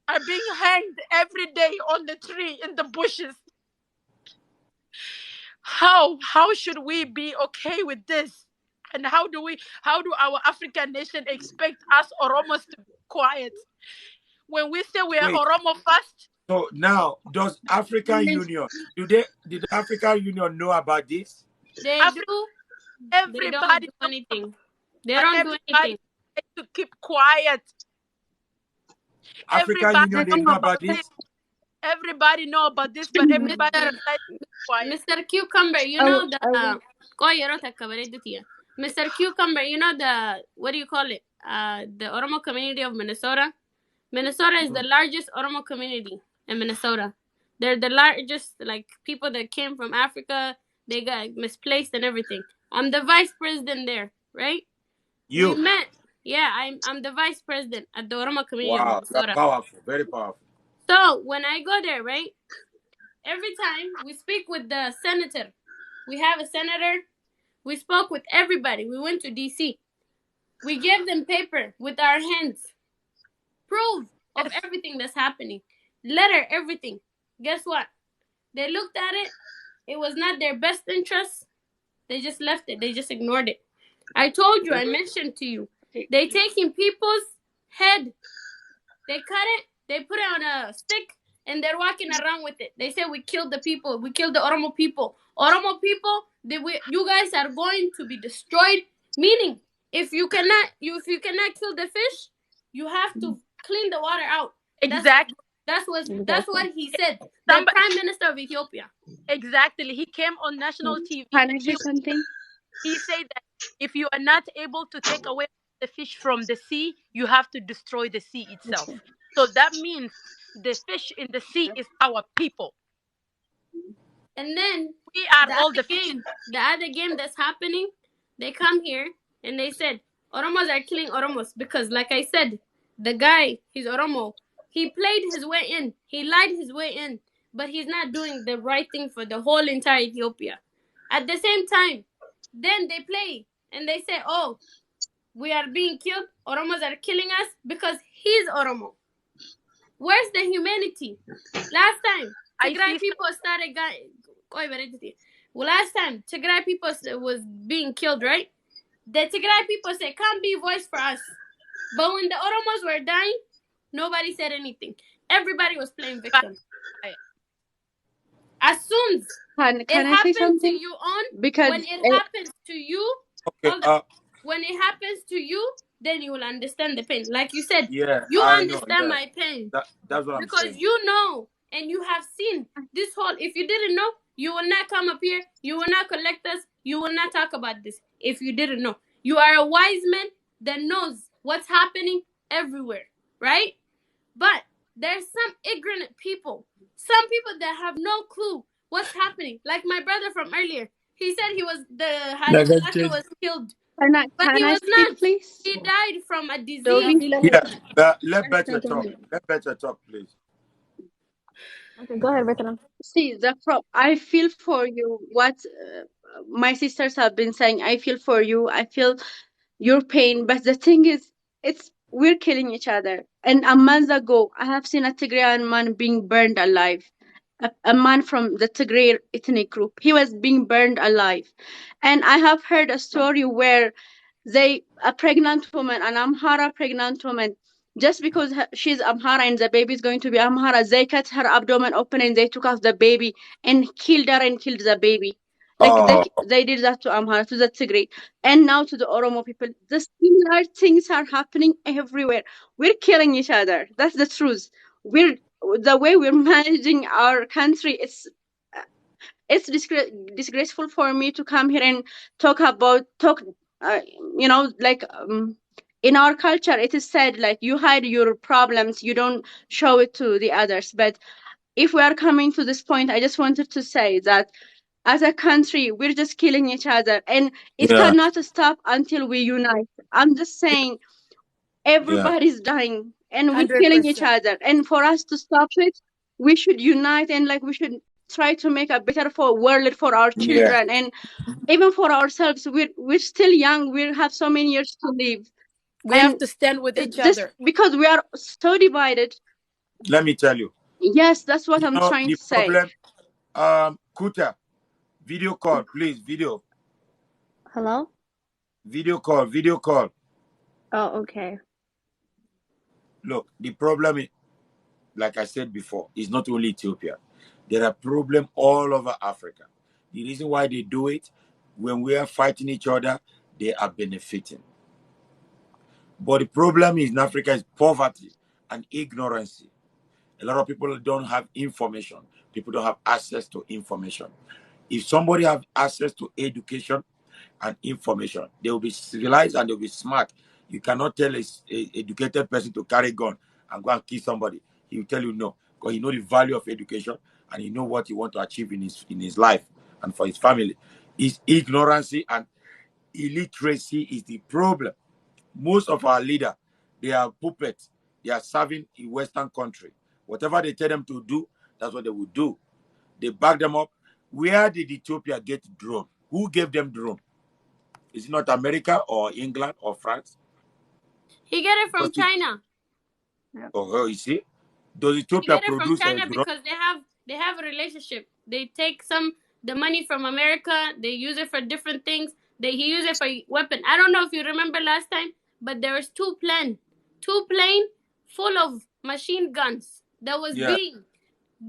are being hanged every day on the tree in the bushes. How should we be okay with this? And how do our African nation expect us Oromos to be quiet? When we say we are Wait. Oromo first, So now, does African Union, did the African Union know about this? They Africa, do. They don't everybody do knows about anything. it, They but don't do everybody anything. tries to keep quiet. African Everybody Union know didn't know about about this. this? Everybody know about this, but everybody Mr. decides to keep quiet. Mr. Cucumber, you I, know the I, Mr. Cucumber, you know the what do you call it? The Oromo community of Minnesota. Minnesota is the largest Oromo community in Minnesota. They're the largest, like people that came from Africa. They got misplaced and everything. I'm the vice president there, right? We You. met. Yeah, I'm the vice president at the Oromo community of Wow, you're Minnesota. powerful, very powerful. So when I go there, right, every time we speak with the senator, we have a senator. We spoke with everybody. We went to DC. We gave them paper with our hands, proof of Yes, everything that's happening, letter, everything. Guess what? They looked at it. It was not their best interest. They just left it. They just ignored it. I told you. I mentioned to you. They taking people's head. They cut it. They put it on a stick, and they're walking around with it. They say we killed the people. We killed the Oromo people. Oromo people. You guys are going to be destroyed. Meaning, if you cannot kill the fish, you have to clean the water out. exactly. That's what he said. The Somebody, Prime Minister of Ethiopia. exactly. He came on national TV can and I say something? he said that if you are not able to take away the fish from the sea, you have to destroy the sea itself. So that means the fish in the sea is our people. And then We are all the fish. the other game that's happening, they come here and they said Oromos are killing Oromos because, like I said, the guy, he's Oromo. He played his way in. He lied his way in, but he's not doing the right thing for the whole entire Ethiopia. At the same time, then they play and they say, "Oh, we are being killed. Oromos are killing us because he's Oromo." Where's the humanity? Last time, Tigray people started last time Tigray people was being killed, right? The Tigray people said, "Can't be voice for us." But when the Oromos were dying, nobody said anything. Everybody was playing victim. As soon as Can it I say happens to something? you on, Because when it happens to you, Okay. when it happens to you, then you will understand the pain. Like you said, Yeah, you I know. understand Yeah, my pain that's what I'm because saying. you know and you have seen this whole. If you didn't know, you will not come up here. You will not collect us. You will not talk about this. If you didn't know, you are a wise man that knows what's happening everywhere, right? But there's some ignorant people, some people that have no clue what's happening. Like my brother from earlier, he said he was the Haile Selassie was killed, but he can I was speak, not. please? He died from a disease. Dobby? Yeah, let Better talk. Let Better talk, please. Okay, go ahead, veteran. See, I feel for you. What my sisters have been saying, I feel for you. I feel your pain. But the thing is, we're killing each other. And a month ago, I have seen a Tigrayan man being burned alive. A man from the Tigray ethnic group. He was being burned alive. And I have heard a story where a pregnant woman, an Amhara pregnant woman, just because she's Amhara and the baby is going to be Amhara, they cut her abdomen open and they took out the baby and killed her and killed the baby. Like Oh, they did that to Amhara, to the Tigray, and now to the Oromo people. The similar things are happening everywhere. We're killing each other. That's the truth. We're the way we're managing our country. It's disgraceful for me to come here and talk uh, like in our culture it is said like you hide your problems, you don't show it to the others. But if we are coming to this point, I just wanted to say that as a country we're just killing each other and it yeah, cannot stop until we unite. I'm just saying yeah, everybody's dying and we're killing each 100%. other, and for us to stop it we should unite and like we should try to make a better world for our yeah, children and even for ourselves. We're still young, we have so many years to live, We have and to stand with each just other. because we are so divided. let me tell you. Yes, that's what You I'm know trying the to say. problem. Kuta, video call, please. Hello? Video call. Oh, okay. Look, the problem is, like I said before, is not only Ethiopia. There are problems all over Africa. The reason why they do it, when we are fighting each other, they are benefiting. But the problem is in Africa is poverty and ignorance. A lot of people don't have information. People don't have access to information. If somebody have access to education and information, they will be civilized and they'll be smart. You cannot tell a educated person to carry a gun and go and kill somebody. He will tell you no, because he know the value of education and he know what he want to achieve in his life and for his family. His ignorance and illiteracy is the problem. Most of our leaders, they are puppets. They are serving in Western country. Whatever they tell them to do, that's what they will do. They back them up. Where did Ethiopia get drone? Who gave them drone? Is it not America or England or France? He get it Because from China. oh, you see, does They Ethiopia get it from produce a China drone? because they have a relationship. They take the money from America. They use it for different things. He use it for weapon. I don't know if you remember last time, but there was two plane full of machine guns Yeah,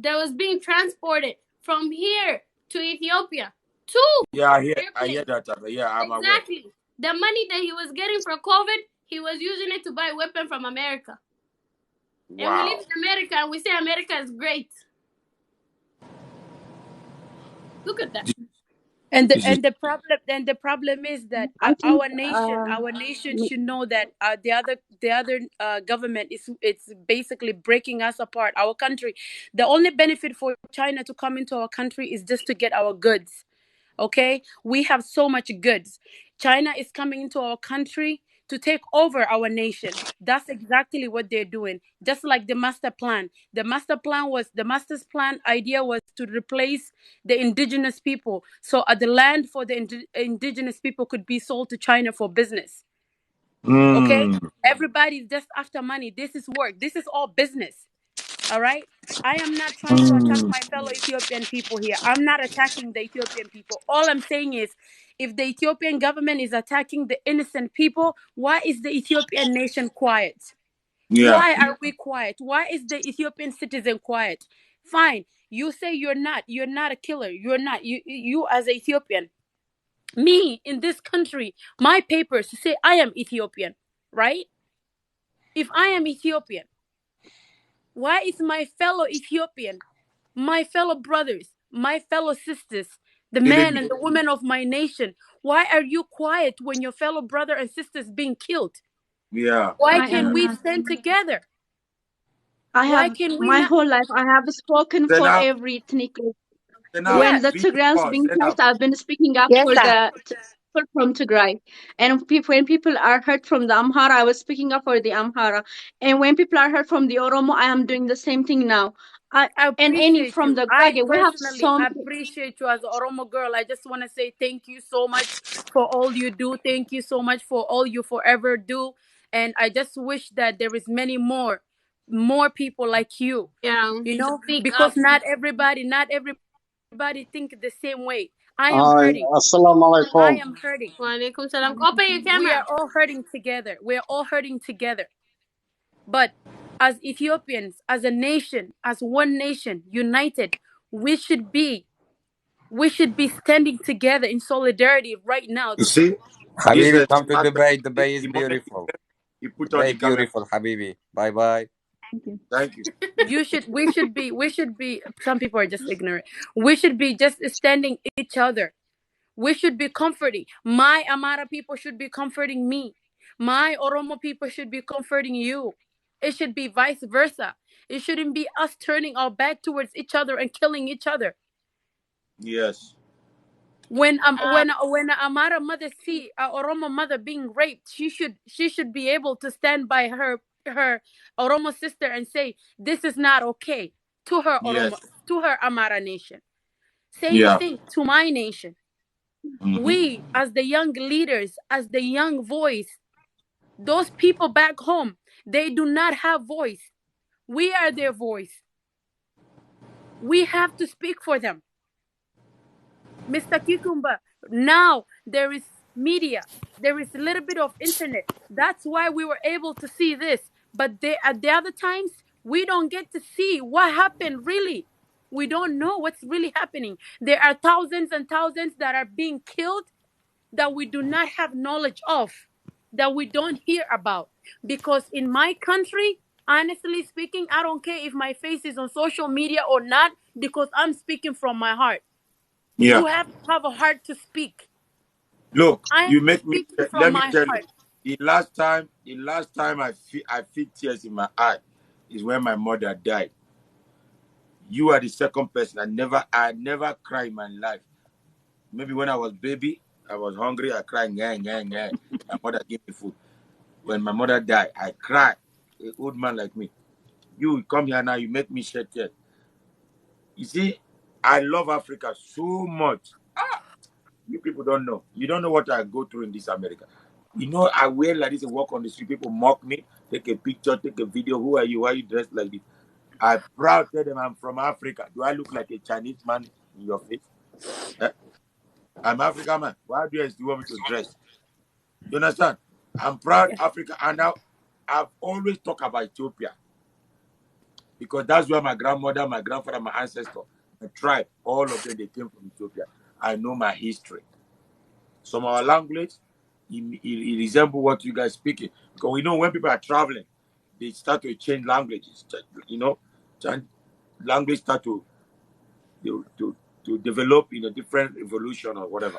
that was being transported from here to Ethiopia. Two yeah, I hear airplanes. that. Yeah, I'm aware. Exactly. The money that he was getting for COVID, he was using it to buy weapon from America. And we live Wow. in America and we say America is great. Look at that. And the problem is that I think our nation should know that the other government is it's basically breaking us apart. Our country, the only benefit for China to come into our country is just to get our goods. Okay, we have so much goods. China is coming into our country to take over our nation. That's exactly what they're doing. Just like the master plan. The master's plan idea was to replace the indigenous people, so the land for the indigenous people could be sold to China for business. Okay, everybody's just after money. This is work. This is all business. All right. I am not trying to attack my fellow Ethiopian people here. I'm not attacking the Ethiopian people. All I'm saying is, if the Ethiopian government is attacking the innocent people, why is the Ethiopian nation quiet? Yeah. Why are we quiet? Why is the Ethiopian citizen quiet? Fine. You say you're not. You're not a killer. You're not. You as an Ethiopian. Me in this country, my papers say I am Ethiopian, right? If I am Ethiopian, why is my fellow Ethiopian, my fellow brothers, my fellow sisters, the Killing men me. and the women of my nation, why are you quiet when your fellow brother and sisters being killed? Yeah. Why I can am we not. stand together? I Why have can we my not? whole life. I have spoken Then for now, every ethnic group. then now, When Yes. the be the Tigrayans boss. being Then now, touched, I've been speaking up Yes, for sir. the people from Tigray. And when people are hurt from the Amhara, I was speaking up for the Amhara. And when people are hurt from the Oromo, I am doing the same thing now. I And any appreciate from you. the I Gurage, we have personally some. appreciate you as an Oromo girl. I just want to say thank you so much for all you do. Thank you so much for all you forever do. And I just wish that there is more people like you. Yeah. You To know, speak because up. not everybody think the same way. I am Hi, hurting. assalamu I alaikum. am hurting. Walaikum salam. Open your We are camera. all hurting together. We are all hurting together. But as Ethiopians, as a nation, as one nation, united, we should be we should be standing together in solidarity right now. you see, this Habibi, is come to smart Dubai. person. Dubai is The moment beautiful. he put on the Dubai camera. beautiful, Habibi. Bye bye. Thank you. Thank you. We should be some people are just ignorant. We should be just standing each other. We should be comforting. My Amara people should be comforting me. My Oromo people should be comforting you. It should be vice versa. It shouldn't be us turning our back towards each other and killing each other. Yes. When a Amara mother see a Oromo mother being raped, she should be able to stand by her Oromo sister and say this is not okay to her Yes. Amara nation. Same Yeah. thing to my nation. Mm-hmm. We as the young leaders, as the young voice, those people back home, they do not have voice. We are their voice. We have to speak for them. Mr. Kikumba, now there is media, there is a little bit of internet. That's why we were able to see this. But at the other times, we don't get to see what happened really. We don't know what's really happening. There are thousands and thousands that are being killed that we do not have knowledge of, that we don't hear about. Because in my country, honestly speaking, I don't care if my face is on social media or not, because I'm speaking from my heart. Yeah. You have to have a heart to speak. Look, I am you make me. speaking from Let me my tell you. heart. The last time I feel tears in my eye is when my mother died. You are the second person. I never cry in my life. Maybe when I was baby, I was hungry. I cried. Nye, nye, nye. My mother gave me food. When my mother died, I cried. An old man like me. You come here now. You make me shed tears. You see, I love Africa so much. You people don't know. You don't know what I go through in this America. You know, I wear like this and walk on the street. People mock me, take a picture, take a video. Who are you? Why are you dressed like this? I proud tell them I'm from Africa. Do I look like a Chinese man in your face? Eh? I'm African man. Why do you want me to dress? You understand? I'm proud Africa, and now I've always talked about Ethiopia because that's where my grandmother, my grandfather, my ancestor, my tribe, all of them they came from Ethiopia. I know my history. Some of our language, it resemble what you guys speaking. Because we know when people are traveling, they start to change languages. You know, language start to to develop in a different evolution or whatever.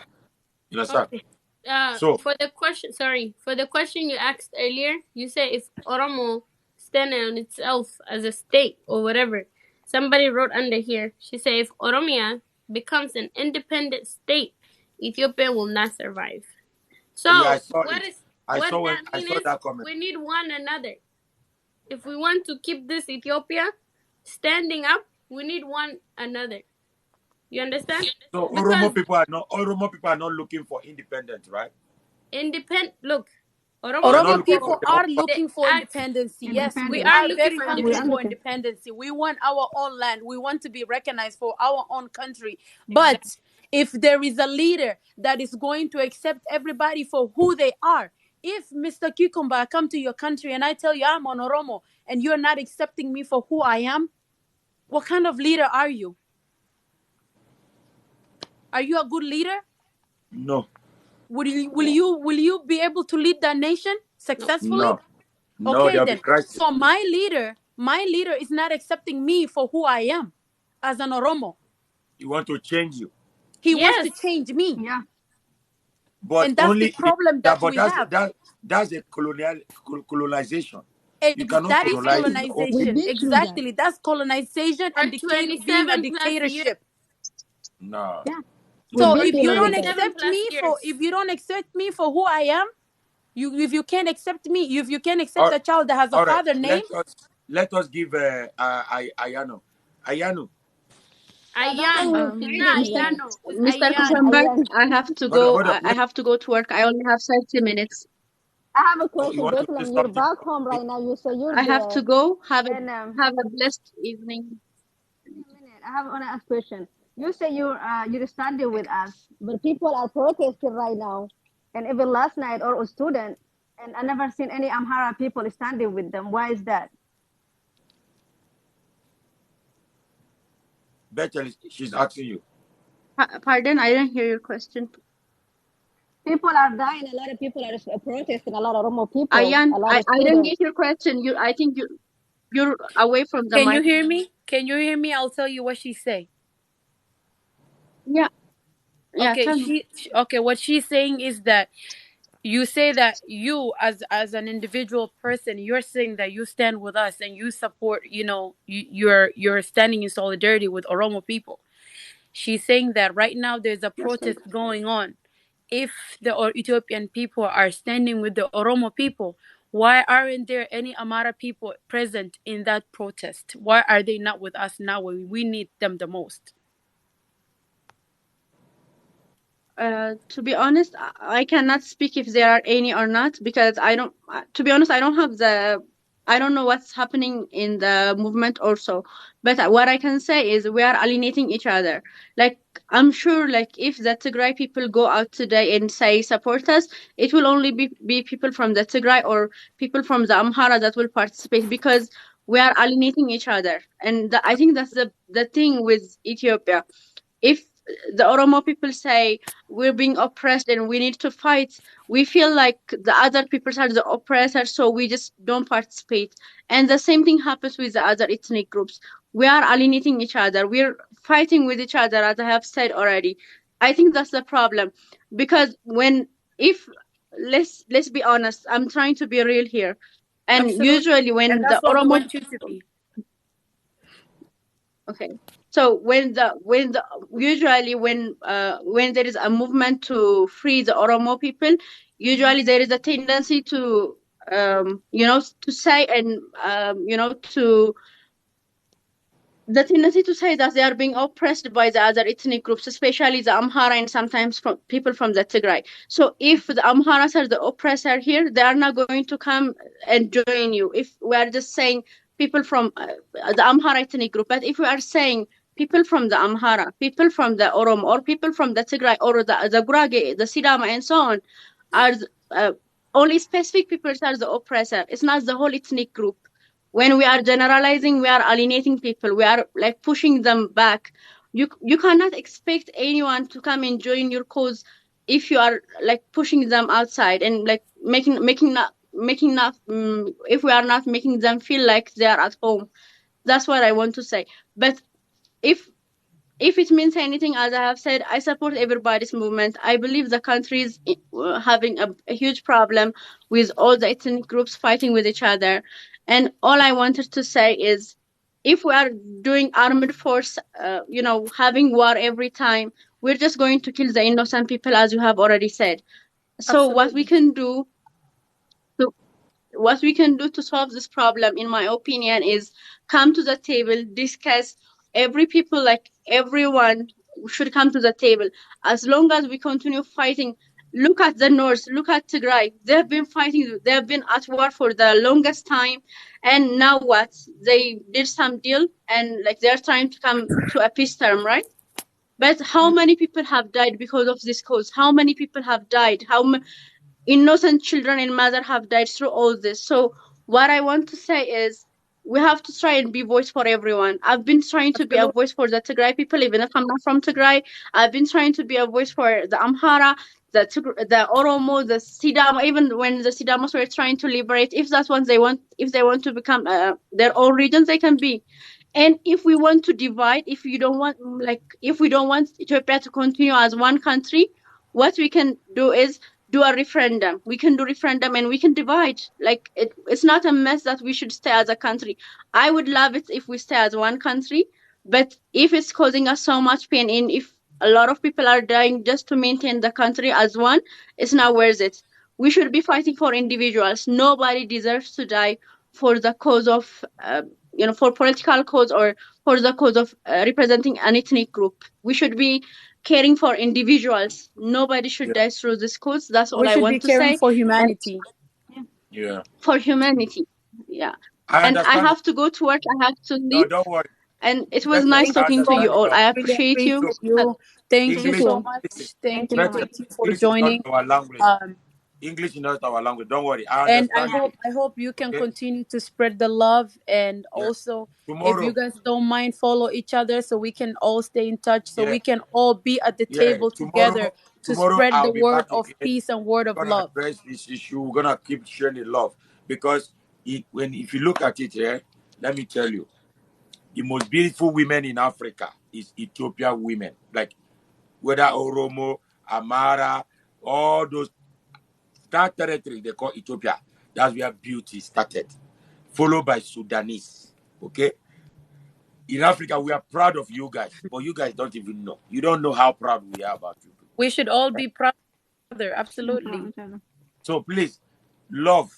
You understand? Okay. So For the question, sorry, for the question you asked earlier, you say if Oromo stand on itself as a state or whatever. Somebody wrote under here. She said if Oromia becomes an independent state, Ethiopia will not survive. yeah, I So saw what it. is what that I mean saw is that comment. we need one another. If we want to keep this Ethiopia standing up, we need one another. You understand? So Because Oromo people are not looking for independence, right? look, They are Oromo not Oromo looking for people, people their own are country. they looking for ask, independency. Yes, we we Independence. are are looking very for We hungry are independence. for looking. independency. We want our own land. We want to be recognized for our own country. But Exactly. if there is a leader that is going to accept everybody for who they are, if Mr. Cucumber, I come to your country and I tell you I'm on Oromo and you're not accepting me for who I am, what kind of leader are you? Are you a good leader? No, Will you be able to lead that nation successfully? no, no. Okay There'll be then. crisis. So my leader is not accepting me for who I am as an Oromo. You want to change you, He wants to Yes. change me. Yeah. but And that's the only problem that. that But we have. that's a colonization. You cannot That is colonize your own. We've colonization. been through that. Exactly. That's colonization For and being a 27 plus years. dictatorship. No, Yeah. We've So no. been if through you all of don't that. 27 accept plus me years. for who I am, if you can't accept me, if you can't accept All, a child that has a all right. father name, Let us give Ayano. Ayano. Yeah, that's what we Ayano. were It's trying not to say. Ayano. It's Mr. Ayano. Kuchenberg, Again, I have to Hold on, go. hold on. I have to go to work. I only have 30 minutes. I have a Oh, you question, want to say Declan. You're something? back home right now. You say you're I have there, to go. and Have a blessed evening. give me a minute. I have another question. You say you're standing with us, but people are protesting right now, and even last night or a student, and I never seen any Amhara people standing with them. Why is that? Bethel, she's asking you. Pardon, I didn't hear your question. People are dying. A lot of people are protesting. A lot of Oromo people. Ayan, A lot I of didn't get students. your question. I think you're away from the can you mic. hear me? Can you hear me? I'll tell you what she say. Yeah, yeah. Okay, Tell me. okay, what she's saying is that you say that you as an individual person, you're saying that you stand with us and you support, you're standing in solidarity with Oromo people. She's saying that right now there's a Yes, protest going on. If the Ethiopian people are standing with the Oromo people, why aren't there any Amara people present in that protest? Why are they not with us now when we need them the most? to be honest, I cannot speak if there are any or not because I don't. To be honest, I don't know what's happening in the movement also. But what I can say is we are alienating each other. Like I'm sure, like if the Tigray people go out today and say support us, it will only be people from the Tigray or people from the Amhara that will participate because we are alienating each other. And I think that's the thing with Ethiopia. If the Oromo people say we're being oppressed and we need to fight, we feel like the other people are the oppressors, so we just don't participate. And the same thing happens with the other ethnic groups. We are alienating each other. We're fighting with each other, as I have said already. I think that's the problem. Because if let's be honest, I'm trying to be real here. And Absolutely. usually And when the that's what we Oromo want you to be. Okay. So when the usually when there is a movement to free the Oromo people, usually there is a tendency to to say and to the tendency to say that they are being oppressed by the other ethnic groups, especially the Amhara and sometimes from people from the Tigray. So if the Amharas are the oppressor here, they are not going to come and join you. If we are just saying people from the Amhara ethnic group, but if we are saying people from the Amhara, people from the Oromo, or people from the Tigray, or the Gurage, the Sidama, and so on, are only specific people are the oppressor. It's not the whole ethnic group. When we are generalizing, we are alienating people. We are like pushing them back. You cannot expect anyone to come and join your cause if you are like pushing them outside and like making not if we are not making them feel like they are at home. That's what I want to say. But if if it means anything, as I have said, I support everybody's movement. I believe the country is having a huge problem with all the ethnic groups fighting with each other. And all I wanted to say is, if we are doing armed force, having war every time, we're just going to kill the innocent people, as you have already said. So Absolutely. what we can do to solve this problem, in my opinion, is come to the table, discuss. Every people, like everyone, should come to the table. As long as we continue fighting, look at the north, look at Tigray. They have been fighting, they have been at war for the longest time, and now what? They did some deal, and like they're trying to come to a peace term, right? But how many people have died because of this cause? How many people have died? Innocent children and mother have died through all this. So what I want to say is, we have to try and be voice for everyone. I've been trying to be a Absolutely. voice for the Tigray people, even if I'm not from Tigray. I've been trying to be a voice for the Amhara, the Oromo, the Sidama. Even when the Sidamas were trying to liberate, if that's what they want, if they want to become their own regions, they can be. And if we want to divide, if we don't want Ethiopia to continue as one country, what we can do is do a referendum. We can do referendum and we can divide. It's not a mess that we should stay as a country. I would love it if we stay as one country, but if it's causing us so much pain, and if a lot of people are dying just to maintain the country as one, it's not worth it. We should be fighting for individuals. Nobody deserves to die for the cause of, for political cause, or for the cause of representing an ethnic group. We should be caring for individuals. Nobody should Yeah. die through this cause. That's all We I should be want to caring say. for And humanity. Yeah. for humanity. Yeah. I And I understand that. have to go to work. I have to No, leave. don't worry. And it was Better, nice Thank I you talking to so you understand much. all. your I Really appreciate you. appreciate so you. Thank Thank you you English. so too. much. Listen, Thank you. better. Thank you for English is not joining. our language. Um, English is not our language. Don't worry. I and understand you. I hope you can Okay. continue to spread the love, and Yeah. also, if you Tomorrow. guys don't mind, follow each other so we can all stay in touch, so Yeah. we can all be at the Yeah. table together Tomorrow. to Tomorrow spread I'll the be word back of again. peace and word of We're gonna love. address this issue. We're gonna keep sharing the love because if you look at it, yeah, let me tell you, the most beautiful women in Africa is Ethiopian women. Like whether Oromo, Amara, all those that territory they call Ethiopia. That's where beauty started, followed by Sudanese. Okay, in Africa we are proud of you guys, but you guys don't even know. You don't know how proud we are about you. We should all Right? be proud of each other. No problem, Absolutely. Shalom. So please, love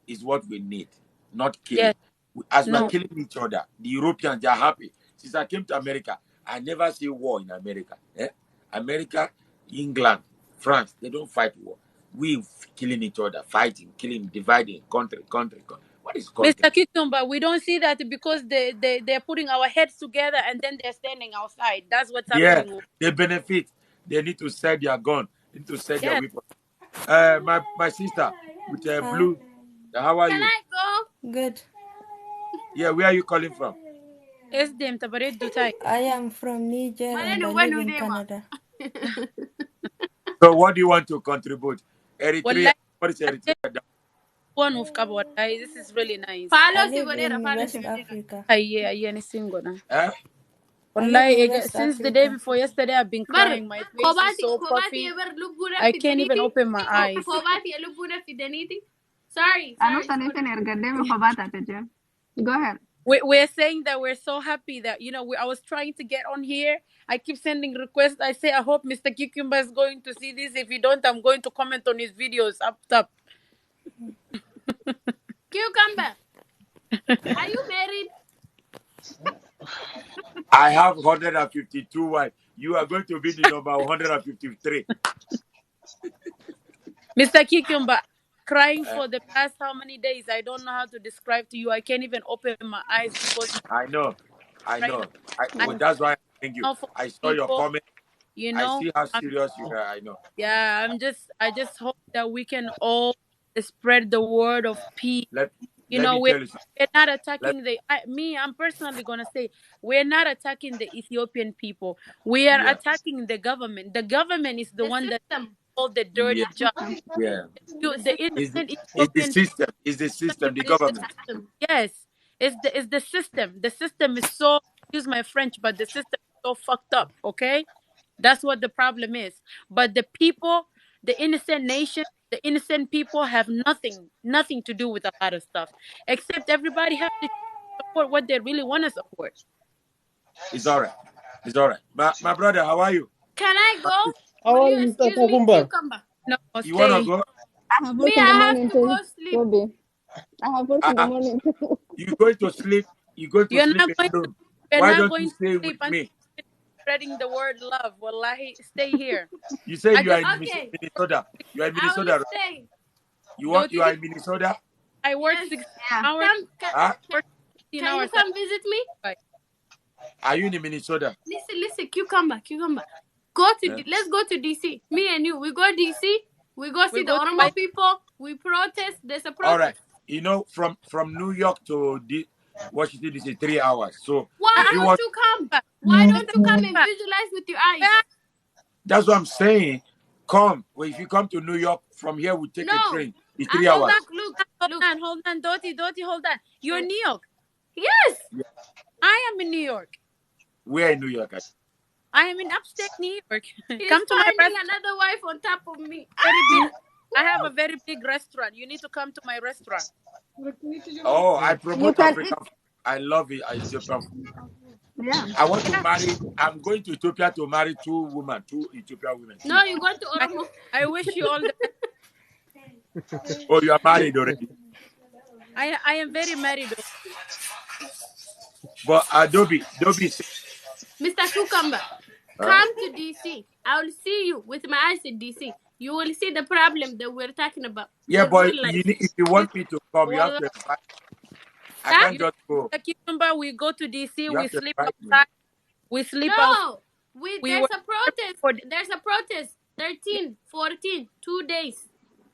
is what we need, not killing. Yes. As we are No. killing each other, the Europeans they are happy. Since I came to America, I never see war in America. Eh? America, England, France, they don't fight war. We killing each other, fighting, killing, dividing, country. What is Mr. country? Kikumba, we don't see that because they're putting our heads together and then they're standing outside. That's what's Yeah, happening. they benefit. They need to sell their gun. They need to sell their Yes. weapon. My sister with Hi. blue. How are Can you? I go? Good. Yeah, where are you calling from? It's them tabaret dutai. I am from Niger and I Malenu live wenu in dema. Canada. So what do you want to contribute? Eritrea. Wallahi, What is Eritrea? one of Kabo, wallahi. This is really nice. I Follow si live bodera, in follow si West bodera. Aga. Aye, any single na. Eh? I live in Wallahi, West since the day Africa. before yesterday, I've been Bar, crying. My face is kobati, so kobati puffy. ever lubuna I can't even fidaniti? open my eyes. Kobati e lubuna fidaniti? Sorry, I know sorry, sorry. anything ergademi kobata teacher. Go ahead. We're saying that we're so happy that I was trying to get on here. I keep sending requests. I say I hope Mr. Cucumber is going to see this. If you don't, I'm going to comment on his videos up top. Cucumber, are you married? I have 152 wives. You are going to be the number 153. Mr. Cucumber, crying Eh, for the past how many days? I don't know how to describe to you. I can't even open my eyes because I know. I right now know. I Well, that's why I'm thank you. now for I saw your people. comment. I see how I'm serious you are. I know. yeah. I just hope that we can all spread the word of peace. Let me We're tell you something. not Let, attacking I'm personally gonna say we're not attacking the Ethiopian people. We are yeah. attacking the government. The government is the The one that system. all the Yeah. dirty job. Yeah. The The system. innocent It's the Ethiopian people system. It's the system, the even It's the government. system. yes, it's the system. The system is so, excuse my French, but the system is so fucked up. Okay, that's what the problem is. But the people, the innocent nation, the innocent people have nothing to do with a lot of stuff. Except everybody have to support what they really want to support. It's all right. It's all right. My brother, how are you? Can I go? How Will are you you, Mr. excuse me, Kakumba? cucumber? No, You wanna stay. go? I have Me, work in the I have morning to go too, sleep. Bobby. I have work in the Uh-uh. morning too. You going to sleep? You going to You're sleep not in going. the room? You're Why not don't you going to stay with sleep until me? you finish spreading the word love. Wallahi, stay here. You say I you are just in Okay, Minnesota. You are in I will Minnesota, right? stay. You are Doti. in Minnesota? I work Yes. 16 Yeah. hours. Huh? Work 16 Can you hours. come visit me? Right. Are you in Minnesota? Listen, cucumber. Go to Huh? let's go to DC. Me and you, we go DC. We go see We the go to Oromo White. people. We protest. There's a All right. protest. You know, from New York to Washington DC, 3 hours. So Why if you don't want, you come? Why don't Mr. you come and Kuka, visualize with your eyes? that's what I'm saying. Come. Well, if you come to New York, from here we take a No. train. It's I three hold hours. on, look. hold on, Doti, hold on. You're Yes. New York. Yes. Yeah. I am in New York. Where in New York? I am in upstate New York. He's Come to my finding restaurant. another wife on top of me. Very big. Ah! I have a Woo! very big restaurant. You need to come to my restaurant. Oh, I You promote can African food. I love it. Ethiopian food. yeah. I want to Yeah. marry. I'm going to Ethiopia to marry two Ethiopian women. No, Two. you go to I, Oromo. I wish you all the best. Oh, you are married already. I am very married. But Adobe said, Mr. Cucumber, huh? come to DC. I will see you with my eyes in DC. You will see the problem that we're talking about. Yeah, Your but real life. if you want me to come, you have Wallah, to invite. I Huh? can't you know, just go. the cucumber, we go to DC, You we have to sleep invite me. outside. We sleep outside. No. We There's were a protest. for There's a protest. 13, 14, 2 days.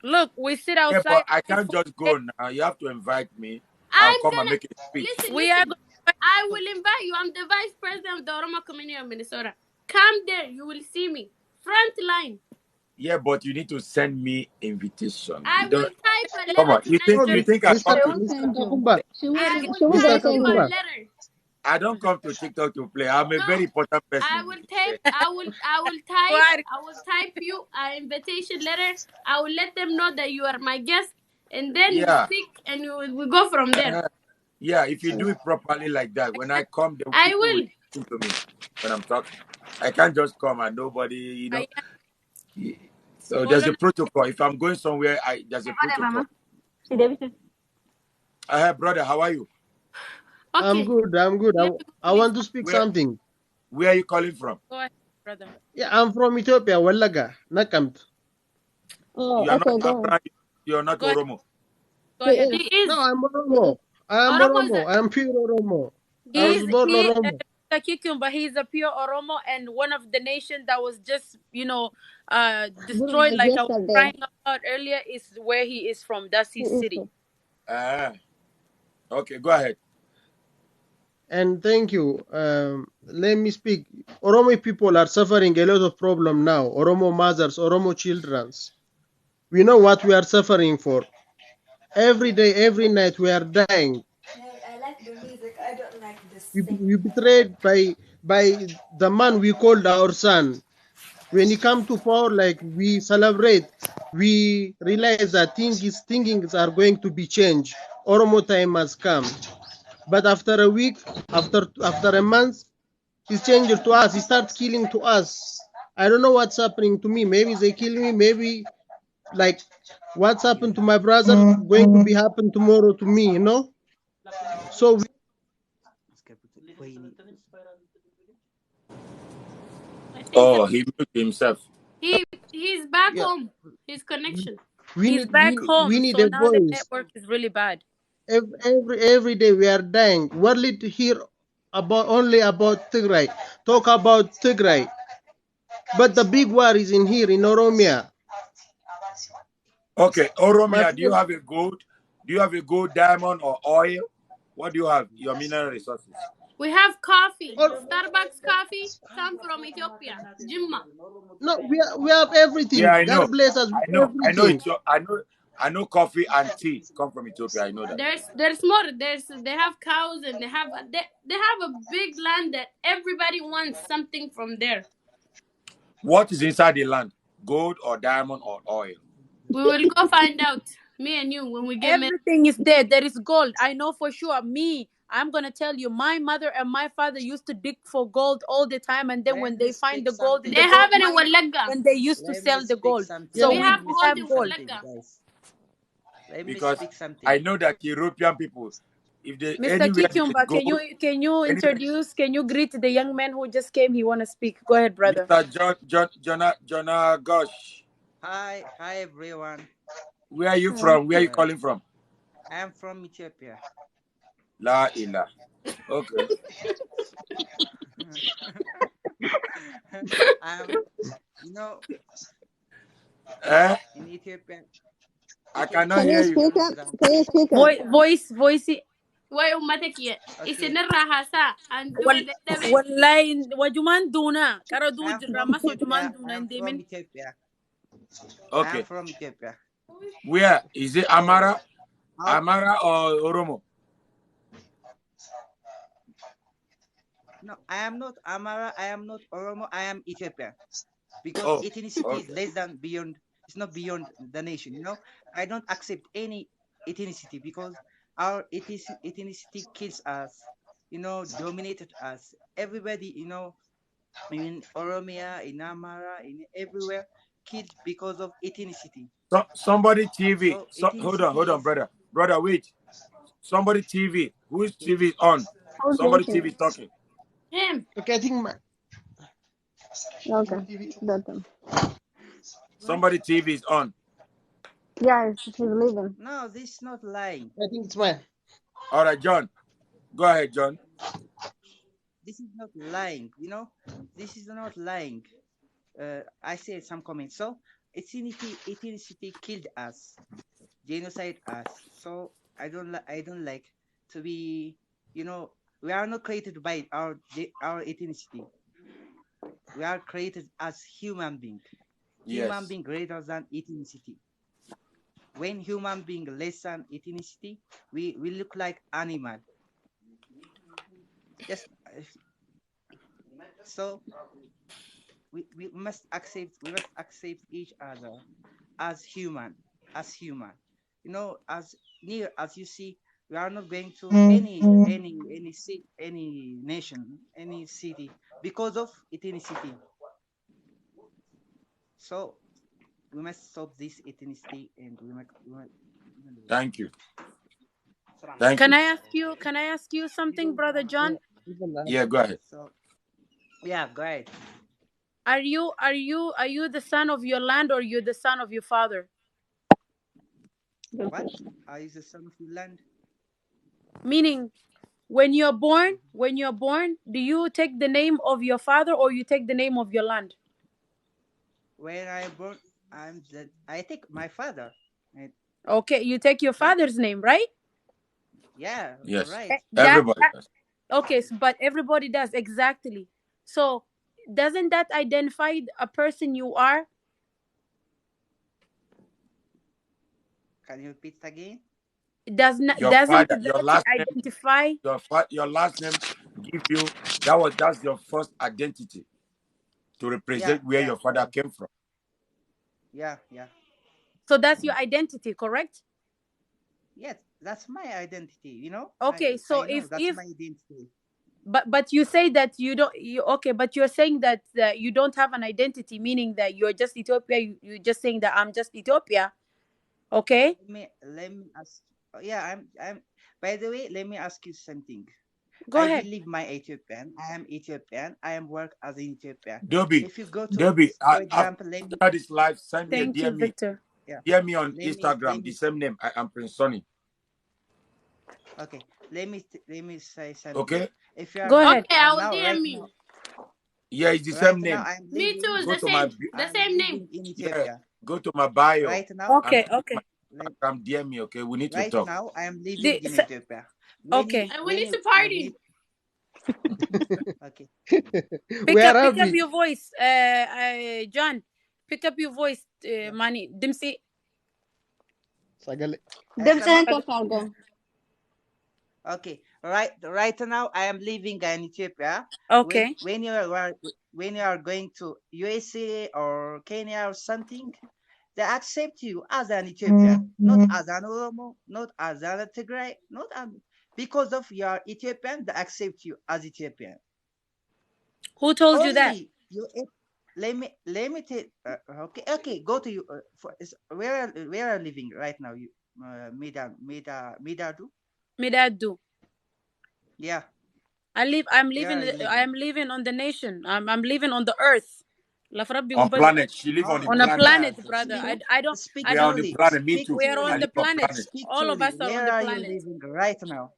look, we sit Yeah, but outside I every can't 4 days. just go now. You have to invite me. I'll I'm come and gonna make a speech. listen, We are listen. going to I will invite you. I'm the vice president of the Oromo community of Minnesota. Come there, you will see me. Front line. Yeah, but you need to send me invitation. I You will don't type a come letter on. You tonight think No, for you you. think I Mr. come She to will Mr. send you. Kakumba. I will She will Mr. gonna type you send a you. Kakumba. letter. I don't come to TikTok to play. I'm a No, very important person I in will this. type. I will type you an invitation letter. I will let them know that you are my guest, and then you Yeah. speak, and we go from there. Yeah, if you do it properly like that, when I come, the I people will will. listen to me when I'm talking. I can't just come and nobody. So hold there's a on. protocol. If I'm going somewhere, there's a Whatever, protocol. mama. See David. Brother, how are you? I'm Okay. good. I'm good. Let me I speak. want to speak Where something. Where are you calling from? Go ahead, brother. Yeah, I'm from Ethiopia, Wallaga, Nakamt. Oh, You are not okay, go on. Amra, you're not Go ahead. Oromo. Go He ahead. is. He And is. No, I'm He is. Oromo. I am Oromo is a Oromo. I am pure Oromo. I good. was born he Oromo. the cucumber. He's a pure Oromo and one of the nation that was just destroyed. Brutalized Like I was yesterday. crying about earlier, is where he is from. That's He his is. city. Okay, go ahead. And thank you. Let me speak. Oromo people are suffering a lot of problem now. Oromo mothers, Oromo childrens. We know what we are suffering for. Every day, every night, we are dying. I like the music. I don't like this We thing. betrayed by the man we called our son. When he come to power, like we celebrate, we realize that things are going to be changed. Oromo time has come. But after a week, after a month, he's changed to us. He starts killing to us. I don't know what's happening to me. Maybe they kill me. Maybe like what's happened to my brother going to be happen tomorrow to me. You know. So I think Oh, he muted himself. he's back yeah, home. His connection. we He's need back we home, need so a now the voice. network is really bad. Every day we are dying. Worldly to hear about only about Tigray. Talk about Tigray. But the big war is in here in Oromia. Okay, My Oromia, do you friend, have a gold? Do you have a gold, diamond, or oil? What do you have? Your mineral resources. We have coffee. all, Starbucks coffee come from Ethiopia. Jimma. no, we have everything. Yeah, I know. God bless us I with know. I know everything. it's your. I know. I know coffee and tea come from Ethiopia. I know that. There's more. They have cows and they have a big land that everybody wants something from there. What is inside the land? Gold or diamond or oil? We will go find out, me and you, when we get married. Everything is there. There is gold. I know for sure. I'm gonna tell you, my mother and my father used to dig for gold all the time, and then when Let me they find speak the gold in They the something. gold have it in mine, Wallaga. then they used to Let me sell the speak gold. something. So We we have Let me do gold speak have in gold. something, Wallaga. guys. Let me Because speak I something. know that European people, if they Mr. anywhere there's Kikumba, gold, anywhere. can you greet the young man who just came? He wanna speak. Go ahead, brother. Mr. Jonah Gosh, Hi everyone. where are you from? Where are you Uh, calling from? I am from Ethiopia. La Ilah. Okay. I'm, you know, Eh? in Ethiopia, I Ethiopia cannot Can hear you you. speak means up? that. Can you speak up? Voice. Why umatakiye? Okay, Isinira hasa and do Wal it debe. wallahi wajuman duna. Kara I du am jira from maso Ethiopia. juman I duna am from indemin. Ethiopia. I am Okay. from Ethiopia. Where? Is it So, how? Amara or Oromo? No, I am not Amara. I am not Oromo. I am Ethiopia. Because Oh, ethnicity is okay. less than beyond. It's not beyond the nation. I don't accept any ethnicity because our ethnicity kills us. Dominated us. Everybody, in Oromia, in Amara, in everywhere, killed because of ethnicity. So, somebody TV. So So, hold ethnicity on, is brother. Brother, wait. Somebody TV. Whose okay. TV is on? Who's Somebody talking? TV is talking. Him. Okay, I think Okay, that them. What? Somebody TV is on. Yeah, he's leaving. No, this is not lying. I think it's mine. All right, John. Go ahead, John. This is not lying. This is not lying. I said some comments. So ethnicity killed us, genocide us. So I don't like to be. We are not created by our ethnicity. We are created as human being. Human Yes. being greater than ethnicity. When human being less than ethnicity, we look like animal. Just so we must accept each other as human, as near as you see. We are not going to any nation, any city because of ethnicity. So we must stop this ethnicity, and Thank you. Thank Can you. I ask you? Can I ask you something, because brother John? Yeah, go ahead. so yeah, go ahead. Are you the son of your land, or you're the son of your father? Good What? question. Are you the son of your land? Meaning, when you're born, do you take the name of your father or you take the name of your land? When I born, I take my father. Okay, you take your Right? father's name, right? Yeah, you're Yes. right. Everybody does. Okay, but everybody does exactly. So doesn't that identify a person you are? Can you repeat it again? Your Doesn't father, your that last name, identify? your last name give you that's your first identity to Yeah, represent where yeah, your father came from. yeah. So that's your identity, correct? Yes, that's my identity. Okay, so I know that's if my identity. but you say that you don't you okay, but you're saying that you don't have an identity, meaning that you're just Ethiopia. You're just saying that I'm just Ethiopia. Okay, Let me ask. Yeah, I'm. By the way, let me ask you something. go I ahead. believe my Ethiopian. I am Ethiopian. I am work as an Ethiopian. Dobby, If you go to, Dobby, for after example, let me. this live, send me a Thank you, DM me. Victor. Yeah. DM me on Let Instagram, the me. same name. I am Prince Sonny. Okay. Let me say something. Okay? If you are Go ahead. Okay, I will now, DM you. Yeah, it's the right same now, name. Me too, Go the to my same. The I'm same name. living in yeah, Ethiopia. go to my bio Right now, and Okay, my okay. let, Instagram DM me, okay? We need to right talk. now, I am living The, in se- Ethiopia. okay. And we need to I party. live. Okay. We are Pick up happy. your voice, John. Pick up your voice, Yeah. Mani. Dimsi. Sagale. Dem Tama? ka cargo. Okay. Right now I am living in Ethiopia. Okay. When you are going to USA or Kenya or something, they accept you as an Ethiopian, not as an Oromo, not as an Tigray, not because of your Ethiopian, they accept you as Ethiopian. Who told you that? Only you. Let me tell. Okay. Go to you. Where are living right now? You, Midadu. Midadu. Yeah. I'm Where are you living? living on the nation. I'm living on the earth. On planet. She live on the No, On a planet. yeah. planet, brother. Speak, I We speak are don't on the truly. planet. Me Speak too. we are I on truly. the live on planet. planet. Speak All of truly. us are on Where the are you planet. living right now?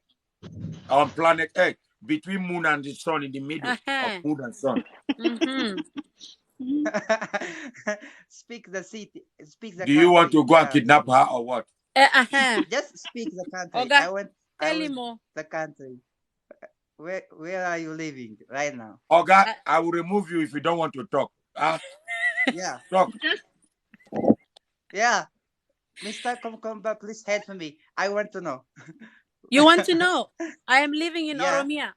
On planet Earth. Between moon and the sun in the middle of Uh-huh. moon and sun. Mm-hmm. Speak the city. Speak the Do you want country. to go Where and are you kidnap her living? or what? Uh-huh. Just speak the country. Oga, I tell want him more. the country. Where are you living right now? Oga, I will remove you if you don't want to talk. Yeah. Talk. Yeah. Mr. Komkomba, please help me. I want to know. You want to know? I am living in Yeah. Oromia.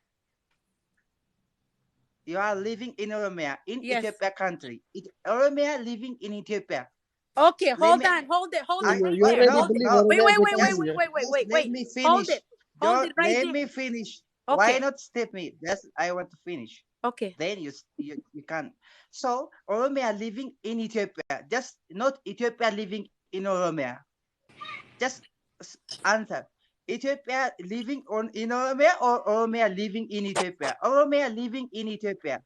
You are living in Oromia, in Yes. Ethiopia country. Oromia living in Ethiopia. Okay, Let hold me. on. Hold it You right there. already Hold it. believe No. Wait, Oromia wait, is a wait, wait, Just, wait, country. wait, wait, just wait, let wait. me Hold finish. it. Hold it right Let there. me finish. Why Okay. not step me? Just I want to finish. Okay. Then you can. So Oromia living in Ethiopia. Just not Ethiopia living in Oromia. Just answer. Ethiopia living in Oromia or Oromia living in Ethiopia? Oromia living in Ethiopia.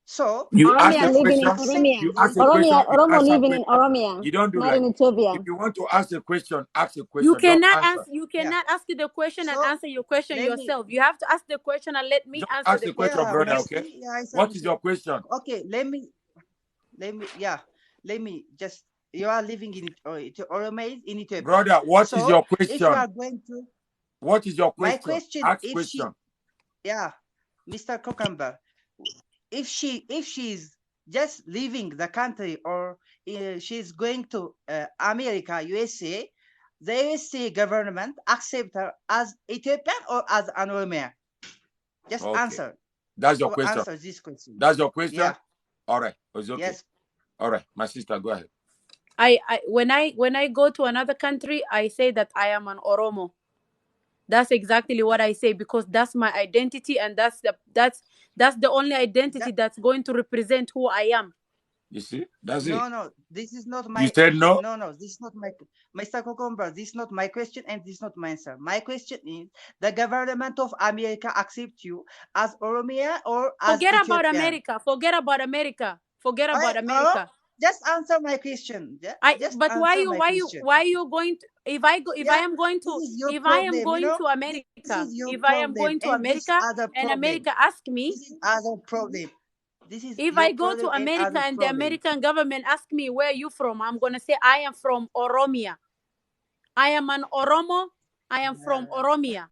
So You ask Oromia a living in question. accept Oromia. You the ask a question. Oromia, You Oromo answer a living in question. Oromia, You don't do not like in that. Ethiopia. If you want to ask a question, ask a You question. Don't cannot answer. yeah. ask the question and So answer your question let me. yourself. You have to ask the question and let me Just answer ask the the question, question. Yeah, brother, Okay? okay? Messi. Yeah, I said. What is your question? Okay, yeah, let me just. You are living in Oromia in Ethiopia. Brother, what is So your if you question? are going to, What is your my question? question, Ask if she, question. yeah, Mr. Cucumber, if she's just leaving the country or she's going to America, USA, the USA government accept her as Ethiopian or as an Oromia? Just Okay. answer. That's your question. Answer this question. That's your question? Yeah. All right. It's okay. Yes. All right. My sister, go ahead. When I go to another country, I say that I am an Oromo. That's exactly what I say because that's my identity and that's the only identity that's going to represent who I am. You see? That's it. No. This is not You my. said no? No. This is not my. Mr. Cucumber, this is not my question and this is not my answer. My question is: the government of America accept you as Oromia or as Forget about Ethiopian? America. Forget about America. Forget about America. Just answer my question. Just But answer my question. why you going to if I Yeah, am going this to is your if I am problem. going to This America, is your if I am problem, going to and this America other and problem. America ask me, This is other problem. This is if your I go to problem and America other and the problem. American government ask me where you from, I'm gonna say I am from Oromia. I am an Oromo. I am from Oromia.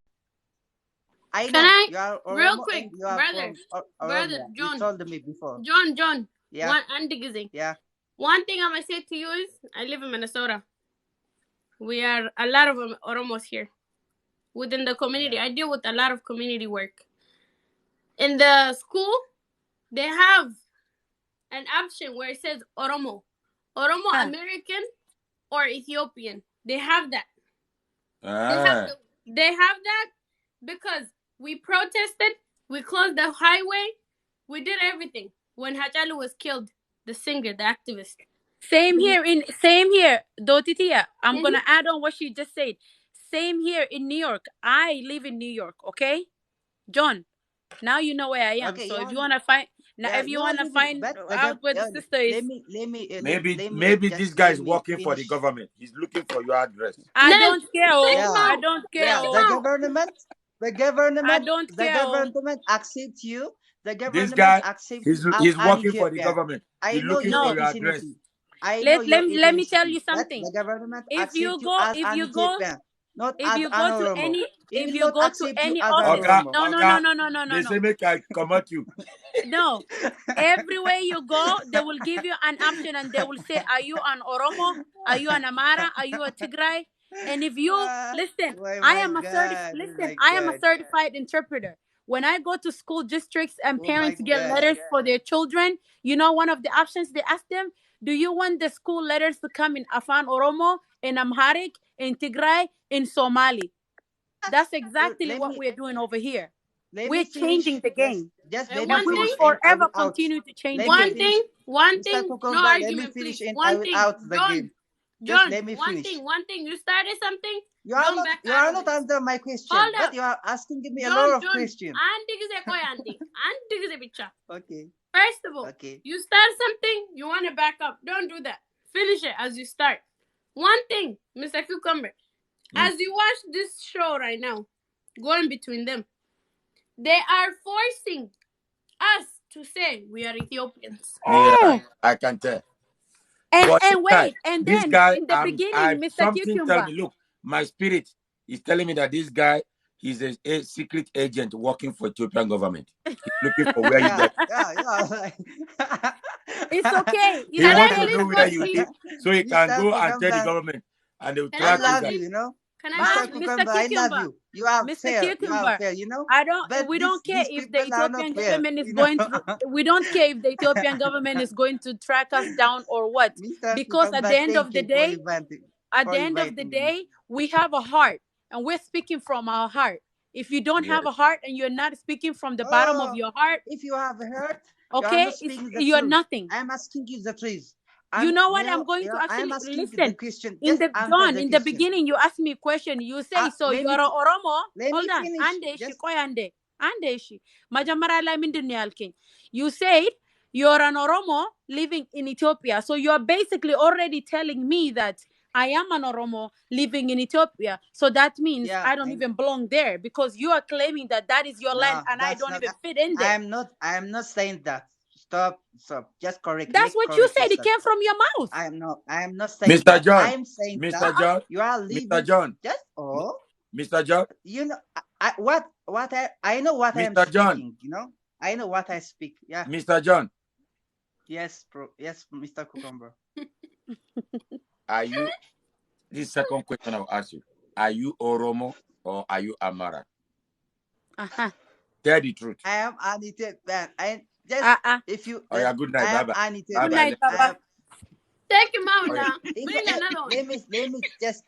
I Can know I, you are real Oromo quick, and you are brother, from brother Oromia. You John, told me before. John, Yeah, yeah. one thing I'm gonna say to you is, I live in Minnesota. We are a lot of Oromos here within the community. I deal with a lot of community work. In the school, they have an option where it says Oromo, American or Ethiopian. They have that. They have that because we protested, we closed the highway, we did everything when Hachalu was killed, the singer, the activist. Same here, Dotitia. I'm gonna add on what she just said. Same here in New York. I live in New York, okay? John, now you know where I am. Okay, So you if are you wanna find you are living, but the out where the sister is, Maybe this guy is working for the finish. government. He's looking for your address. I don't care. Yeah, I don't care. yeah. The I government, don't the care. government accepts you. The This government guy, accepts he's you as he's an working for the Ethiopian. government. I He's know looking your for No. your address. ethnicity. I know your Let me tell ethnicity. you But something. the government If accepts you you go as if an you go Ethiopian, not if as you an go to Oromo. any He if will you not go to accept you any as an office, Oromo. They say make I come at you. no, everywhere you go they will give you an option and they will say, are you an Oromo, are you an Amara, are you a Tigray? And if you listen, Oh I my am a God. Oh listen, my I am a God. certified interpreter. When I go to school districts and Oh my parents get God. letters for their children, you know one of the options they ask them, do you want the school letters to come in Afan Oromo, in Amharic, in Tigray, in Somali? That's exactly Let what me we're doing over here. let me We're changing finish. the game. Just And let me And one we will thing, finish, and I forever will out. continue to change the Let me game. finish, one Mr. thing, no Cucumber. Let me argument, finish, please. and I One will thing, out the John, game. Just John, let me finish. one thing. You started something, You are don't not. back You out are of not it. answer my question, Hold but up. you are asking me a lot of John, questions. auntie is a koi auntie is a picture. Okay. First of all, Okay. you start something, you want to back up. Don't do that. Finish it as you start. One thing, Mr. Cucumber, as you watch this show right now, going between them, they are forcing us to say we are Ethiopians. Yeah, I can tell. But And wait, and this then guy, in the beginning, Mr. something tell Cucumber, me, look, my spirit is telling me that this guy, he's a secret agent working for Ethiopian government. He's looking for where you Yeah. guys. Yeah. it's okay. He It's Can I wants to okay. please know where go you sleep? live, so he can Mr. go and tell the Cucumber, government, and they will Can I I track go this love guy. you. sleep? Can I go Mr. sleep? Mr. Cucumber, I love Cucumber, you. You are Mr. fair. You are Cucumber, fair. But we don't care these if the people are not Ethiopian fair. government is going through, we don't care if the Ethiopian government is going to track us down or what. Mr. Because Cucumber, thank you at for the end of the inviting me. day, we have a heart and we're speaking from our heart. If you don't have Yes. a heart and you're not speaking from the bottom of Oh, your heart, if you have heard, you are okay, not speaking the you're truth. nothing. I am asking you the truth. You And know what? I'm going to I am actually asking the listen. question. In Just the answer John, the in the question. beginning, you asked me a question. You say so. Let You me are a Oromo. let Hold me on. finish. Ande shi Just koy ande shi. Majamara la min dunya alkin. You said you're an Oromo living in Ethiopia. So you're basically already telling me that I am an Oromo living in Ethiopia. So that means yeah. I don't even belong there because you are claiming that that is your land No, and I that's don't not. even fit in I there. am not. I am not saying that. Stop. Stop. Just correct. That's Make what you correct said. It yourself. came from your mouth. I am not. I am not saying Mr. that. I John, am saying that Mr. John, you are Mr. living. John, Just Mr. John, you know. What I know what I am Mr. John, speaking. I know what I speak. Yeah. Mr. John. Yes, Yes, Mr. Cucumber. Are you? This second question I'll ask you: are you Oromo or are you Amara? Uh-huh. Tell the truth. I am an Ethiopian. I just Uh-uh. if you Oh yeah, just good night. I Bye am bye. an Bye Good bye. Ethiopian. night, Baba. Take him out Oh yeah. now. Bring another one. Let me just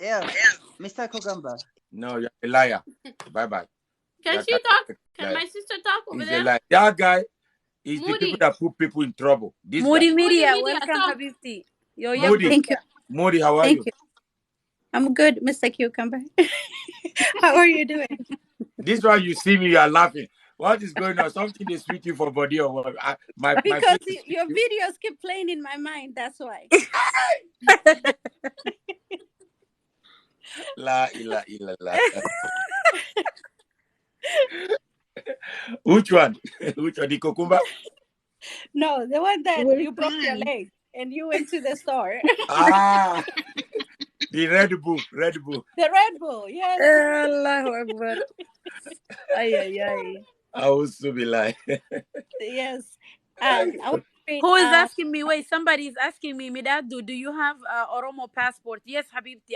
Mr. Cucumber. No, you're a liar. Bye bye. Can You're she talk? a Can liar. my sister talk over He's a there? liar. That guy is the people Moody. that put people in trouble. This guy. Moody Moody Media, Media, welcome, talk. Habibti. Yo, Moody. Moody, Thank you. Moody, how are Thank you? you. I'm good, Mr. Cucumber. How are you doing? This one you see me, you are laughing. What is going on? Something is sweet you for body or what? My Because face is your you. videos keep playing in my mind. That's why. La ila ila la. Which one? Which one? The cucumber? No, the one that We're you broke your fine. leg and you went to the store. Ah, the Red Bull. Red Bull. The Red Bull, yes. Allahu Akbar. Ay, ay, ay. I also be like. Yes. I want to read, Who is asking me? Wait, somebody is asking me, Midadu, do you have Oromo passport? Yes, Habibti,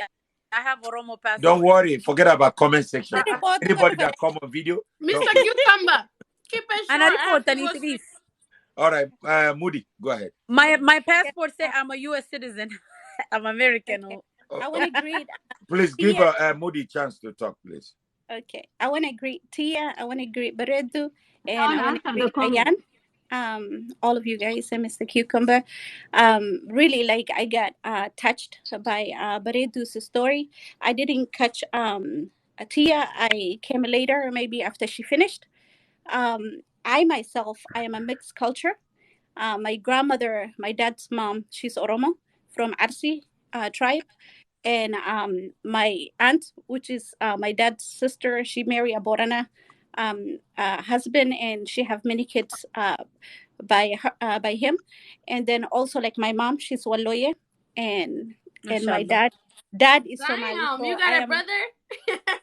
I have Oromo Don't passport. worry. Forget about comment section. report Anybody that come on video, Mr. talk to me. Cucumber. Keep it And short. I I have report to on go it sleep. is. All right, Moody, go ahead. My passport say I'm a U.S. citizen. I'm American. Okay. Oh, I want to greet please give Tia. Moody a chance to talk, please. Okay. I want to greet Tia. I want to greet Beredu. And I Don't want to answer the greet comment. Ayan. All of you guys and Mr. Cucumber. Really, like, I got touched by Beredu's story. I didn't catch Tia. I came later, maybe after she finished. I myself, I am a mixed culture. My grandmother, my dad's mom, she's Oromo from Arsi tribe. And my aunt, which is my dad's sister, she married a Borana husband, and she have many kids by him. And then also, like, my mom, she's Waloye, and my Mashallah. dad is Somali. Damn, you So I got a am brother?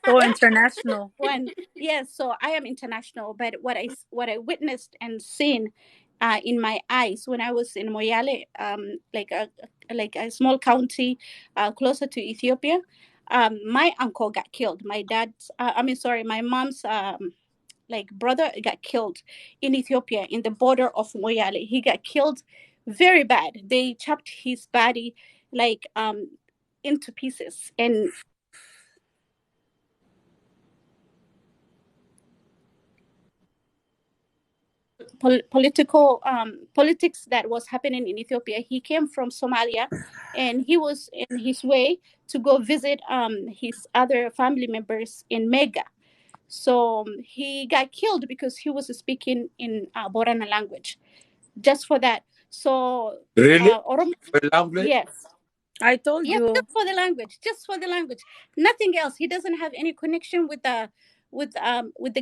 So yeah, international. one. Yes, so I am international. But what I witnessed and seen in my eyes when I was in Moyale, like a small county closer to Ethiopia, my uncle got killed. My dad's, my mom's like brother got killed in Ethiopia in the border of Moyale. He got killed very bad. They chopped his body like into pieces, and politics that was happening in Ethiopia. He came from Somalia, and he was in his way to go visit his other family members in Mega. So he got killed because he was speaking in Borana language. Just for that. So Really? Oromo, The language? yes. I told Yes, you. just for the language, just for the language, nothing else. He doesn't have any connection with the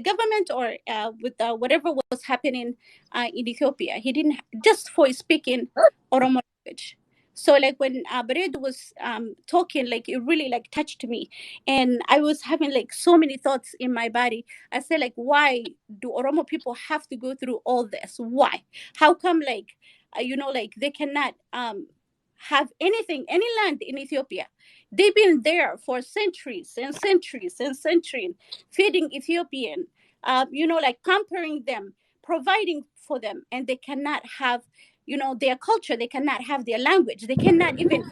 government or with whatever was happening in Ethiopia. He didn't just for speaking Oromo language. So like when Bared was talking, like it really like touched me, and I was having like so many thoughts in my body. I said like, why do Oromo people have to go through all this? Why? How come like like they cannot have anything, any land in Ethiopia? They've been there for centuries and centuries and centuries, feeding Ethiopian, like pampering them, providing for them, and they cannot have, their culture. They cannot have their language. They cannot even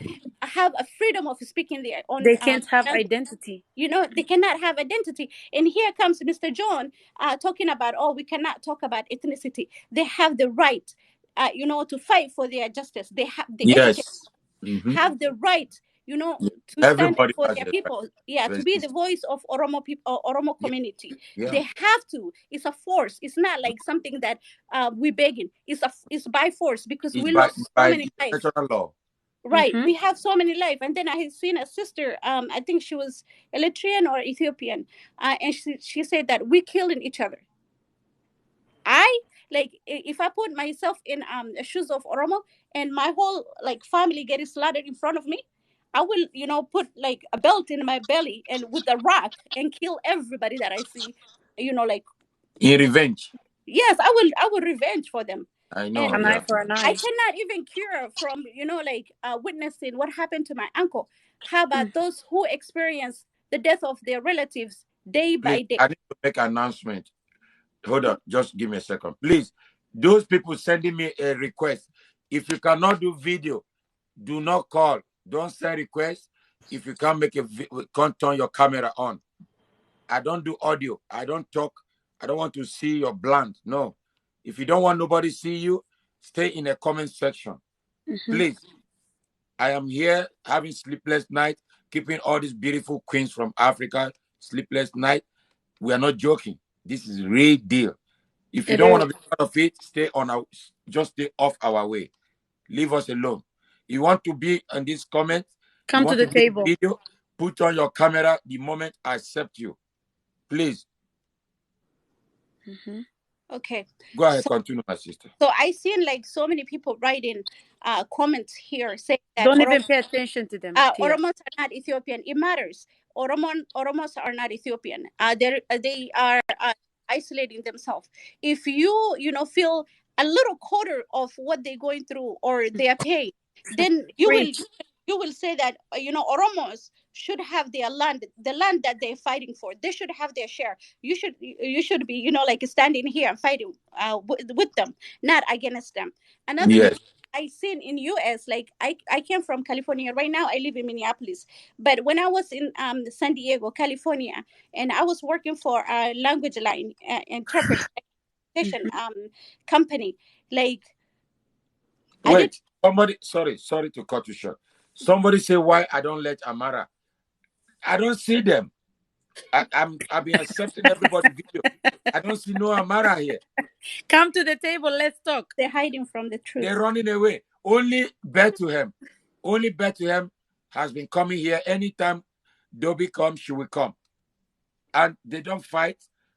have a freedom of speaking their own They can't have language. identity. They cannot have identity. And here comes Mr. John talking about, oh, we cannot talk about ethnicity. They have the right, to fight for their justice. They have the education, Yes. Mm-hmm. have the right, to stand up Everybody for has their the right people. Yeah, to to be the exist. voice of Oromo people, Oromo Yeah. community. Yeah. They have to. It's a force. It's not like something that we begging. It's by force because It's we by lost so by many lives. international law. Right, we have so many lives. And then I had seen a sister. I think she was Eritrean or Ethiopian, and she said that we killing each other. I like if I put myself in the shoes of Oromo and my whole like family getting slaughtered in front of me, I will put like a belt in my belly and with a rock and kill everybody that I see. Like In revenge. yes, I will revenge for them. I know, And An eye yeah. for an I eye. cannot even cure from like witnessing what happened to my uncle. How about those who experience the death of their relatives day Please, by day? I need to make an announcement. Hold on, just give me a second. Please, those people sending me a request. If you cannot do video, do not call. Don't send requests. If you can't can't turn your camera on. I don't do audio. I don't talk. I don't want to see your bland. No. If you don't want nobody see you, stay in the comment section. Please. I am here having sleepless night, keeping all these beautiful queens from Africa sleepless night. We are not joking. This is real deal. If you It don't want is. to be part of it, just stay off our way. Leave us alone. You want to be on this comment, you Come to want the to do table. video, put on your camera the moment I accept you. Please. Okay. Go ahead, continue, my sister. So I seen like so many people writing comments here saying that Don't even pay attention to them, Tia. Oromos are not Ethiopian. It matters. Oromos are not Ethiopian. They are isolating themselves. If you feel a little quarter of what they're going through or their pain, then Preach. you will say that Oromos should have their land, the land that they're fighting for. They should have their share. You should be like standing here and fighting with them, not against them. Another thing Yes. I seen in US, like I came from California. Right now I live in Minneapolis. But when I was in San Diego, California, and I was working for a language line interpretation company, like I did. Wait, somebody, sorry to cut you short. Somebody say why I don't let Amara. I don't see them. I've been accepting everybody video. I don't see no Amara here. Come to the table. Let's talk. They're hiding from the truth. They're running away. Only Bethlehem. Only Bethlehem has been coming here. Anytime Dobie comes, she will come. And they don't fight.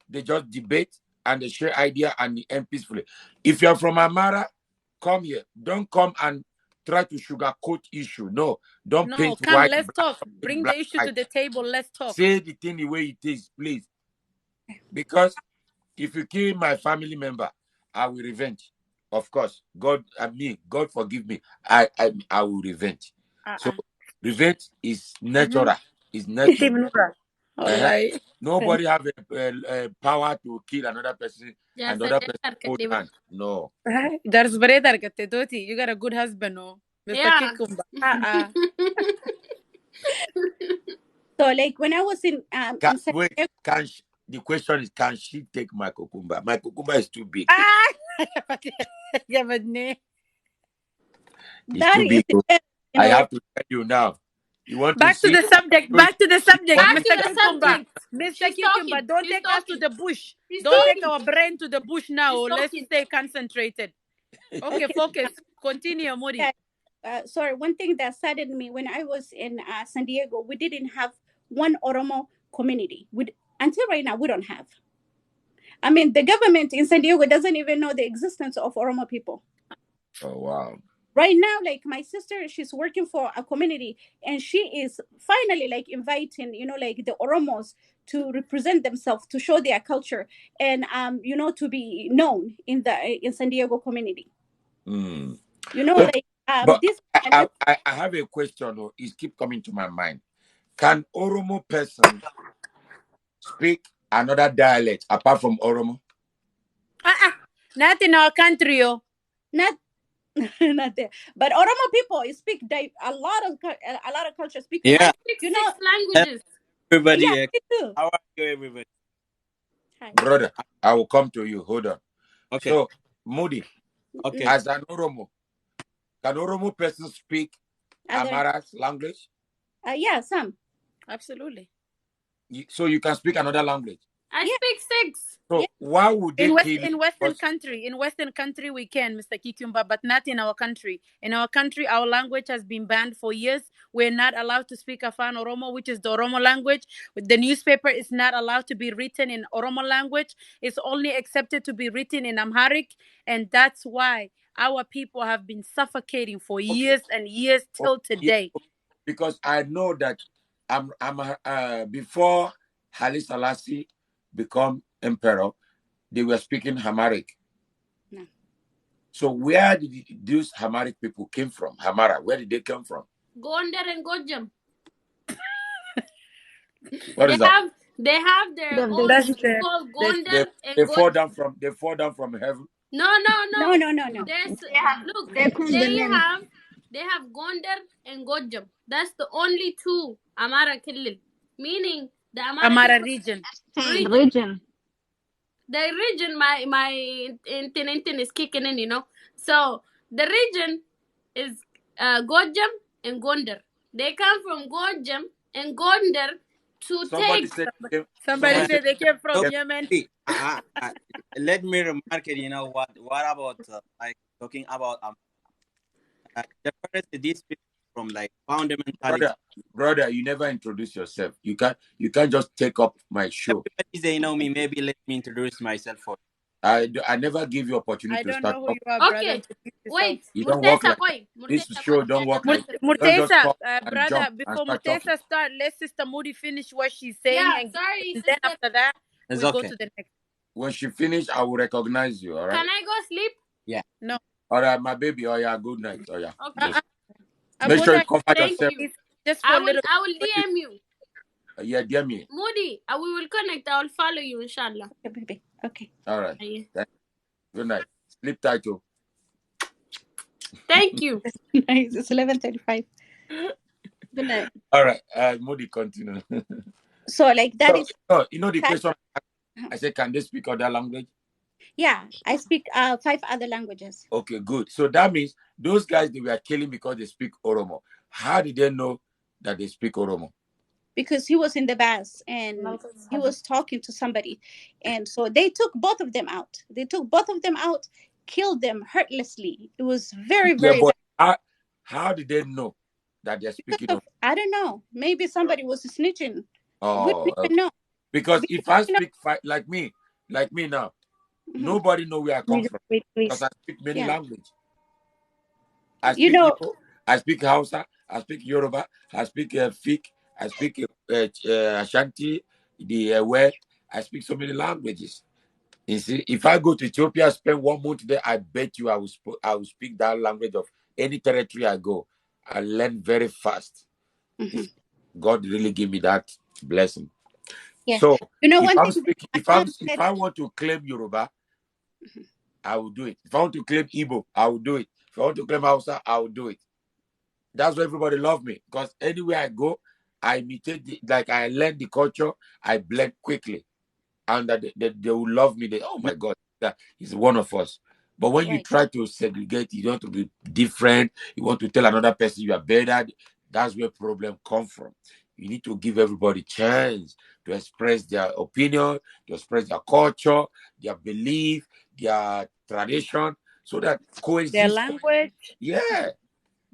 They just debate and they share idea and they end peacefully. If you're from Amara, come here. Don't come and try to sugarcoat issue. No, don't No, paint come. white Let's black. talk. Paint Bring black the issue to white. the table. Let's talk. Say the thing the way it is, please. Because if you kill my family member, I will revenge. Of course, God forgive me. I will revenge. So revenge is natural. It's nature. Wallahi. Nobody have a power to kill another person, Just another a person hold day. hand. No. There's Breda Gatedoti. You got a good husband, oh. Mr. Yeah. Kikumba. So like when I was in San Wait, Diego, the question is, can she take my cucumber? My cucumber is too big. Yeah, but ne. It's that too is big. Oh. you I know have to tell you now. You want to Back to see? the subject. You Back to the subject, want Back to to Mr. the Kikumba. subject. Mr. She's Kikumba, talking. don't She's take us to talking. the bush. She's Don't take talking. our brain to the bush now. She's Let's talking. stay concentrated. Okay, focus. Continue, Modi. sorry, one thing that saddened me when I was in San Diego, we didn't have one Oromo community. Until right now, we don't have. I mean, the government in San Diego doesn't even know the existence of Oromo people. Oh wow. Right now, like my sister, she's working for a community, and she is finally like inviting, like the Oromos to represent themselves, to show their culture, and to be known in San Diego community. Mm. Like But this. I have a question. Oh, it keep coming to my mind. Can Oromo person speak another dialect apart from Oromo? Not in our country, oh. Not not there. But Oromo people speak a lot of cultures speak. I Yeah. speak 6 languages. Everybody, Yeah, me too. how are you, everybody? Hi. Brother, I will come to you. Hold on. Okay. So, Moody, Okay. as an Oromo, can Oromo person speak Amara's language? Yeah, some. Absolutely. So you can speak another language. I speak 6. So why would they kill you? In Western country we can, Mr. Kikumba, but not in our country. In our country, our language has been banned for years. We're not allowed to speak Afan Oromo, which is the Oromo language. The newspaper is not allowed to be written in Oromo language. It's only accepted to be written in Amharic, and that's why our people have been suffocating for years and years till today. Because I know that before Haile Selassie become emperor, they were speaking Hamaric. No. So where did those Hamaric people came from? Hamara, where did they come from? Gondar and Gojam. What is that? They have their own called Gondar and They Gojam. fall down from heaven. No. No. They have Gondar and Gojam. That's the only two Amara Killil. Meaning the Amara region. Region. The region, my intin is kicking in, So the region is Gojam and Gondar. They come from Gojam and Gondar to Somebody take. Somebody said they came from Yemen. Let me remark it. What about like talking about the first these people from like fundamentality. Brother, you never introduce yourself. You can't just take up my show. Everybody they know me. Maybe let me introduce myself for. I never give you opportunity I to don't start. know who you are, brother. Wait. You don't work like that. This show don't work like that. Don't just Murtesa, talk and brother, jump before and start Murtesa talking. start, let Sister Moody finish what she's saying, Yeah, and sorry, then sister. after that It's we okay. go to the next. When she finish, I will recognize you. All right. Can I go sleep? Yeah. No. All right, my baby. Oh yeah, good night. Oh yeah. Okay. Make sure you cover Thank yourself. you. Just for I a little. will DM you. Yeah, dear me. Moody, we will connect. I will follow you, inshallah. Okay, baby. Okay. All right. Good night. Sleep tight, too. Thank you. Nice. It's 11:35. Good night. All right. Moody, continue. So like that is. You know the question. I said, can they speak other language? Yeah, I speak 5 other languages. Okay, good. So that means those guys they were killing because they speak Oromo. How did they know that they speak Oromo? Because he was in the bus and he was talking to somebody, and so they took both of them out. Killed them heartlessly. It was very, very bad. How did they know that they're speaking Oromo? I don't know. Maybe somebody was snitching. Oh, we don't even know. Because if I speak like me now, nobody know where I come from because I speak many languages. I speak Igbo, I speak Hausa, I speak Yoruba, I speak Fik, I speak Ashanti, the Ewe. I speak so many languages. You see, if I go to Ethiopia, spend 1 month there, I bet you I will speak that language of any territory I go. I learn very fast. God really give me that blessing. Yeah. So You know, if one I'm thing speaking, my if mom if said, I want to claim Yoruba, I will do it. If I want to claim Igbo, I will do it. If I want to claim Hausa, I will do it. That's why everybody love me, because anywhere I go, I imitate like I learn the culture, I blend quickly, and that they will love me. They, oh my God, that is one of us. But when you right. try to segregate, you want to be different. You want to tell another person you are better. That's where problem come from. You need to give everybody chance to express their opinion, to express their culture, their belief, their tradition, so that Their coexist. language. Yeah,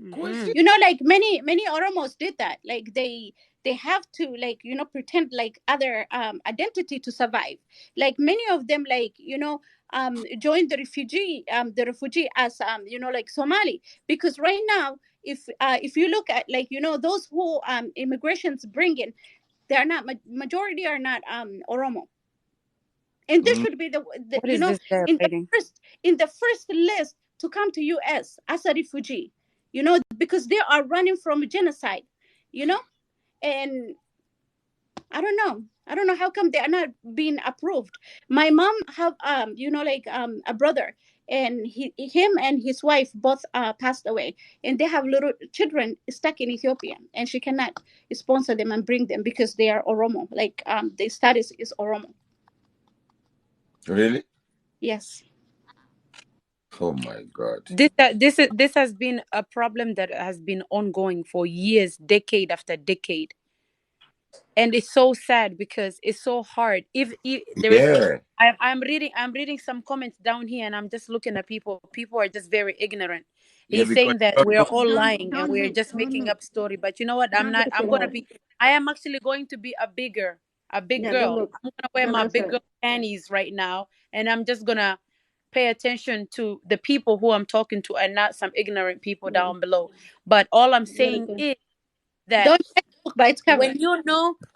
Mm-hmm. coexist. You know, like many Oromos did that. Like they have to, like, you know, pretend like other identity to survive. Like many of them, like, you know, joined the refugee as you know, like Somali, because right now, if you look at, like, you know, those who immigrations bring in, they are not majority are not Oromo, and this Mm, should be the, What you is know, this they're in the writing? first list to come to US as a refugee, you know, because they are running from genocide, you know. And I don't know how come they are not being approved. My mom have you know, like a brother, and him and his wife both passed away, and they have little children stuck in Ethiopia, and she cannot sponsor them and bring them because they are Oromo, like the status is Oromo. really? Yes. Oh my God. This has been a problem that has been ongoing for years, decade after decade, and it's so sad because it's so hard. If there is, Yeah. I'm reading some comments down here, and I'm just looking at people. People are just very ignorant. Yeah, He's because saying that you we're know, all lying and Don't we're hate. just making up story. But you know what? I'm Don't not. hate, I'm gonna sweetheart. be. I am actually going to be a big Yeah, don't girl. look. I'm gonna wear Don't my big answer. girl panties right now, and I'm just gonna pay attention to the people who I'm talking to, and not some ignorant people Yeah, down below. But all I'm very saying good. is that Don't judge a book by its cover.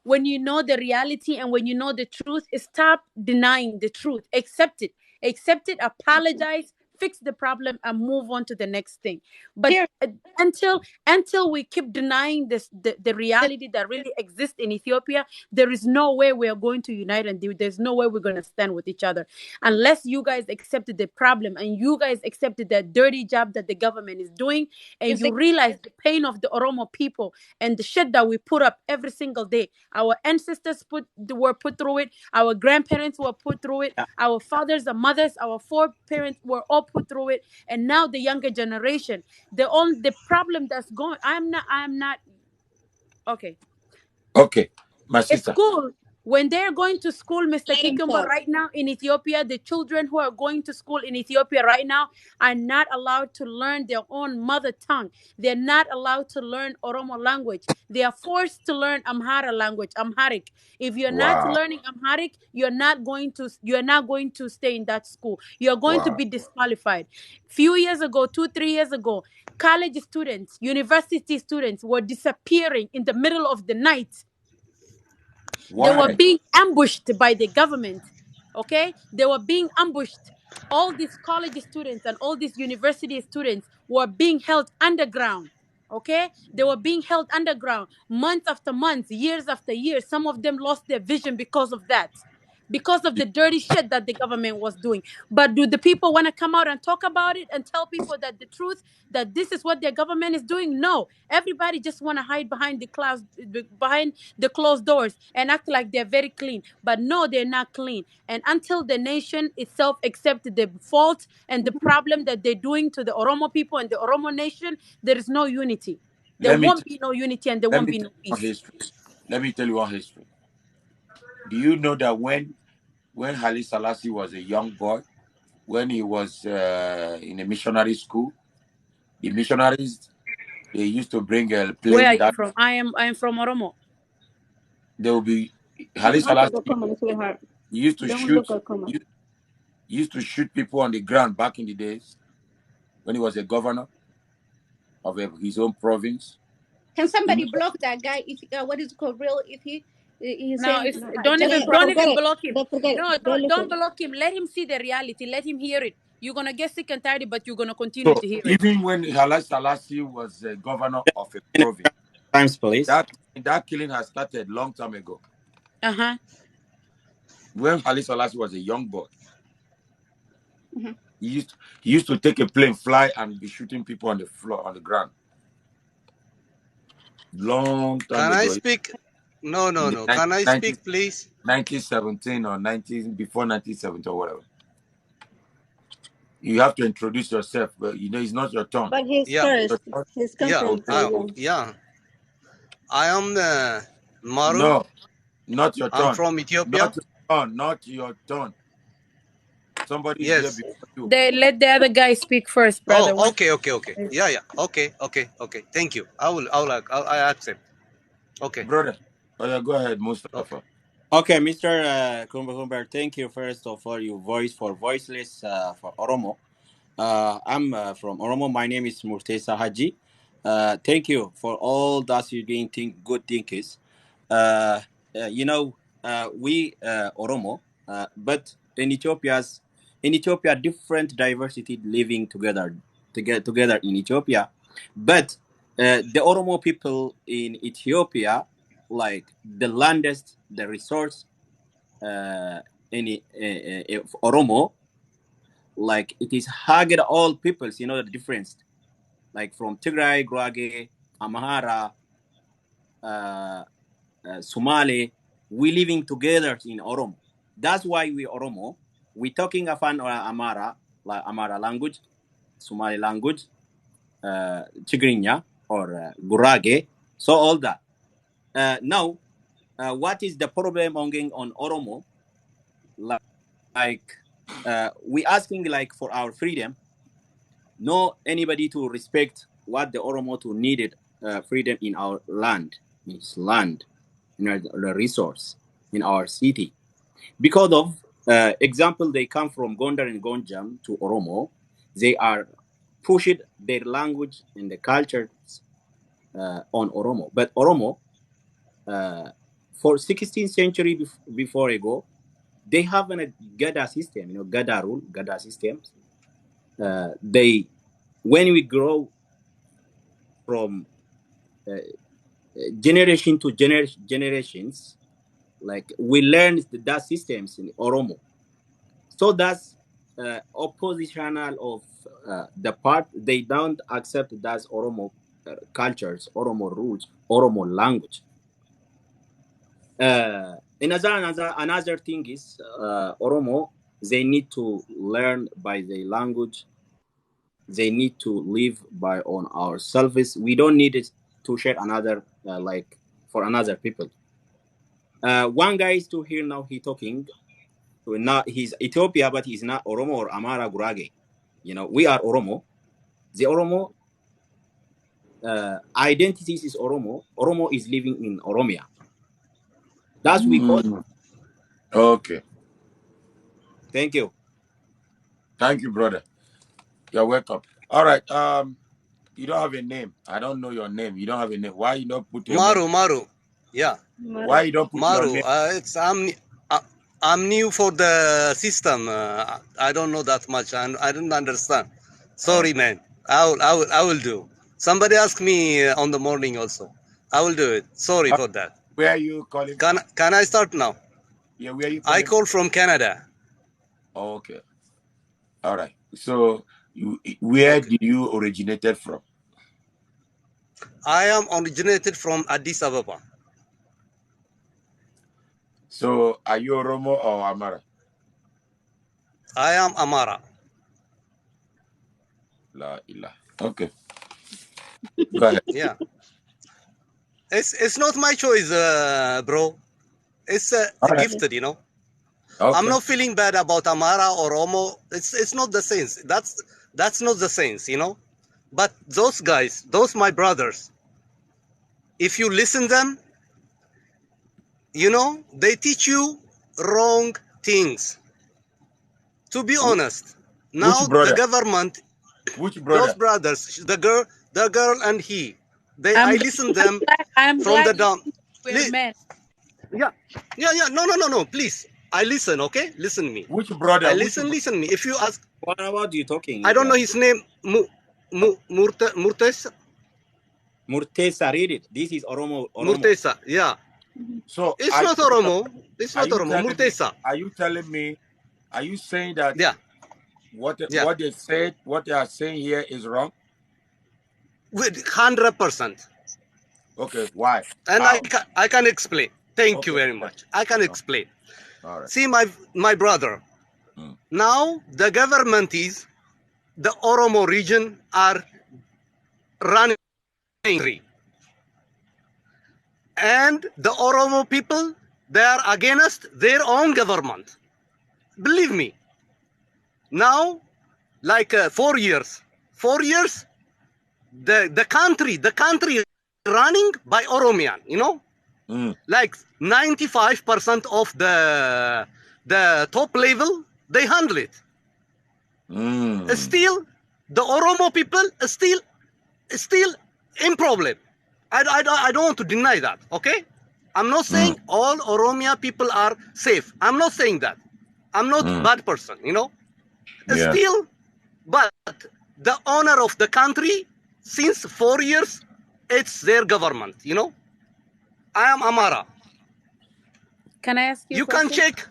when you know the reality and when you know the truth, stop denying the truth. Accept it, apologize, fix the problem, and move on to the next thing. But Here, until we keep denying the the, reality that really exists in Ethiopia, there is no way we are going to unite, and there's no way we're going to stand with each other unless you guys accepted the problem and you guys accepted that dirty job that the government is doing, and if you they realize the pain of the Oromo people and the shit that we put up every single day. Our ancestors were put through it. Our grandparents were put through it. Our fathers and mothers, our foreparents were all put through it. And now the younger generation, the problem that's going. I'm not okay. okay, my sister. School, when they're going to school, Mr. let him Kikumba, talk. right now in Ethiopia, the children who are going to school in Ethiopia right now are not allowed to learn their own mother tongue. They're not allowed to learn Oromo language. They are forced to learn Amharic. If you're not Wow. learning Amharic, you're not going to stay in that school. You're going to Wow. be disqualified. Few years ago, 2 3 years ago, college students, university students were disappearing in the middle of the night. They were Why? being ambushed by the government. Okay? They were being ambushed. All these college students and all these university students were being held underground. Okay? They were being held underground month after month, years after years. Some of them lost their vision because of that, because of the dirty shit that the government was doing. But do the people want to come out and talk about it and tell people that the truth, that this is what their government is doing? No. Everybody just want to hide behind the clouds, behind the closed doors, and act like they're very clean. But no, they're not clean. And until the nation itself accepts the fault and the problem that they're doing to the Oromo people and the Oromo nation, there is no unity. There Let me won't be no unity and there let won't me be tell no you one peace. history. Let me tell you one history. Do you know that when Haile Selassie was a young boy, when he was in a missionary school, the missionaries, they used to bring a Where are plane you that from? I am from Oromo. they will be Haile Don't answer the Selassie comment, sweetheart. used to Don't shoot look at comment. used to shoot people on the ground back in the days when he was a governor of his own province. Can The somebody mission- block that guy? If what is it called, real? If he's No, saying it's No, don't just even just don't block. forget even it. block him. Don't forget it. No, Don't don't listen. block him. Let him see the reality. Let him hear it. You're gonna get sick and tired, but you're gonna continue So to hear it. even when Haile Selassie was a governor of a province, Times, please. That killing has started long time ago. Uh-huh. When Haile Selassie was a young boy, Mhm. he used to take a plane, fly, and be shooting people on the floor, on the ground. Long time Can I ago. speak? No, In no, the no. Can I 19, speak, please? 1917 or before 1970 or whatever. You have to introduce yourself, but it's not your turn. But he's Yeah, Your first. turn He's yeah, go comparing to to you. yeah. I am Maru. No, not your I'm turn. from Ethiopia. Not your turn. Not your turn. Somebody is there Yes. before you. They let the other guy speak first, brother. Oh, One. okay, okay, okay. Yeah, yeah. Okay, okay, okay. Thank you. I accept. Okay, Brother. Oh yeah, go ahead, okay. Mustafa. Okay, Mr. Kumber, thank you first of all your voice for voiceless for Oromo. I'm from Oromo. My name is Murtesa Haji. Thank you for all that you doing good thinkers. Uh, you know, we Oromo, but in Ethiopia, different diversity living together in Ethiopia. But the Oromo people in Ethiopia, like the landest, the resource, uh, Oromo, like it is hugged all peoples, the difference, like from Tigray, Guarage, Amhara, uh, Somali, we living together in Oromo. That's why we Oromo. We talking about Amara, like Amara language, Somali language, Tigrinya or Gurage. So all that. Now, what is the problem on Oromo? Like, we asking like for our freedom. No anybody to respect what the Oromo to needed freedom in our land, in his land, in our the resource, in our city. Because of example, they come from Gondar and Gonjam to Oromo. They are pushed their language and the culture on Oromo. But Oromo, for 16th century before ago, they have a Gada system, Gada rule, Gada systems. They, when we grow from generation to generations, like we learn that systems in Oromo. So that's oppositional of the part they don't accept that's Oromo cultures, Oromo rules, Oromo language. Another thing is Oromo. They need to learn by the language. They need to live by on ourselves. We don't need it to share another like for another people. One guy is to hear now he talking. Not he's Ethiopia, but he's not Oromo or Amara Gurage. We are Oromo. The Oromo identities is Oromo. Oromo is living in Oromia. That's we call. Okay. Thank you. Thank you, brother. You're welcome. All right. You don't have a name. I don't know your name. You don't have a name. Why you don't put a name? Maru. Yeah. Why you don't put your Maru. name? I'm new for the system. I don't know that much. I don't understand. Sorry, man. I will do. Somebody asked me on the morning also. I will do it. Sorry for that. Where are you calling Can from? Can I start now? Yeah, where are you I calling call from? from Canada. Okay. All right. So where Okay. did you originated from? I am originated from Addis Ababa. So are you Oromo or Amara? I am Amara. La ilah. Okay. Go ahead. Yeah. It's not my choice, bro. It's All right. gifted, I'm Okay. not feeling bad about Amara or Oromo. It's not the sense. That's not the sense. But those guys, those my brothers, if you listen them, they teach you wrong things. To be honest, Which now the brother? government, Which those brother? brothers, the girl and he, I I'm listen I'm them glad I'm from the glad you down. think we're men. Yeah, yeah. No. Please, I listen. Okay, listen me. Which I brother? Which listen. brother? Listen me. If you ask, What, you talking I don't know exactly? his name. Murtes. Murtesa, read it. This is Oromo. Murtesa, yeah. So It's not Oromo. It's not Oromo. Murtesa. Are you telling me? Are you saying that? Yeah. What Yeah. what they said, what they are saying here is wrong? With 100%. Okay, why? And How? I can explain. Thank you Okay. very much. I can explain. All right. See, my brother. Now the government is the Oromo region are running free. And the Oromo people, they are against their own government. Believe me. Now, like 4 years, the country running by Oromian, you know, like 95% of the top level, they handle it. Still, the Oromo people still in problem. I don't want to deny that, okay? I'm not saying all Oromia people are safe. I'm not saying that. I'm not a bad person, you know? Yeah. Still, but the owner of the country, since 4 years, it's their government, you know? I am Amara. Can I ask you You a question? can check.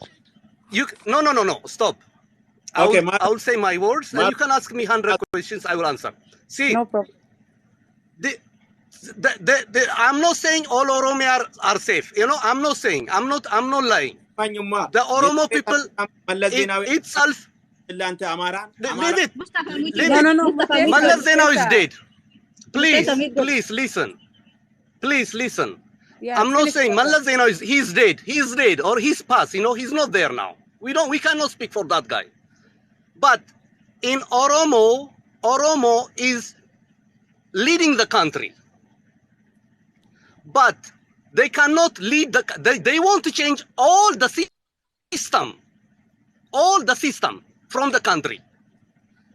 No, stop. Okay, I will say my words, and Mar- you can ask me 100 questions, I will answer. See, No problem. I'm not saying all Oromia are safe. You know, I'm not lying. The Oromo people itself. Leave it. No. Mallas Zenawi is dead. Murtesa. Please listen. Yeah, I'm not finish, saying brother. Mallas Zenawi he's dead or he's passed. You know, he's not there now. We cannot speak for that guy. But in Oromo is leading the country. But they cannot lead they want to change all the system from the country.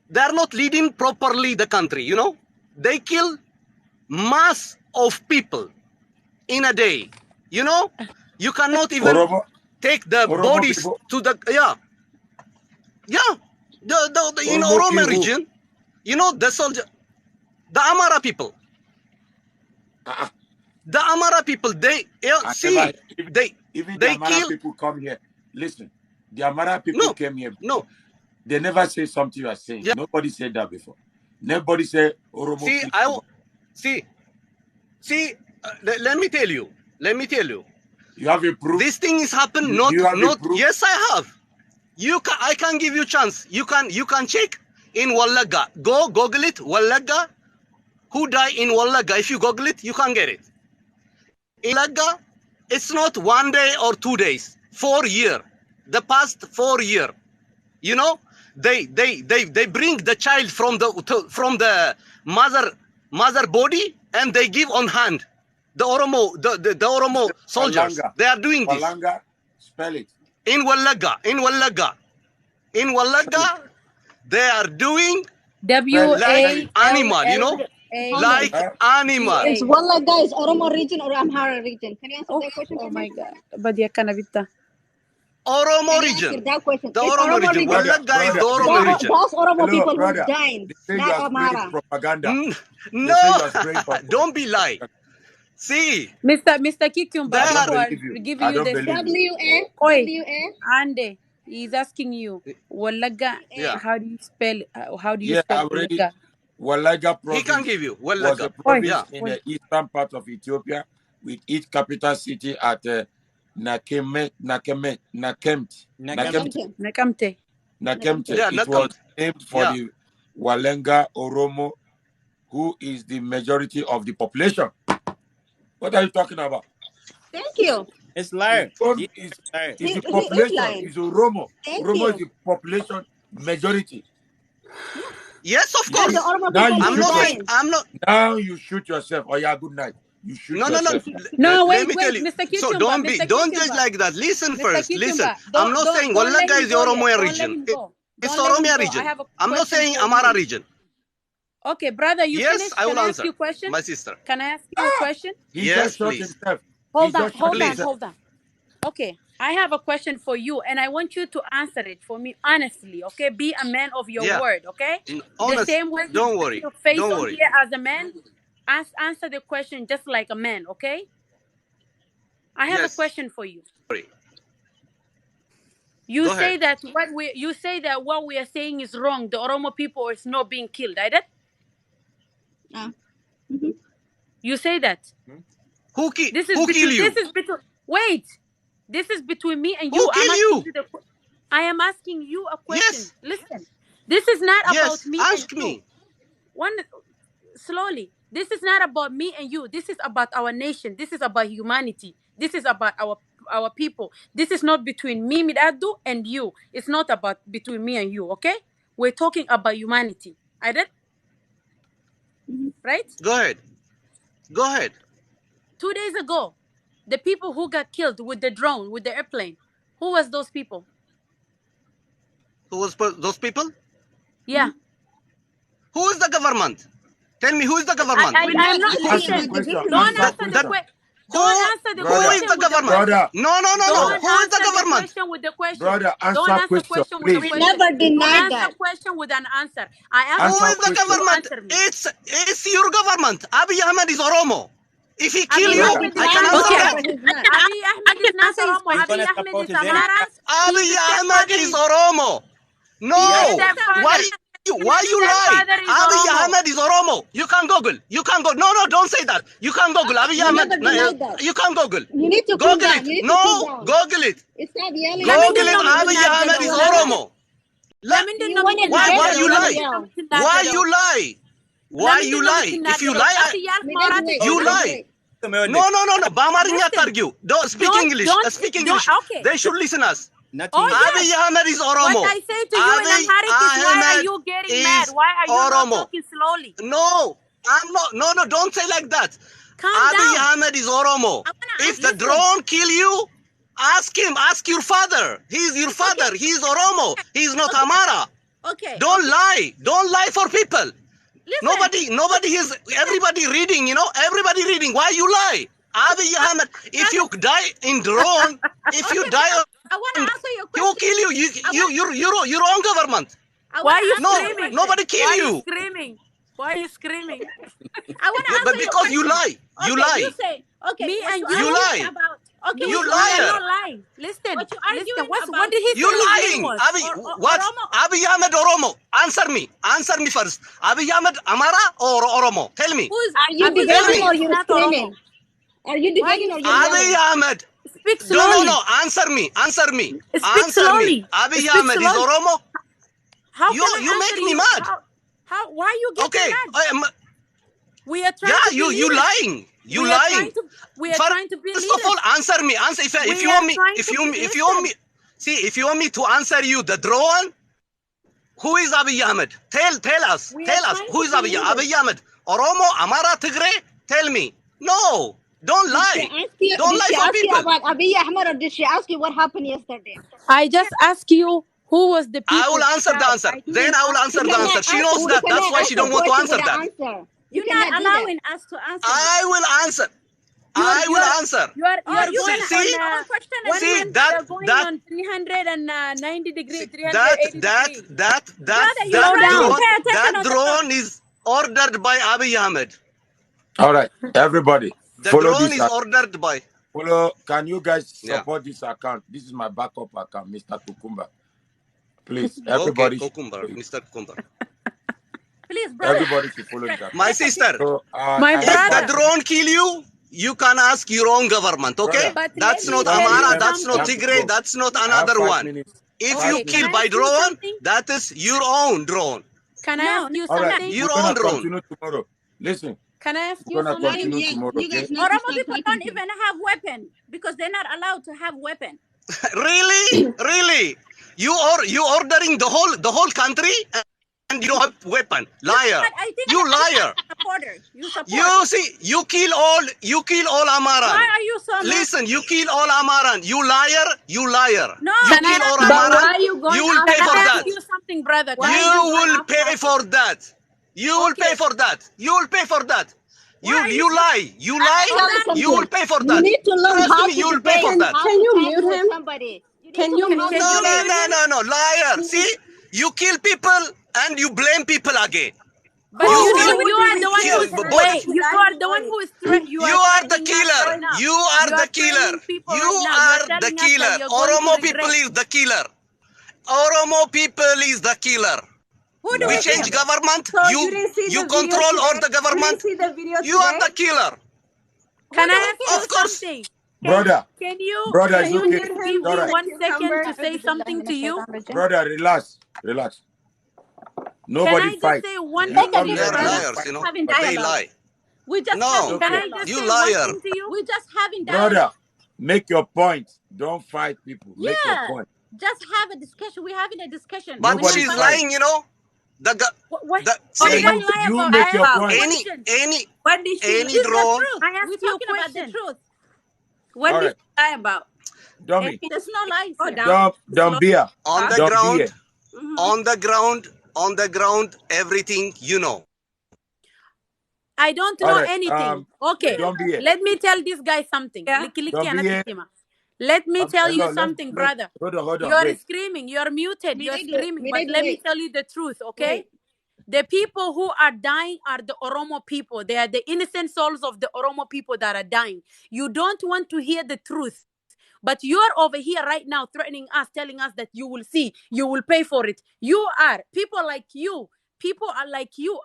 They are not leading properly the country, you know. They kill mass of people in a day, you know. You cannot even take the Oromo bodies people? to the the in Oromo Oromo kill who? region, you know, the soldier, the Amara people. The Amara people, they Even the Amara kill. people come here. Listen, the Amara people came here before. No. They never say something you are saying. Yeah. Nobody said that before. Nobody said Oromo kill. Let me tell you. You have a proof? This thing is happened. You have a proof? Yes, I have. I can give you chance. You can check in Wallaga. Go Google it. Wallaga. Who died in Wallaga? If you Google it, you can get it. In Wallaga, it's not 1 day or 2 days. 4 years. The past 4 years. You know, they bring the child from the mother body and they give on hand. The Oromo soldiers. Walanga. They are doing this. Walanga, spell it. In Wallaga, they are doing like animal, you know, like animal. It's Wallaga is Oromo region or Amhara region. Can you answer that question? Oh my God. Badia Kanabita. Oromo region. That question. The It's Oromo region. Wallaga is the Oromo region. Those Oromo people who brother. died, They say not you are spraying Amhara. propaganda. No, don't be lying. See, Mr. Kikumba, I don't people are believe you. giving I you don't this. believe you. Oi, Ande, he's asking you, Wallaga, Yeah. how do you spell Yeah, I already. Wallaga? Wallaga He province can give you was Wallaga. a province Yeah. in the eastern part of Ethiopia with its capital city at Nakemt. Nakamte. Yeah, It was named for the Walenga Oromo, who is the majority of the population. What are you talking about? Thank you. It's liar. It's the population. It's Oromo. Oromo is the population majority. Yes, of course. Now you shoot yourself. Oh yeah, good night. You shoot yourself. No, Let wait, me tell you. Mr. Kikumba. So don't judge like that. Listen Mr. first. Kikumba, Listen. don't- I'm not saying don't let Wallaga him is the go yet. Oromo Don't let region. him go. It's Don't let him Oromia go. I region. have a I'm not question saying for Amara you. region. Okay, brother, you Yes, finished? I will Can I answer. ask you a question? My sister. Can I ask you a question? He Yes, just shot please. himself. Hold on. Okay, I have a question for you, and I want you to answer it for me honestly. Okay, be a man of your Yeah. word. Okay, Honest. the same way you Don't put worry. your face Don't on worry. here as a man. answer the question just like a man, okay? I have a Yes. question for you. Sorry. You Go say ahead. that what we are saying is wrong. The Oromo people is not being killed, right? You say that. Who This is kill between. you? This is between. Wait. This is between me and Who you. kill you? I am asking you a question. Yes. Listen. This is not about Yes. me and Ask you. me. Slowly. This is not about me and you. This is about our nation. This is about humanity. This is about our people. This is not between me, Midadu, and you. It's not about between me and you, okay? We're talking about humanity. Right? Go ahead. Go ahead. 2 days ago, the people who got killed with the drone, with the airplane, who was those people? Who was those people? Yeah. Who is the government? Tell me, who is the government? I'm not listening. Don't answer the question. Don't answer the Who is question the with the government? question. No. Don't Who is the answer the government? question with the question. Brother, Don't answer answer question, question with a please. question. never denied Don't answer that. question with an answer. I asked Who Answer is the question. government? answer me. It's your government. Abiy Ahmed is Oromo. If he kill Abiy you, Brother. Ahmed is I can not answer Oromo. that. He's not. Abiy Ahmed is not Oromo. He's Abiy gonna Ahmed support is his enemy. Amara. Abiy His Ahmed stepfather is is Oromo. his No. stepfather. Why you lie? Stepfather is Abiy Oromo. Ahmed is Oromo. You can Google. You can go. No, don't say that. You can Google. Abiy You Ahmed. never denied that. You can Google. You need to cool Google down. it. You need No, to cool down. Google it. Stop yelling. Google it. Lamin Abiy Ahmed is Oromo. You want to Why debate or you you want to lie? yell? Why you lie? Why you lie? If you lie, you lie. No. በአማርኛ አታርጊው. Don't speak English. Speak English. Okay. They should listen us. Oh, yes. Abiy Ahmed is Oromo. What I say to you in Amharic is, why are you getting mad? Why are you not talking slowly? No, I'm not. No, don't say like that. Calm Abiy down. Ahmed is Oromo. If the drone kill you, ask him. Ask your father. He's your father. He's Oromo. He's not Amara. Okay. Don't lie. Don't lie for people. Nobody is. Everybody reading. Everybody reading. Why you lie? Abiy Ahmed. If you die in drone, if you die, I want to answer your he will kill you. Your own government. Why are you screaming? Nobody kill you. Why are you screaming? I want to answer because you lie. You lie. You say, okay, Me and you lie. about. Okay, You you liar. are not lying. Listen, what did he say? You his lying. name was? What? Abiy Ahmed Oromo. Answer me first. Abiy Ahmed Amara or Oromo? Tell me. Are you debating or you screaming? Are you debating or you Abiy yelling? Ahmed. Speak slowly. No. Answer me. Speak slowly. Abiy Speak Ahmed is slowly. Oromo. How You make me mad. Why are you getting mad? We are trying to be you leaders. lying. You we lying. We are trying to be leaders. First of all, answer me. If you want me, if you want me to answer you, the drone. Who is Abiy Ahmed? Tell us. Tell us. Who is Abiy Ahmed? Oromo, Amara, Tigray? Tell me. No. Don't lie. Don't lie for Did she ask you people. about Abiy Ahmed or did she ask you what happened yesterday? I just ask you who was the people. I will answer the answer. Then I will answer the answer. She knows that. That's why she don't want to answer that. You're not allowing us to answer. I will answer. I will answer. You are going on question and see you're going on 390 degrees, 380 that drone is ordered by Abiy Ahmed. All right, everybody. The follow drone this is ordered by. Can you guys support this account? This is my backup account, Mr. Kukumba. Please, everybody. Okay, Kukumba, Mr. Kukumba. Please, brother. Everybody should follow that. My sister. So, my brother. If the drone kill you, you can ask your own government, okay? That's not Amara, that's not Tigray, that's not another one. If you kill by drone, that is your own drone. Can I ask you Right, something? Your we're own gonna drone. continue tomorrow. Listen. Can I ask you We're gonna something? continue tomorrow, okay? Oromo people don't even have weapon because they're not allowed to have weapon. Really? You ordering the whole country and you don't have weapon. Liar. You liar. You see, you kill all Amaran. Why are you so mad? Listen, you kill all Amaran. You liar. No. You kill all Amaran. You will pay for that. You something, brother. You will pay for that. You will pay for that. You will pay for that. You lie. You lie. You will pay for that. You need to learn Trust how me, to you will pay for that. Can you mute him? Somebody. Can you mute him? No, liar. See, you kill people and you blame people again. But You you know, feel you are the one who is wait. You are the one who is you you are are the threatening us right killer. now. You are You the are killer. threatening people You right now. You are are the telling us that killer. you're going to Oromo people regret. is the killer. Oromo people is the killer. Who do We we change kill? government. So you didn't see You the video control all today? the You didn't government. see the video You are today? the killer. Can Who do I we ask kill? you Of course. something? Brother, brother, Can it's you okay. just It's give all me right. 1 second to say something to you? Brother, relax, relax. Can Nobody I just fight. say one You thing to come you, here They're and brother? you liars, fight. you know. Having But They dialogue. lie. We're just it's No, having Can okay. I dialogue. just you say one liar. thing to you? We're just having Brother, dialogue. make your point. Don't fight people. Make your Yeah. point. Just have a discussion. We're having a discussion. But We're not she's Nobody's fighting. lying. lying, you know. What See, did I You lie you about? make I your asked you a point. any question. any What did she any This is the drone. truth. I We're asked you a talking about the question. truth. what All did right, she lie about? dummy. There's no lies Go here. down Don't slow be a On the talk. don't be ground, a. on the ground, everything you know. I don't All know right, anything. Okay. don't be a. Let me tell this guy something. Yeah. Liki liki Don't be a. anatikima. Let me tell you Hello, something, let's brother. hold on, You're wait. screaming. You're muted. You're screaming. But Miredu, let me wait. tell you the truth, okay? Wait. The people who are dying are the Oromo people. They are the innocent souls of the Oromo people that are dying. You don't want to hear the truth. But you're over here right now threatening us, telling us that you will see, you will pay for it. You are. People are like you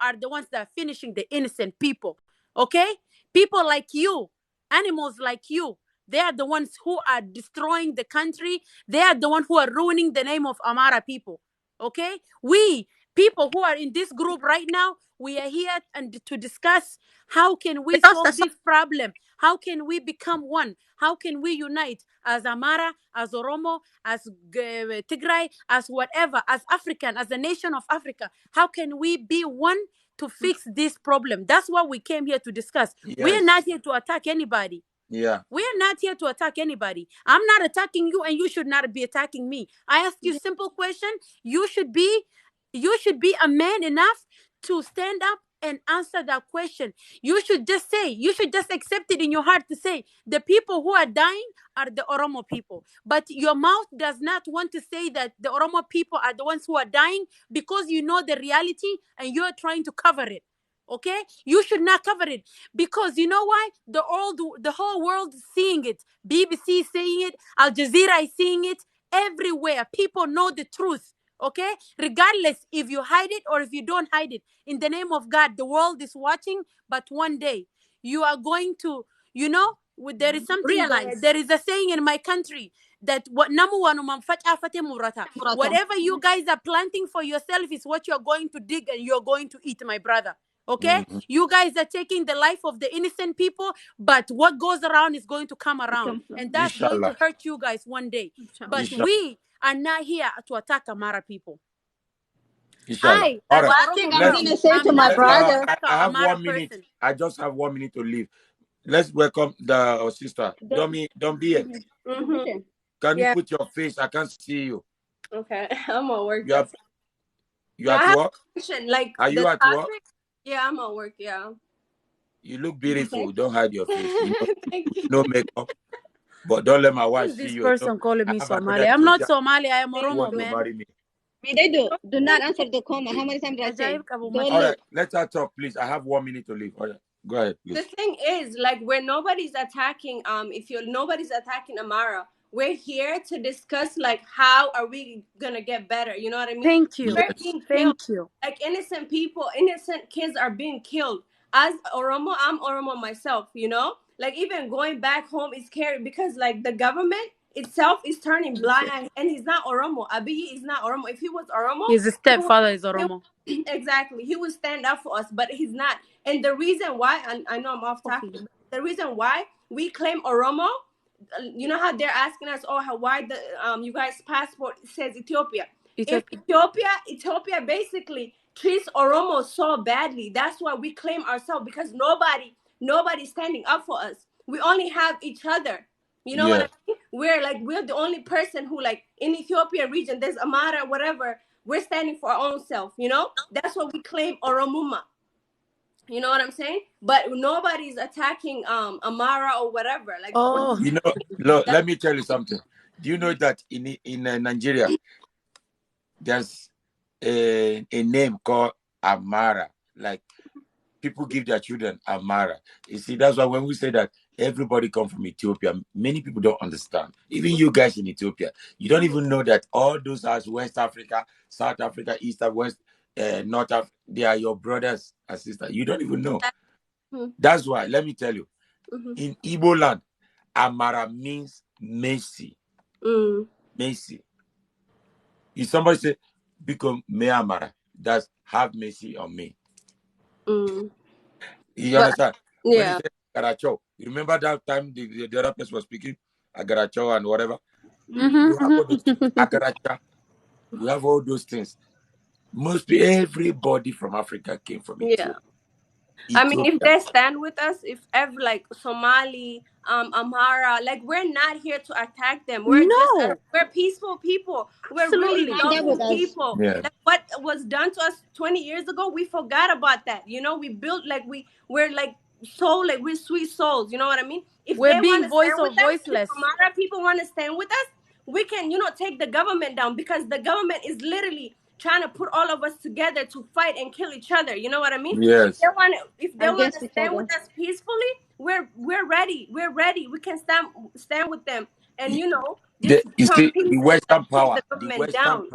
are the ones that are finishing the innocent people. Okay? People like you, animals like you, they are the ones who are destroying the country. They are the ones who are ruining the name of Amara people. Okay? We, people who are in this group right now, we are here and to discuss how can we Because solve this problem? How can we become one? How can we unite as Amara, as Oromo, as Tigray, as whatever, as African, as a nation of Africa? How can we be one to fix this problem? That's what we came here to discuss. We are not Yes. here to attack anybody. Yeah. We are not here to attack anybody. I'm not attacking you, and you should not be attacking me. I ask you a simple question. You should be a man enough to stand up and answer that question. You should just accept it in your heart to say the people who are dying are the Oromo people. But your mouth does not want to say that the Oromo people are the ones who are dying because you know the reality and you're trying to cover it. Okay? You should not cover it because you know why? The whole world is seeing it. BBC is seeing it. Al Jazeera is seeing it. Everywhere, people know the truth. Okay, regardless if you hide it or if you don't hide it, in the name of God, the world is watching. But one day, you are going to, there is something. Realize. There is a saying in my country that whatever you guys are planting for yourself is what you're going to dig and you're going to eat, my brother. Okay, Mhm. you guys are taking the life of the innocent people, but what goes around is going to come around, and that's going to Inshallah. hurt you guys one day. But Inshallah. we are not here to attack Amara people. Inshallah. I, All as right. an One thing Oromo I'm girl, Let's gonna say I'm to my not here to brother. attack I an have Amara 1 minute. person. I just have 1 minute to leave. Let's welcome the sister. Don't be it. Can you Yeah. put your face? I can't see you. Okay. I'm at work. You have That's you yeah. I at have work? a question. Like Are you the at work? topic. Yeah, I'm at work. Yeah. You look Okay. beautiful. Don't hide your face. Thank you. No makeup. But don't let my wife Who's see this you. person calling I me have Somali? another I'm not Ethiopian Somali. I am who Thank Oromo, want to you. man. marry me. Do not answer the comment. How many times did I say? Ajaib Kabu Don't All Mashhad. right, look. let her talk, please. I have 1 minute to leave. All right. Go ahead, The please. thing is, like, where nobody's attacking, nobody's attacking Amara, we're here to discuss, like, how are we gonna get better? You know what I mean? Thank you. We're Yes. being killed. Thank you. Like, innocent people, innocent kids are being killed. As Oromo, I'm Oromo myself, you know? Like, even going back home is scary because, like, the government itself is turning blind, and he's not Oromo. Abiy is not Oromo. If he was Oromo, His stepfather is Oromo. exactly, he would stand up for us, but he's not. And the reason why, and I know I'm off topic, but the reason why we claim Oromo, you know how they're asking us, oh, why the you guys passport says Ethiopia. Ethiopia basically treats Oromo so badly. That's why we claim ourselves, because nobody's standing up for us. We only have each other. You know what Yeah. I mean? We're the only person who, like, in Ethiopia region, there's Amara, whatever. We're standing for our own self, you know? That's what we claim Oromuma. You know what I'm saying? But nobody's attacking Amara or whatever. Like, Oh, You know, look, let me tell you something. Do you know that in Nigeria, there's a name called Amara? like people give their children Amara. You see, that's why when we say that everybody come from Ethiopia, many people don't understand. Even you guys in Ethiopia, you don't even know that all those as West Africa, South Africa, East and West, North Africa, they are your brothers and sisters. You don't even know. That's why, let me tell you, in Igbo land, Amara means mercy. Mercy. If somebody say, become me Amara, that's have mercy on me. You understand? When you say Garacho, you remember that time the other person was speaking, Agaracho and whatever? We have all those Agaracha. We have all those things. Everybody from Africa came from Ethiopia. I mean, if they stand with us, if ever like Somali, Amhara, like we're not here to attack them. We're just we're peaceful people. We're really loving people. Yeah. Like what was done to us 20 years ago, we forgot about that. You know, we built like we're like soul, like we're sweet souls. You know what I mean? If We're they being want to stand voice with of us, if voiceless. Amhara people want to stand with us, we can, you know, take the government down because the government is literally trying to put all of us together to fight and kill each other. You know what I mean? Yes. If they want to stand with us peacefully, we're ready. We're ready. We can stand with them, and you know, just You come see, the peace Western and take power, the government down.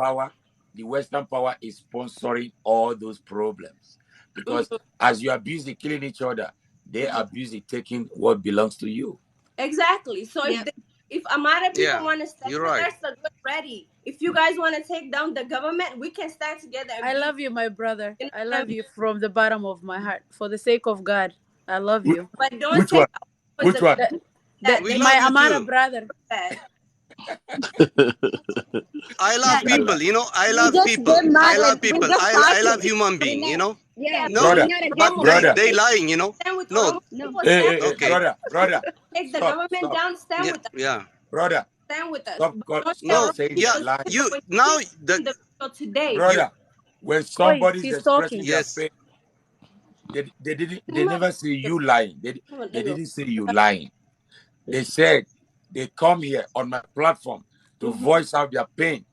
the Western power is sponsoring all those problems. Because as you are busy killing each other, they are busy taking what belongs to you. Exactly. So if Amara people Yeah, want to stand you're with right. us, so we're ready. If you guys want to take down the government, we can stand together. And I love you, my brother. you know I what I love mean? you from the bottom of my heart. For the sake of God, I love you. But don't Which say one? Which one? We My love you Amara too. brother. I love people, you know. I We love just people. get mad I love and we people. just I love talking. human being, you know. Yeah, No, we're Brother, not but against brother. they lying, you know. stand with No, Oromo people, stand Hey, with okay. us. brother. Take the Stop. government down, stand Yeah, with us. yeah. Brother, Stand with us. stop But don't say No, Oromo saying yeah. they're people lying. stand. You When now you see the the video today, you Brother, when Boy, somebody's he's expressing talking. their yes. pain, they never say you lying. They didn't say you lying. They said they come here on my platform to voice out their pain.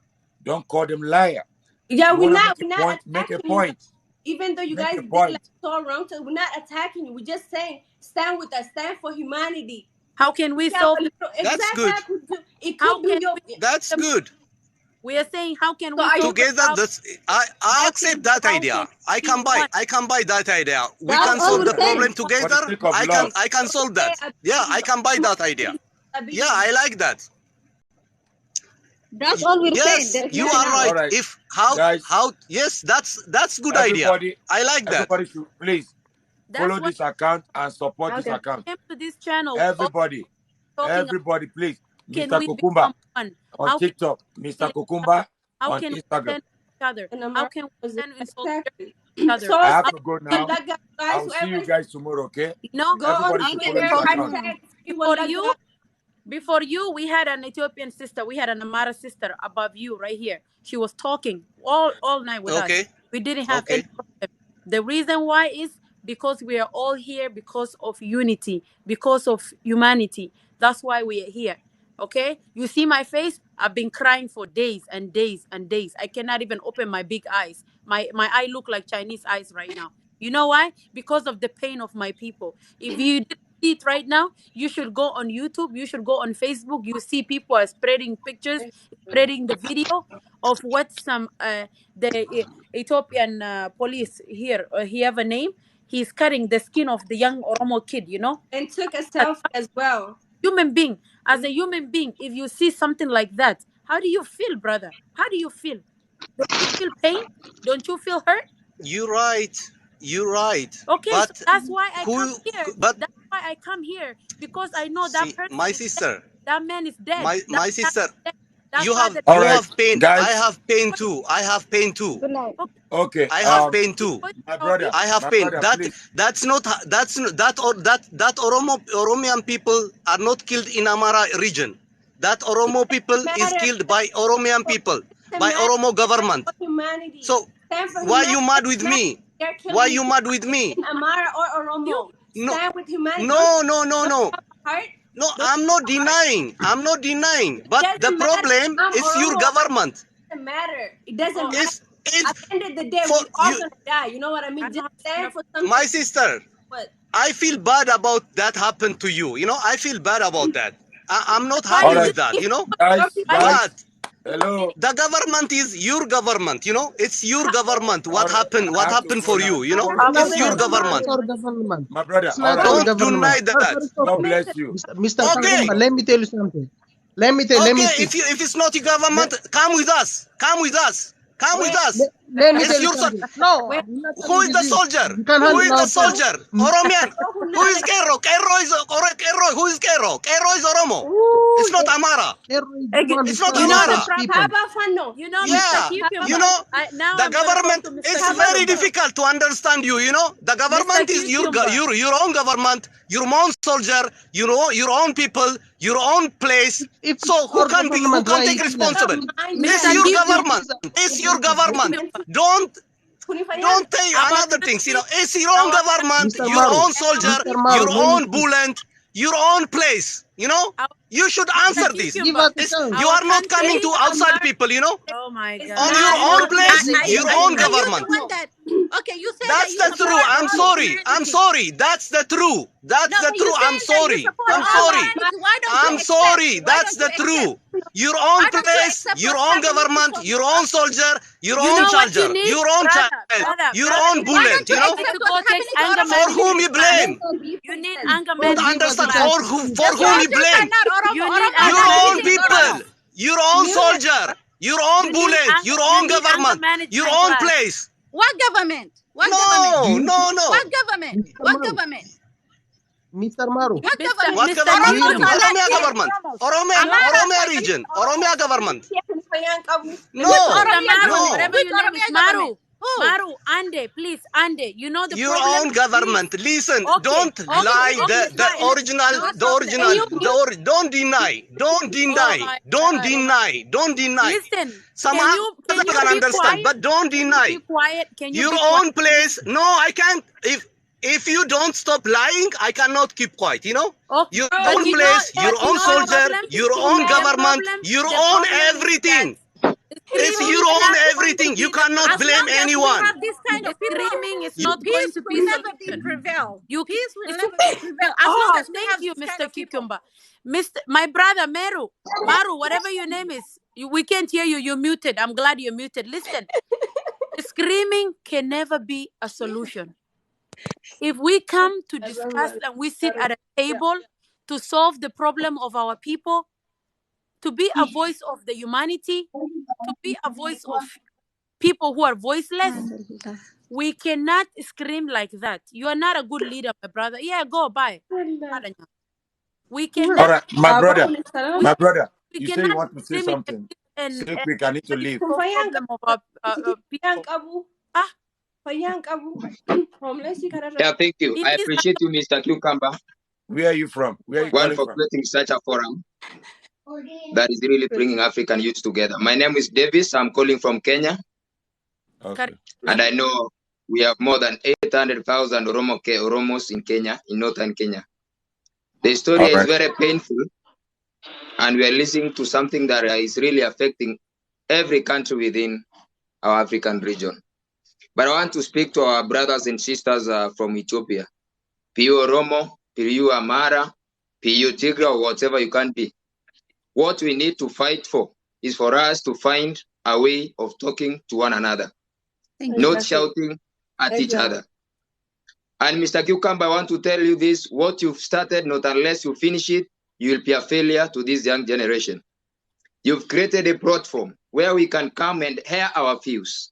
Don't call them liar. yeah, You we're want to not make a we're not point, make a attacking you. point. Even though you Make guys a did like point. so wrong, so we're not attacking you. We're just saying stand with us, stand for humanity. How can we Yeah, solve the That's exactly. good. It how could be can your. we That's solve the good. we are saying how can So we are you? solve the Together, problem? that's I accept that How idea. can I we be can buy. one? I can buy that idea. We That's can all solve we're the Brother, problem saying. for the together. sake of love. I can solve that. Okay, Yeah, I can buy that idea. Yeah, I like that. That's all we're saying. Yes, There's you nothing are else. All right. right, If guys. how yes, that's good idea. Everybody, I like that. everybody should please That's follow why this account and support this Okay. account. I came to this channel. We all Everybody, talking about please. can Mr. we Kukumba become one? on How can TikTok, we Mr. kill each Kukumba How on can we Instagram. stand with each other? and How America can we was stand in solidarity exactly. with each other? So I have How to go well, now. like guys, I'll see you whoever guys tomorrow, okay? you know? go on Everybody should follow Twitter, this Before account. hashtag free before you Walaga. Before you, we had an Ethiopian sister. We had an Amara sister above you right here. She was talking all night with us. Okay, We didn't have any okay. problem. The reason why is because we are all here because of unity, because of humanity. That's why we are here. Okay? You see my face? I've been crying for days and days and days. I cannot even open my big eyes. My eye look like Chinese eyes right now. You know why? Because of the pain of my people. If you didn't see it right now, you should go on YouTube, you should go on Facebook. You see people are spreading pictures, spreading the video of what some Ethiopian police here. He have a name. He's cutting the skin of the young Oromo kid. You know, And took a as selfie as well. human being, as a human being, if you see something like that, how do you feel, brother? How do you feel? Don't you feel pain? Don't you feel hurt? You're right. You're right. Okay, so But that's why I come who? here. But That's why I come here because I know that see, person my is dead. sister, That man is dead. That my child sister, is dead. That father is All you right, have pain. I guys. have pain too. I have pain too. Good night. okay. Okay. I have pain It's too. voice My of brother, I have pain. please. That's not that Oromoan people are not killed in Amara region. That Oromo people is Matter. killed by Oromian people, Doesn't by matter. Oromo Stand government. for humanity. So Stand for why humanity. you mad with Doesn't matter me? if they're Why killing you you mad with me? in Amara or you. Oromo. No, Stand with humanity. no, no, no, Don't no. have a heart. No, Don't I'm not have a heart. denying. I'm not denying. It But the doesn't matter. problem I'm is your Oromo. government. It doesn't matter. It doesn't Oh, matter. Is At the end of the day, for we all you, gonna die. You know what I mean? Just stand for something. my sister, What? I feel bad about that happened to you. You know, I feel bad about that. I'm not Why happy is All right, with it that, you know. guys. But Hello. the government is your government, you know. It's your government. All What right, happened? I What have to happened go for now. you? You know, It's not it's your our, it's not government. our government. My brother. It's All not right. our Don't government. deny that. God Okay. bless you. Mr. Okay, Kagumba, let me tell you something. Let me okay. speak. If it's not your Let, government, come with us. Come with us. Come with Wait, us. let me It's tell you your something. No, wait. I'm not who coming is with the you. soldier? We can Who handle is the ourselves. soldier? Oromian. Who Who is not Kero? Kero is Kero. Who is Kero? Kero is Oromo. Ooh, It's not Amara. Terror is the one It's who's not you know fighting the for Amara. his problem. people. Haba Fano? You know, Mr. Yeah, you Cucumber. know, Now the I'm gonna go government to Mr. is very Cucumber. difficult to understand you. You know, the Mr. government is Cucumber. your own government, your own soldier, your own people, your own place. If it's So our who government, can why take you kill us? responsible? Mind If, It's Mr. that. your if, if Cucumber. it government. is our It's your government, why government. you Don't say Our another things. You know, country, it's your own our government, Mr. country, your Maru, own and our soldier, Mr. your Maru, people. let me own speak. bullet, your own place. You know, Our you should Mr. answer this. Give Cucumber. us a chance. You Our are not coming country. to outside people. You know, Oh my It's on God. your not. You own know, place, Give us your a own chance. Are you the government. one that? Okay, you say that That's you the support truth. I'm all sorry. I'm humanity. sorry. That's the truth. No, That's the but you truth. I'm saying that you sorry. support I'm all sorry. humanity. Why don't you I'm accept? sorry. Why That's don't you the accept? truth. Your own Why don't you place, accept your what's own happening to government, some your of own us? soldier, your you own know what you soldier, need, your own child, your brother. own You Why bullet, don't you you know? need to accept what's go take happening to anger Oromo For whom management you community? class. blame? You need Listen, anger Don't Don't give management us a understand. class. chance For to who? speak. For The whom you soldiers are blame? not Oromo. You need Oromo are Your anger not own living in management people, class. Oromo. your own mute. soldier, your own bullet, your You own need anger government, your management own class. place. What government? What government? No, You, no, What no. government? Mr. What Maru, government? Mr. Maru, What Mr. government? What Mr. government? Oromos Cucumber. are not Oromia here. government. No. Amara Oromia fighting region. Oromo. Oromia government. Which No, Mr. Oromia Maru, government? no. whatever Which your name is, Oromia government? Maru. Who? Maru, Ande, please, Ande. You know the Your problem? own Please. government. Listen, Okay, don't okay, lie. okay, The fine. original, No the problem. original. Don't deny. Don't Oh deny. my Don't God. deny. Don't deny. Listen, Somehow can I you can be understand, quiet? but don't Can you deny. be quiet? Can you Your be quiet, own please? place. No, I can't. If you don't stop lying, I cannot keep quiet. You know, Okay, your but own place, your you own know the soldier, problem. your You own know the government, problem. your The own problem is that everything. It's screaming your is own not going to everything. You be the cannot As blame long solution. as we anyone. have this kind of people, Screaming is not going peace to will be never be solution. prevail. You can, Peace will it's, never be prevail. As long oh, as we thank have you, this kind Mr. of people. Cucumber. My brother Maru, whatever your name is, we can't hear you. You're muted. I'm glad you're muted. Listen, screaming can never be a solution. If we come to discuss and we sit at a table to solve the problem of our people, to be a voice of the humanity, to be a voice of people who are voiceless, we cannot scream like that. You are not a good leader, my brother. Yeah, go bye. We All cannot. right, my brother. We, My brother. we You say you cannot want to say scream like something. this and, Say and quick. I need to what is leave. the problem of our people? Ah, Yeah, thank you. it I is. appreciate you, Mr. Cucumber, Where are you from? Where are you one calling for from? creating such a forum that is really bringing African youth together. My name is Davis. I'm calling from Kenya, Okay. and I know we have more than 800,000 Oromos in Kenya, in northern Kenya. The story All is right. very painful, and we are listening to something that is really affecting every country within our African region. But I want to speak to our brothers and sisters from Ethiopia. PU Oromo, PU Amara, PU Tigra, or whatever you can be. What we need to fight for is for us to find a way of talking to one another, not shouting at each other. And Mr. Cucumber, I want to tell you this, what you've started, not unless you finish it, you will be a failure to this young generation. You've created a platform where we can come and hear our views.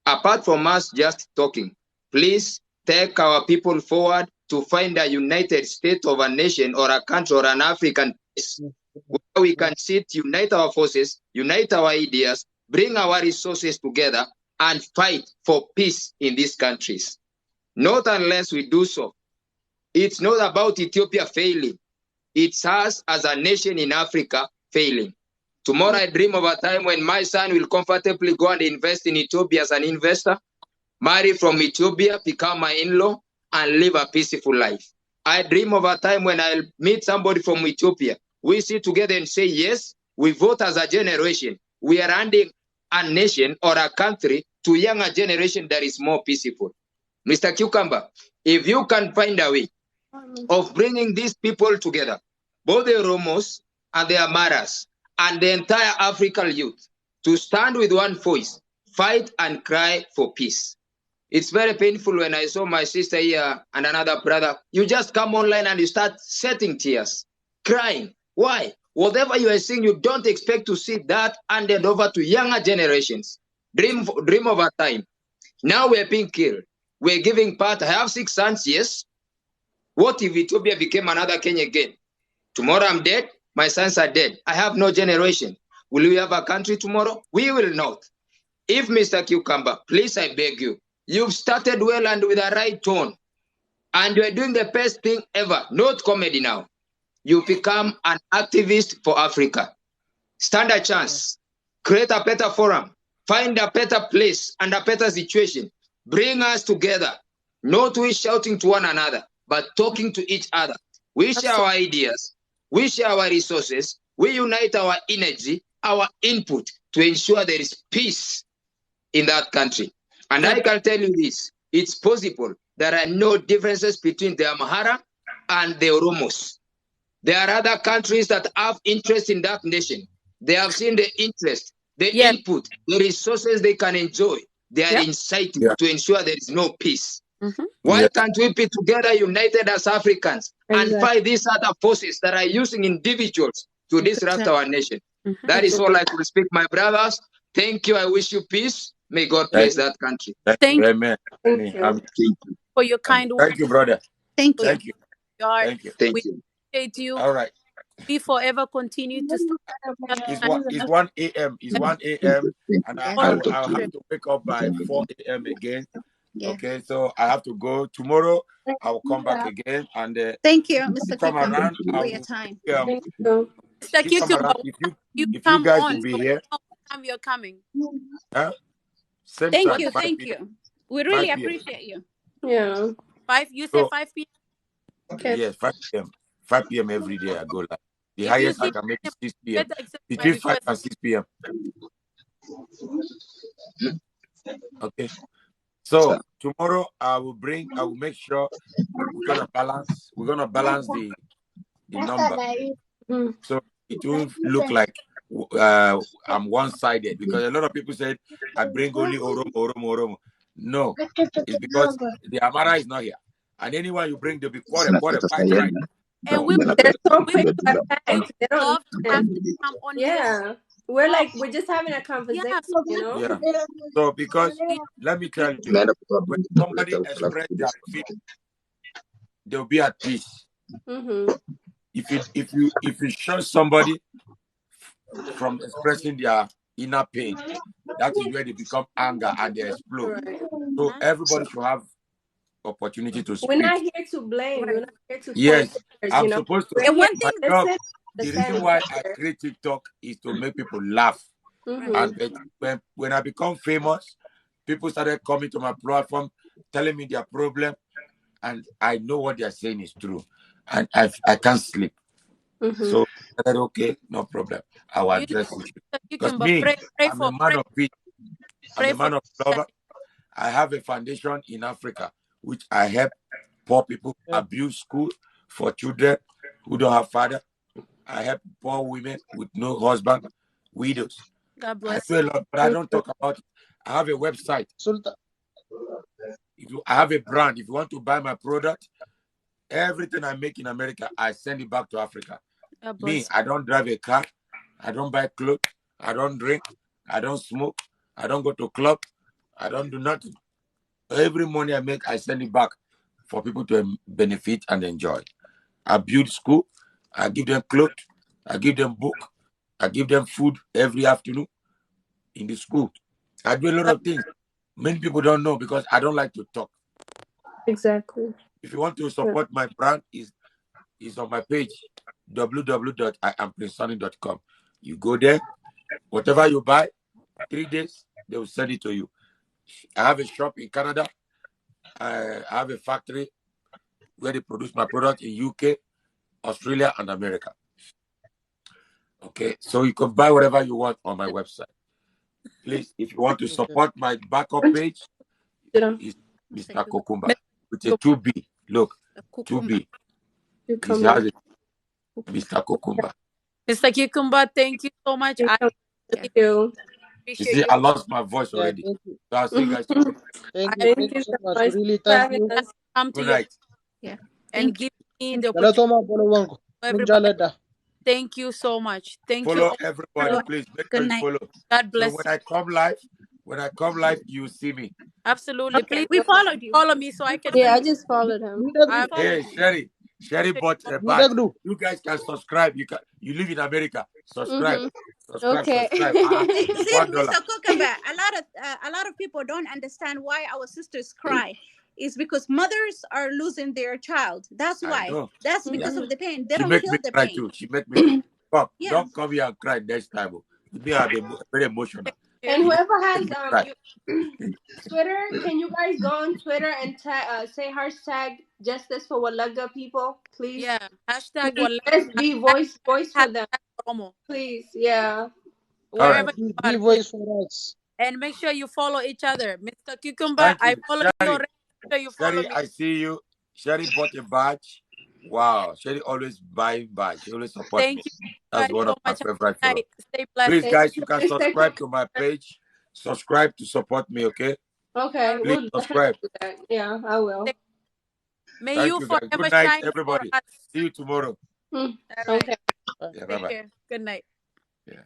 Apart from us just talking, please take our people forward to find a united state of a nation or a country or an African place where we can sit, unite our forces, unite our ideas, bring our resources together and fight for peace in these countries. Not unless we do so. It's not about Ethiopia failing. It's us as a nation in Africa failing. Tomorrow I dream of a time when my son will comfortably go and invest in Ethiopia as an investor, marry from Ethiopia, become my in-law, and live a peaceful life. I dream of a time when I'll meet somebody from Ethiopia. We sit together and say, yes, we vote as a generation. We are running a nation or a country to younger generation that is more peaceful. Mr. Cucumber, if you can find a way of bringing these people together, both the Oromos and the Amaras and the entire African youth, to stand with one voice, fight and cry for peace. It's very painful when I saw my sister here and another brother. You just come online and you start shedding tears, crying. Why? Whatever you are seeing, you don't expect to see that handed over to younger generations. Dream of a time. Now we're being killed. We're giving birth. I have 6 sons, yes. What if Ethiopia became another Kenya again? Tomorrow I'm dead, my sons are dead. I have no generation. Will we have a country tomorrow? We will not. If Mr. Cucumber, please, I beg you, you've started well and with a right tone, and you're doing the best thing ever, not comedy now. You become an activist for Africa. Stand a chance. Create a better forum. Find a better place and a better situation. Bring us together. Not we shouting to one another, but talking to each other. We share our ideas. We share our resources. We unite our energy, our input to ensure there is peace in that country. And I can tell you this, it's possible. There are no differences between the Amhara and the Oromos. There are other countries that have interest in that nation. They have seen the interest, the input, the resources they can enjoy. They are inciting to ensure there is no peace. Why can't we be together, united as Africans, and fight these other forces that are using individuals to disrupt our nation? That is all I could speak, my brothers. Thank you. I wish you peace. May God bless that country. Thank you. Amen. For your kind words. Thank you, brother. Thank you. Thank you. Thank you. We appreciate you. All right. We forever continue to It's 1 a.m. It's 1 a.m. and I'll have to wake up by 4 a.m. again. Okay, so I have to go. Tomorrow I'll come back again and thank you, Mr. come Cucumber, around. for your time. Mr. Cucumber, if you guys will be here. What time you're coming? Same Thank time, you, 5 thank p.m. you. We really 5 p.m. appreciate you. Yeah. 5. You say 5 p.m. Yes, 5 p.m. 5 p.m. every day I go live. The If highest you I can make is 6 p.m. better accept my Between 5 request. and 6 p.m. Okay. So tomorrow I will make sure we're gonna balance the number. So it won't look like I'm one-sided, because a lot of people said I bring only Oromo. No, it's because the Amara is not here, and anyone you bring, they'll be quarter, fight, right? And we There's so many attacks. They don't love to have understand. them come on Yeah. We're just having a conversation, you know? Yeah. So because let me tell you, when somebody expresses their feeling, they'll be at peace. If you show somebody from expressing their inner pain, that is where they become anger and they explode. Right. So everybody should have opportunity to speak. We're not here to blame. We're not here to Yes, point fingers, I'm you know? supposed to. We're here My to job, listen, the understand reason each why I other. create TikTok is to make people laugh. And when I become famous, people started coming to my platform, telling me their problem, and I know what they're saying is true, and I can't sleep. So I said, okay, no problem. I'll address it. Because me, I'm a man of peace. I'm a man of love. I have a foundation in Africa, which I help poor people abuse school for children who don't have father. I help poor women with no husband, widows. God bless. I feel a lot, but I don't talk about it. I have a website. I have a brand. If you want to buy my product, everything I make in America, I send it back to Africa. Me, I don't drive a car. I don't buy clothes. I don't drink. I don't smoke. I don't go to club. I don't do nothing. Every money I make, I send it back for people to benefit and enjoy. I build school. I give them clothes. I give them book. I give them food every afternoon in the school. I do a lot of things. Many people don't know because I don't like to talk. Exactly. If you want to support my brand, is on my page, www.iamprincesonny.com. You go there, whatever you buy, 3 days, they will send it to you. I have a shop in Canada. I have a factory where they produce my product in UK, Australia, and America. Okay, so you can buy whatever you want on my website. Please, if you want to support my backup page, it's Mr. Kokumba with a 2B. Look, 2B. This has it, Mr. Kokumba. Mr. Cucumber, thank you so much. I Thank you. You appreciate see, you. I lost my voice Yeah, already. thank you. So I'll see you guys tomorrow. Thank I you. Thank Thank you you so so much. much Really, for thank having you. us. come to Good your night. and Thank give me the Jala opportunity. toma bolo wangu. Everybody, Munjaleda. thank you so much. Thank you. Follow everybody, Good please. Make sure you night. follow. God So bless when you. I come live, you see me. Absolutely. Okay, Please we followed you. follow me so I We can Yeah, see I you. just followed him. I'm Hey, Sherry bought a badge. Nidagdu. You guys can subscribe. You live in America. Subscribe. Okay. Subscribe. It's See, $1. Mr. Kokamba, a lot of people don't understand why our sisters cry. Is because mothers are losing their child. That's I why. know. That's Yeah. because of the pain. They She don't make me feel the cry pain. too. She make me cry. Pop, Yeah. don't come here and cry next time. Oh. Me, I'll be very emotional. And You don't whoever make has me cry. Twitter, can you guys go on Twitter and say hashtag justice for Walaga people, please? Yeah. Hashtag Please, Wala- let's be voice for them, hashtag Oromo. please. Yeah. All right. Wherever you Be are, please. voice for us. And make sure you follow each other. Mr. Cucumber, Thank I you. follow you already. Make sure you follow Sherry, me. I see you. Sherry bought a badge. Wow. Sherry always buying badge. She always support Thank me. you That's guys one so of my much. Have favorite a good followers. night. Stay blessed. Please, Thank guys, you you, can Mr. subscribe to Cook. my page. Subscribe to support me, okay? Okay, Please we'll definitely subscribe. do that. Yeah, I will. May Thank you you, guys. forever Good night, shine for everybody. us. See you tomorrow. Hmm. All right. Okay. Yeah, Take bye-bye. care. Good night. Yeah.